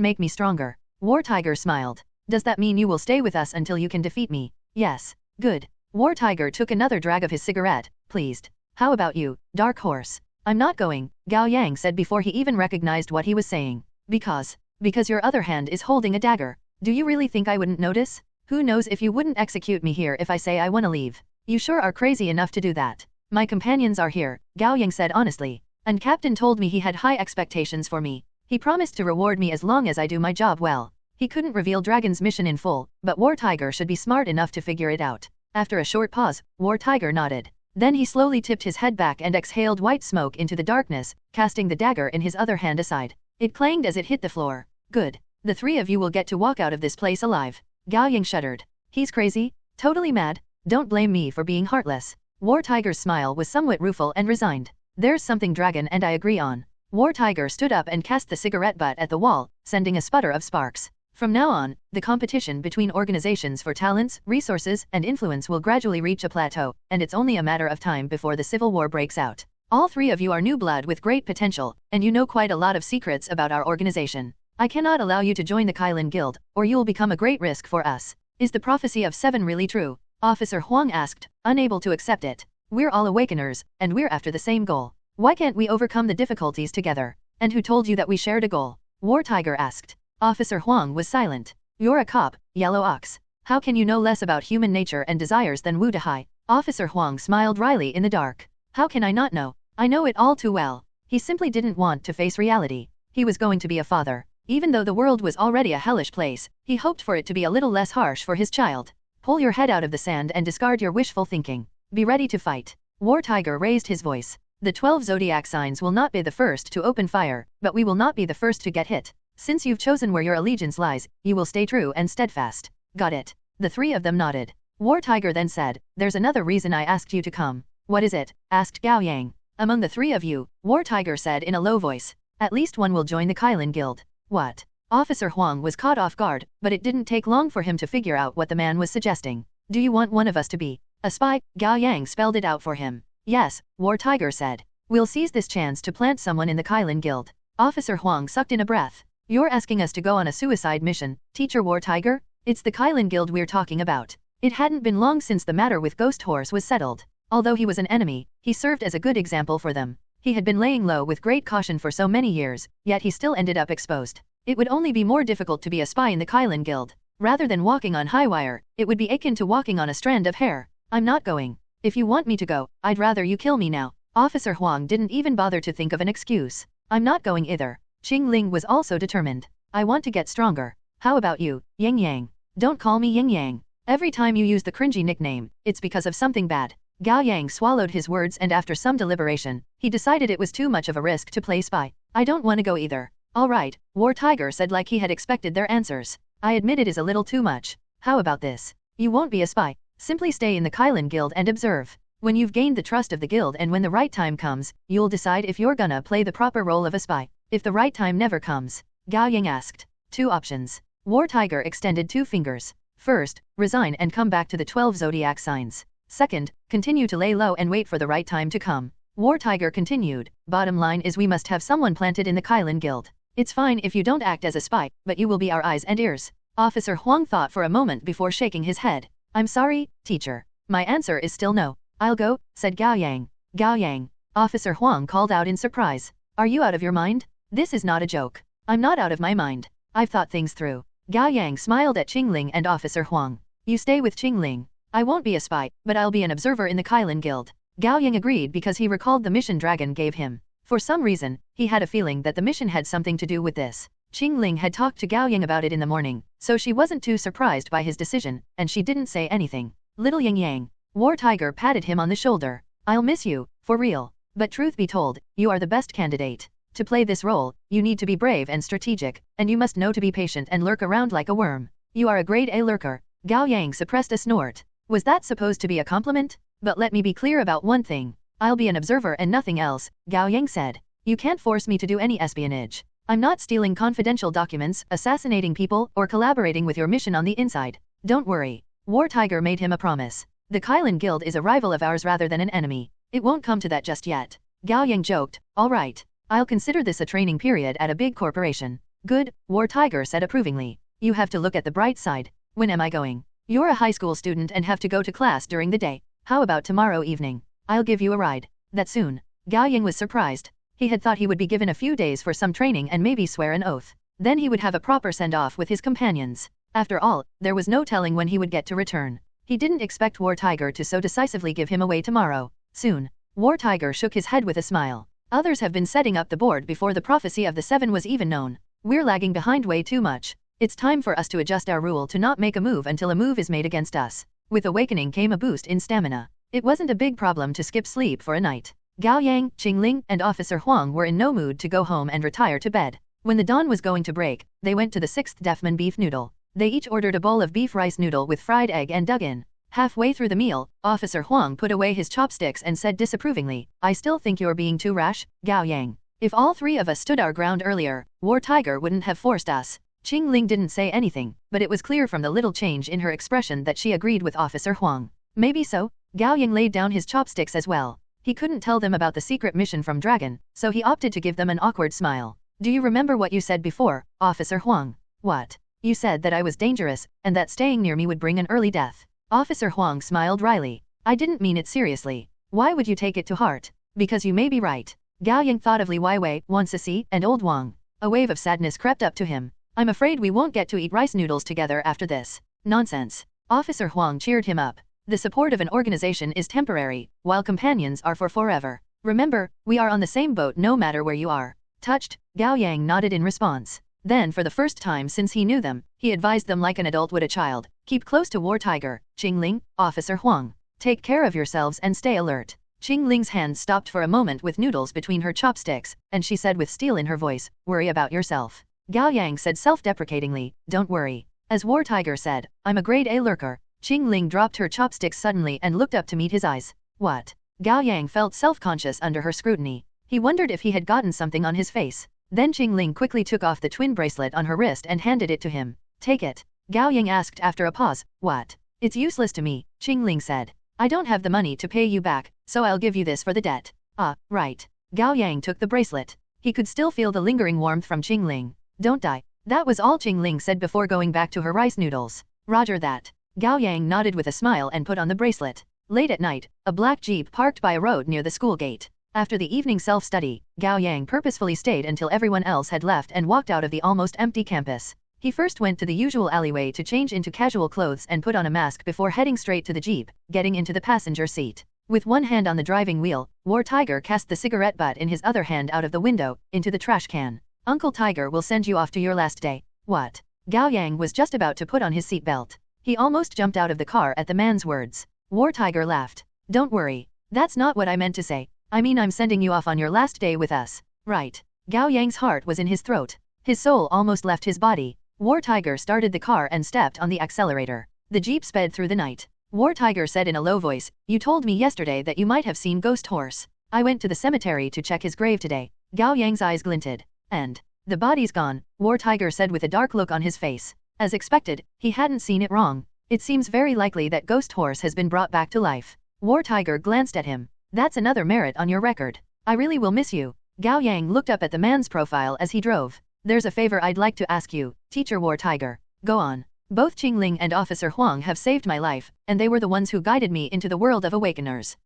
make me stronger. War Tiger smiled. Does that mean you will stay with us until you can defeat me? Yes. Good. War Tiger took another drag of his cigarette, pleased. How about you, Dark Horse? I'm not going, Gao Yang said before he even recognized what he was saying. Because your other hand is holding a dagger. Do you really think I wouldn't notice? Who knows if you wouldn't execute me here if I say I wanna leave. You sure are crazy enough to do that. My companions are here, Gao Yang said honestly. And Captain told me he had high expectations for me. He promised to reward me as long as I do my job well. He couldn't reveal Dragon's mission in full, but War Tiger should be smart enough to figure it out. After a short pause, War Tiger nodded. Then he slowly tipped his head back and exhaled white smoke into the darkness, casting the dagger in his other hand aside. It clanged as it hit the floor. Good. The three of you will get to walk out of this place alive. Gao Yang shuddered. He's crazy? Totally mad? Don't blame me for being heartless. War Tiger's smile was somewhat rueful and resigned. There's something Dragon and I agree on. War Tiger stood up and cast the cigarette butt at the wall, sending a sputter of sparks. From now on, the competition between organizations for talents, resources, and influence will gradually reach a plateau, and it's only a matter of time before the civil war breaks out. All three of you are new blood with great potential, and you know quite a lot of secrets about our organization. I cannot allow you to join the Kylan Guild, or you will become a great risk for us. Is the prophecy of 7 really true? Officer Huang asked, unable to accept it. We're all awakeners, and we're after the same goal. Why can't we overcome the difficulties together? And who told you that we shared a goal? War Tiger asked. Officer Huang was silent. You're a cop, Yellow Ox. How can you know less about human nature and desires than Wu Dahai? Officer Huang smiled wryly in the dark. How can I not know? I know it all too well. He simply didn't want to face reality. He was going to be a father. Even though the world was already a hellish place, he hoped for it to be a little less harsh for his child. Pull your head out of the sand and discard your wishful thinking. Be ready to fight. War Tiger raised his voice. The 12 zodiac signs will not be the first to open fire, but we will not be the first to get hit. Since you've chosen where your allegiance lies, you will stay true and steadfast. Got it. The three of them nodded. War Tiger then said, there's another reason I asked you to come. What is it? Asked Gao Yang. Among the three of you, War Tiger said in a low voice. At least one will join the Kylan Guild. What? Officer Huang was caught off guard, but it didn't take long for him to figure out what the man was suggesting. Do you want one of us to be a spy? Gao Yang spelled it out for him. Yes, War Tiger said. We'll seize this chance to plant someone in the Kylan Guild. Officer Huang sucked in a breath. You're asking us to go on a suicide mission, Teacher War Tiger? It's the Kylan Guild we're talking about. It hadn't been long since the matter with Ghost Horse was settled. Although he was an enemy, he served as a good example for them. He had been laying low with great caution for so many years, yet he still ended up exposed. It would only be more difficult to be a spy in the Kylan Guild. Rather than walking on high wire, it would be akin to walking on a strand of hair. I'm not going. If you want me to go, I'd rather you kill me now. Officer Huang didn't even bother to think of an excuse. I'm not going either. Qing Ling was also determined. I want to get stronger. How about you, Yin Yang? Don't call me Yin Yang. Every time you use the cringy nickname, it's because of something bad. Gao Yang swallowed his words and after some deliberation, he decided it was too much of a risk to play spy. I don't want to go either. Alright, War Tiger said like he had expected their answers. I admit it is a little too much. How about this? You won't be a spy. Simply stay in the Kylan Guild and observe. When you've gained the trust of the guild and when the right time comes, you'll decide if you're gonna play the proper role of a spy. If the right time never comes, Gao Yang asked. 2 options. War Tiger extended 2 fingers. First, resign and come back to the 12 zodiac signs. Second, continue to lay low and wait for the right time to come. War Tiger continued. Bottom line is we must have someone planted in the Kylan Guild. It's fine if you don't act as a spy, but you will be our eyes and ears. Officer Huang thought for a moment before shaking his head. I'm sorry, teacher. My answer is still no. I'll go, said Gao Yang. Gao Yang. Officer Huang called out in surprise. Are you out of your mind? This is not a joke. I'm not out of my mind. I've thought things through. Gao Yang smiled at Qing Ling and Officer Huang. You stay with Qing Ling. I won't be a spy, but I'll be an observer in the Kylan Guild. Gao Yang agreed because he recalled the mission Dragon gave him. For some reason, he had a feeling that the mission had something to do with this. Qing Ling had talked to Gao Yang about it in the morning, so she wasn't too surprised by his decision, and she didn't say anything. Little Yin Yang. War Tiger patted him on the shoulder. I'll miss you, for real. But truth be told, you are the best candidate. To play this role, you need to be brave and strategic, and you must know to be patient and lurk around like a worm. You are a grade A lurker. Gao Yang suppressed a snort. Was that supposed to be a compliment? But let me be clear about one thing. I'll be an observer and nothing else, Gao Yang said. You can't force me to do any espionage. I'm not stealing confidential documents, assassinating people, or collaborating with your mission on the inside. Don't worry. War Tiger made him a promise. The Kylan Guild is a rival of ours rather than an enemy. It won't come to that just yet. Gao Yang joked. All right. I'll consider this a training period at a big corporation. Good, War Tiger said approvingly. You have to look at the bright side. When am I going? You're a high school student and have to go to class during the day. How about tomorrow evening? I'll give you a ride. That soon? Gao Yang was surprised. He had thought he would be given a few days for some training and maybe swear an oath. Then he would have a proper send-off with his companions. After all, there was no telling when he would get to return. He didn't expect War Tiger to so decisively give him away tomorrow. Soon. War Tiger shook his head with a smile. Others have been setting up the board before the prophecy of the Seven was even known. We're lagging behind way too much. It's time for us to adjust our rule to not make a move until a move is made against us. With awakening came a boost in stamina. It wasn't a big problem to skip sleep for a night. Gao Yang, Qingling, and Officer Huang were in no mood to go home and retire to bed. When the dawn was going to break, they went to the 6th Defman beef noodle. They each ordered a bowl of beef rice noodle with fried egg and dug in. Halfway through the meal, Officer Huang put away his chopsticks and said disapprovingly, I still think you're being too rash, Gao Yang. If all three of us stood our ground earlier, War Tiger wouldn't have forced us. Qingling didn't say anything, but it was clear from the little change in her expression that she agreed with Officer Huang. Maybe so. Gao Yang laid down his chopsticks as well. He couldn't tell them about the secret mission from Dragon, so he opted to give them an awkward smile. Do you remember what you said before, Officer Huang? What? You said that I was dangerous, and that staying near me would bring an early death. Officer Huang smiled wryly. I didn't mean it seriously. Why would you take it to heart? Because you may be right. Gao Yang thought of Li Weiwei, Wan Sisi, and Old Wang. A wave of sadness crept up to him. I'm afraid we won't get to eat rice noodles together after this. Nonsense. Officer Huang cheered him up. The support of an organization is temporary, while companions are for forever. Remember, we are on the same boat no matter where you are. Touched, Gao Yang nodded in response. Then for the first time since he knew them, he advised them like an adult would a child. Keep close to War Tiger, Qingling, Officer Huang. Take care of yourselves and stay alert. Qingling's hand stopped for a moment with noodles between her chopsticks, and she said with steel in her voice, worry about yourself. Gao Yang said self-deprecatingly, don't worry. As War Tiger said, I'm a grade A lurker. Qingling dropped her chopsticks suddenly and looked up to meet his eyes. What? Gao Yang felt self-conscious under her scrutiny. He wondered if he had gotten something on his face. Then Qingling quickly took off the twin bracelet on her wrist and handed it to him. Take it. Gao Yang asked after a pause. What? It's useless to me, Qingling said. I don't have the money to pay you back, so I'll give you this for the debt. Ah, right. Gao Yang took the bracelet. He could still feel the lingering warmth from Qingling. Don't die. That was all Qingling said before going back to her rice noodles. Roger that. Gao Yang nodded with a smile and put on the bracelet. Late at night, a black jeep parked by a road near the school gate. After the evening self-study, Gao Yang purposefully stayed until everyone else had left and walked out of the almost empty campus. He first went to the usual alleyway to change into casual clothes and put on a mask before heading straight to the jeep, getting into the passenger seat. With one hand on the driving wheel, War Tiger cast the cigarette butt in his other hand out of the window, into the trash can. Uncle Tiger will send you off to your last day. What? Gao Yang was just about to put on his seatbelt. He almost jumped out of the car at the man's words. War Tiger laughed. Don't worry. That's not what I meant to say. I mean I'm sending you off on your last day with us. Right. Gao Yang's heart was in his throat. His soul almost left his body. War Tiger started the car and stepped on the accelerator. The jeep sped through the night. War Tiger said in a low voice, you told me yesterday that you might have seen Ghost Horse. I went to the cemetery to check his grave today. Gao Yang's eyes glinted. And the body's gone, War Tiger said with a dark look on his face. As expected, he hadn't seen it wrong. It seems very likely that Ghost Horse has been brought back to life. War Tiger glanced at him. That's another merit on your record. I really will miss you. Gao Yang looked up at the man's profile as he drove. There's a favor I'd like to ask you, Teacher War Tiger. Go on. Both Qingling and Officer Huang have saved my life, and they were the ones who guided me into the world of awakeners.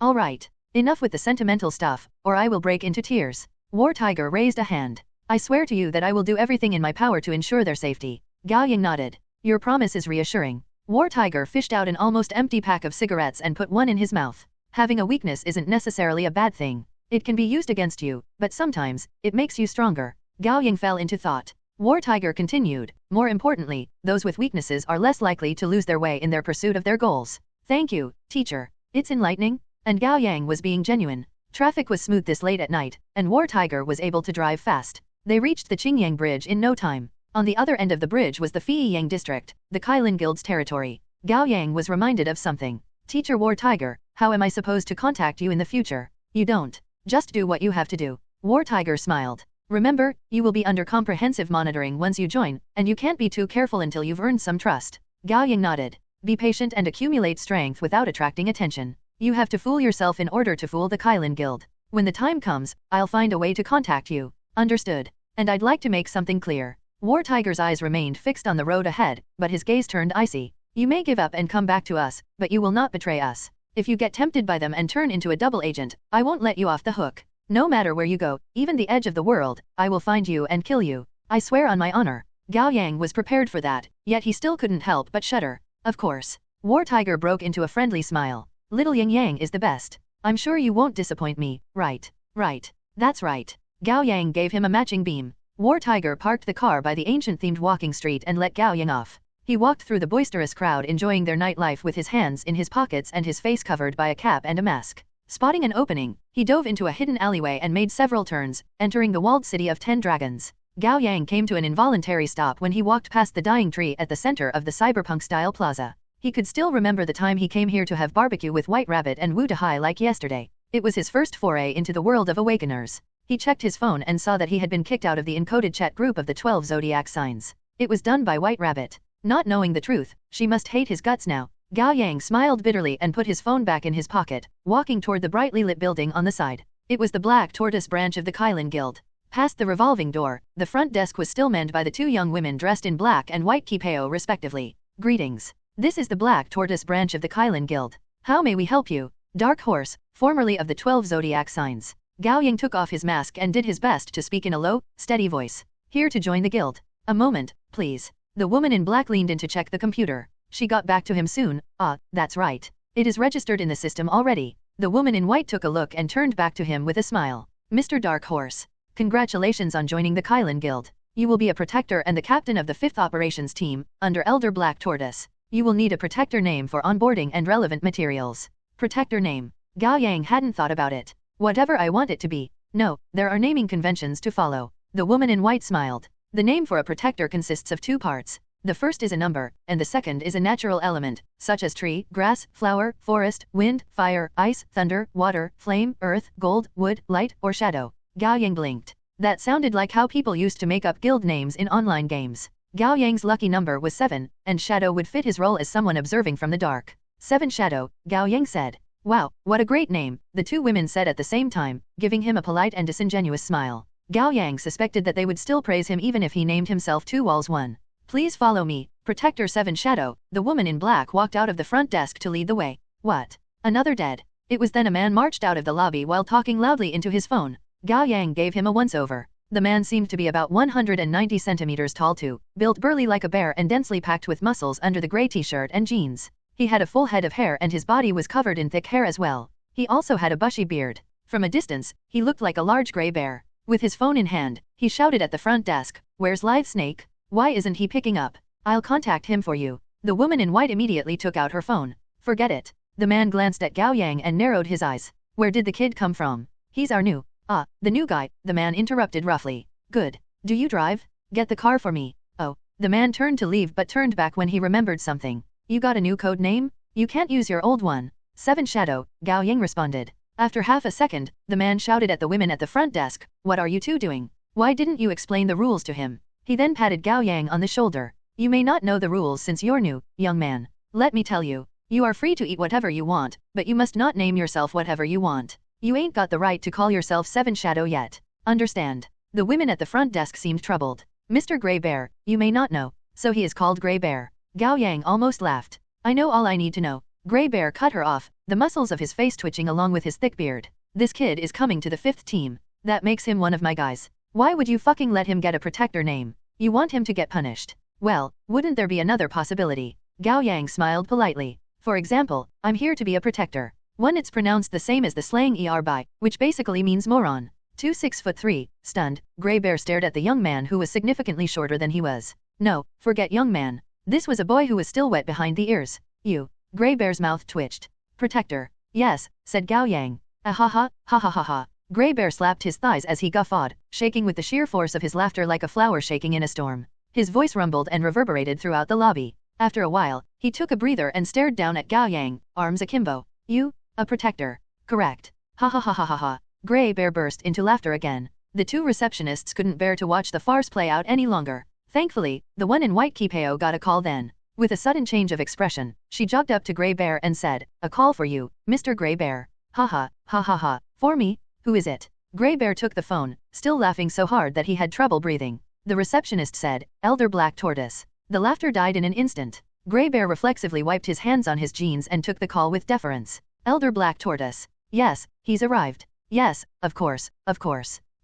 All right. Enough with the sentimental stuff, or I will break into tears. War Tiger raised a hand. I swear to you that I will do everything in my power to ensure their safety. Gao Yang nodded. Your promise is reassuring. War Tiger fished out an almost empty pack of cigarettes and put one in his mouth. Having a weakness isn't necessarily a bad thing. It can be used against you, but sometimes, it makes you stronger. Gao Yang fell into thought. War Tiger continued. More importantly, those with weaknesses are less likely to lose their way in their pursuit of their goals. Thank you, teacher. It's enlightening. And Gao Yang was being genuine. Traffic was smooth this late at night, and War Tiger was able to drive fast. They reached the Qingyang Bridge in no time. On the other end of the bridge was the Feiyang district, the Kylan Guild's territory. Gao Yang was reminded of something. Teacher War Tiger, how am I supposed to contact you in the future? You don't. Just do what you have to do. War Tiger smiled. Remember, you will be under comprehensive monitoring once you join, and you can't be too careful until you've earned some trust. Gao Yang nodded. Be patient and accumulate strength without attracting attention. You have to fool yourself in order to fool the Kylan Guild. When the time comes, I'll find a way to contact you. Understood. And I'd like to make something clear. War Tiger's eyes remained fixed on the road ahead, but his gaze turned icy. You may give up and come back to us, but you will not betray us. If you get tempted by them and turn into a double agent, I won't let you off the hook. No matter where you go, even the edge of the world, I will find you and kill you. I swear on my honor. Gao Yang was prepared for that, yet he still couldn't help but shudder. Of course. War Tiger broke into a friendly smile. Little Yang is the best. I'm sure you won't disappoint me, right? Right. That's right. Gao Yang gave him a matching beam. War Tiger parked the car by the ancient-themed walking street and let Gao Yang off. He walked through the boisterous crowd enjoying their nightlife with his hands in his pockets and his face covered by a cap and a mask. Spotting an opening, he dove into a hidden alleyway and made several turns, entering the walled city of 10 dragons. Gao Yang came to an involuntary stop when he walked past the dying tree at the center of the cyberpunk-style plaza. He could still remember the time he came here to have barbecue with White Rabbit and Wu Dahai like yesterday. It was his first foray into the world of awakeners. He checked his phone and saw that he had been kicked out of the encoded chat group of the 12 zodiac signs. It was done by White Rabbit. Not knowing the truth, she must hate his guts now. Gao Yang smiled bitterly and put his phone back in his pocket, walking toward the brightly lit building on the side. It was the Black Tortoise branch of the Kylan Guild. Past the revolving door, the front desk was still manned by the two young women dressed in black and white kipeo respectively. Greetings. This is the Black Tortoise branch of the Kylan Guild. How may we help you? Dark Horse, formerly of the 12 zodiac signs. Gao Yang took off his mask and did his best to speak in a low, steady voice. Here to join the guild. A moment, please. The woman in black leaned in to check the computer. She got back to him soon. Ah, that's right. It is registered in the system already. The woman in white took a look and turned back to him with a smile. Mr. Dark Horse. Congratulations on joining the Kylan Guild. You will be a protector and the captain of the 5th operations team, under Elder Black Tortoise. You will need a protector name for onboarding and relevant materials. Protector name. Gao Yang hadn't thought about it. Whatever I want it to be. No, there are naming conventions to follow. The woman in white smiled. The name for a protector consists of 2 parts. The first is a number, and the second is a natural element, such as tree, grass, flower, forest, wind, fire, ice, thunder, water, flame, earth, gold, wood, light, or shadow. Gao Yang blinked. That sounded like how people used to make up guild names in online games. Gao Yang's lucky number was 7, and shadow would fit his role as someone observing from the dark. 7 Shadow, Gao Yang said. Wow, what a great name, the 2 women said at the same time, giving him a polite and disingenuous smile. Gao Yang suspected that they would still praise him even if he named himself 2 Walls 1. Please follow me, Protector 7 Shadow. The woman in black walked out of the front desk to lead the way. What? Another dead? It was then a man marched out of the lobby while talking loudly into his phone. Gao Yang gave him a once-over. The man seemed to be about 190 centimeters tall too, built burly like a bear and densely packed with muscles under the gray t-shirt and jeans. He had a full head of hair and his body was covered in thick hair as well. He also had a bushy beard. From a distance, he looked like a large gray bear. With his phone in hand, he shouted at the front desk, "Where's Lithe Snake? Why isn't he picking up? I'll contact him for you." The woman in white immediately took out her phone. Forget it. The man glanced at Gao Yang and narrowed his eyes. Where did the kid come from? He's our new. Ah, the new guy, the man interrupted roughly. Good. Do you drive? Get the car for me. Oh. The man turned to leave but turned back when he remembered something. You got a new code name? You can't use your old one. 7 Shadow, Gao Yang responded. After half a second, the man shouted at the women at the front desk, "What are you two doing? Why didn't you explain the rules to him?" He then patted Gao Yang on the shoulder. "You may not know the rules since you're new, young man. Let me tell you. You are free to eat whatever you want, but you must not name yourself whatever you want. You ain't got the right to call yourself 7 Shadow yet. Understand?" The women at the front desk seemed troubled. "Mr. Grey Bear, you may not know, so he is called Grey Bear." Gao Yang almost laughed. "I know all I need to know." Grey Bear cut her off, the muscles of his face twitching along with his thick beard. "This kid is coming to the 5th team. That makes him one of my guys. Why would you fucking let him get a protector name? You want him to get punished. Well, wouldn't there be another possibility?" Gao Yang smiled politely. "For example, I'm here to be a protector. One, it's pronounced the same as the slang by, which basically means moron. 2 6'3", stunned, Grey Bear stared at the young man who was significantly shorter than he was. "No, forget young man. This was a boy who was still wet behind the ears. You." Grey Bear's mouth twitched. "Protector. Yes," said Gao Yang. "Ah ha ha, ha ha ha ha." Grey Bear slapped his thighs as he guffawed, shaking with the sheer force of his laughter like a flower shaking in a storm. His voice rumbled and reverberated throughout the lobby. After a while, he took a breather and stared down at Gao Yang, arms akimbo. "You? A protector? Correct. Ha ha ha ha ha ha." Grey Bear burst into laughter again. The two receptionists couldn't bear to watch the farce play out any longer. Thankfully, the one in white Kipeo got a call then. With a sudden change of expression, she jogged up to Grey Bear and said, "A call for you, Mr. Grey Bear." "Ha ha. For me? Who is it?" Grey Bear took the phone, still laughing so hard that he had trouble breathing. The receptionist said, "Elder Black Tortoise." The laughter died in an instant. Grey Bear reflexively wiped his hands on his jeans and took the call with deference. "Elder Black Tortoise. Yes, he's arrived. Yes, of course.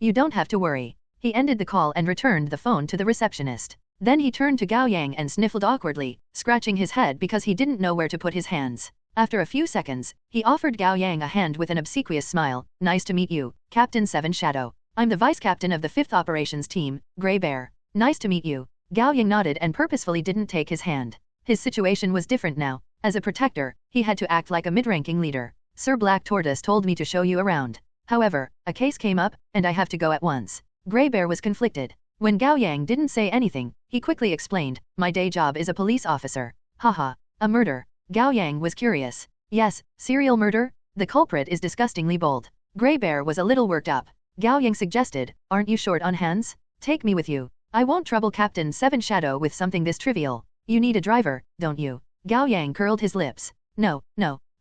You don't have to worry." He ended the call and returned the phone to the receptionist. Then he turned to Gao Yang and sniffled awkwardly, scratching his head because he didn't know where to put his hands. After a few seconds, he offered Gao Yang a hand with an obsequious smile. "Nice to meet you, Captain 7 Shadow. I'm the vice captain of the 5th Operations Team, Grey Bear." "Nice to meet you." Gao Yang nodded and purposefully didn't take his hand. His situation was different now. As a protector, he had to act like a mid-ranking leader. "Sir Black Tortoise told me to show you around. However, a case came up, and I have to go at once." Grey Bear was conflicted. When Gao Yang didn't say anything, he quickly explained, "My day job is a police officer." "Haha, a murder?" Gao Yang was curious. "Yes, serial murder? The culprit is disgustingly bold." Grey Bear was a little worked up. Gao Yang suggested, "Aren't you short on hands? Take me with you. I won't trouble Captain 7 Shadow with something this trivial." "You need a driver, don't you?" Gao Yang curled his lips. No.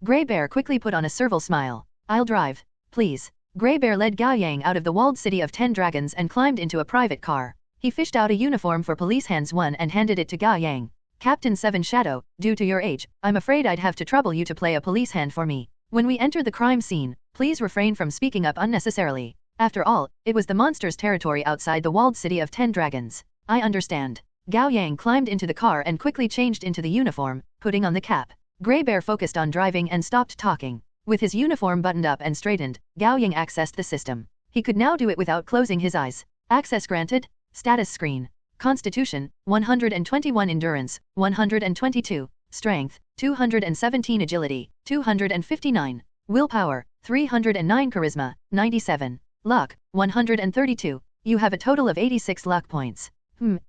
Grey Bear quickly put on a servile smile. "I'll drive. Please." Grey Bear led Gao Yang out of the walled city of 10 dragons and climbed into a private car. He fished out a uniform for police hands 1 and handed it to Gao Yang. "Captain 7 Shadow, due to your age, I'm afraid I'd have to trouble you to play a police hand for me. When we enter the crime scene, please refrain from speaking up unnecessarily. After all, it was the monster's territory outside the walled city of 10 dragons." "I understand." Gao Yang climbed into the car and quickly changed into the uniform, putting on the cap. Grey Bear focused on driving and stopped talking. With his uniform buttoned up and straightened, Gao Yang accessed the system. He could now do it without closing his eyes. Access granted. Status screen. Constitution, 121 endurance, 122, strength, 217 agility, 259, willpower, 309 charisma, 97, luck, 132. You have a total of 86 luck points.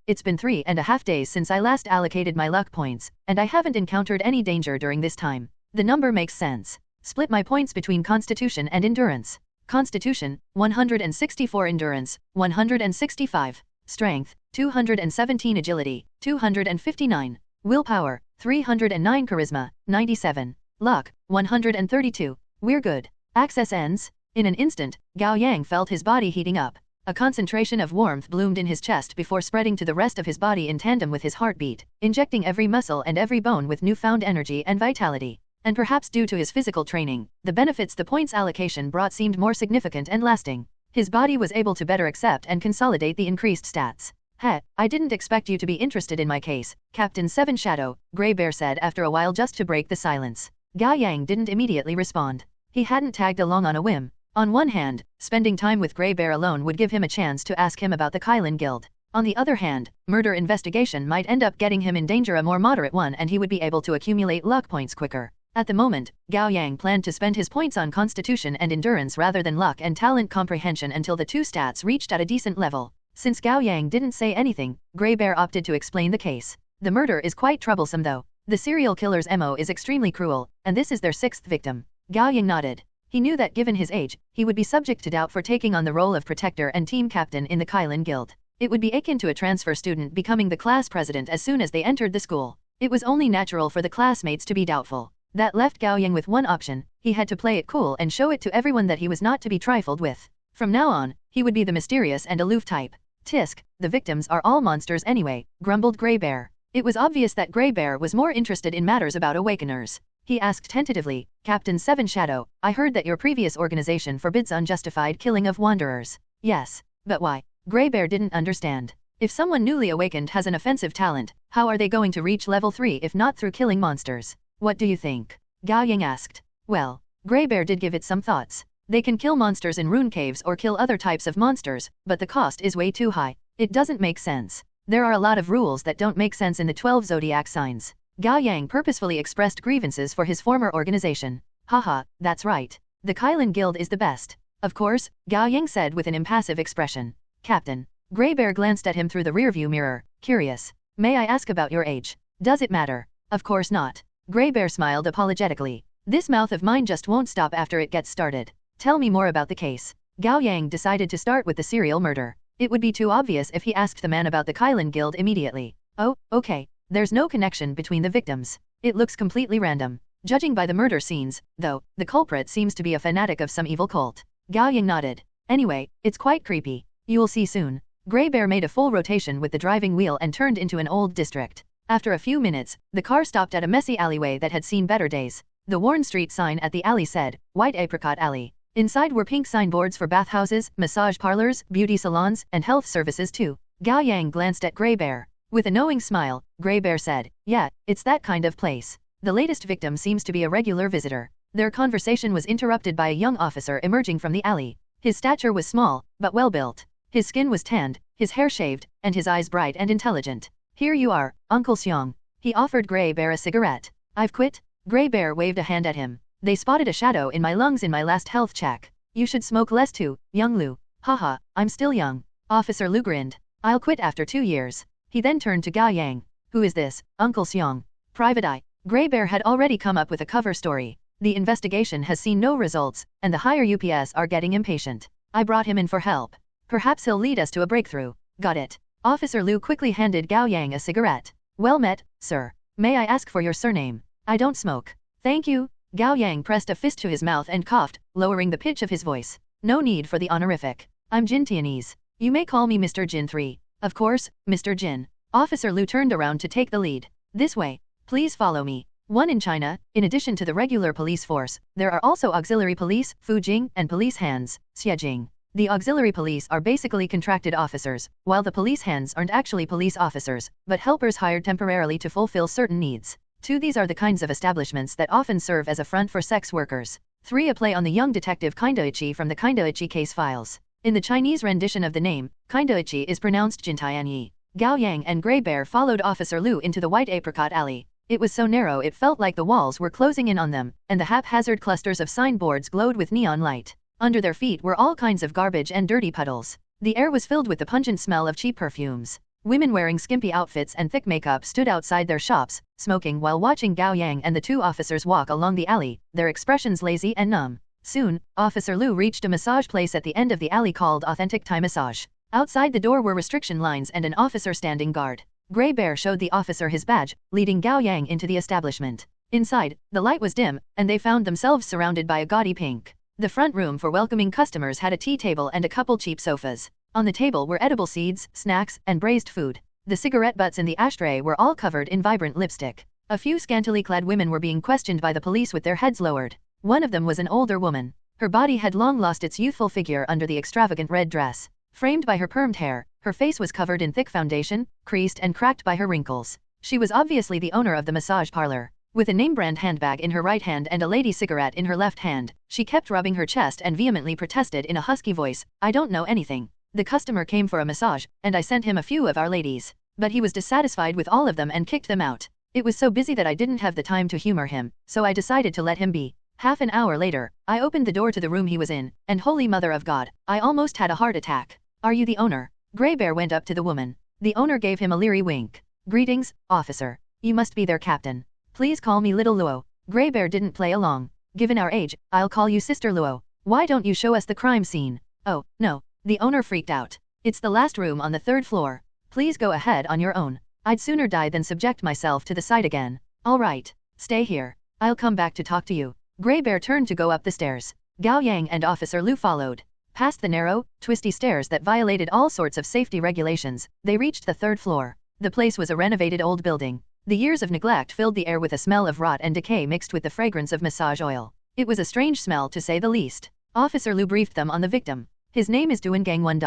It's been 3.5 days since I last allocated my luck points, and I haven't encountered any danger during this time. The number makes sense. Split my points between Constitution and Endurance. Constitution, 164 endurance, 165, strength, 217 agility, 259, willpower, 309 charisma, 97, luck, 132. We're good. Access ends. In an instant, Gao Yang felt his body heating up. A concentration of warmth bloomed in his chest before spreading to the rest of his body in tandem with his heartbeat, injecting every muscle and every bone with newfound energy and vitality. And perhaps due to his physical training, the benefits the points allocation brought seemed more significant and lasting. His body was able to better accept and consolidate the increased stats. I didn't expect you to be interested in my case, Captain 7 Shadow, Grey Bear said after a while just to break the silence. Gao Yang didn't immediately respond. He hadn't tagged along on a whim. On one hand, spending time with Grey Bear alone would give him a chance to ask him about the Kylan Guild. On the other hand, murder investigation might end up getting him in danger, a more moderate one, and he would be able to accumulate luck points quicker. At the moment, Gao Yang planned to spend his points on constitution and endurance rather than luck and talent comprehension until the two stats reached at a decent level. Since Gao Yang didn't say anything, Grey Bear opted to explain the case. The murder is quite troublesome though. The serial killer's MO is extremely cruel, and this is their 6th victim. Gao Yang nodded. He knew that given his age, he would be subject to doubt for taking on the role of protector and team captain in the Kylan Guild. It would be akin to a transfer student becoming the class president as soon as they entered the school. It was only natural for the classmates to be doubtful. That left Gao Yang with one option: he had to play it cool and show it to everyone that he was not to be trifled with. From now on, he would be the mysterious and aloof type. "Tisk, the victims are all monsters anyway," grumbled Grey Bear. It was obvious that Grey Bear was more interested in matters about awakeners. He asked tentatively, "Captain 7 Shadow, I heard that your previous organization forbids unjustified killing of wanderers." "Yes, but why?" Grey Bear didn't understand. If someone newly awakened has an offensive talent, how are they going to reach level 3 if not through killing monsters? "What do you think?" Gao Yang asked. Well, Grey Bear did give it some thoughts. They can kill monsters in rune caves or kill other types of monsters, but the cost is way too high. It doesn't make sense. There are a lot of rules that don't make sense in the 12 zodiac signs. Gao Yang purposefully expressed grievances for his former organization. "Haha, that's right. The Kylan Guild is the best." "Of course," Gao Yang said with an impassive expression. "Captain." Grey Bear glanced at him through the rearview mirror, curious. "May I ask about your age? Does it matter?" "Of course not." Grey Bear smiled apologetically. "This mouth of mine just won't stop after it gets started. Tell me more about the case." Gao Yang decided to start with the serial murder. It would be too obvious if he asked the man about the Kylan Guild immediately. Oh, okay. There's no connection between the victims. It looks completely random. Judging by the murder scenes, though, the culprit seems to be a fanatic of some evil cult. Gao Yang nodded. Anyway, it's quite creepy. You'll see soon. Grey Bear made a full rotation with the driving wheel and turned into an old district. After a few minutes, the car stopped at a messy alleyway that had seen better days. The Warren Street sign at the alley said, White Apricot Alley. Inside were pink signboards for bathhouses, massage parlors, beauty salons, and health services too. Gao Yang glanced at Grey Bear. With a knowing smile, Grey Bear said, yeah, it's that kind of place. The latest victim seems to be a regular visitor. Their conversation was interrupted by a young officer emerging from the alley. His stature was small, but well-built. His skin was tanned, his hair shaved, and his eyes bright and intelligent. Here you are, Uncle Xiong. He offered Grey Bear a cigarette. I've quit. Grey Bear waved a hand at him. They spotted a shadow in my lungs in my last health check. You should smoke less too, young Lu. Haha, I'm still young. Officer Lu grinned. I'll quit after 2 years. He then turned to Gao Yang. Who is this, Uncle Xiong? Private Eye. Grey Bear had already come up with a cover story. The investigation has seen no results, and the higher UPS are getting impatient. I brought him in for help. Perhaps he'll lead us to a breakthrough. Got it. Officer Lu quickly handed Gao Yang a cigarette. Well met, sir. May I ask for your surname? I don't smoke. Thank you. Gao Yang pressed a fist to his mouth and coughed, lowering the pitch of his voice. No need for the honorific. I'm Jin Tianese. You may call me Mr. Jin 3. Of course, Mr. Jin. Officer Lu turned around to take the lead. This way. Please follow me. One in China, in addition to the regular police force, there are also auxiliary police, Fujing, and police hands, Xiajing. The auxiliary police are basically contracted officers, while the police hands aren't actually police officers, but helpers hired temporarily to fulfill certain needs. 2. These are the kinds of establishments that often serve as a front for sex workers. 3. A play on the young detective Kindaichi from the Kindaichi case files. In the Chinese rendition of the name, Kindaichi is pronounced Jintianyi. Gao Yang and Grey Bear followed Officer Lu into the White Apricot Alley. It was so narrow it felt like the walls were closing in on them, and the haphazard clusters of signboards glowed with neon light. Under their feet were all kinds of garbage and dirty puddles. The air was filled with the pungent smell of cheap perfumes. Women wearing skimpy outfits and thick makeup stood outside their shops, smoking while watching Gao Yang and the 2 officers walk along the alley, their expressions lazy and numb. Soon, Officer Lu reached a massage place at the end of the alley called Authentic Thai Massage. Outside the door were restriction lines and an officer standing guard. Grey Bear showed the officer his badge, leading Gao Yang into the establishment. Inside, the light was dim, and they found themselves surrounded by a gaudy pink. The front room for welcoming customers had a tea table and a couple cheap sofas. On the table were edible seeds, snacks, and braised food. The cigarette butts in the ashtray were all covered in vibrant lipstick. A few scantily clad women were being questioned by the police with their heads lowered. One of them was an older woman. Her body had long lost its youthful figure under the extravagant red dress. Framed by her permed hair, her face was covered in thick foundation, creased and cracked by her wrinkles. She was obviously the owner of the massage parlor. With a name-brand handbag in her right hand and a lady cigarette in her left hand, she kept rubbing her chest and vehemently protested in a husky voice, I don't know anything. The customer came for a massage, and I sent him a few of our ladies. But he was dissatisfied with all of them and kicked them out. It was so busy that I didn't have the time to humor him, so I decided to let him be. Half an hour later, I opened the door to the room he was in, and holy mother of God, I almost had a heart attack. Are you the owner? Grey Bear went up to the woman. The owner gave him a leery wink. Greetings, officer. You must be their captain. Please call me Little Luo. Grey Bear didn't play along. Given our age, I'll call you Sister Luo. Why don't you show us the crime scene? Oh, no. The owner freaked out. It's the last room on the 3rd floor. Please go ahead on your own. I'd sooner die than subject myself to the sight again. All right. Stay here. I'll come back to talk to you. Grey Bear turned to go up the stairs. Gao Yang and Officer Lu followed. Past the narrow, twisty stairs that violated all sorts of safety regulations, they reached the 3rd floor. The place was a renovated old building. The years of neglect filled the air with a smell of rot and decay mixed with the fragrance of massage oil. It was a strange smell to say the least. Officer Lu briefed them on the victim. His name is Duan Gang 1.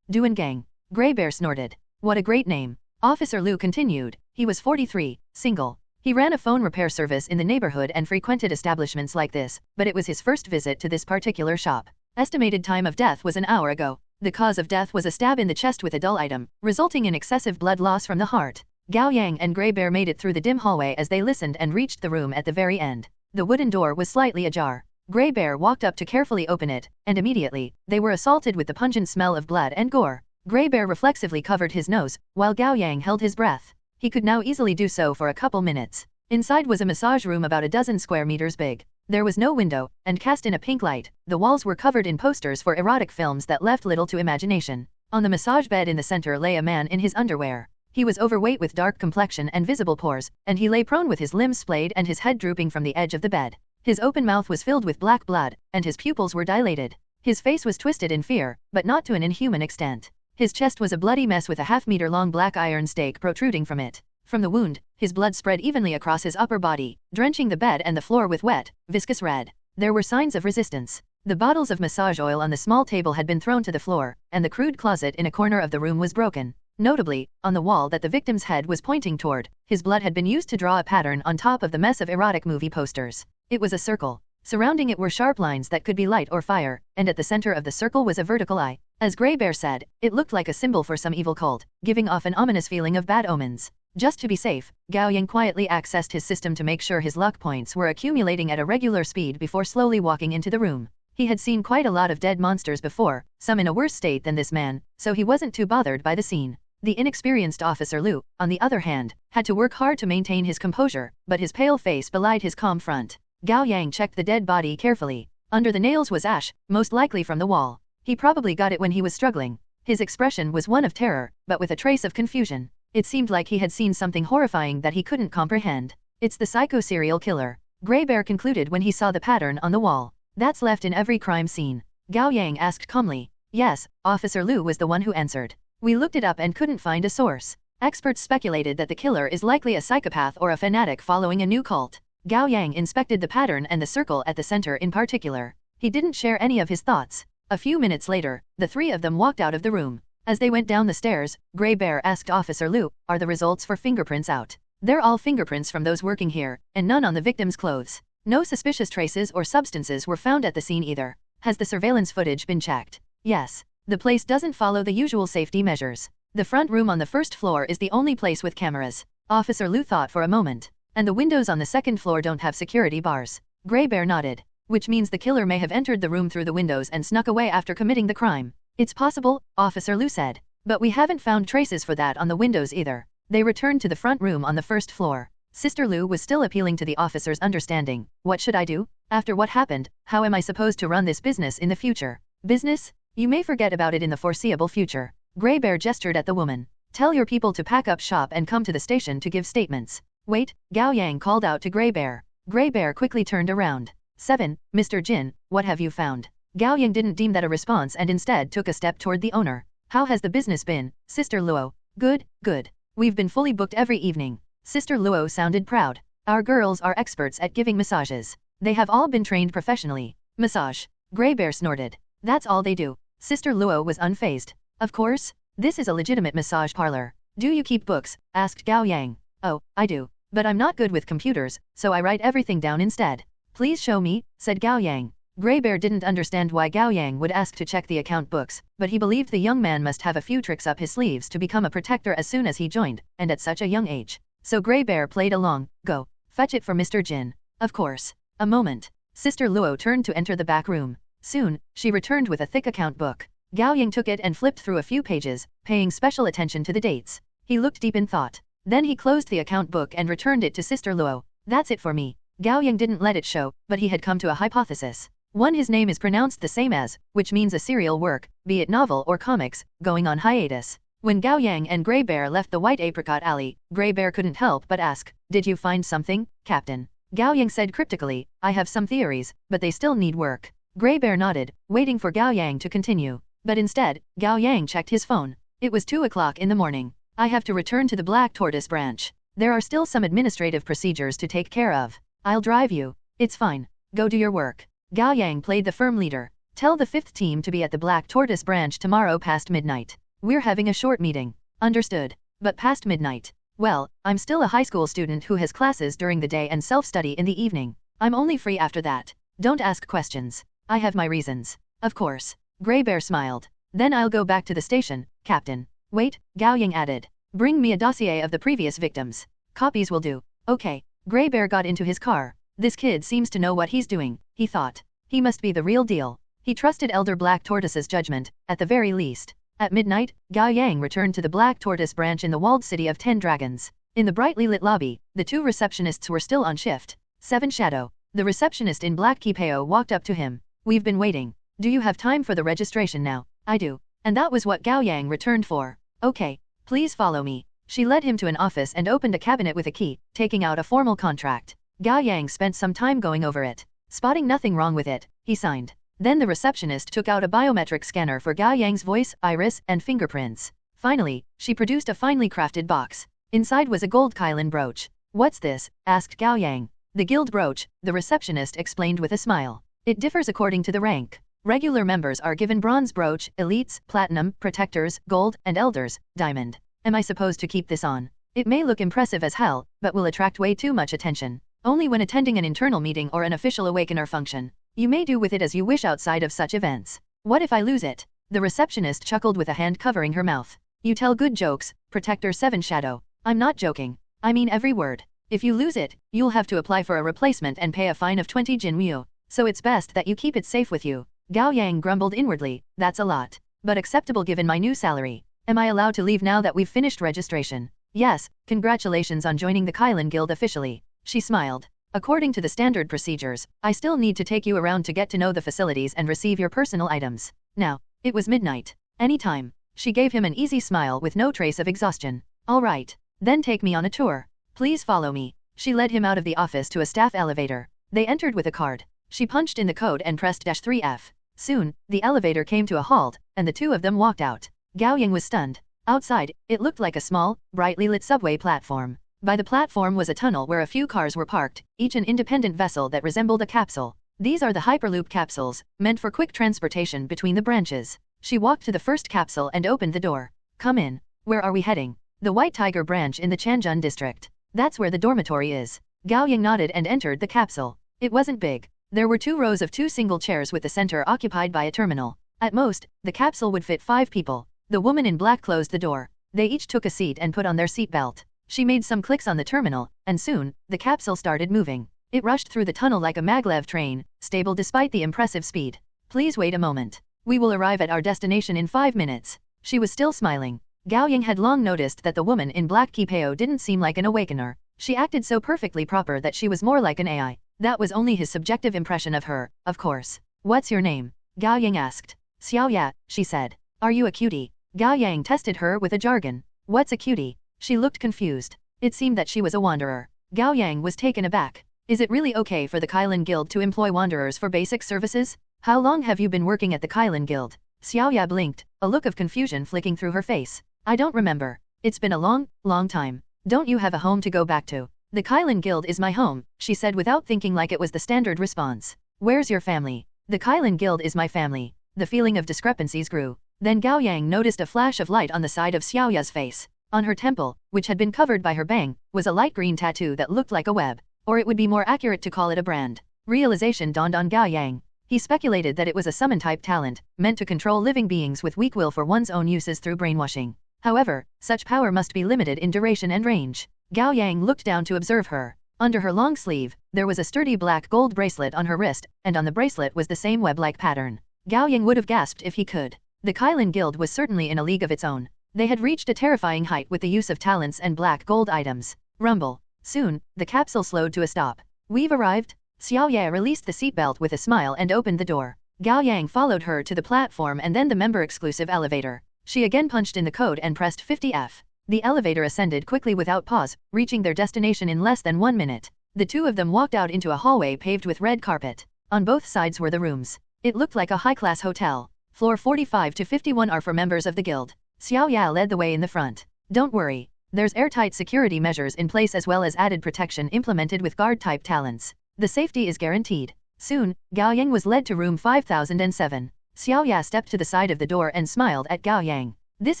Duan Gang. Grey Bear snorted. What a great name. Officer Lu continued. He was 43, single. He ran a phone repair service in the neighborhood and frequented establishments like this, but it was his first visit to this particular shop. Estimated time of death was an hour ago. The cause of death was a stab in the chest with a dull item, resulting in excessive blood loss from the heart. Gao Yang and Grey Bear made it through the dim hallway as they listened and reached the room at the very end. The wooden door was slightly ajar. Grey Bear walked up to carefully open it, and immediately, they were assaulted with the pungent smell of blood and gore. Grey Bear reflexively covered his nose, while Gao Yang held his breath. He could now easily do so for a couple minutes. Inside was a massage room about a dozen square meters big. There was no window, and cast in a pink light, the walls were covered in posters for erotic films that left little to imagination. On the massage bed in the center lay a man in his underwear. He was overweight with dark complexion and visible pores, and he lay prone with his limbs splayed and his head drooping from the edge of the bed. His open mouth was filled with black blood, and his pupils were dilated. His face was twisted in fear, but not to an inhuman extent. His chest was a bloody mess with a half-meter-long black iron stake protruding from it. From the wound, his blood spread evenly across his upper body, drenching the bed and the floor with wet, viscous red. There were signs of resistance. The bottles of massage oil on the small table had been thrown to the floor, and the crude closet in a corner of the room was broken. Notably, on the wall that the victim's head was pointing toward, his blood had been used to draw a pattern on top of the mess of erotic movie posters. It was a circle. Surrounding it were sharp lines that could be light or fire, and at the center of the circle was a vertical eye. As Grey Bear said, it looked like a symbol for some evil cult, giving off an ominous feeling of bad omens. Just to be safe, Gao Yang quietly accessed his system to make sure his luck points were accumulating at a regular speed before slowly walking into the room. He had seen quite a lot of dead monsters before, some in a worse state than this man, so he wasn't too bothered by the scene. The inexperienced Officer Liu, on the other hand, had to work hard to maintain his composure, but his pale face belied his calm front. Gao Yang checked the dead body carefully. Under the nails was ash, most likely from the wall. He probably got it when he was struggling. His expression was one of terror, but with a trace of confusion. It seemed like he had seen something horrifying that he couldn't comprehend. It's the psycho serial killer, Grey Bear concluded when he saw the pattern on the wall. That's left in every crime scene. Gao Yang asked calmly. Yes, Officer Liu was the one who answered. We looked it up and couldn't find a source. Experts speculated that the killer is likely a psychopath or a fanatic following a new cult. Gao Yang inspected the pattern and the circle at the center in particular. He didn't share any of his thoughts. A few minutes later, the three of them walked out of the room. As they went down the stairs, Grey Bear asked Officer Liu, "Are the results for fingerprints out?" "They're all fingerprints from those working here, and none on the victim's clothes. No suspicious traces or substances were found at the scene either." "Has the surveillance footage been checked?" "Yes. The place doesn't follow the usual safety measures. The front room on the first floor is the only place with cameras." Officer Liu thought for a moment. "And the windows on the second floor don't have security bars." Grey Bear nodded. "Which means the killer may have entered the room through the windows and snuck away after committing the crime." "It's possible," Officer Liu said. "But we haven't found traces for that on the windows either." They returned to the front room on the first floor. Sister Liu was still appealing to the officer's understanding. "What should I do? After what happened, how am I supposed to run this business in the future?" "Business? You may forget about it in the foreseeable future." Grey Bear gestured at the woman. "Tell your people to pack up shop and come to the station to give statements." "Wait," Gao Yang called out to Grey Bear. Grey Bear quickly turned around. 7. Mr. Jin, what have you found?" Gao Yang didn't deem that a response and instead took a step toward the owner. "How has the business been, Sister Luo?" "Good, good. We've been fully booked every evening." Sister Luo sounded proud. "Our girls are experts at giving massages. They have all been trained professionally." "Massage?" Grey Bear snorted. "That's all they do." Sister Luo was unfazed. "Of course. This is a legitimate massage parlor." "Do you keep books?" asked Gao Yang. "Oh, I do. But I'm not good with computers, so I write everything down instead." "Please show me," said Gao Yang. Grey Bear didn't understand why Gao Yang would ask to check the account books, but he believed the young man must have a few tricks up his sleeves to become a protector as soon as he joined, and at such a young age. So Grey Bear played along. "Go. Fetch it for Mr. Jin." "Of course." A moment. Sister Luo turned to enter the back room. Soon, she returned with a thick account book. Gao Yang took it and flipped through a few pages, paying special attention to the dates. He looked deep in thought. Then he closed the account book and returned it to Sister Luo. "That's it for me." Gao Yang didn't let it show, but he had come to a hypothesis. One, his name is pronounced the same as, which means a serial work, be it novel or comics, going on hiatus. When Gao Yang and Grey Bear left the White Apricot Alley, Grey Bear couldn't help but ask, "Did you find something, Captain?" Gao Yang said cryptically, "I have some theories, but they still need work." Grey Bear nodded, waiting for Gao Yang to continue. But instead, Gao Yang checked his phone. It was 2 o'clock in the morning. "I have to return to the Black Tortoise branch. There are still some administrative procedures to take care of. I'll drive you." "It's fine. Go do your work." Gao Yang played the firm leader. "Tell the 5th team to be at the Black Tortoise branch tomorrow past midnight. We're having a short meeting." "Understood. But past midnight?" "Well, I'm still a high school student who has classes during the day and self-study in the evening. I'm only free after that. Don't ask questions. I have my reasons." "Of course." Grey Bear smiled. "Then I'll go back to the station, Captain." "Wait," Gao Yang added. "Bring me a dossier of the previous victims. Copies will do." "Okay." Grey Bear got into his car. "This kid seems to know what he's doing," he thought. "He must be the real deal." He trusted Elder Black Tortoise's judgment, at the very least. At midnight, Gao Yang returned to the Black Tortoise branch in the walled city of 10 Dragons. In the brightly lit lobby, the 2 receptionists were still on shift. 7 Shadow. The receptionist in black kipao walked up to him. We've been waiting. Do you have time for the registration now? I do. And that was what Gao Yang returned for. Okay, please follow me. She led him to an office and opened a cabinet with a key, taking out a formal contract. Gao Yang spent some time going over it. Spotting nothing wrong with it, he signed. Then the receptionist took out a biometric scanner for Gao Yang's voice, iris, and fingerprints. Finally, she produced a finely crafted box. Inside was a gold Kylan brooch. What's this? Asked Gao Yang. The guild brooch, the receptionist explained with a smile. It differs according to the rank. Regular members are given bronze brooch, elites, platinum, protectors, gold, and elders, diamond. Am I supposed to keep this on? It may look impressive as hell, but will attract way too much attention. Only when attending an internal meeting or an official awakener function. You may do with it as you wish outside of such events. What if I lose it? The receptionist chuckled with a hand covering her mouth. You tell good jokes, Protector 7 Shadow. I'm not joking. I mean every word. If you lose it, you'll have to apply for a replacement and pay a fine of 20 Jinryu. So it's best that you keep it safe with you. Gao Yang grumbled inwardly, that's a lot. But acceptable given my new salary. Am I allowed to leave now that we've finished registration? Yes, congratulations on joining the Kylan Guild officially. She smiled. According to the standard procedures, I still need to take you around to get to know the facilities and receive your personal items. Now, it was midnight. Anytime. She gave him an easy smile with no trace of exhaustion. All right. Then take me on a tour. Please follow me. She led him out of the office to a staff elevator. They entered with a card. She punched in the code and pressed -3F. Soon, the elevator came to a halt, and the two of them walked out. Gao Yang was stunned. Outside, it looked like a small, brightly lit subway platform. By the platform was a tunnel where a few cars were parked, each an independent vessel that resembled a capsule. These are the Hyperloop capsules, meant for quick transportation between the branches. She walked to the first capsule and opened the door. Come in. Where are we heading? The White Tiger branch in the Changjun district. That's where the dormitory is. Gao Yang nodded and entered the capsule. It wasn't big. There were 2 rows of 2 single chairs with the center occupied by a terminal. At most, the capsule would fit 5 people. The woman in black closed the door. They each took a seat and put on their seatbelt. She made some clicks on the terminal, and soon, the capsule started moving. It rushed through the tunnel like a maglev train, stable despite the impressive speed. Please wait a moment. We will arrive at our destination in 5 minutes. She was still smiling. Gao Yang had long noticed that the woman in black kipao didn't seem like an awakener. She acted so perfectly proper that she was more like an AI. That was only his subjective impression of her, of course. What's your name? Gao Yang asked. Xiao Ya, she said. Are you a cutie? Gao Yang tested her with a jargon. What's a cutie? She looked confused. It seemed that she was a wanderer. Gao Yang was taken aback. Is it really okay for the Kylan Guild to employ wanderers for basic services? How long have you been working at the Kylan Guild? Xiao Ya blinked, a look of confusion flicking through her face. I don't remember. It's been a long time. Don't you have a home to go back to? The Kylan Guild is my home, she said without thinking, like it was the standard response. Where's your family? The Kylan Guild is my family. The feeling of discrepancies grew. Then Gao Yang noticed a flash of light on the side of Xiao Ya's face. On her temple, which had been covered by her bang, was a light green tattoo that looked like a web. Or it would be more accurate to call it a brand. Realization dawned on Gao Yang. He speculated that it was a summon-type talent, meant to control living beings with weak will for one's own uses through brainwashing. However, such power must be limited in duration and range. Gao Yang looked down to observe her. Under her long sleeve, there was a sturdy black gold bracelet on her wrist, and on the bracelet was the same web-like pattern. Gao Yang would have gasped if he could. The Kylan Guild was certainly in a league of its own. They had reached a terrifying height with the use of talents and black gold items. Rumble. Soon, the capsule slowed to a stop. We've arrived. Xiao Ya released the seatbelt with a smile and opened the door. Gao Yang followed her to the platform and then the member-exclusive elevator. She again punched in the code and pressed 50F. The elevator ascended quickly without pause, reaching their destination in less than 1 minute. The two of them walked out into a hallway paved with red carpet. On both sides were the rooms. It looked like a high-class hotel. Floor 45 to 51 are for members of the guild. Xiao Ya led the way in the front. Don't worry. There's airtight security measures in place as well as added protection implemented with guard-type talents. The safety is guaranteed. Soon, Gao Yang was led to room 5007. Xiao Ya stepped to the side of the door and smiled at Gao Yang. This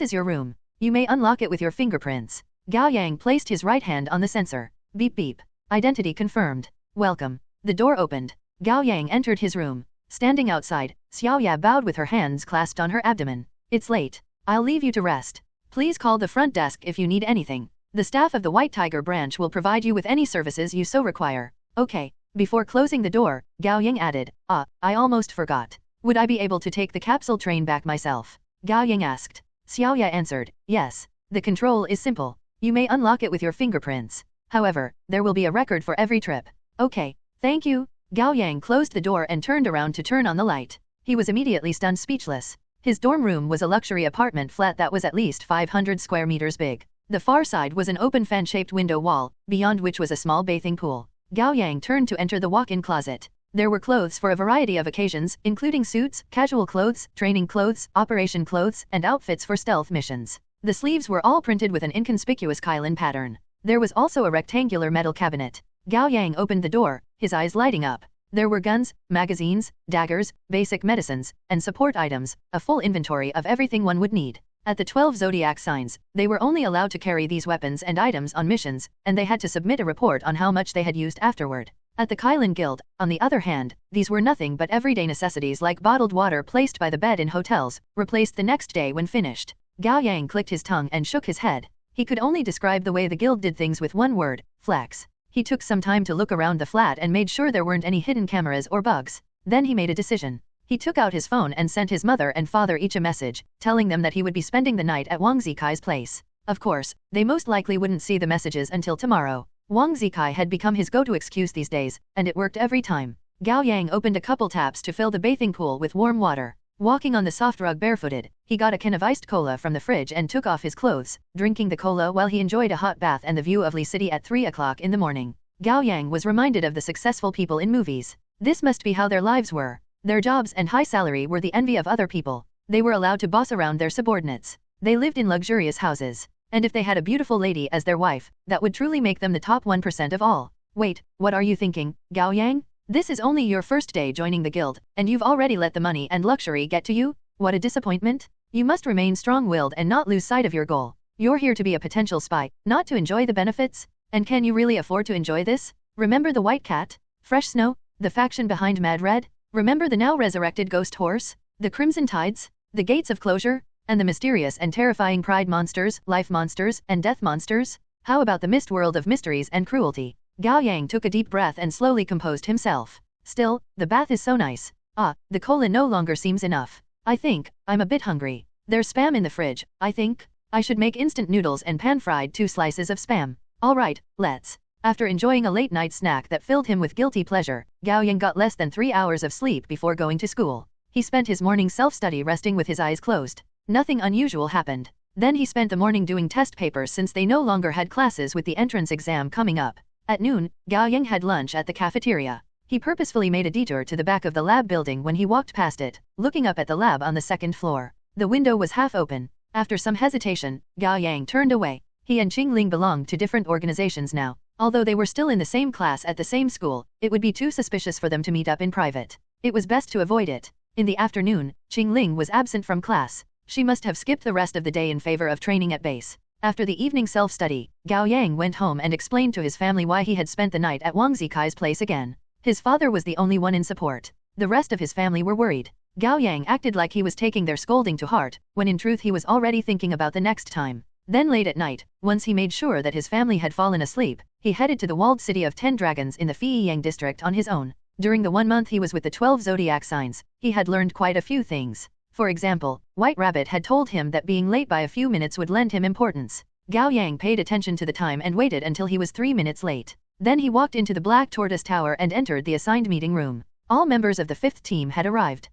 is your room. You may unlock it with your fingerprints. Gao Yang placed his right hand on the sensor. Beep beep. Identity confirmed. Welcome. The door opened. Gao Yang entered his room. Standing outside, Xiao Ya bowed with her hands clasped on her abdomen. It's late. I'll leave you to rest. Please call the front desk if you need anything. The staff of the White Tiger branch will provide you with any services you so require. Okay. Before closing the door, Gao Yang added, I almost forgot. Would I be able to take the capsule train back myself? Gao Yang asked. Xiao Ya answered, yes. The control is simple. You may unlock it with your fingerprints. However, there will be a record for every trip. Okay. Thank you. Gao Yang closed the door and turned around to turn on the light. He was immediately stunned speechless. His dorm room was a luxury apartment flat that was at least 500 square meters big. The far side was an open fan-shaped window wall, beyond which was a small bathing pool. Gao Yang turned to enter the walk-in closet. There were clothes for a variety of occasions, including suits, casual clothes, training clothes, operation clothes, and outfits for stealth missions. The sleeves were all printed with an inconspicuous Kylan pattern. There was also a rectangular metal cabinet. Gao Yang opened the door, his eyes lighting up. There were guns, magazines, daggers, basic medicines, and support items, a full inventory of everything one would need. At the 12 zodiac signs, they were only allowed to carry these weapons and items on missions, and they had to submit a report on how much they had used afterward. At the Kylan Guild, on the other hand, these were nothing but everyday necessities like bottled water placed by the bed in hotels, replaced the next day when finished. Gao Yang clicked his tongue and shook his head. He could only describe the way the guild did things with one word: flex. He took some time to look around the flat and made sure there weren't any hidden cameras or bugs. Then he made a decision. He took out his phone and sent his mother and father each a message, telling them that he would be spending the night at Wang Zikai's place. Of course, they most likely wouldn't see the messages until tomorrow. Wang Zikai had become his go-to excuse these days, and it worked every time. Gao Yang opened a couple taps to fill the bathing pool with warm water. Walking on the soft rug barefooted, he got a can of iced cola from the fridge and took off his clothes, drinking the cola while he enjoyed a hot bath and the view of Li City at 3 o'clock in the morning. Gao Yang was reminded of the successful people in movies. This must be how their lives were. Their jobs and high salary were the envy of other people. They were allowed to boss around their subordinates. They lived in luxurious houses. And if they had a beautiful lady as their wife, that would truly make them the top 1% of all. Wait, what are you thinking, Gao Yang? This is only your first day joining the guild, and you've already let the money and luxury get to you? What a disappointment. You must remain strong-willed and not lose sight of your goal. You're here to be a potential spy, not to enjoy the benefits. And can you really afford to enjoy this? Remember the White Cat? Fresh Snow? The faction behind Mad Red? Remember the now resurrected Ghost Horse? The Crimson Tides? The Gates of Closure? And the mysterious and terrifying Pride monsters, Life monsters, and Death monsters? How about the mist world of mysteries and cruelty? Gao Yang took a deep breath and slowly composed himself. Still, the bath is so nice. The cola no longer seems enough. I think, I'm a bit hungry. There's spam in the fridge, I think. I should make instant noodles and pan-fried 2 slices of spam. Alright, let's. After enjoying a late-night snack that filled him with guilty pleasure, Gao Yang got less than 3 hours of sleep before going to school. He spent his morning self-study resting with his eyes closed. Nothing unusual happened. Then he spent the morning doing test papers since they no longer had classes with the entrance exam coming up. At noon, Gao Yang had lunch at the cafeteria. He purposefully made a detour to the back of the lab building when he walked past it, looking up at the lab on the 2nd floor. The window was half open. After some hesitation, Gao Yang turned away. He and Qing Ling belonged to different organizations now. Although they were still in the same class at the same school, it would be too suspicious for them to meet up in private. It was best to avoid it. In the afternoon, Qing Ling was absent from class. She must have skipped the rest of the day in favor of training at base. After the evening self-study, Gao Yang went home and explained to his family why he had spent the night at Wang Zikai's place again. His father was the only one in support. The rest of his family were worried. Gao Yang acted like he was taking their scolding to heart, when in truth he was already thinking about the next time. Then late at night, once he made sure that his family had fallen asleep, he headed to the walled city of 10 dragons in the Feiyang district on his own. During the 1 month he was with the 12 zodiac signs, he had learned quite a few things. For example, White Rabbit had told him that being late by a few minutes would lend him importance. Gao Yang paid attention to the time and waited until he was 3 minutes late. Then he walked into the Black Tortoise Tower and entered the assigned meeting room. All members of the 5th team had arrived.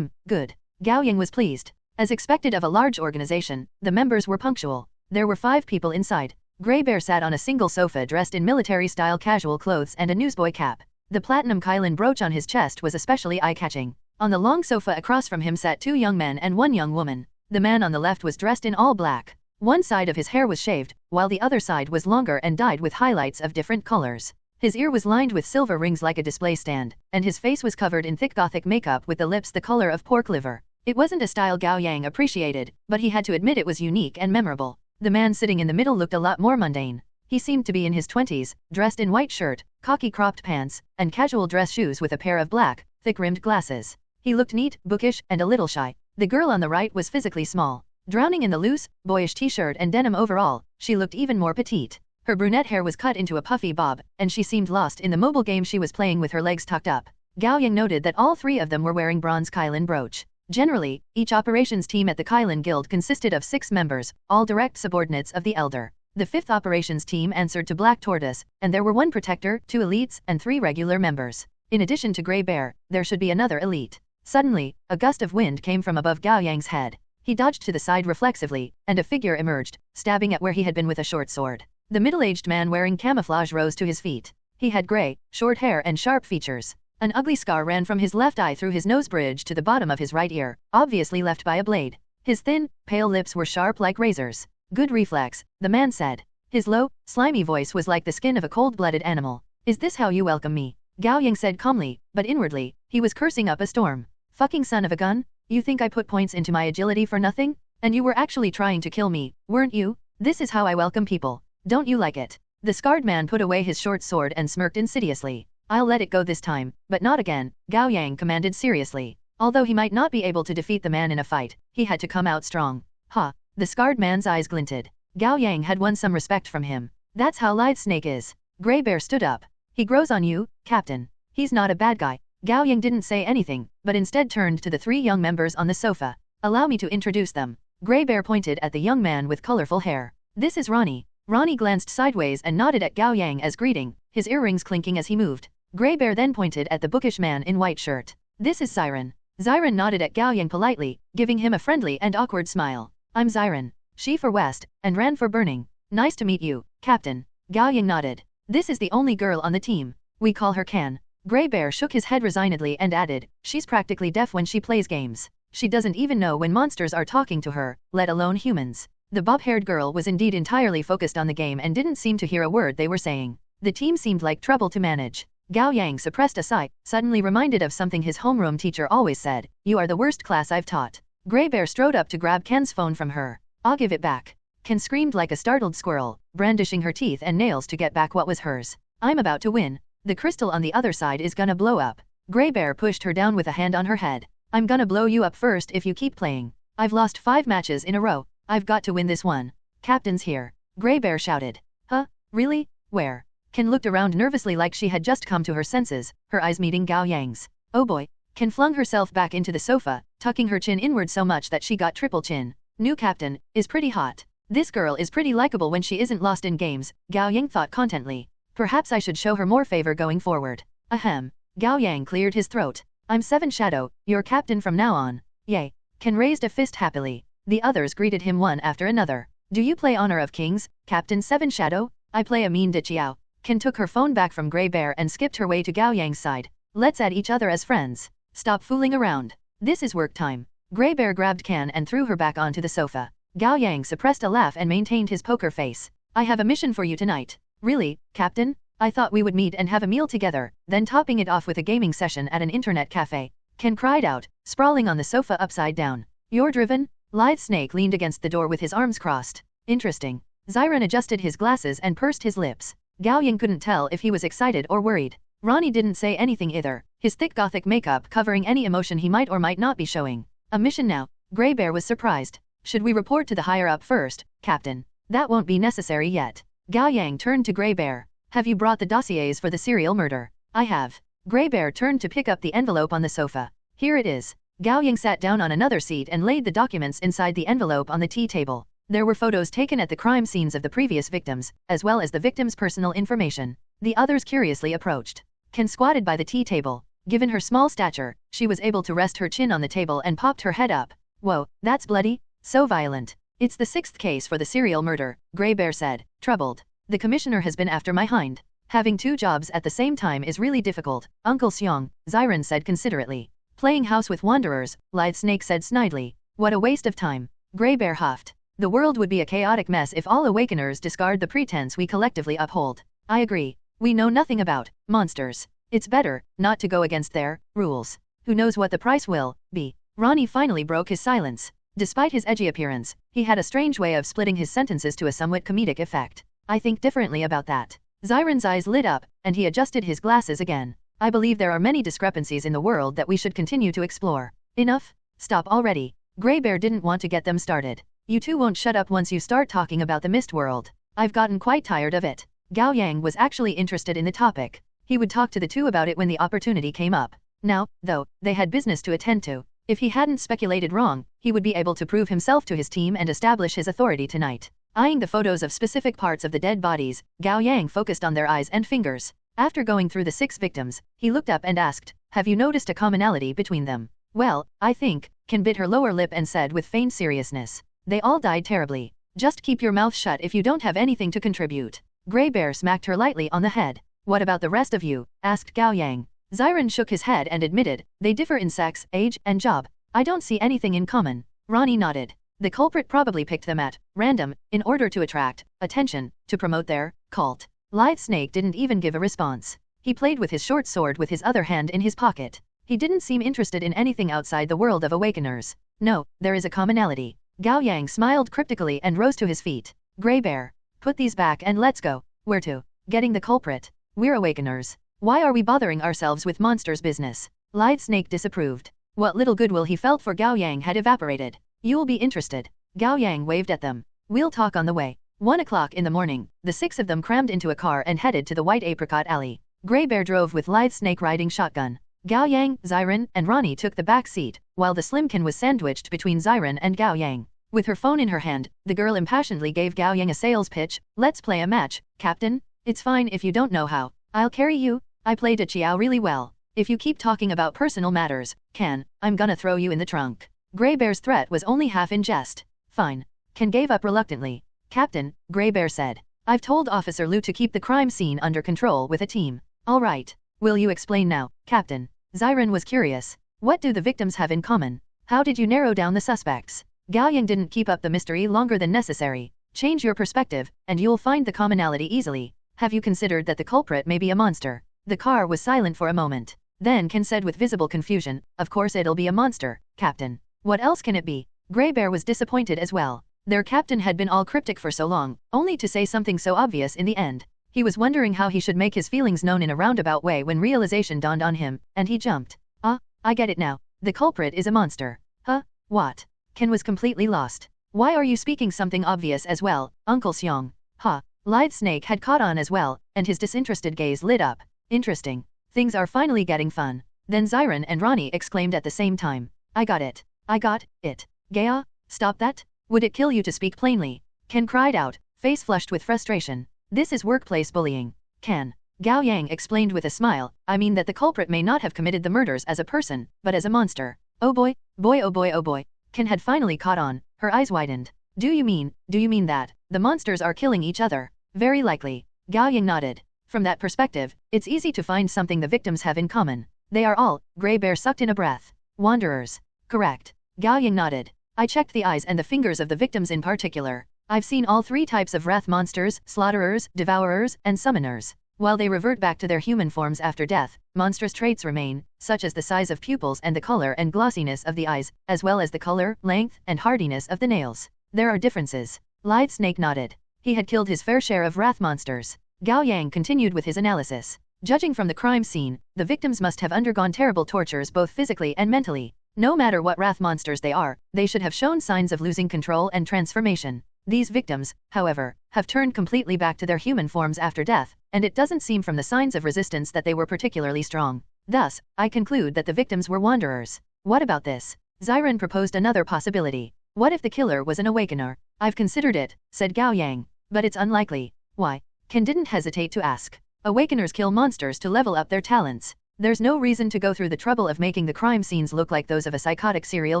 Good. Gao Yang was pleased. As expected of a large organization, the members were punctual. There were 5 people inside. Grey Bear sat on a single sofa dressed in military-style casual clothes and a newsboy cap. The platinum Kylan brooch on his chest was especially eye-catching. On the long sofa across from him sat 2 young men and 1 young woman. The man on the left was dressed in all black. One side of his hair was shaved, while the other side was longer and dyed with highlights of different colors. His ear was lined with silver rings like a display stand, and his face was covered in thick gothic makeup with the lips the color of pork liver. It wasn't a style Gao Yang appreciated, but he had to admit it was unique and memorable. The man sitting in the middle looked a lot more mundane. He seemed to be in his 20s, dressed in white shirt, khaki cropped pants, and casual dress shoes with a pair of black, thick-rimmed glasses. He looked neat, bookish, and a little shy. The girl on the right was physically small. Drowning in the loose, boyish t-shirt and denim overall, she looked even more petite. Her brunette hair was cut into a puffy bob, and she seemed lost in the mobile game she was playing with her legs tucked up. Gao Yang noted that all 3 of them were wearing bronze Kylan brooch. Generally, each operations team at the Kylan Guild consisted of 6 members, all direct subordinates of the Elder. The 5th operations team answered to Black Tortoise, and there were 1 protector, 2 elites, and 3 regular members. In addition to Grey Bear, there should be another elite. Suddenly, a gust of wind came from above Gao Yang's head. He dodged to the side reflexively, and a figure emerged, stabbing at where he had been with a short sword. The middle-aged man wearing camouflage rose to his feet. He had grey, short hair and sharp features. An ugly scar ran from his left eye through his nose bridge to the bottom of his right ear, obviously left by a blade. His thin, pale lips were sharp like razors. Good reflex, the man said. His low, slimy voice was like the skin of a cold-blooded animal. Is this how you welcome me? Gao Yang said calmly, but inwardly, he was cursing up a storm. Fucking son of a gun? You think I put points into my agility for nothing? And you were actually trying to kill me, weren't you? This is how I welcome people. Don't you like it? The scarred man put away his short sword and smirked insidiously. I'll let it go this time, but not again, Gao Yang commanded seriously. Although he might not be able to defeat the man in a fight, he had to come out strong. Ha! The scarred man's eyes glinted. Gao Yang had won some respect from him. That's how Lithe Snake is. Grey Bear stood up. He grows on you, Captain. He's not a bad guy. Gao Yang didn't say anything, but instead turned to the three young members on the sofa. Allow me to introduce them. Grey Bear pointed at the young man with colorful hair. This is Ronnie. Ronnie glanced sideways and nodded at Gao Yang as greeting, his earrings clinking as he moved. Grey Bear then pointed at the bookish man in white shirt. This is Siren. Xiren nodded at Gao Yang politely, giving him a friendly and awkward smile. I'm Xiren. She for West, and ran for Burning. Nice to meet you, Captain. Gao Yang nodded. This is the only girl on the team. We call her Can. Grey Bear shook his head resignedly and added, she's practically deaf when she plays games. She doesn't even know when monsters are talking to her, let alone humans. The bob-haired girl was indeed entirely focused on the game and didn't seem to hear a word they were saying. The team seemed like trouble to manage. Gao Yang suppressed a sigh, suddenly reminded of something his homeroom teacher always said, you are the worst class I've taught. Grey Bear strode up to grab Ken's phone from her. I'll give it back. Ken screamed like a startled squirrel, brandishing her teeth and nails to get back what was hers. I'm about to win. The crystal on the other side is gonna blow up. Grey Bear pushed her down with a hand on her head. I'm gonna blow you up first if you keep playing. I've lost 5 matches in a row. I've got to win this one. Captain's here. Grey Bear shouted. Huh? Really? Where? Ken looked around nervously like she had just come to her senses, her eyes meeting Gao Yang's. Oh boy. Ken flung herself back into the sofa, tucking her chin inward so much that she got triple chin. New captain, is pretty hot. This girl is pretty likable when she isn't lost in games, Gao Yang thought contently. Perhaps I should show her more favor going forward. Ahem. Gao Yang cleared his throat. I'm 7 Shadow, your captain from now on. Yay. Ken raised a fist happily. The others greeted him one after another. Do you play Honor of Kings, Captain 7 Shadow? I play a mean Dichiao. Ken took her phone back from Grey Bear and skipped her way to Gao Yang's side. Let's add each other as friends. Stop fooling around. This is work time. Grey Bear grabbed Can and threw her back onto the sofa. Gao Yang suppressed a laugh and maintained his poker face. I have a mission for you tonight. Really, Captain? I thought we would meet and have a meal together, then topping it off with a gaming session at an internet cafe. Ken cried out, sprawling on the sofa upside down. You're driven? Lithe Snake leaned against the door with his arms crossed. Interesting. Xiren adjusted his glasses and pursed his lips. Gao Yang couldn't tell if he was excited or worried. Ronnie didn't say anything either, his thick gothic makeup covering any emotion he might or might not be showing. A mission now. Grey Bear was surprised. Should we report to the higher up first, Captain? That won't be necessary yet. Gao Yang turned to Grey Bear. Have you brought the dossiers for the serial murder? I have. Grey Bear turned to pick up the envelope on the sofa. Here it is. Gao Yang sat down on another seat and laid the documents inside the envelope on the tea table. There were photos taken at the crime scenes of the previous victims, as well as the victim's personal information. The others curiously approached. Ken squatted by the tea table. Given her small stature, she was able to rest her chin on the table and popped her head up. Whoa, that's bloody. So violent. It's the 6th case for the serial murder, Grey Bear said, troubled. The commissioner has been after my hind. Having 2 jobs at the same time is really difficult, Uncle Xiong, Xiren said considerately. Playing house with wanderers, Lithe Snake said snidely. What a waste of time. Grey Bear huffed. The world would be a chaotic mess if all awakeners discard the pretense we collectively uphold. I agree. We know nothing about monsters. It's better not to go against their rules. Who knows what the price will be? Ronnie finally broke his silence. Despite his edgy appearance, he had a strange way of splitting his sentences to a somewhat comedic effect. I think differently about that. Xiren's eyes lit up, and he adjusted his glasses again. I believe there are many discrepancies in the world that we should continue to explore. Enough? Stop already. Grey Bear didn't want to get them started. You two won't shut up once you start talking about the mist world. I've gotten quite tired of it. Gao Yang was actually interested in the topic. He would talk to the two about it when the opportunity came up. Now, though, they had business to attend to. If he hadn't speculated wrong, he would be able to prove himself to his team and establish his authority tonight. Eyeing the photos of specific parts of the dead bodies, Gao Yang focused on their eyes and fingers. After going through the 6 victims, he looked up and asked, have you noticed a commonality between them? Well, I think, Ken bit her lower lip and said with feigned seriousness. They all died terribly. Just keep your mouth shut if you don't have anything to contribute. Grey Bear smacked her lightly on the head. What about the rest of you? Asked Gao Yang. Xiren shook his head and admitted, they differ in sex, age, and job. I don't see anything in common. Ronnie nodded. The culprit probably picked them at random, in order to attract attention, to promote their cult. Lithe Snake didn't even give a response. He played with his short sword with his other hand in his pocket. He didn't seem interested in anything outside the world of awakeners. No, there is a commonality. Gao Yang smiled cryptically and rose to his feet. Grey Bear, put these back and let's go. Where to? Getting the culprit. We're awakeners. Why are we bothering ourselves with monsters' business? Lithe Snake disapproved. What little goodwill he felt for Gao Yang had evaporated. You'll be interested. Gao Yang waved at them. We'll talk on the way. 1 o'clock in the morning, the 6 of them crammed into a car and headed to the White Apricot Alley. Grey Bear drove with Lithe Snake riding shotgun. Gao Yang, Xiren, and Ronnie took the back seat, while the Slimkin was sandwiched between Xiren and Gao Yang. With her phone in her hand, the girl impassionedly gave Gao Yang a sales pitch. Let's play a match, Captain. It's fine if you don't know how. I'll carry you. I played a Chiao really well. If you keep talking about personal matters, Ken, I'm gonna throw you in the trunk. Grey Bear's threat was only half in jest. Fine. Ken gave up reluctantly. Captain, Grey Bear said. I've told Officer Liu to keep the crime scene under control with a team. All right. Will you explain now, Captain? Xiren was curious. What do the victims have in common? How did you narrow down the suspects? Gao Yang didn't keep up the mystery longer than necessary. Change your perspective, and you'll find the commonality easily. Have you considered that the culprit may be a monster? The car was silent for a moment. Then Ken said with visible confusion, of course it'll be a monster, Captain. What else can it be? Grey Bear was disappointed as well. Their captain had been all cryptic for so long, only to say something so obvious in the end. He was wondering how he should make his feelings known in a roundabout way when realization dawned on him, and he jumped. Ah, I get it now. The culprit is a monster. Huh? What? Ken was completely lost. Why are you speaking something obvious as well, Uncle Xiong? Ha. Lithe Snake had caught on as well, and his disinterested gaze lit up. Interesting. Things are finally getting fun. Then Xiren and Ronnie exclaimed at the same time. I got it. I got it. Gaia, stop that. Would it kill you to speak plainly? Ken cried out, face flushed with frustration. This is workplace bullying. Ken. Gao Yang explained with a smile, I mean that the culprit may not have committed the murders as a person, but as a monster. Oh boy, oh boy, oh boy. Ken had finally caught on, her eyes widened. Do you mean that, the monsters are killing each other? Very likely. Gao Yang nodded. From that perspective, it's easy to find something the victims have in common. They are all, Grey Bear sucked in a breath. Wanderers. Correct. Gao Yang nodded. I checked the eyes and the fingers of the victims in particular. I've seen all 3 types of wrath monsters, slaughterers, devourers, and summoners. While they revert back to their human forms after death, monstrous traits remain, such as the size of pupils and the color and glossiness of the eyes, as well as the color, length, and hardiness of the nails. There are differences. Lithe Snake nodded. He had killed his fair share of wrath monsters. Gao Yang continued with his analysis. Judging from the crime scene, the victims must have undergone terrible tortures both physically and mentally. No matter what wrath monsters they are, they should have shown signs of losing control and transformation. These victims, however, have turned completely back to their human forms after death, and it doesn't seem from the signs of resistance that they were particularly strong. Thus, I conclude that the victims were wanderers. What about this? Xiren proposed another possibility. What if the killer was an awakener? I've considered it, said Gao Yang, but it's unlikely. Why? Ken didn't hesitate to ask. Awakeners kill monsters to level up their talents. There's no reason to go through the trouble of making the crime scenes look like those of a psychotic serial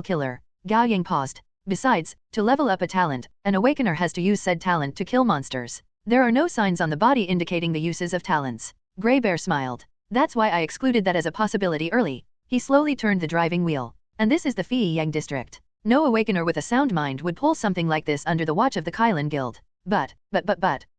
killer. Gao Yang paused. Besides, to level up a talent, an awakener has to use said talent to kill monsters. There are no signs on the body indicating the uses of talents. Grey Bear smiled. That's why I excluded that as a possibility early. He slowly turned the driving wheel. And this is the Fei Yang district. No awakener with a sound mind would pull something like this under the watch of the Kylan Guild. But,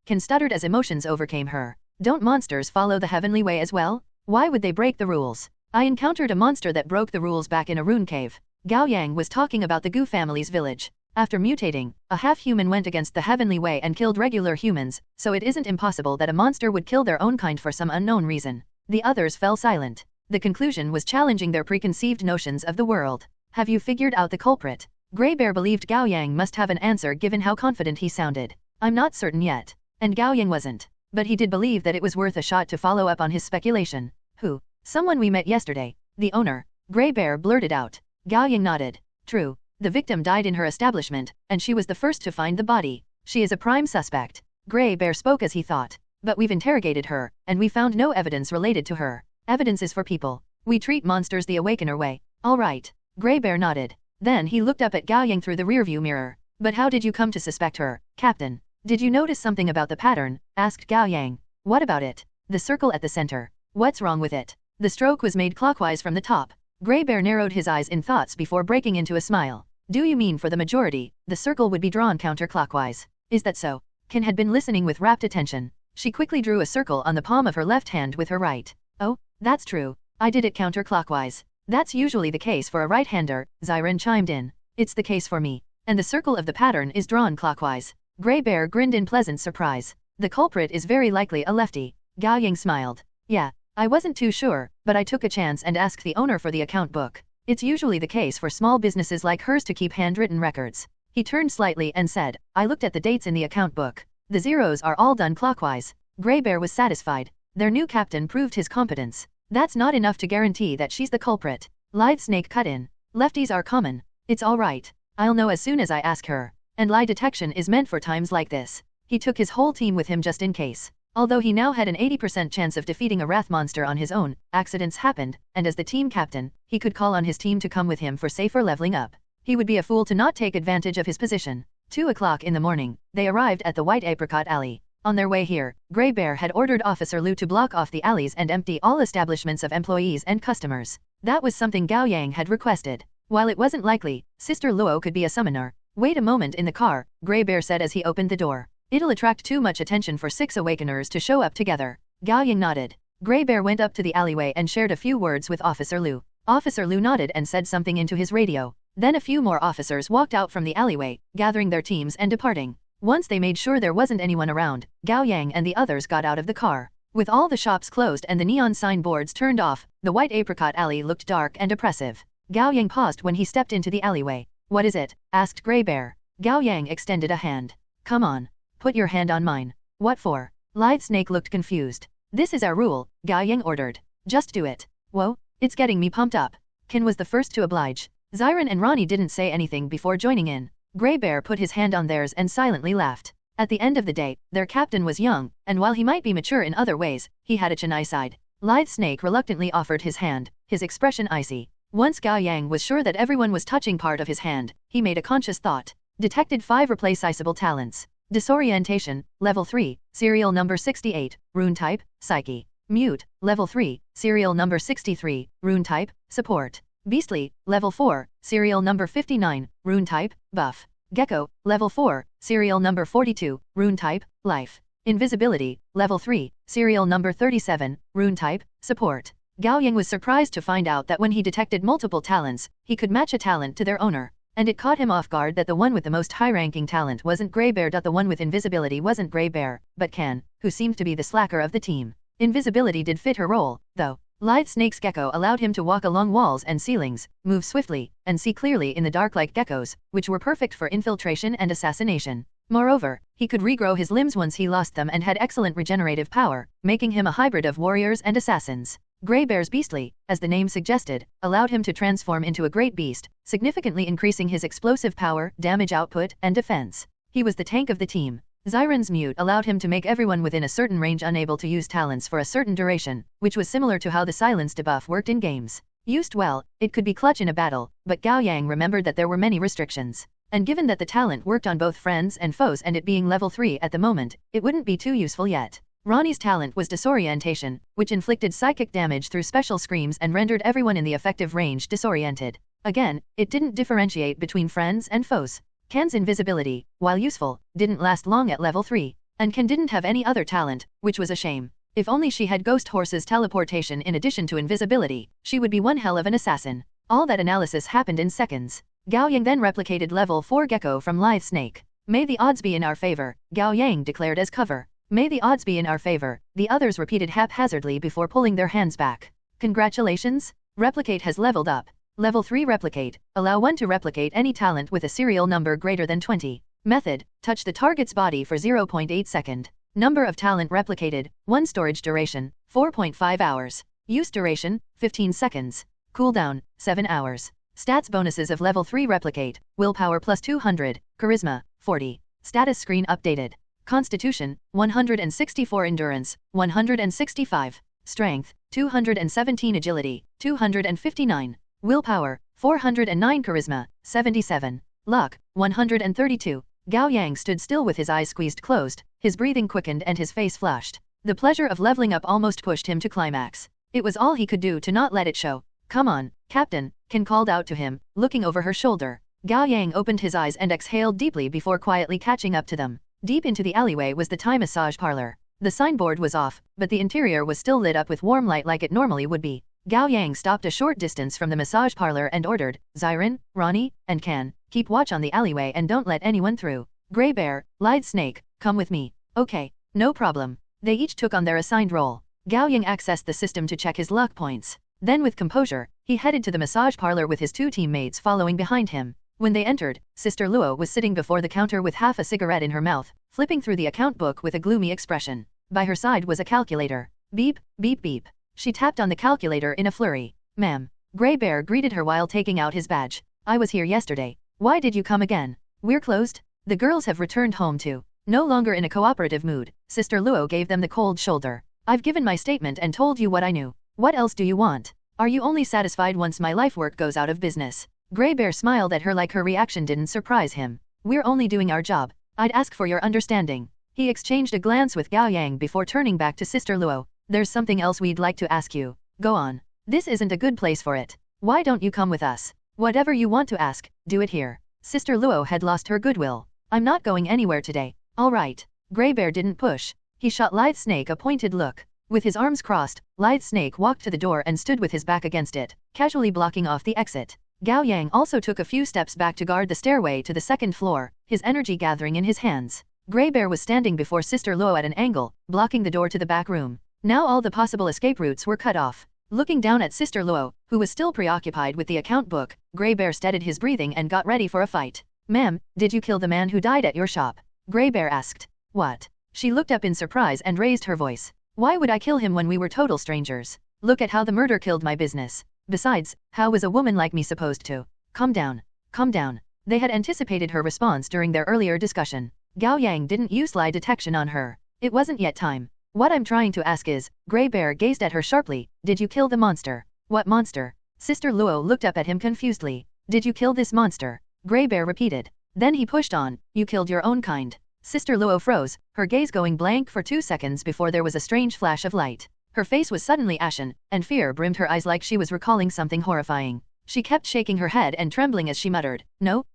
Ken stuttered as emotions overcame her. Don't monsters follow the heavenly way as well? Why would they break the rules? I encountered a monster that broke the rules back in a rune cave. Gao Yang was talking about the Gu family's village. After mutating, a half-human went against the heavenly way and killed regular humans, so it isn't impossible that a monster would kill their own kind for some unknown reason. The others fell silent. The conclusion was challenging their preconceived notions of the world. Have you figured out the culprit? Grey Bear believed Gao Yang must have an answer given how confident he sounded. I'm not certain yet. And Gao Yang wasn't. But he did believe that it was worth a shot to follow up on his speculation. Who? Someone we met yesterday. The owner. Grey Bear blurted out. Gao Yang nodded. True. The victim died in her establishment, and she was the first to find the body. She is a prime suspect. Grey Bear spoke as he thought. But we've interrogated her, and we found no evidence related to her. Evidence is for people. We treat monsters the Awakener way. All right. Grey Bear nodded. Then he looked up at Gao Yang through the rearview mirror. But how did you come to suspect her, Captain? Did you notice something about the pattern? Asked Gao Yang. What about it? The circle at the center. What's wrong with it? The stroke was made clockwise from the top. Grey Bear narrowed his eyes in thoughts before breaking into a smile. Do you mean for the majority, the circle would be drawn counterclockwise? Is that so? Ken had been listening with rapt attention. She quickly drew a circle on the palm of her left hand with her right. Oh, that's true. I did it counterclockwise. That's usually the case for a right-hander, Zyron chimed in. It's the case for me. And the circle of the pattern is drawn clockwise. Grey Bear grinned in pleasant surprise. The culprit is very likely a lefty. Gao Yang smiled. Yeah, I wasn't too sure, but I took a chance and asked the owner for the account book. It's usually the case for small businesses like hers to keep handwritten records. He turned slightly and said, I looked at the dates in the account book. The zeros are all done clockwise. Grey Bear was satisfied. Their new captain proved his competence. That's not enough to guarantee that she's the culprit. Lithe Snake cut in. Lefties are common. It's all right. I'll know as soon as I ask her. And lie detection is meant for times like this. He took his whole team with him just in case. Although he now had an 80% chance of defeating a wrath monster on his own, accidents happened, and as the team captain, he could call on his team to come with him for safer leveling up. He would be a fool to not take advantage of his position. 2 o'clock in the morning, they arrived at the White Apricot Alley. On their way here, Grey Bear had ordered Officer Lu to block off the alleys and empty all establishments of employees and customers. That was something Gao Yang had requested. While it wasn't likely, Sister Luo could be a summoner. Wait a moment in the car, Grey Bear said as he opened the door. It'll attract too much attention for 6 Awakeners to show up together. Gao Yang nodded. Grey Bear went up to the alleyway and shared a few words with Officer Lu. Officer Lu nodded and said something into his radio. Then a few more officers walked out from the alleyway, gathering their teams and departing. Once they made sure there wasn't anyone around, Gao Yang and the others got out of the car. With all the shops closed and the neon signboards turned off, the White Apricot Alley looked dark and oppressive. Gao Yang paused when he stepped into the alleyway. What is it? Asked Grey Bear. Gao Yang extended a hand. Come on. Put your hand on mine. What for? Lithe Snake looked confused. This is our rule, Gao Yang ordered. Just do it. Whoa, it's getting me pumped up. Ken was the first to oblige. Zyron and Ronnie didn't say anything before joining in. Grey Bear put his hand on theirs and silently laughed. At the end of the day, their captain was young, and while he might be mature in other ways, he had a Chennai side. Lithe Snake reluctantly offered his hand, his expression icy. Once Gao Yang was sure that everyone was touching part of his hand, he made a conscious thought. Detected 5 replaceable talents. Disorientation, level 3, serial number 68, rune type, Psyche. Mute, level 3, serial number 63, rune type, Support. Beastly, level 4, serial number 59, rune type, Buff. Gecko, level 4, serial number 42, rune type, Life. Invisibility, level 3, serial number 37, rune type, Support. Gao Yang was surprised to find out that when he detected multiple talents, he could match a talent to their owner. And it caught him off guard that the one with the most high-ranking talent wasn't Grey Bear. The one with invisibility wasn't Grey Bear, but Can, who seemed to be the slacker of the team. Invisibility did fit her role, though. Lithe Snake's Gecko allowed him to walk along walls and ceilings, move swiftly, and see clearly in the dark like geckos, which were perfect for infiltration and assassination. Moreover, he could regrow his limbs once he lost them and had excellent regenerative power, making him a hybrid of warriors and assassins. Grey Bear's Beastly, as the name suggested, allowed him to transform into a great beast, significantly increasing his explosive power, damage output, and defense. He was the tank of the team. Zyron's Mute allowed him to make everyone within a certain range unable to use talents for a certain duration, which was similar to how the silence debuff worked in games. Used well, it could be clutch in a battle, but Gao Yang remembered that there were many restrictions. And given that the talent worked on both friends and foes and it being level 3 at the moment, it wouldn't be too useful yet. Ronnie's talent was disorientation, which inflicted psychic damage through special screams and rendered everyone in the effective range disoriented. Again, it didn't differentiate between friends and foes. Ken's invisibility, while useful, didn't last long at level 3, and Ken didn't have any other talent, which was a shame. If only she had Ghost Horse's teleportation in addition to invisibility, she would be one hell of an assassin. All that analysis happened in seconds. Gao Yang then replicated level 4 Gecko from Lithe Snake. May the odds be in our favor, Gao Yang declared as cover. May the odds be in our favor, the others repeated haphazardly before pulling their hands back. Congratulations, Replicate has leveled up. Level 3 Replicate, allow one to replicate any talent with a serial number greater than 20. Method, touch the target's body for 0.8 second. Number of talent replicated, 1 storage duration, 4.5 hours. Use duration, 15 seconds. Cooldown, 7 hours. Stats bonuses of level 3 Replicate, willpower plus 200, charisma, 40. Status screen updated. Constitution, 164 Endurance, 165. Strength, 217 Agility, 259. Willpower, 409 Charisma, 77. Luck, 132. Gao Yang stood still with his eyes squeezed closed, his breathing quickened and his face flushed. The pleasure of leveling up almost pushed him to climax. It was all he could do to not let it show. Come on, Captain, Ken called out to him, looking over her shoulder. Gao Yang opened his eyes and exhaled deeply before quietly catching up to them. Deep into the alleyway was the Thai massage parlor. The signboard was off, but the interior was still lit up with warm light like it normally would be. Gao Yang stopped a short distance from the massage parlor and ordered, Zyron, Ronnie, and Can, keep watch on the alleyway and don't let anyone through. Grey Bear, Lied Snake, come with me. Okay, no problem. They each took on their assigned role. Gao Yang accessed the system to check his luck points. Then with composure, he headed to the massage parlor with his two teammates following behind him. When they entered, Sister Luo was sitting before the counter with half a cigarette in her mouth, flipping through the account book with a gloomy expression. By her side was a calculator. Beep, beep, beep. She tapped on the calculator in a flurry. Ma'am. Grey Bear greeted her while taking out his badge. I was here yesterday. Why did you come again? We're closed. The girls have returned home too. No longer in a cooperative mood, Sister Luo gave them the cold shoulder. I've given my statement and told you what I knew. What else do you want? Are you only satisfied once my life work goes out of business? Grey Bear smiled at her like her reaction didn't surprise him. We're only doing our job. I'd ask for your understanding. He exchanged a glance with Gao Yang before turning back to Sister Luo. There's something else we'd like to ask you. Go on. This isn't a good place for it. Why don't you come with us? Whatever you want to ask, do it here. Sister Luo had lost her goodwill. I'm not going anywhere today. All right. Grey Bear didn't push. He shot Lithe Snake a pointed look. With his arms crossed, Lithe Snake walked to the door and stood with his back against it, casually blocking off the exit. Gao Yang also took a few steps back to guard the stairway to the second floor, his energy gathering in his hands. Grey Bear was standing before Sister Luo at an angle, blocking the door to the back room. Now all the possible escape routes were cut off. Looking down at Sister Luo, who was still preoccupied with the account book, Grey Bear steadied his breathing and got ready for a fight. Ma'am, did you kill the man who died at your shop? Grey Bear asked. What? She looked up in surprise and raised her voice. Why would I kill him when we were total strangers? Look at how the murder killed my business. Besides, how was a woman like me supposed to? Calm down. Calm down. They had anticipated her response during their earlier discussion. Gao Yang didn't use lie detection on her. It wasn't yet time. What I'm trying to ask is, Grey Bear gazed at her sharply, did you kill the monster? What monster? Sister Luo looked up at him confusedly. Did you kill this monster? Grey Bear repeated. Then he pushed on, you killed your own kind. Sister Luo froze, her gaze going blank for 2 seconds before there was a strange flash of light. Her face was suddenly ashen, and fear brimmed her eyes like she was recalling something horrifying. She kept shaking her head and trembling as she muttered, No.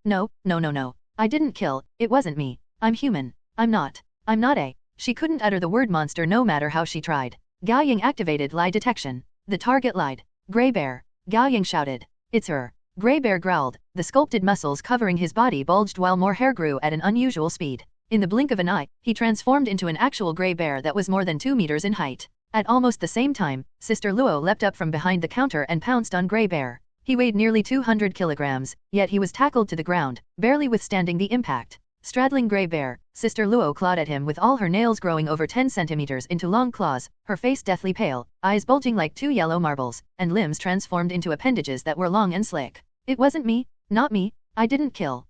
I didn't kill, it wasn't me. I'm human. I'm not a. She couldn't utter the word monster no matter how she tried. Gao Yang activated lie detection. The target lied. Grey Bear. Gao Yang shouted. It's her. Grey Bear growled, the sculpted muscles covering his body bulged while more hair grew at an unusual speed. In the blink of an eye, he transformed into an actual Grey Bear that was more than 2 meters in height. At almost the same time, Sister Luo leapt up from behind the counter and pounced on Grey Bear. He weighed nearly 200 kilograms, yet he was tackled to the ground, barely withstanding the impact. Straddling Grey Bear, Sister Luo clawed at him with all her nails growing over 10 centimeters into long claws, her face deathly pale, eyes bulging like 2 yellow marbles, and limbs transformed into appendages that were long and slick. It wasn't me, not me, I didn't kill.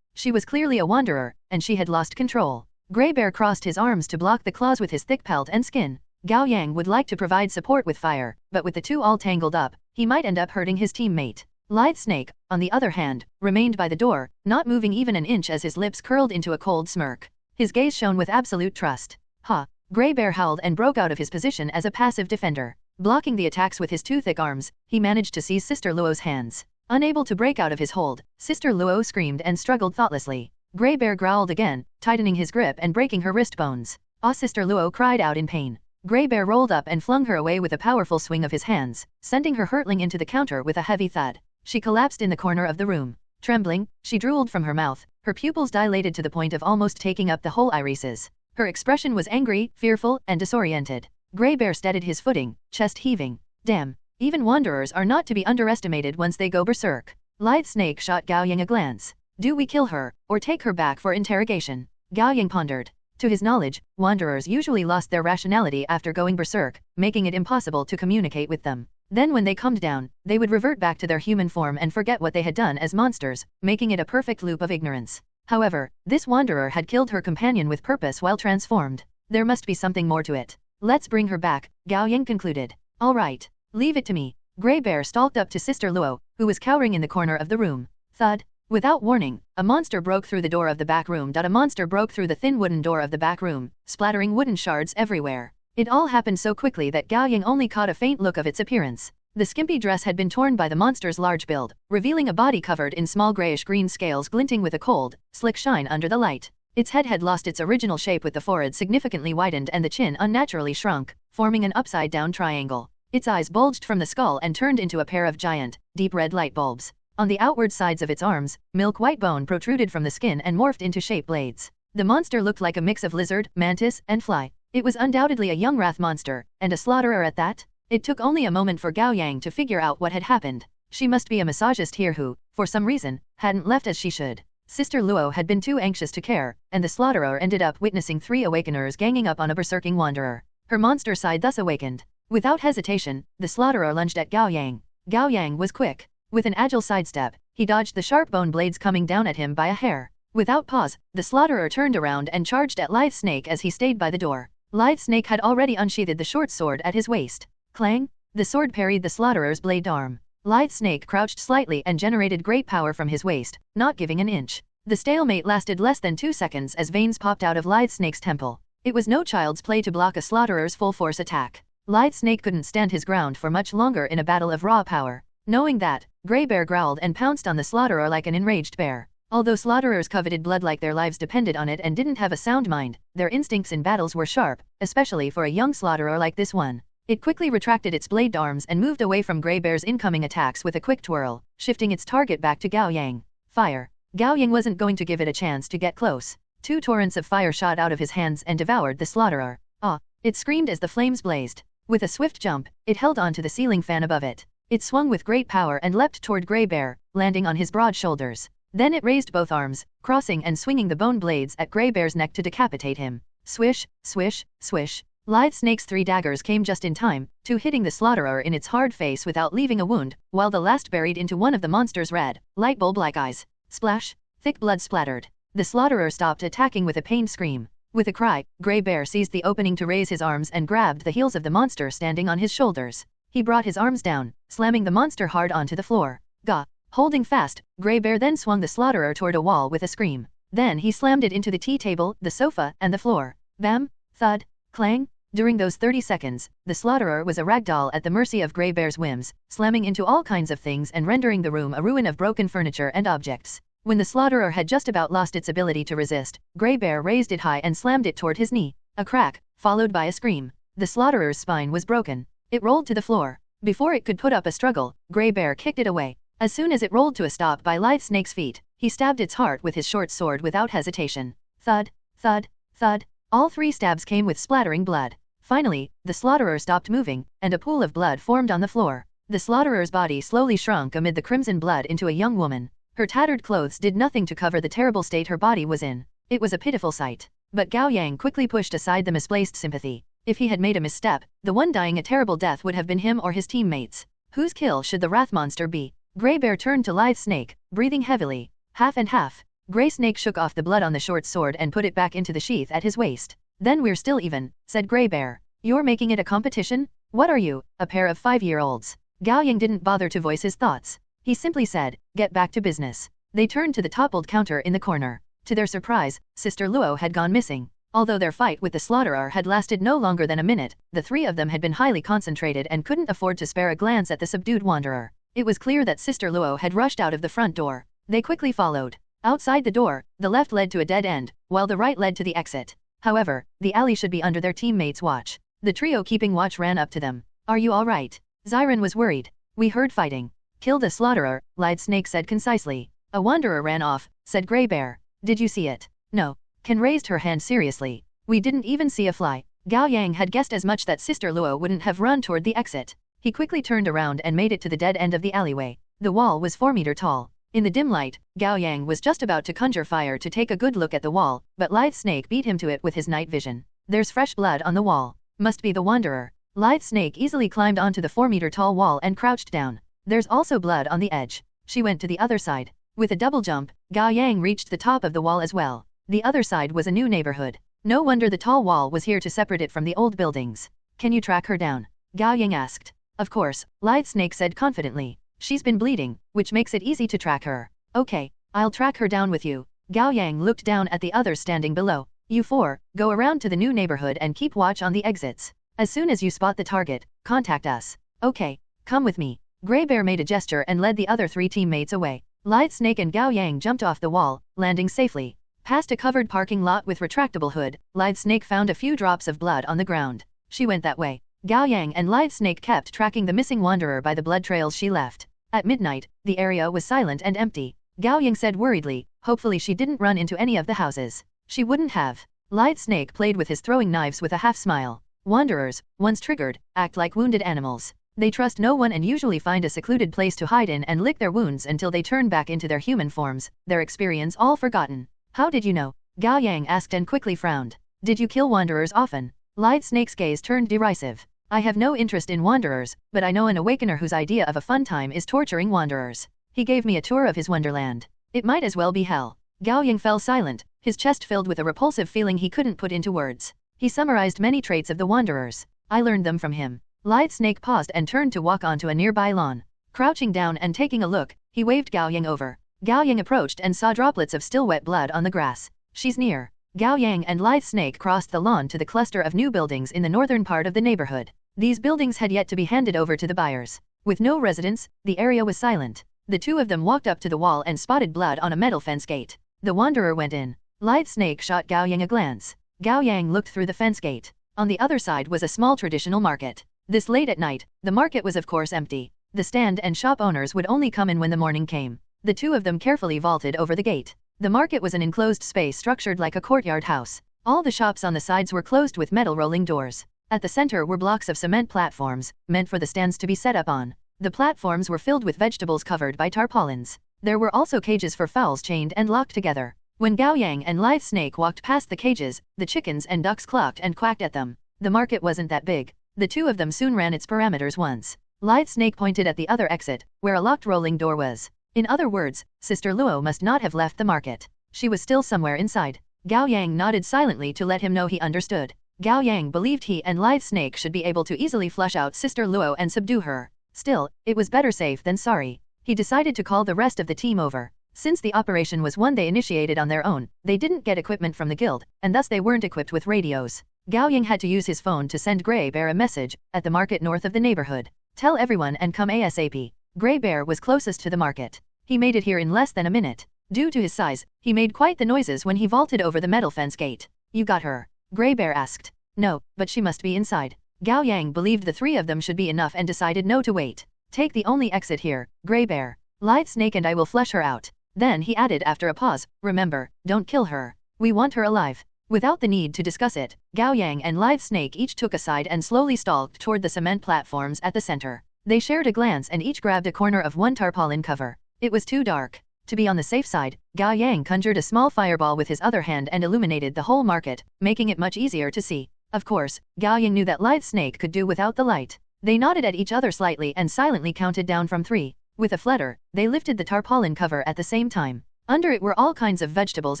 She was clearly a wanderer, and she had lost control. Grey Bear crossed his arms to block the claws with his thick pelt and skin. Gao Yang would like to provide support with fire, but with the two all tangled up, he might end up hurting his teammate. Lithe Snake, on the other hand, remained by the door, not moving even an inch as his lips curled into a cold smirk. His gaze shone with absolute trust. Ha! Grey Bear howled and broke out of his position as a passive defender. Blocking the attacks with his 2 thick arms, he managed to seize Sister Luo's hands. Unable to break out of his hold, Sister Luo screamed and struggled thoughtlessly. Grey Bear growled again, tightening his grip and breaking her wrist bones. Ah! Sister Luo cried out in pain. Grey Bear rolled up and flung her away with a powerful swing of his hands, sending her hurtling into the counter with a heavy thud. She collapsed in the corner of the room. Trembling, she drooled from her mouth, her pupils dilated to the point of almost taking up the whole irises. Her expression was angry, fearful, and disoriented. Grey Bear steadied his footing, chest heaving. Damn, even wanderers are not to be underestimated once they go berserk. Lithe Snake shot Gao Yang a glance. Do we kill her, or take her back for interrogation? Gao Yang pondered. To his knowledge, wanderers usually lost their rationality after going berserk, making it impossible to communicate with them. Then when they calmed down, they would revert back to their human form and forget what they had done as monsters, making it a perfect loop of ignorance. However, this wanderer had killed her companion with purpose while transformed. There must be something more to it. Let's bring her back, Gao Yang concluded. All right. Leave it to me. Grey Bear stalked up to Sister Luo, who was cowering in the corner of the room. Thud. Without warning, a monster broke through the door of the back room. A monster broke through the thin wooden door of the back room, splattering wooden shards everywhere. It all happened so quickly that Gao Yang only caught a faint look of its appearance. The skimpy dress had been torn by the monster's large build, revealing a body covered in small grayish-green scales glinting with a cold, slick shine under the light. Its head had lost its original shape with the forehead significantly widened and the chin unnaturally shrunk, forming an upside-down triangle. Its eyes bulged from the skull and turned into a pair of giant, deep red light bulbs. On the outward sides of its arms, milk-white bone protruded from the skin and morphed into shape blades. The monster looked like a mix of lizard, mantis, and fly. It was undoubtedly a young wrath monster, and a slaughterer at that. It took only a moment for Gao Yang to figure out what had happened. She must be a massagist here who, for some reason, hadn't left as she should. Sister Luo had been too anxious to care, and the slaughterer ended up witnessing 3 awakeners ganging up on a berserking wanderer. Her monster side thus awakened. Without hesitation, the slaughterer lunged at Gao Yang. Gao Yang was quick. With an agile sidestep, he dodged the sharp bone blades coming down at him by a hair. Without pause, the slaughterer turned around and charged at Lithe Snake as he stayed by the door. Lithe Snake had already unsheathed the short sword at his waist. Clang! The sword parried the slaughterer''s blade arm. Lithe Snake crouched slightly and generated great power from his waist, not giving an inch. The stalemate lasted less than 2 seconds as veins popped out of Lithe Snake's temple. It was no child's play to block a slaughterer''s full-force attack. Lithe Snake couldn't stand his ground for much longer in a battle of raw power. Knowing that, Grey Bear growled and pounced on the slaughterer like an enraged bear. Although slaughterers coveted blood like their lives depended on it and didn't have a sound mind, their instincts in battles were sharp, especially for a young slaughterer like this one. It quickly retracted its blade arms and moved away from Grey Bear's incoming attacks with a quick twirl, shifting its target back to Gao Yang. Fire! Gao Yang wasn't going to give it a chance to get close. 2 torrents of fire shot out of his hands and devoured the slaughterer. Ah! It screamed as the flames blazed. With a swift jump, it held on to the ceiling fan above it. It swung with great power and leapt toward Grey Bear, landing on his broad shoulders. Then it raised both arms, crossing and swinging the bone blades at Grey Bear's neck to decapitate him. Swish, swish, swish. Lithe Snake's 3 daggers came just in time, 2 hitting the slaughterer in its hard face without leaving a wound, while the last buried into one of the monster's red, light bulb-like eyes. Splash! Thick blood splattered. The slaughterer stopped attacking with a pained scream. With a cry, Grey Bear seized the opening to raise his arms and grabbed the heels of the monster standing on his shoulders. He brought his arms down, slamming the monster hard onto the floor. Gah! Holding fast, Grey Bear then swung the slaughterer toward a wall with a scream. Then he slammed it into the tea table, the sofa, and the floor. Bam! Thud! Clang! During those 30 seconds, the slaughterer was a ragdoll at the mercy of Grey Bear's whims, slamming into all kinds of things and rendering the room a ruin of broken furniture and objects. When the slaughterer had just about lost its ability to resist, Grey Bear raised it high and slammed it toward his knee. A crack, followed by a scream. The slaughtera's spine was broken. It rolled to the floor. Before it could put up a struggle, Grey Bear kicked it away. As soon as it rolled to a stop by Lithe Snake's feet, he stabbed its heart with his short sword without hesitation. Thud, thud, thud. All 3 stabs came with splattering blood. Finally, the slaughterer stopped moving, and a pool of blood formed on the floor. The slaughterer's body slowly shrunk amid the crimson blood into a young woman. Her tattered clothes did nothing to cover the terrible state her body was in. It was a pitiful sight. But Gao Yang quickly pushed aside the misplaced sympathy. If he had made a misstep, the one dying a terrible death would have been him or his teammates. Whose kill should the wrath monster be? Grey Bear turned to Lithe Snake, breathing heavily. Half and half. Grey Snake shook off the blood on the short sword and put it back into the sheath at his waist. Then we're still even, said Grey Bear. You're making it a competition? What are you, a pair of 5-year-olds? Gao Yang didn't bother to voice his thoughts. He simply said, get back to business. They turned to the toppled counter in the corner. To their surprise, Sister Luo had gone missing. Although their fight with the slaughterer had lasted no longer than a minute, the 3 of them had been highly concentrated and couldn't afford to spare a glance at the subdued wanderer. It was clear that Sister Luo had rushed out of the front door. They quickly followed. Outside the door, the left led to a dead end, while the right led to the exit. However, the alley should be under their teammates' watch. The trio keeping watch ran up to them. Are you all right? Xiren was worried. We heard fighting. Killed a slaughterer, Lithe Snake said concisely. A wanderer ran off, said Grey Bear. Did you see it? No. Ken raised her hand seriously. We didn't even see a fly. Gao Yang had guessed as much that Sister Luo wouldn't have run toward the exit. He quickly turned around and made it to the dead end of the alleyway. The wall was 4 meters tall. In the dim light, Gao Yang was just about to conjure fire to take a good look at the wall, but Lithe Snake beat him to it with his night vision. There's fresh blood on the wall. Must be the wanderer. Lithe Snake easily climbed onto the 4 meter tall wall and crouched down. There's also blood on the edge. She went to the other side. With a double jump, Gao Yang reached the top of the wall as well. The other side was a new neighborhood. No wonder the tall wall was here to separate it from the old buildings. Can you track her down? Gao Yang asked. Of course, Live Snake said confidently. She's been bleeding, which makes it easy to track her. Okay, I'll track her down with you. Gao Yang looked down at the others standing below. You four, go around to the new neighborhood and keep watch on the exits. As soon as you spot the target, contact us. Okay, come with me. Grey Bear made a gesture and led the other 3 teammates away. Light Snake and Gao Yang jumped off the wall, landing safely. Past a covered parking lot with retractable hood, Live Snake found a few drops of blood on the ground. She went that way. Gao Yang and Live Snake kept tracking the missing wanderer by the blood trails she left. At midnight, the area was silent and empty. Gao Yang said worriedly, hopefully she didn't run into any of the houses. She wouldn't have. Live Snake played with his throwing knives with a half smile. Wanderers, once triggered, act like wounded animals. They trust no one and usually find a secluded place to hide in and lick their wounds until they turn back into their human forms, their experience all forgotten. How did you know? Gao Yang asked and quickly frowned. Did you kill wanderers often? Live Snake's gaze turned derisive. I have no interest in wanderers, but I know an awakener whose idea of a fun time is torturing wanderers. He gave me a tour of his wonderland. It might as well be hell. Gao Yang fell silent, his chest filled with a repulsive feeling he couldn't put into words. He summarized many traits of the wanderers. I learned them from him. Live Snake paused and turned to walk onto a nearby lawn. Crouching down and taking a look, he waved Gao Yang over. Gao Yang approached and saw droplets of still wet blood on the grass. She's near. Gao Yang and Live Snake crossed the lawn to the cluster of new buildings in the northern part of the neighborhood. These buildings had yet to be handed over to the buyers. With no residents, the area was silent. The two of them walked up to the wall and spotted blood on a metal fence gate. The wanderer went in. Live Snake shot Gao Yang a glance. Gao Yang looked through the fence gate. On the other side was a small traditional market. This late at night, the market was of course empty. The stand and shop owners would only come in when the morning came. The two of them carefully vaulted over the gate. The market was an enclosed space structured like a courtyard house. All the shops on the sides were closed with metal rolling doors. At the center were blocks of cement platforms, meant for the stands to be set up on. The platforms were filled with vegetables covered by tarpaulins. There were also cages for fowls chained and locked together. When Gao Yang and Live Snake walked past the cages, the chickens and ducks clucked and quacked at them. The market wasn't that big. The two of them soon ran its parameters once. Live Snake pointed at the other exit, where a locked rolling door was. In other words, Sister Luo must not have left the market. She was still somewhere inside. Gao Yang nodded silently to let him know he understood. Gao Yang believed he and Live Snake should be able to easily flush out Sister Luo and subdue her. Still, it was better safe than sorry. He decided to call the rest of the team over. Since the operation was one they initiated on their own, they didn't get equipment from the guild, and thus they weren't equipped with radios. Gao Yang had to use his phone to send Grey Bear a message, at the market north of the neighborhood. Tell everyone and come ASAP. Grey Bear was closest to the market. He made it here in less than a minute. Due to his size, he made quite the noises when he vaulted over the metal fence gate. You got her? Grey Bear asked. No, but she must be inside. Gao Yang believed the 3 of them should be enough and decided no to wait. Take the only exit here, Grey Bear. Live Snake and I will flush her out. Then he added after a pause, remember, don't kill her. We want her alive. Without the need to discuss it, Gao Yang and Live Snake each took a side and slowly stalked toward the cement platforms at the center. They shared a glance and each grabbed a corner of one tarpaulin cover. It was too dark. To be on the safe side, Gao Yang conjured a small fireball with his other hand and illuminated the whole market, making it much easier to see. Of course, Gao Yang knew that Live Snake could do without the light. They nodded at each other slightly and silently counted down from 3. With a flutter, they lifted the tarpaulin cover at the same time. Under it were all kinds of vegetables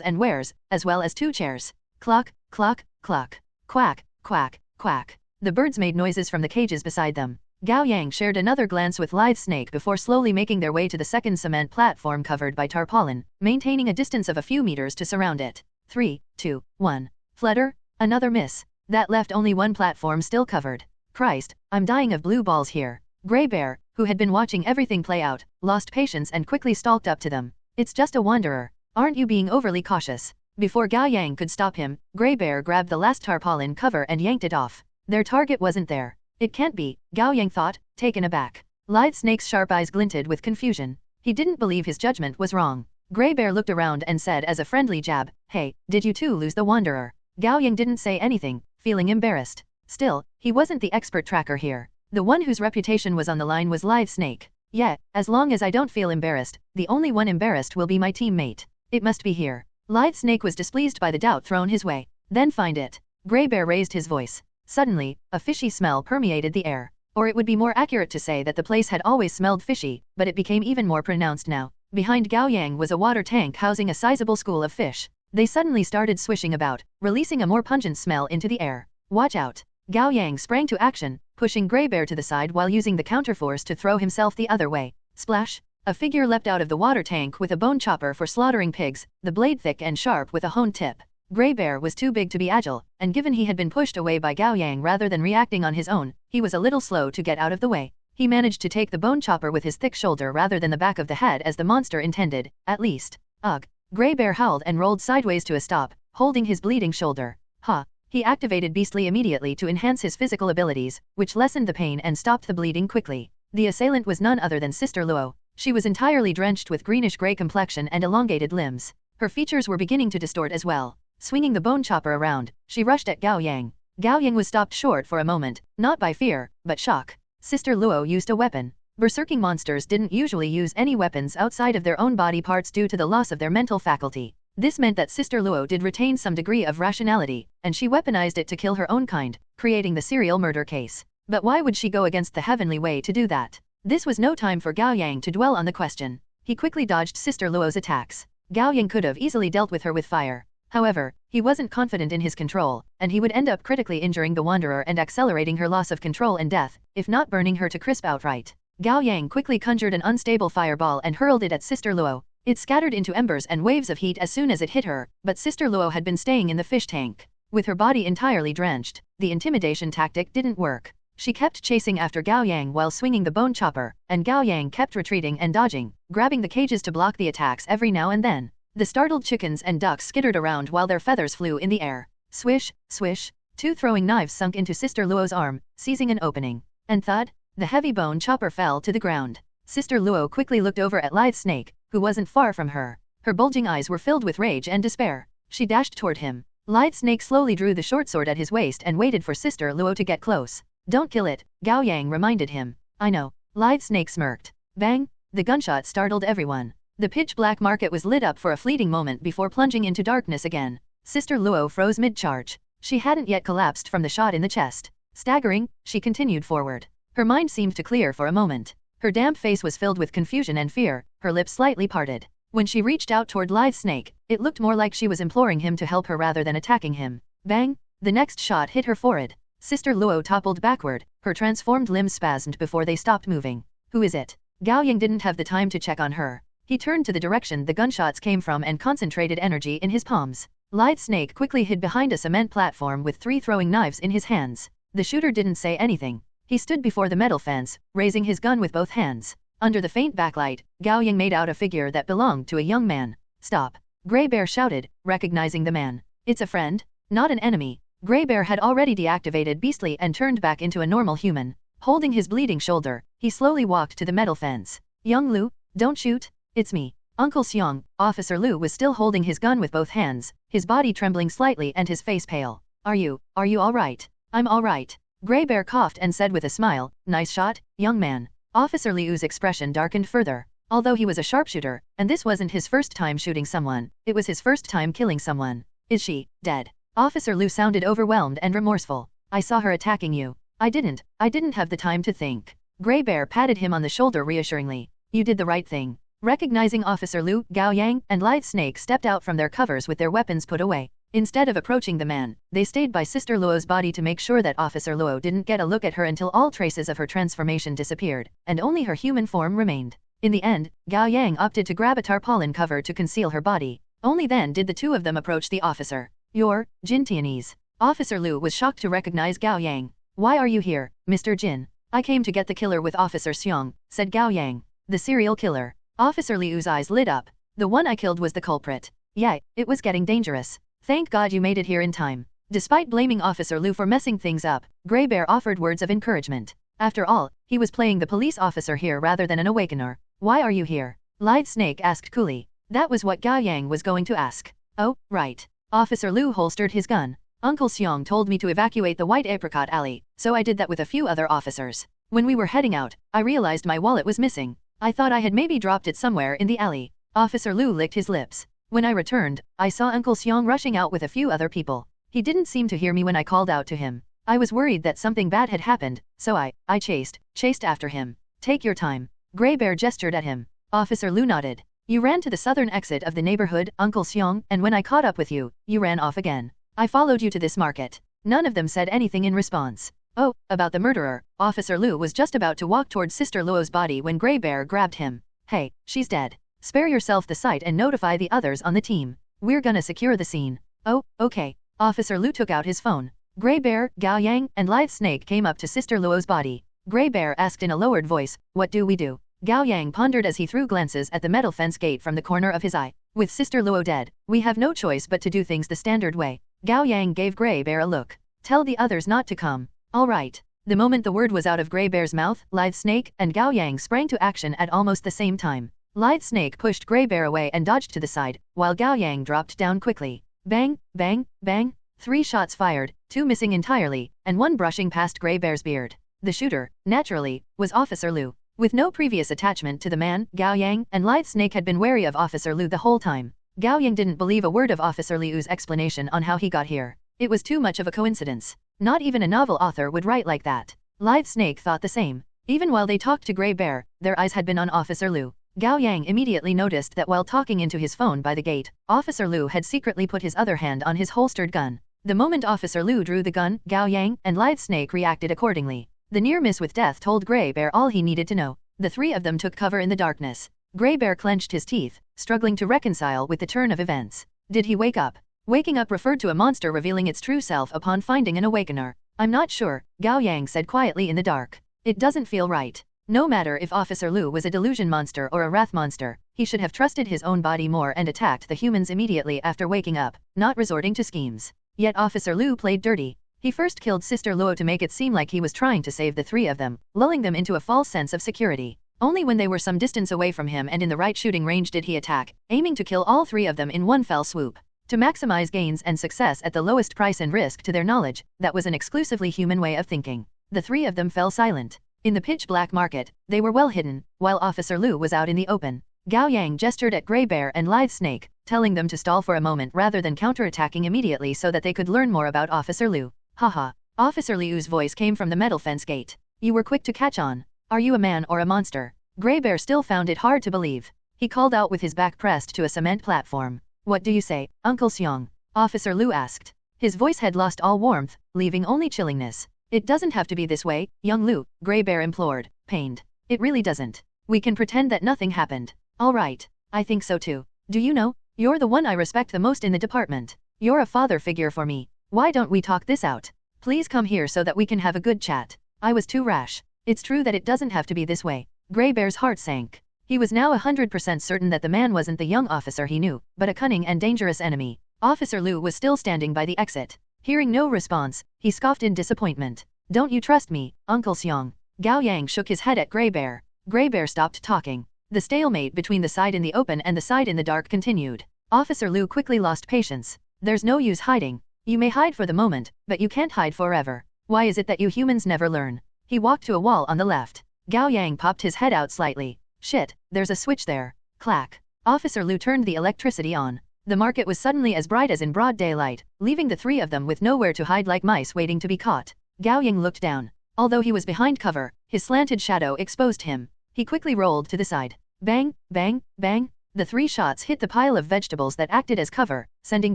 and wares, as well as 2 chairs. Cluck, cluck, cluck. Quack, quack, quack. The birds made noises from the cages beside them. Gao Yang shared another glance with Live Snake before slowly making their way to the second cement platform covered by tarpaulin, maintaining a distance of a few meters to surround it. 3, 2, 1. Flutter? Another miss. That left only one platform still covered. Christ, I'm dying of blue balls here. Grey Bear, who had been watching everything play out, lost patience and quickly stalked up to them. It's just a wanderer. Aren't you being overly cautious? Before Gao Yang could stop him, Grey Bear grabbed the last tarpaulin cover and yanked it off. Their target wasn't there. It can't be, Gao Yang thought, taken aback. Live Snake's sharp eyes glinted with confusion. He didn't believe his judgment was wrong. Grey Bear looked around and said as a friendly jab, hey, did you too lose the wanderer? Gao Yang didn't say anything, feeling embarrassed. Still, he wasn't the expert tracker here. The one whose reputation was on the line was Live Snake. Yeah, as long as I don't feel embarrassed, the only one embarrassed will be my teammate. It must be here. Live Snake was displeased by the doubt thrown his way. Then find it. Grey Bear raised his voice. Suddenly, a fishy smell permeated the air. Or it would be more accurate to say that the place had always smelled fishy, but it became even more pronounced now. Behind Gao Yang was a water tank housing a sizable school of fish. They suddenly started swishing about, releasing a more pungent smell into the air. Watch out! Gao Yang sprang to action, pushing Grey Bear to the side while using the counterforce to throw himself the other way. Splash! A figure leapt out of the water tank with a bone chopper for slaughtering pigs, the blade thick and sharp with a honed tip. Grey Bear was too big to be agile, and given he had been pushed away by Gao Yang rather than reacting on his own, he was a little slow to get out of the way. He managed to take the bone chopper with his thick shoulder rather than the back of the head as the monster intended, at least. Ugh! Grey Bear howled and rolled sideways to a stop, holding his bleeding shoulder. Ha! He activated Beastly immediately to enhance his physical abilities, which lessened the pain and stopped the bleeding quickly. The assailant was none other than Sister Luo. She was entirely drenched with greenish-gray complexion and elongated limbs. Her features were beginning to distort as well. Swinging the bone chopper around, she rushed at Gao Yang. Gao Yang was stopped short for a moment, not by fear, but shock. Sister Luo used a weapon. Berserking monsters didn't usually use any weapons outside of their own body parts due to the loss of their mental faculty. This meant that Sister Luo did retain some degree of rationality, and she weaponized it to kill her own kind, creating the serial murder case. But why would she go against the heavenly way to do that? This was no time for Gao Yang to dwell on the question. He quickly dodged Sister Luo's attacks. Gao Yang could have easily dealt with her with fire. However, he wasn't confident in his control, and he would end up critically injuring the Wanderer and accelerating her loss of control and death, if not burning her to crisp outright. Gao Yang quickly conjured an unstable fireball and hurled it at Sister Luo. It scattered into embers and waves of heat as soon as it hit her, but Sister Luo had been staying in the fish tank. With her body entirely drenched, the intimidation tactic didn't work. She kept chasing after Gao Yang while swinging the bone chopper, and Gao Yang kept retreating and dodging, grabbing the cages to block the attacks every now and then. The startled chickens and ducks skittered around while their feathers flew in the air. Swish, swish, two throwing knives sunk into Sister Luo's arm, seizing an opening. And thud, the heavy bone chopper fell to the ground. Sister Luo quickly looked over at Lithe Snake, who wasn't far from her. Her bulging eyes were filled with rage and despair. She dashed toward him. Lithe Snake slowly drew the short sword at his waist and waited for Sister Luo to get close. Don't kill it, Gao Yang reminded him. I know. Lithe Snake smirked. Bang! The gunshot startled everyone. The pitch-black market was lit up for a fleeting moment before plunging into darkness again. Sister Luo froze mid-charge. She hadn't yet collapsed from the shot in the chest. Staggering, she continued forward. Her mind seemed to clear for a moment. Her damp face was filled with confusion and fear, her lips slightly parted. When she reached out toward Lithe Snake, it looked more like she was imploring him to help her rather than attacking him. Bang! The next shot hit her forehead. Sister Luo toppled backward, her transformed limbs spasmed before they stopped moving. Who is it? Gao Yang didn't have the time to check on her. He turned to the direction the gunshots came from and concentrated energy in his palms. Lithe Snake quickly hid behind a cement platform with 3 throwing knives in his hands. The shooter didn't say anything. He stood before the metal fence, raising his gun with both hands. Under the faint backlight, Gao Yang made out a figure that belonged to a young man. Stop! Grey Bear shouted, recognizing the man. It's a friend, not an enemy. Grey Bear had already deactivated Beastly and turned back into a normal human. Holding his bleeding shoulder, he slowly walked to the metal fence. Young Lu, don't shoot. It's me. Uncle Xiong. Officer Lu was still holding his gun with both hands, his body trembling slightly and his face pale. Are you all right? I'm all right. Grey Bear coughed and said with a smile, nice shot, young man. Officer Liu's expression darkened further. Although he was a sharpshooter, and this wasn't his first time shooting someone, it was his first time killing someone. Is she dead? Officer Liu sounded overwhelmed and remorseful. I saw her attacking you. I didn't have the time to think. Grey Bear patted him on the shoulder reassuringly. You did the right thing. Recognizing Officer Liu, Gao Yang and Lithe Snake stepped out from their covers with their weapons put away. Instead of approaching the man, they stayed by Sister Luo's body to make sure that Officer Luo didn't get a look at her until all traces of her transformation disappeared, and only her human form remained. In the end, Gao Yang opted to grab a tarpaulin cover to conceal her body. Only then did the two of them approach the officer. You're Jin Tianese. Officer Liu was shocked to recognize Gao Yang. Why are you here, Mr. Jin? I came to get the killer with Officer Xiong, said Gao Yang. The serial killer. Officer Liu's eyes lit up. The one I killed was the culprit. Yeah, it was getting dangerous. Thank God you made it here in time. Despite blaming Officer Liu for messing things up, Grey Bear offered words of encouragement. After all, he was playing the police officer here rather than an awakener. Why are you here? Lithe Snake asked coolly. That was what Gao Yang was going to ask. Oh, right. Officer Liu holstered his gun. Uncle Xiong told me to evacuate the White Apricot Alley, so I did that with a few other officers. When we were heading out, I realized my wallet was missing. I thought I had maybe dropped it somewhere in the alley. Officer Liu licked his lips. When I returned, I saw Uncle Xiong rushing out with a few other people. He didn't seem to hear me when I called out to him. I was worried that something bad had happened, so I chased after him. Take your time. Grey Bear gestured at him. Officer Liu nodded. You ran to the southern exit of the neighborhood, Uncle Xiong, and when I caught up with you, you ran off again. I followed you to this market. None of them said anything in response. Oh, about the murderer, Officer Lu was just about to walk towards Sister Luo's body when Grey Bear grabbed him. Hey, she's dead. Spare yourself the sight and notify the others on the team. We're gonna secure the scene. Oh, okay. Officer Lu took out his phone. Grey Bear, Gao Yang, and Lithe Snake came up to Sister Luo's body. Grey Bear asked in a lowered voice, what do we do? Gao Yang pondered as he threw glances at the metal fence gate from the corner of his eye. With Sister Luo dead, we have no choice but to do things the standard way. Gao Yang gave Grey Bear a look. Tell the others not to come. All right. The moment the word was out of Grey Bear's mouth, Lithe Snake and Gao Yang sprang to action at almost the same time. Lithe Snake pushed Grey Bear away and dodged to the side, while Gao Yang dropped down quickly. Bang, bang, bang. 3 shots fired, 2 missing entirely, and 1 brushing past Grey Bear's beard. The shooter, naturally, was Officer Lu. With no previous attachment to the man, Gao Yang and Lithe Snake had been wary of Officer Lu the whole time. Gao Yang didn't believe a word of Officer Liu's explanation on how he got here. It was too much of a coincidence. Not even a novel author would write like that. Lithe Snake thought the same. Even while they talked to Grey Bear, their eyes had been on Officer Lu. Gao Yang immediately noticed that while talking into his phone by the gate, Officer Lu had secretly put his other hand on his holstered gun. The moment Officer Lu drew the gun, Gao Yang and Lithe Snake reacted accordingly. The near miss with death told Grey Bear all he needed to know. The 3 of them took cover in the darkness. Grey Bear clenched his teeth, struggling to reconcile with the turn of events. Did he wake up? Waking up referred to a monster revealing its true self upon finding an awakener. I'm not sure, Gao Yang said quietly in the dark. It doesn't feel right. No matter if Officer Lu was a delusion monster or a wrath monster, he should have trusted his own body more and attacked the humans immediately after waking up, not resorting to schemes. Yet Officer Lu played dirty. He first killed Sister Luo to make it seem like he was trying to save the 3 of them, lulling them into a false sense of security. Only when they were some distance away from him and in the right shooting range did he attack, aiming to kill all 3 of them in one fell swoop. To maximize gains and success at the lowest price and risk to their knowledge, that was an exclusively human way of thinking. The 3 of them fell silent. In the pitch-black market, they were well hidden, while Officer Lu was out in the open. Gao Yang gestured at Grey Bear and Lithe Snake, telling them to stall for a moment rather than counterattacking immediately so that they could learn more about Officer Lu. Haha. Officer Liu's voice came from the metal fence gate. You were quick to catch on. Are you a man or a monster? Grey Bear still found it hard to believe. He called out with his back pressed to a cement platform. What do you say, Uncle Xiong? Officer Lu asked. His voice had lost all warmth, leaving only chillingness. It doesn't have to be this way, young Lu, Grey Bear implored, pained. It really doesn't. We can pretend that nothing happened. All right. I think so too. Do you know, you're the one I respect the most in the department. You're a father figure for me. Why don't we talk this out? Please come here so that we can have a good chat. I was too rash. It's true that it doesn't have to be this way. Grey Bear's heart sank. He was now 100% certain that the man wasn't the young officer he knew, but a cunning and dangerous enemy. Officer Lu was still standing by the exit. Hearing no response, he scoffed in disappointment. Don't you trust me, Uncle Xiong? Gao Yang shook his head at Grey Bear. Grey Bear stopped talking. The stalemate between the side in the open and the side in the dark continued. Officer Lu quickly lost patience. There's no use hiding. You may hide for the moment, but you can't hide forever. Why is it that you humans never learn? He walked to a wall on the left. Gao Yang popped his head out slightly. Shit, there's a switch there. Clack. Officer Lu turned the electricity on. The market was suddenly as bright as in broad daylight, leaving the 3 of them with nowhere to hide like mice waiting to be caught. Gao Yang looked down. Although he was behind cover, his slanted shadow exposed him. He quickly rolled to the side. Bang, bang, bang. The 3 shots hit the pile of vegetables that acted as cover, sending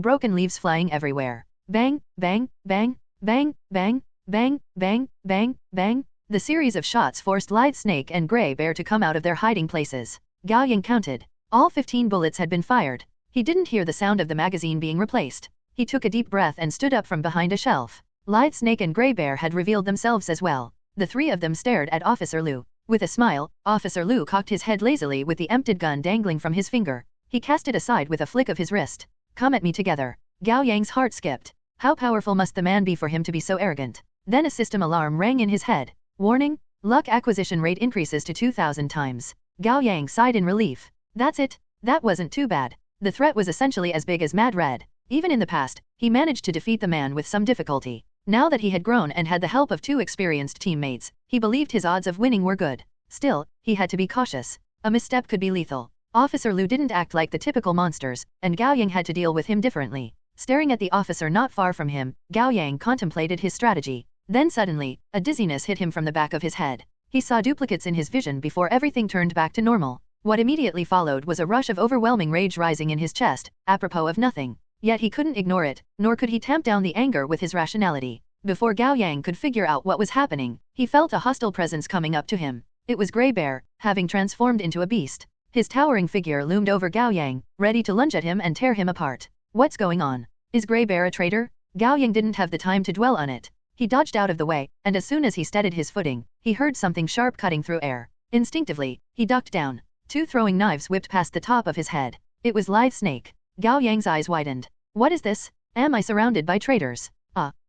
broken leaves flying everywhere. Bang, bang, bang, bang, bang, bang, bang, bang, bang. The series of shots forced Lithe Snake and Grey Bear to come out of their hiding places. Gao Yang counted. All 15 bullets had been fired. He didn't hear the sound of the magazine being replaced. He took a deep breath and stood up from behind a shelf. Lithe Snake and Grey Bear had revealed themselves as well. The 3 of them stared at Officer Lu. With a smile, Officer Lu cocked his head lazily with the emptied gun dangling from his finger. He cast it aside with a flick of his wrist. Come at me together. Gao Yang's heart skipped. How powerful must the man be for him to be so arrogant? Then a system alarm rang in his head. Warning, luck acquisition rate increases to 2,000 times. Gao Yang sighed in relief. That's it. That wasn't too bad. The threat was essentially as big as Mad Red. Even in the past, he managed to defeat the man with some difficulty. Now that he had grown and had the help of 2 experienced teammates, he believed his odds of winning were good. Still, he had to be cautious. A misstep could be lethal. Officer Lu didn't act like the typical monsters, and Gao Yang had to deal with him differently. Staring at the officer not far from him, Gao Yang contemplated his strategy. Then suddenly, a dizziness hit him from the back of his head. He saw duplicates in his vision before everything turned back to normal. What immediately followed was a rush of overwhelming rage rising in his chest, apropos of nothing. Yet he couldn't ignore it, nor could he tamp down the anger with his rationality. Before Gao Yang could figure out what was happening, he felt a hostile presence coming up to him. It was Grey Bear, having transformed into a beast. His towering figure loomed over Gao Yang, ready to lunge at him and tear him apart. What's going on? Is Grey Bear a traitor? Gao Yang didn't have the time to dwell on it. He dodged out of the way, and as soon as he steadied his footing, he heard something sharp cutting through air. Instinctively, he ducked down. 2 throwing knives whipped past the top of his head. It was Lithe Snake. Gao Yang's eyes widened. What is this? Am I surrounded by traitors?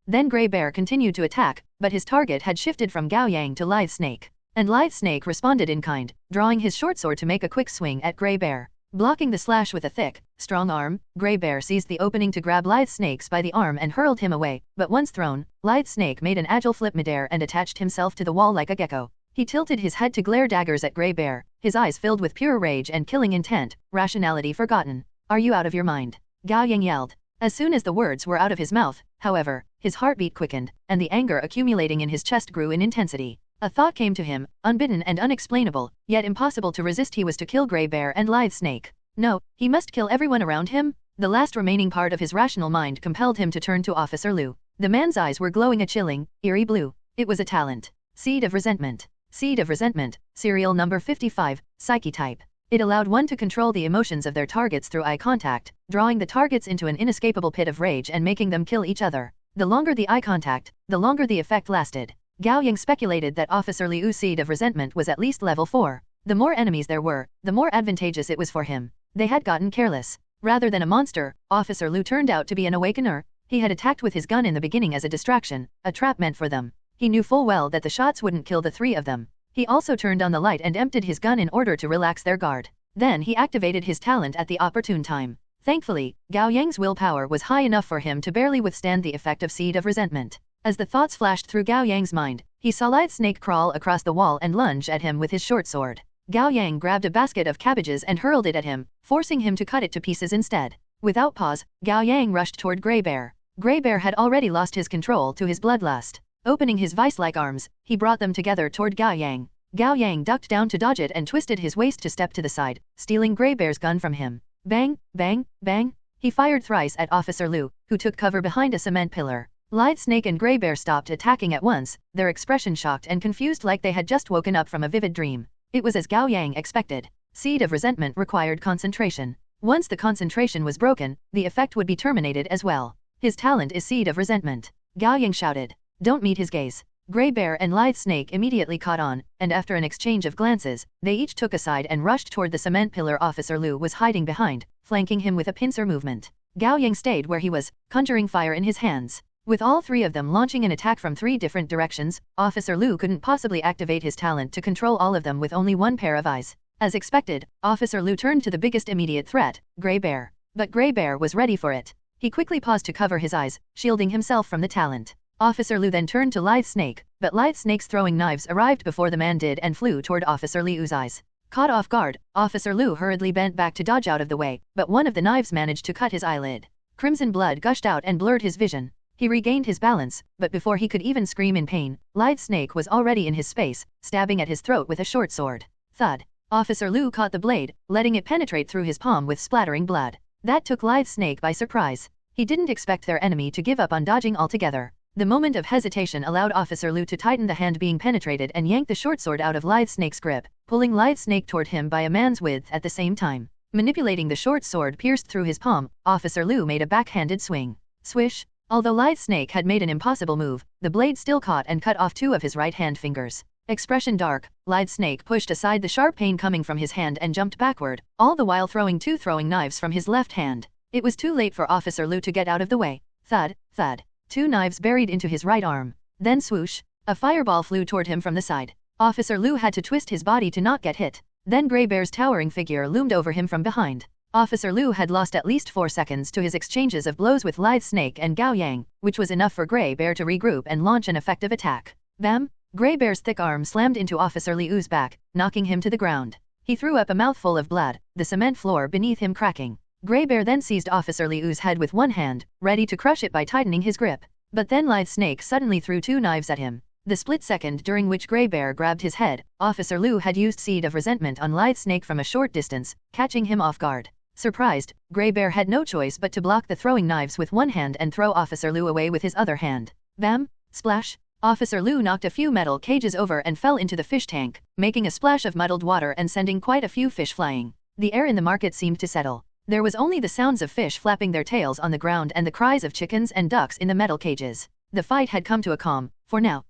Then Grey Bear continued to attack, but his target had shifted from Gao Yang to Lithe Snake. And Lithe Snake responded in kind, drawing his short sword to make a quick swing at Grey Bear. Blocking the slash with a thick, strong arm, Grey Bear seized the opening to grab Lithe Snake by the arm and hurled him away, but once thrown, Lithe Snake made an agile flip midair and attached himself to the wall like a gecko. He tilted his head to glare daggers at Grey Bear, his eyes filled with pure rage and killing intent, rationality forgotten. Are you out of your mind? Gao Yang yelled. As soon as the words were out of his mouth, however, his heartbeat quickened, and the anger accumulating in his chest grew in intensity. A thought came to him, unbidden and unexplainable, yet impossible to resist. He was to kill Grey Bear and Lithe Snake. No, he must kill everyone around him. The last remaining part of his rational mind compelled him to turn to Officer Liu. The man's eyes were glowing a chilling, eerie blue. It was a talent. Seed of Resentment. Seed of Resentment, serial number 55, Psyche type. It allowed one to control the emotions of their targets through eye contact, drawing the targets into an inescapable pit of rage and making them kill each other. The longer the eye contact, the longer the effect lasted. Gao Yang speculated that Officer Liu's Seed of Resentment was at least level 4. The more enemies there were, the more advantageous it was for him. They had gotten careless. Rather than a monster, Officer Liu turned out to be an awakener. He had attacked with his gun in the beginning as a distraction, a trap meant for them. He knew full well that the shots wouldn't kill the 3 of them. He also turned on the light and emptied his gun in order to relax their guard. Then he activated his talent at the opportune time. Thankfully, Gao Yang's willpower was high enough for him to barely withstand the effect of Seed of Resentment. As the thoughts flashed through Gao Yang's mind, he saw Lithe Snake crawl across the wall and lunge at him with his short sword. Gao Yang grabbed a basket of cabbages and hurled it at him, forcing him to cut it to pieces instead. Without pause, Gao Yang rushed toward Grey Bear. Grey Bear had already lost his control to his bloodlust. Opening his vice-like arms, he brought them together toward Gao Yang. Gao Yang ducked down to dodge it and twisted his waist to step to the side, stealing Grey Bear's gun from him. Bang, bang, bang. He fired thrice at Officer Liu, who took cover behind a cement pillar. Lithe Snake and Grey Bear stopped attacking at once, their expression shocked and confused like they had just woken up from a vivid dream. It was as Gao Yang expected. Seed of Resentment required concentration. Once the concentration was broken, the effect would be terminated as well. His talent is Seed of Resentment. Gao Yang shouted. Don't meet his gaze. Grey Bear and Lithe Snake immediately caught on, and after an exchange of glances, they each took a side and rushed toward the cement pillar Officer Liu was hiding behind, flanking him with a pincer movement. Gao Yang stayed where he was, conjuring fire in his hands. With all 3 of them launching an attack from 3 different directions, Officer Liu couldn't possibly activate his talent to control all of them with only 1 pair of eyes. As expected, Officer Liu turned to the biggest immediate threat, Grey Bear. But Grey Bear was ready for it. He quickly paused to cover his eyes, shielding himself from the talent. Officer Liu then turned to Lithe Snake, but Lithe Snake's throwing knives arrived before the man did and flew toward Officer Liu's eyes. Caught off guard, Officer Liu hurriedly bent back to dodge out of the way, but one of the knives managed to cut his eyelid. Crimson blood gushed out and blurred his vision. He regained his balance, but before he could even scream in pain, Lithe Snake was already in his space, stabbing at his throat with a short sword. Thud. Officer Liu caught the blade, letting it penetrate through his palm with splattering blood. That took Lithe Snake by surprise. He didn't expect their enemy to give up on dodging altogether. The moment of hesitation allowed Officer Liu to tighten the hand being penetrated and yank the short sword out of Lithe Snake's grip, pulling Lithe Snake toward him by a man's width at the same time. Manipulating the short sword pierced through his palm, Officer Liu made a backhanded swing. Swish! Although Lithe Snake had made an impossible move, the blade still caught and cut off 2 of his right hand fingers. Expression dark, Lithe Snake pushed aside the sharp pain coming from his hand and jumped backward, all the while throwing 2 throwing knives from his left hand. It was too late for Officer Liu to get out of the way. Thud, thud. 2 knives buried into his right arm. Then swoosh, a fireball flew toward him from the side. Officer Liu had to twist his body to not get hit. Then Grey Bear's towering figure loomed over him from behind. Officer Liu had lost at least 4 seconds to his exchanges of blows with Lithe Snake and Gao Yang, which was enough for Grey Bear to regroup and launch an effective attack. Bam! Grey Bear's thick arm slammed into Officer Liu's back, knocking him to the ground. He threw up a mouthful of blood, the cement floor beneath him cracking. Grey Bear then seized Officer Liu's head with one hand, ready to crush it by tightening his grip. But then Lithe Snake suddenly threw 2 knives at him. The split second during which Grey Bear grabbed his head, Officer Liu had used Seed of Resentment on Lithe Snake from a short distance, catching him off guard. Surprised, Grey Bear had no choice but to block the throwing knives with one hand and throw Officer Liu away with his other hand. Bam! Splash! Officer Liu knocked a few metal cages over and fell into the fish tank, making a splash of muddled water and sending quite a few fish flying. The air in the market seemed to settle. There was only the sounds of fish flapping their tails on the ground and the cries of chickens and ducks in the metal cages. The fight had come to a calm, for now.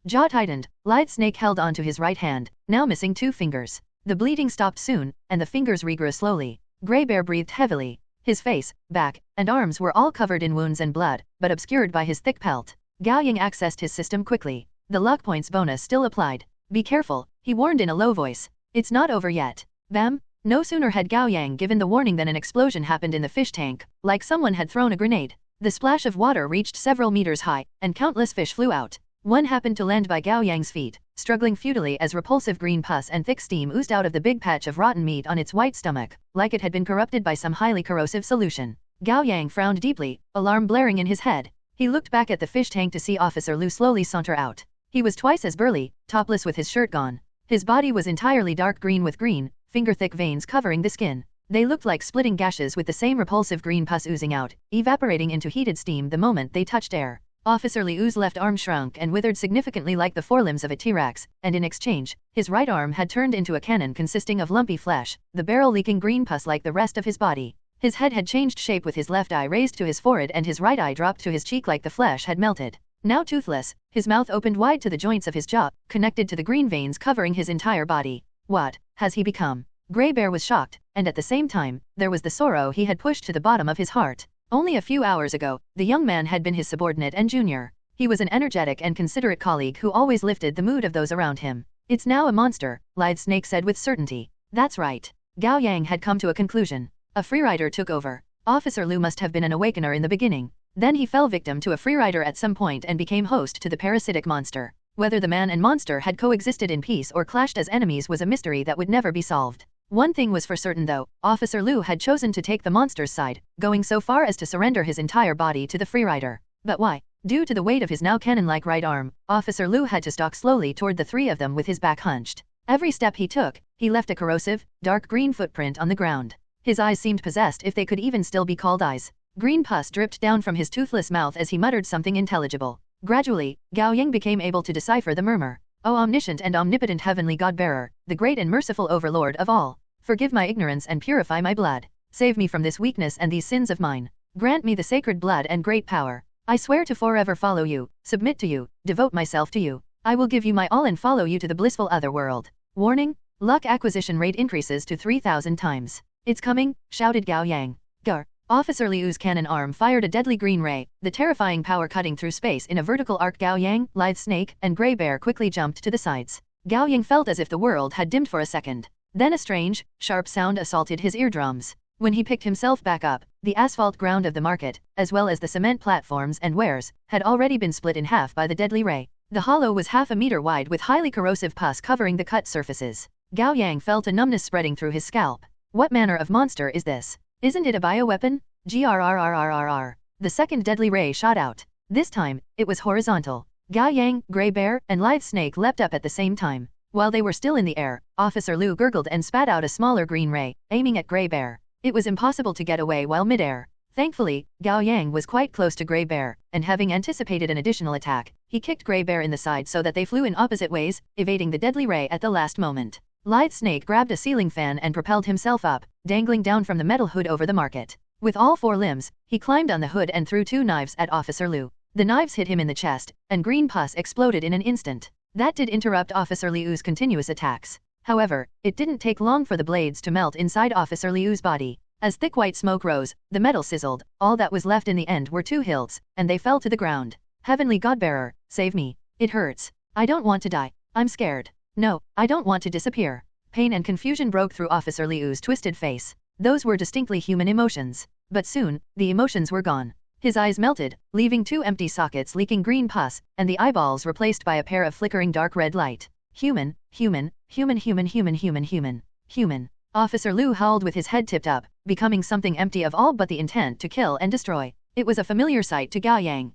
Jaw tightened, Lithe Snake held onto his right hand, now missing 2 fingers. The bleeding stopped soon, and the fingers regrew slowly. Grey Bear breathed heavily. His face, back, and arms were all covered in wounds and blood, but obscured by his thick pelt. Gao Yang accessed his system quickly. The luck points bonus still applied. Be careful, he warned in a low voice. It's not over yet. Bam! No sooner had Gao Yang given the warning than an explosion happened in the fish tank, like someone had thrown a grenade. The splash of water reached several meters high, and countless fish flew out. One happened to land by Gao Yang's feet, struggling futilely as repulsive green pus and thick steam oozed out of the big patch of rotten meat on its white stomach, like it had been corrupted by some highly corrosive solution. Gao Yang frowned deeply, alarm blaring in his head. He looked back at the fish tank to see Officer Liu slowly saunter out. He was twice as burly, topless with his shirt gone. His body was entirely dark green with green, finger-thick veins covering the skin. They looked like splitting gashes with the same repulsive green pus oozing out, evaporating into heated steam the moment they touched air. Officer Liu's left arm shrunk and withered significantly like the forelimbs of a T-Rex, and in exchange, his right arm had turned into a cannon consisting of lumpy flesh, the barrel leaking green pus like the rest of his body. His head had changed shape with his left eye raised to his forehead and his right eye dropped to his cheek like the flesh had melted. Now toothless, his mouth opened wide to the joints of his jaw, connected to the green veins covering his entire body. What has he become? Grey Bear was shocked, and at the same time, there was the sorrow he had pushed to the bottom of his heart. Only a few hours ago, the young man had been his subordinate and junior. He was an energetic and considerate colleague who always lifted the mood of those around him. It's now a monster, Lithe Snake said with certainty. That's right. Gao Yang had come to a conclusion. A freerider took over. Officer Liu must have been an awakener in the beginning. Then he fell victim to a freerider at some point and became host to the parasitic monster. Whether the man and monster had coexisted in peace or clashed as enemies was a mystery that would never be solved. One thing was for certain though, Officer Liu had chosen to take the monster's side, going so far as to surrender his entire body to the freerider. But why? Due to the weight of his now cannon-like right arm, Officer Liu had to stalk slowly toward the 3 of them with his back hunched. Every step he took, he left a corrosive, dark green footprint on the ground. His eyes seemed possessed if they could even still be called eyes. Green pus dripped down from his toothless mouth as he muttered something intelligible. Gradually, Gao Yang became able to decipher the murmur. O omniscient and omnipotent heavenly God-bearer, the great and merciful overlord of all. Forgive my ignorance and purify my blood. Save me from this weakness and these sins of mine. Grant me the sacred blood and great power. I swear to forever follow you, submit to you, devote myself to you. I will give you my all and follow you to the blissful otherworld. Warning, luck acquisition rate increases to 3,000 times. It's coming, shouted Gao Yang. Gar. Officer Liu's cannon arm fired a deadly green ray, the terrifying power cutting through space in a vertical arc. Gao Yang, Lithe Snake, and Grey Bear quickly jumped to the sides. Gao Yang felt as if the world had dimmed for a second. Then a strange, sharp sound assaulted his eardrums. When he picked himself back up, the asphalt ground of the market, as well as the cement platforms and wares, had already been split in half by the deadly ray. The hollow was half a meter wide with highly corrosive pus covering the cut surfaces. Gao Yang felt a numbness spreading through his scalp. What manner of monster is this? Isn't it a bioweapon? Grrrrrrrrr. The second deadly ray shot out. This time, it was horizontal. Gao Yang, Grey Bear, and Lithe Snake leapt up at the same time. While they were still in the air, Officer Liu gurgled and spat out a smaller green ray, aiming at Grey Bear. It was impossible to get away while midair. Thankfully, Gao Yang was quite close to Grey Bear, and having anticipated an additional attack, he kicked Grey Bear in the side so that they flew in opposite ways, evading the deadly ray at the last moment. Lithe Snake grabbed a ceiling fan and propelled himself up, dangling down from the metal hood over the market. With all 4 limbs, he climbed on the hood and threw 2 knives at Officer Liu. The knives hit him in the chest, and green pus exploded in an instant. That did interrupt Officer Liu's continuous attacks. However, it didn't take long for the blades to melt inside Officer Liu's body. As thick white smoke rose, the metal sizzled. All that was left in the end were 2 hilts, and they fell to the ground. Heavenly Godbearer, save me. It hurts. I don't want to die. I'm scared. No, I don't want to disappear. Pain and confusion broke through Officer Liu's twisted face. Those were distinctly human emotions. But soon, the emotions were gone. His eyes melted, leaving 2 empty sockets leaking green pus, and the eyeballs replaced by a pair of flickering dark red light. Human, human, human, human, human, human, human, human. Officer Liu howled with his head tipped up, becoming something empty of all but the intent to kill and destroy. It was a familiar sight to Gao Yang.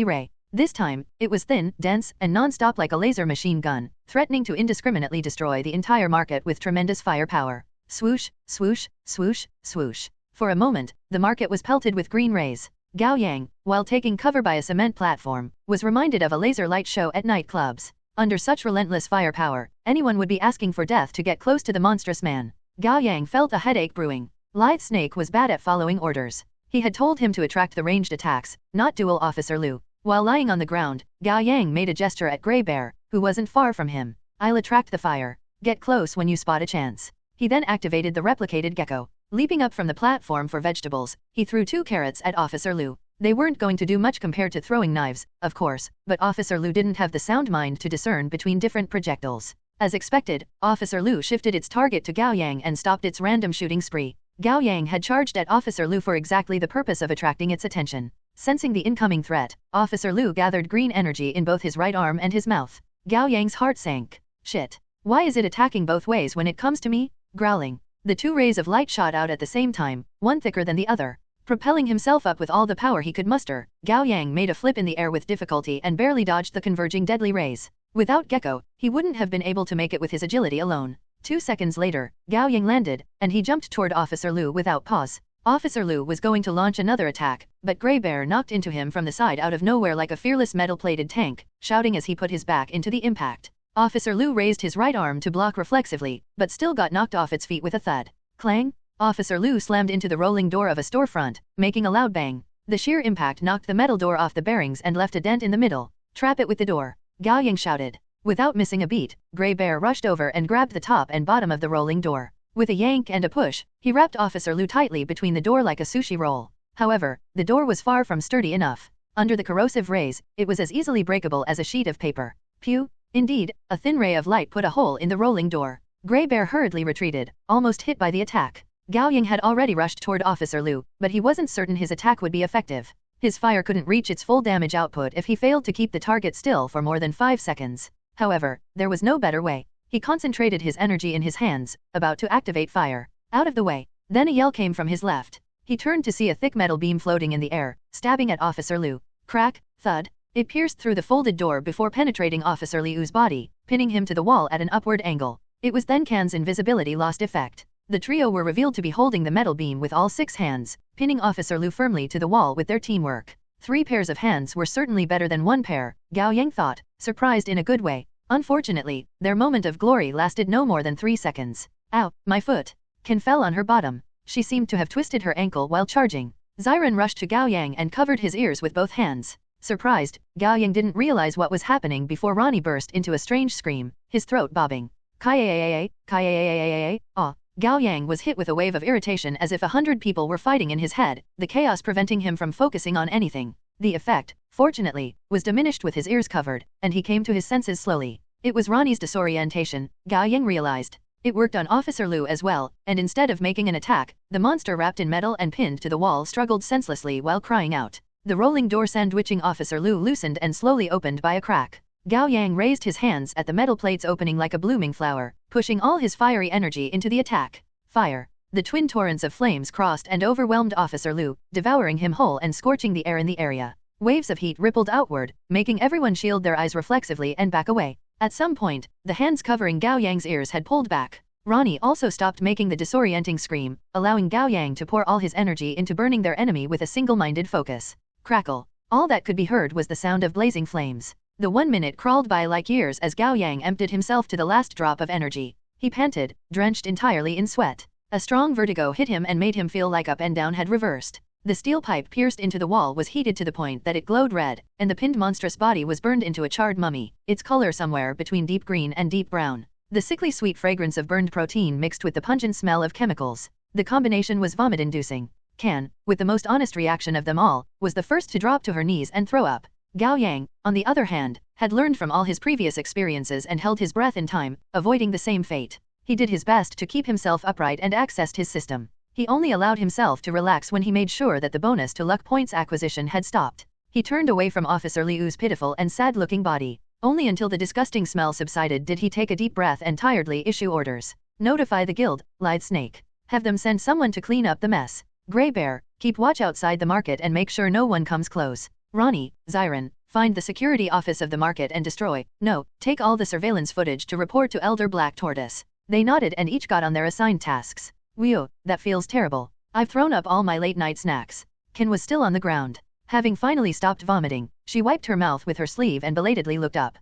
deadly ray. This time, it was thin, dense, and non-stop like a laser machine gun, threatening to indiscriminately destroy the entire market with tremendous firepower. Swoosh, swoosh, swoosh, swoosh. For a moment, the market was pelted with green rays. Gao Yang, while taking cover by a cement platform, was reminded of a laser light show at nightclubs. Under such relentless firepower, anyone would be asking for death to get close to the monstrous man. Gao Yang felt a headache brewing. Lithe Snake was bad at following orders. He had told him to attract the ranged attacks, not duel Officer Liu. While lying on the ground, Gao Yang made a gesture at Grey Bear, who wasn't far from him. I'll attract the fire. Get close when you spot a chance. He then activated the replicated gecko. Leaping up from the platform for vegetables, he threw 2 carrots at Officer Liu. They weren't going to do much compared to throwing knives, of course, but Officer Liu didn't have the sound mind to discern between different projectiles. As expected, Officer Liu shifted its target to Gao Yang and stopped its random shooting spree. Gao Yang had charged at Officer Liu for exactly the purpose of attracting its attention. Sensing the incoming threat, Officer Lu gathered green energy in both his right arm and his mouth. Gao Yang's heart sank. Shit. Why is it attacking both ways when it comes to me? Growling. The two rays of light shot out at the same time, one thicker than the other. Propelling himself up with all the power he could muster, Gao Yang made a flip in the air with difficulty and barely dodged the converging deadly rays. Without Gecko, he wouldn't have been able to make it with his agility alone. 2 seconds later, Gao Yang landed, and he jumped toward Officer Lu without pause. Officer Lu was going to launch another attack, but Grey Bear knocked into him from the side out of nowhere like a fearless metal-plated tank, shouting as he put his back into the impact. Officer Lu raised his right arm to block reflexively, but still got knocked off its feet with a thud. Clang! Officer Lu slammed into the rolling door of a storefront, making a loud bang. The sheer impact knocked the metal door off the bearings and left a dent in the middle. Trap it with the door. Gao Yang shouted. Without missing a beat, Grey Bear rushed over and grabbed the top and bottom of the rolling door. With a yank and a push, he wrapped Officer Lu tightly between the door like a sushi roll. However, the door was far from sturdy enough. Under the corrosive rays, it was as easily breakable as a sheet of paper. Pew! Indeed, a thin ray of light put a hole in the rolling door. Grey Bear hurriedly retreated, almost hit by the attack. Gao Yang had already rushed toward Officer Lu, but he wasn't certain his attack would be effective. His fire couldn't reach its full damage output if he failed to keep the target still for more than 5 seconds. However, there was no better way. He concentrated his energy in his hands, about to activate fire. Out of the way. Then a yell came from his left. He turned to see a thick metal beam floating in the air, stabbing at Officer Lu. Crack, thud. It pierced through the folded door before penetrating Officer Liu's body, pinning him to the wall at an upward angle. It was then Can's invisibility lost effect. The trio were revealed to be holding the metal beam with all 6 hands, pinning Officer Lu firmly to the wall with their teamwork. 3 pairs of hands were certainly better than 1 pair, Gao Yang thought, surprised in a good way. Unfortunately, their moment of glory lasted no more than 3 seconds. Ow, my foot. Can fell on her bottom. She seemed to have twisted her ankle while charging. Xiren rushed to Gao Yang and covered his ears with both hands. Surprised, Gao Yang didn't realize what was happening before Ronnie burst into a strange scream, his throat bobbing. Kaiaaa, kaiaaa, ah. Gao Yang was hit with a wave of irritation as if 100 people were fighting in his head, the chaos preventing him from focusing on anything. The effect, fortunately, was diminished with his ears covered, and he came to his senses slowly. It was Ronnie's disorientation, Gao Yang realized. It worked on Officer Lu as well, and instead of making an attack, the monster wrapped in metal and pinned to the wall struggled senselessly while crying out. The rolling door sandwiching Officer Lu loosened and slowly opened by a crack. Gao Yang raised his hands at the metal plates opening like a blooming flower, pushing all his fiery energy into the attack. Fire. The twin torrents of flames crossed and overwhelmed Officer Lu, devouring him whole and scorching the air in the area. Waves of heat rippled outward, making everyone shield their eyes reflexively and back away. At some point, the hands covering Gao Yang's ears had pulled back. Ronnie also stopped making the disorienting scream, allowing Gao Yang to pour all his energy into burning their enemy with a single-minded focus. Crackle. All that could be heard was the sound of blazing flames. The 1 minute crawled by like years as Gao Yang emptied himself to the last drop of energy. He panted, drenched entirely in sweat. A strong vertigo hit him and made him feel like up and down had reversed. The steel pipe pierced into the wall was heated to the point that it glowed red, and the pinned monstrous body was burned into a charred mummy, its color somewhere between deep green and deep brown. The sickly sweet fragrance of burned protein mixed with the pungent smell of chemicals. The combination was vomit-inducing. Can, with the most honest reaction of them all, was the first to drop to her knees and throw up. Gao Yang, on the other hand, had learned from all his previous experiences and held his breath in time, avoiding the same fate. He did his best to keep himself upright and accessed his system. He only allowed himself to relax when he made sure that the bonus to luck points acquisition had stopped. He turned away from Officer Liu's pitiful and sad-looking body. Only until the disgusting smell subsided did he take a deep breath and tiredly issue orders. Notify the guild, lied Snake. Have them send someone to clean up the mess. Grey Bear, keep watch outside the market and make sure no one comes close. Ronnie, Xiren, find the security office of the market and destroy. No, take all the surveillance footage to report to Elder Black Tortoise. They nodded and each got on their assigned tasks. Whew, that feels terrible. I've thrown up all my late-night snacks. Ken was still on the ground. Having finally stopped vomiting, she wiped her mouth with her sleeve and belatedly looked up.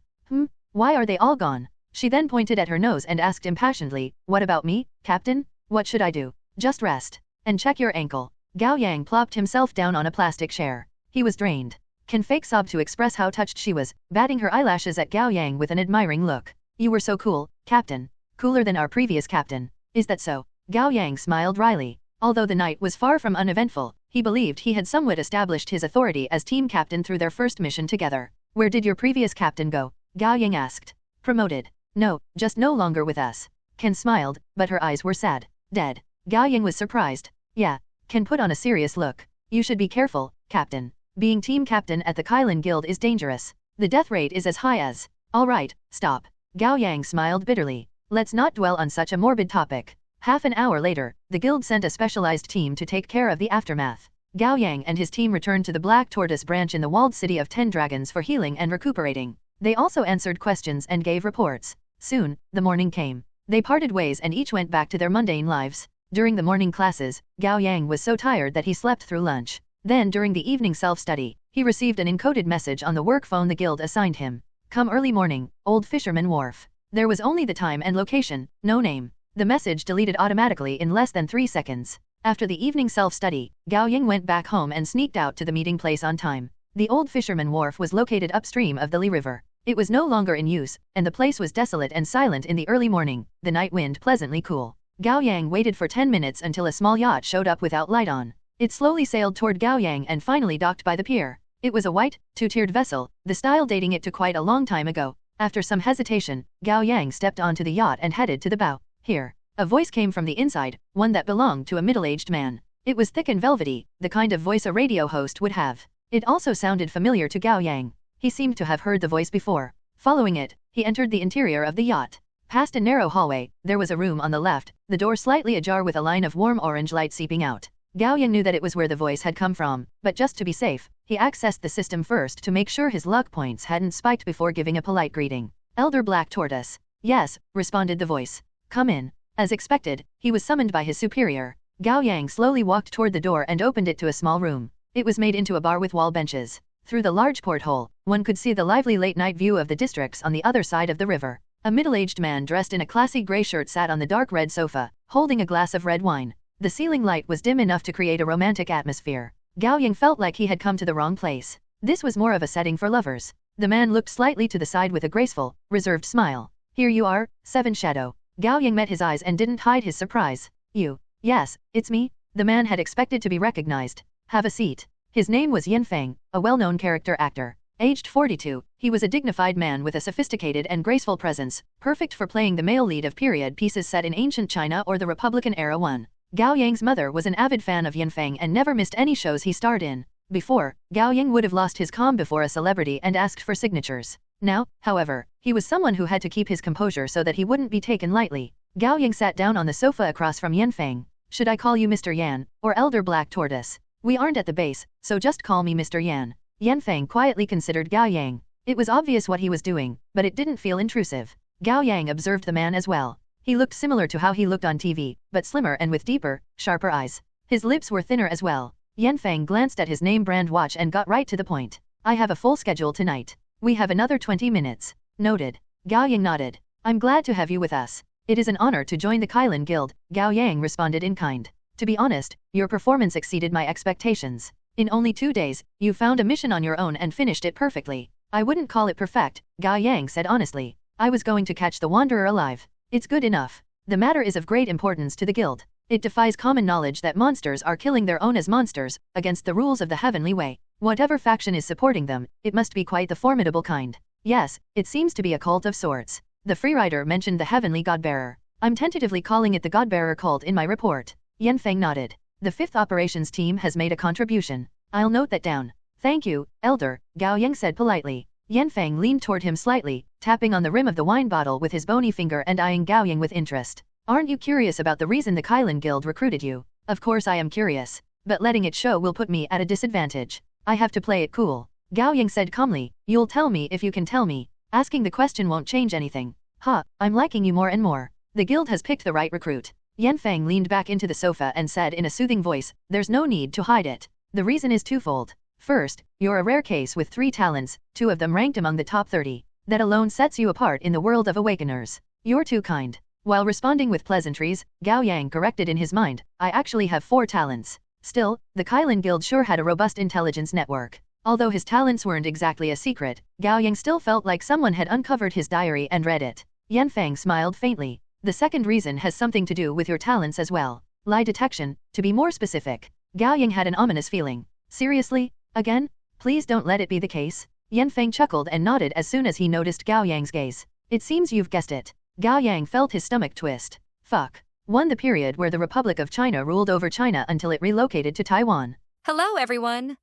Why are they all gone? She then pointed at her nose and asked impassionedly, what about me, Captain? What should I do? Just rest. And check your ankle. Gao Yang plopped himself down on a plastic chair. He was drained. Ken fake sobbed to express how touched she was, batting her eyelashes at Gao Yang with an admiring look. You were so cool, Captain. Cooler than our previous captain. Is that so? Gao Yang smiled wryly. Although the night was far from uneventful, he believed he had somewhat established his authority as team captain through their first mission together. Where did your previous captain go? Gao Yang asked. Promoted. No, just no longer with us. Ken smiled, but her eyes were sad. Dead. Gao Yang was surprised. Yeah. Ken put on a serious look. You should be careful, Captain. Being team captain at the Kylan Guild is dangerous. The death rate is as high as... Alright, stop. Gao Yang smiled bitterly. Let's not dwell on such a morbid topic. Half an hour later, the guild sent a specialized team to take care of the aftermath. Gao Yang and his team returned to the Black Tortoise branch in the walled city of 10 Dragons for healing and recuperating. They also answered questions and gave reports. Soon, the morning came. They parted ways and each went back to their mundane lives. During the morning classes, Gao Yang was so tired that he slept through lunch. Then during the evening self-study, he received an encoded message on the work phone the guild assigned him. Come early morning, Old Fisherman Wharf. There was only the time and location, no name. The message deleted automatically in less than 3 seconds. After the evening self-study, Gao Yang went back home and sneaked out to the meeting place on time. The Old Fisherman Wharf was located upstream of the Li River. It was no longer in use, and the place was desolate and silent in the early morning, the night wind pleasantly cool. Gao Yang waited for 10 minutes until a small yacht showed up without light on. It slowly sailed toward Gao Yang and finally docked by the pier. It was a white, two-tiered vessel, the style dating it to quite a long time ago. After some hesitation, Gao Yang stepped onto the yacht and headed to the bow. Here. A voice came from the inside, one that belonged to a middle-aged man. It was thick and velvety, the kind of voice a radio host would have. It also sounded familiar to Gao Yang. He seemed to have heard the voice before. Following it, he entered the interior of the yacht. Past a narrow hallway, there was a room on the left, the door slightly ajar with a line of warm orange light seeping out. Gao Yang knew that it was where the voice had come from, but just to be safe, he accessed the system first to make sure his luck points hadn't spiked before giving a polite greeting. Elder Black Tortoise. Yes, responded the voice. Come in. As expected, he was summoned by his superior. Gao Yang slowly walked toward the door and opened it to a small room. It was made into a bar with wall benches. Through the large porthole, one could see the lively late-night view of the districts on the other side of the river. A middle-aged man dressed in a classy gray shirt sat on the dark red sofa, holding a glass of red wine. The ceiling light was dim enough to create a romantic atmosphere. Gao Yang felt like he had come to the wrong place. This was more of a setting for lovers. The man looked slightly to the side with a graceful, reserved smile. Here you are, Seven Shadow. Gao Yang met his eyes and didn't hide his surprise. You. Yes, it's me. The man had expected to be recognized. Have a seat. His name was Yanfeng, a well-known character actor. Aged 42, he was a dignified man with a sophisticated and graceful presence, perfect for playing the male lead of period pieces set in ancient China or the Republican era one. Gao Yang's mother was an avid fan of Yanfeng and never missed any shows he starred in. Before, Gao Yang would have lost his calm before a celebrity and asked for signatures. Now, however, he was someone who had to keep his composure so that he wouldn't be taken lightly. Gao Yang sat down on the sofa across from Yanfeng. Should I call you Mr. Yan, or Elder Black Tortoise? We aren't at the base, so just call me Mr. Yan. Yanfeng quietly considered Gao Yang. It was obvious what he was doing, but it didn't feel intrusive. Gao Yang observed the man as well. He looked similar to how he looked on TV, but slimmer and with deeper, sharper eyes. His lips were thinner as well. Yanfeng glanced at his name brand watch and got right to the point. I have a full schedule tonight. We have another 20 minutes. Noted. Gao Yang nodded. I'm glad to have you with us. It is an honor to join the Kylan Guild, Gao Yang responded in kind. To be honest, your performance exceeded my expectations. In only 2 days, you found a mission on your own and finished it perfectly. I wouldn't call it perfect, Gao Yang said honestly. I was going to catch the Wanderer alive. It's good enough. The matter is of great importance to the guild. It defies common knowledge that monsters are killing their own as monsters, against the rules of the Heavenly Way. Whatever faction is supporting them, it must be quite the formidable kind. Yes, it seems to be a cult of sorts. The freerider mentioned the Heavenly Godbearer. I'm tentatively calling it the Godbearer cult in my report. Yanfeng nodded. The 5th operations team has made a contribution. I'll note that down. Thank you, Elder, Gao Yang said politely. Yanfeng leaned toward him slightly, tapping on the rim of the wine bottle with his bony finger and eyeing Gao Yang with interest. Aren't you curious about the reason the Kylan Guild recruited you? Of course I am curious. But letting it show will put me at a disadvantage. I have to play it cool. Gao Yang said calmly, you'll tell me if you can tell me. Asking the question won't change anything. I'm liking you more and more. The guild has picked the right recruit. Yanfeng leaned back into the sofa and said in a soothing voice, there's no need to hide it. The reason is twofold. First, you're a rare case with 3 talents, 2 of them ranked among the top 30. That alone sets you apart in the world of awakeners. You're too kind. While responding with pleasantries, Gao Yang corrected in his mind, I actually have 4 talents. Still, the Kylan Guild sure had a robust intelligence network. Although his talents weren't exactly a secret, Gao Yang still felt like someone had uncovered his diary and read it. Yanfeng smiled faintly. The second reason has something to do with your talents as well. Lie detection, to be more specific. Gao Yang had an ominous feeling. Seriously? Again? Please don't let it be the case. Yanfeng chuckled and nodded as soon as he noticed Gao Yang's gaze. It seems you've guessed it. Gao Yang felt his stomach twist. Fuck. 1. The period where the Republic of China ruled over China until it relocated to Taiwan. Hello everyone!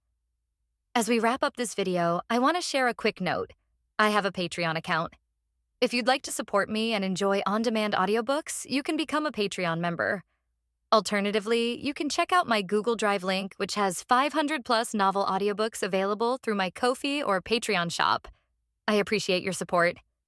As we wrap up this video, I want to share a quick note. I have a Patreon account. If you'd like to support me and enjoy on-demand audiobooks, you can become a Patreon member. Alternatively, you can check out my Google Drive link, which has 500 plus novel audiobooks available through my Ko-fi or Patreon shop. I appreciate your support.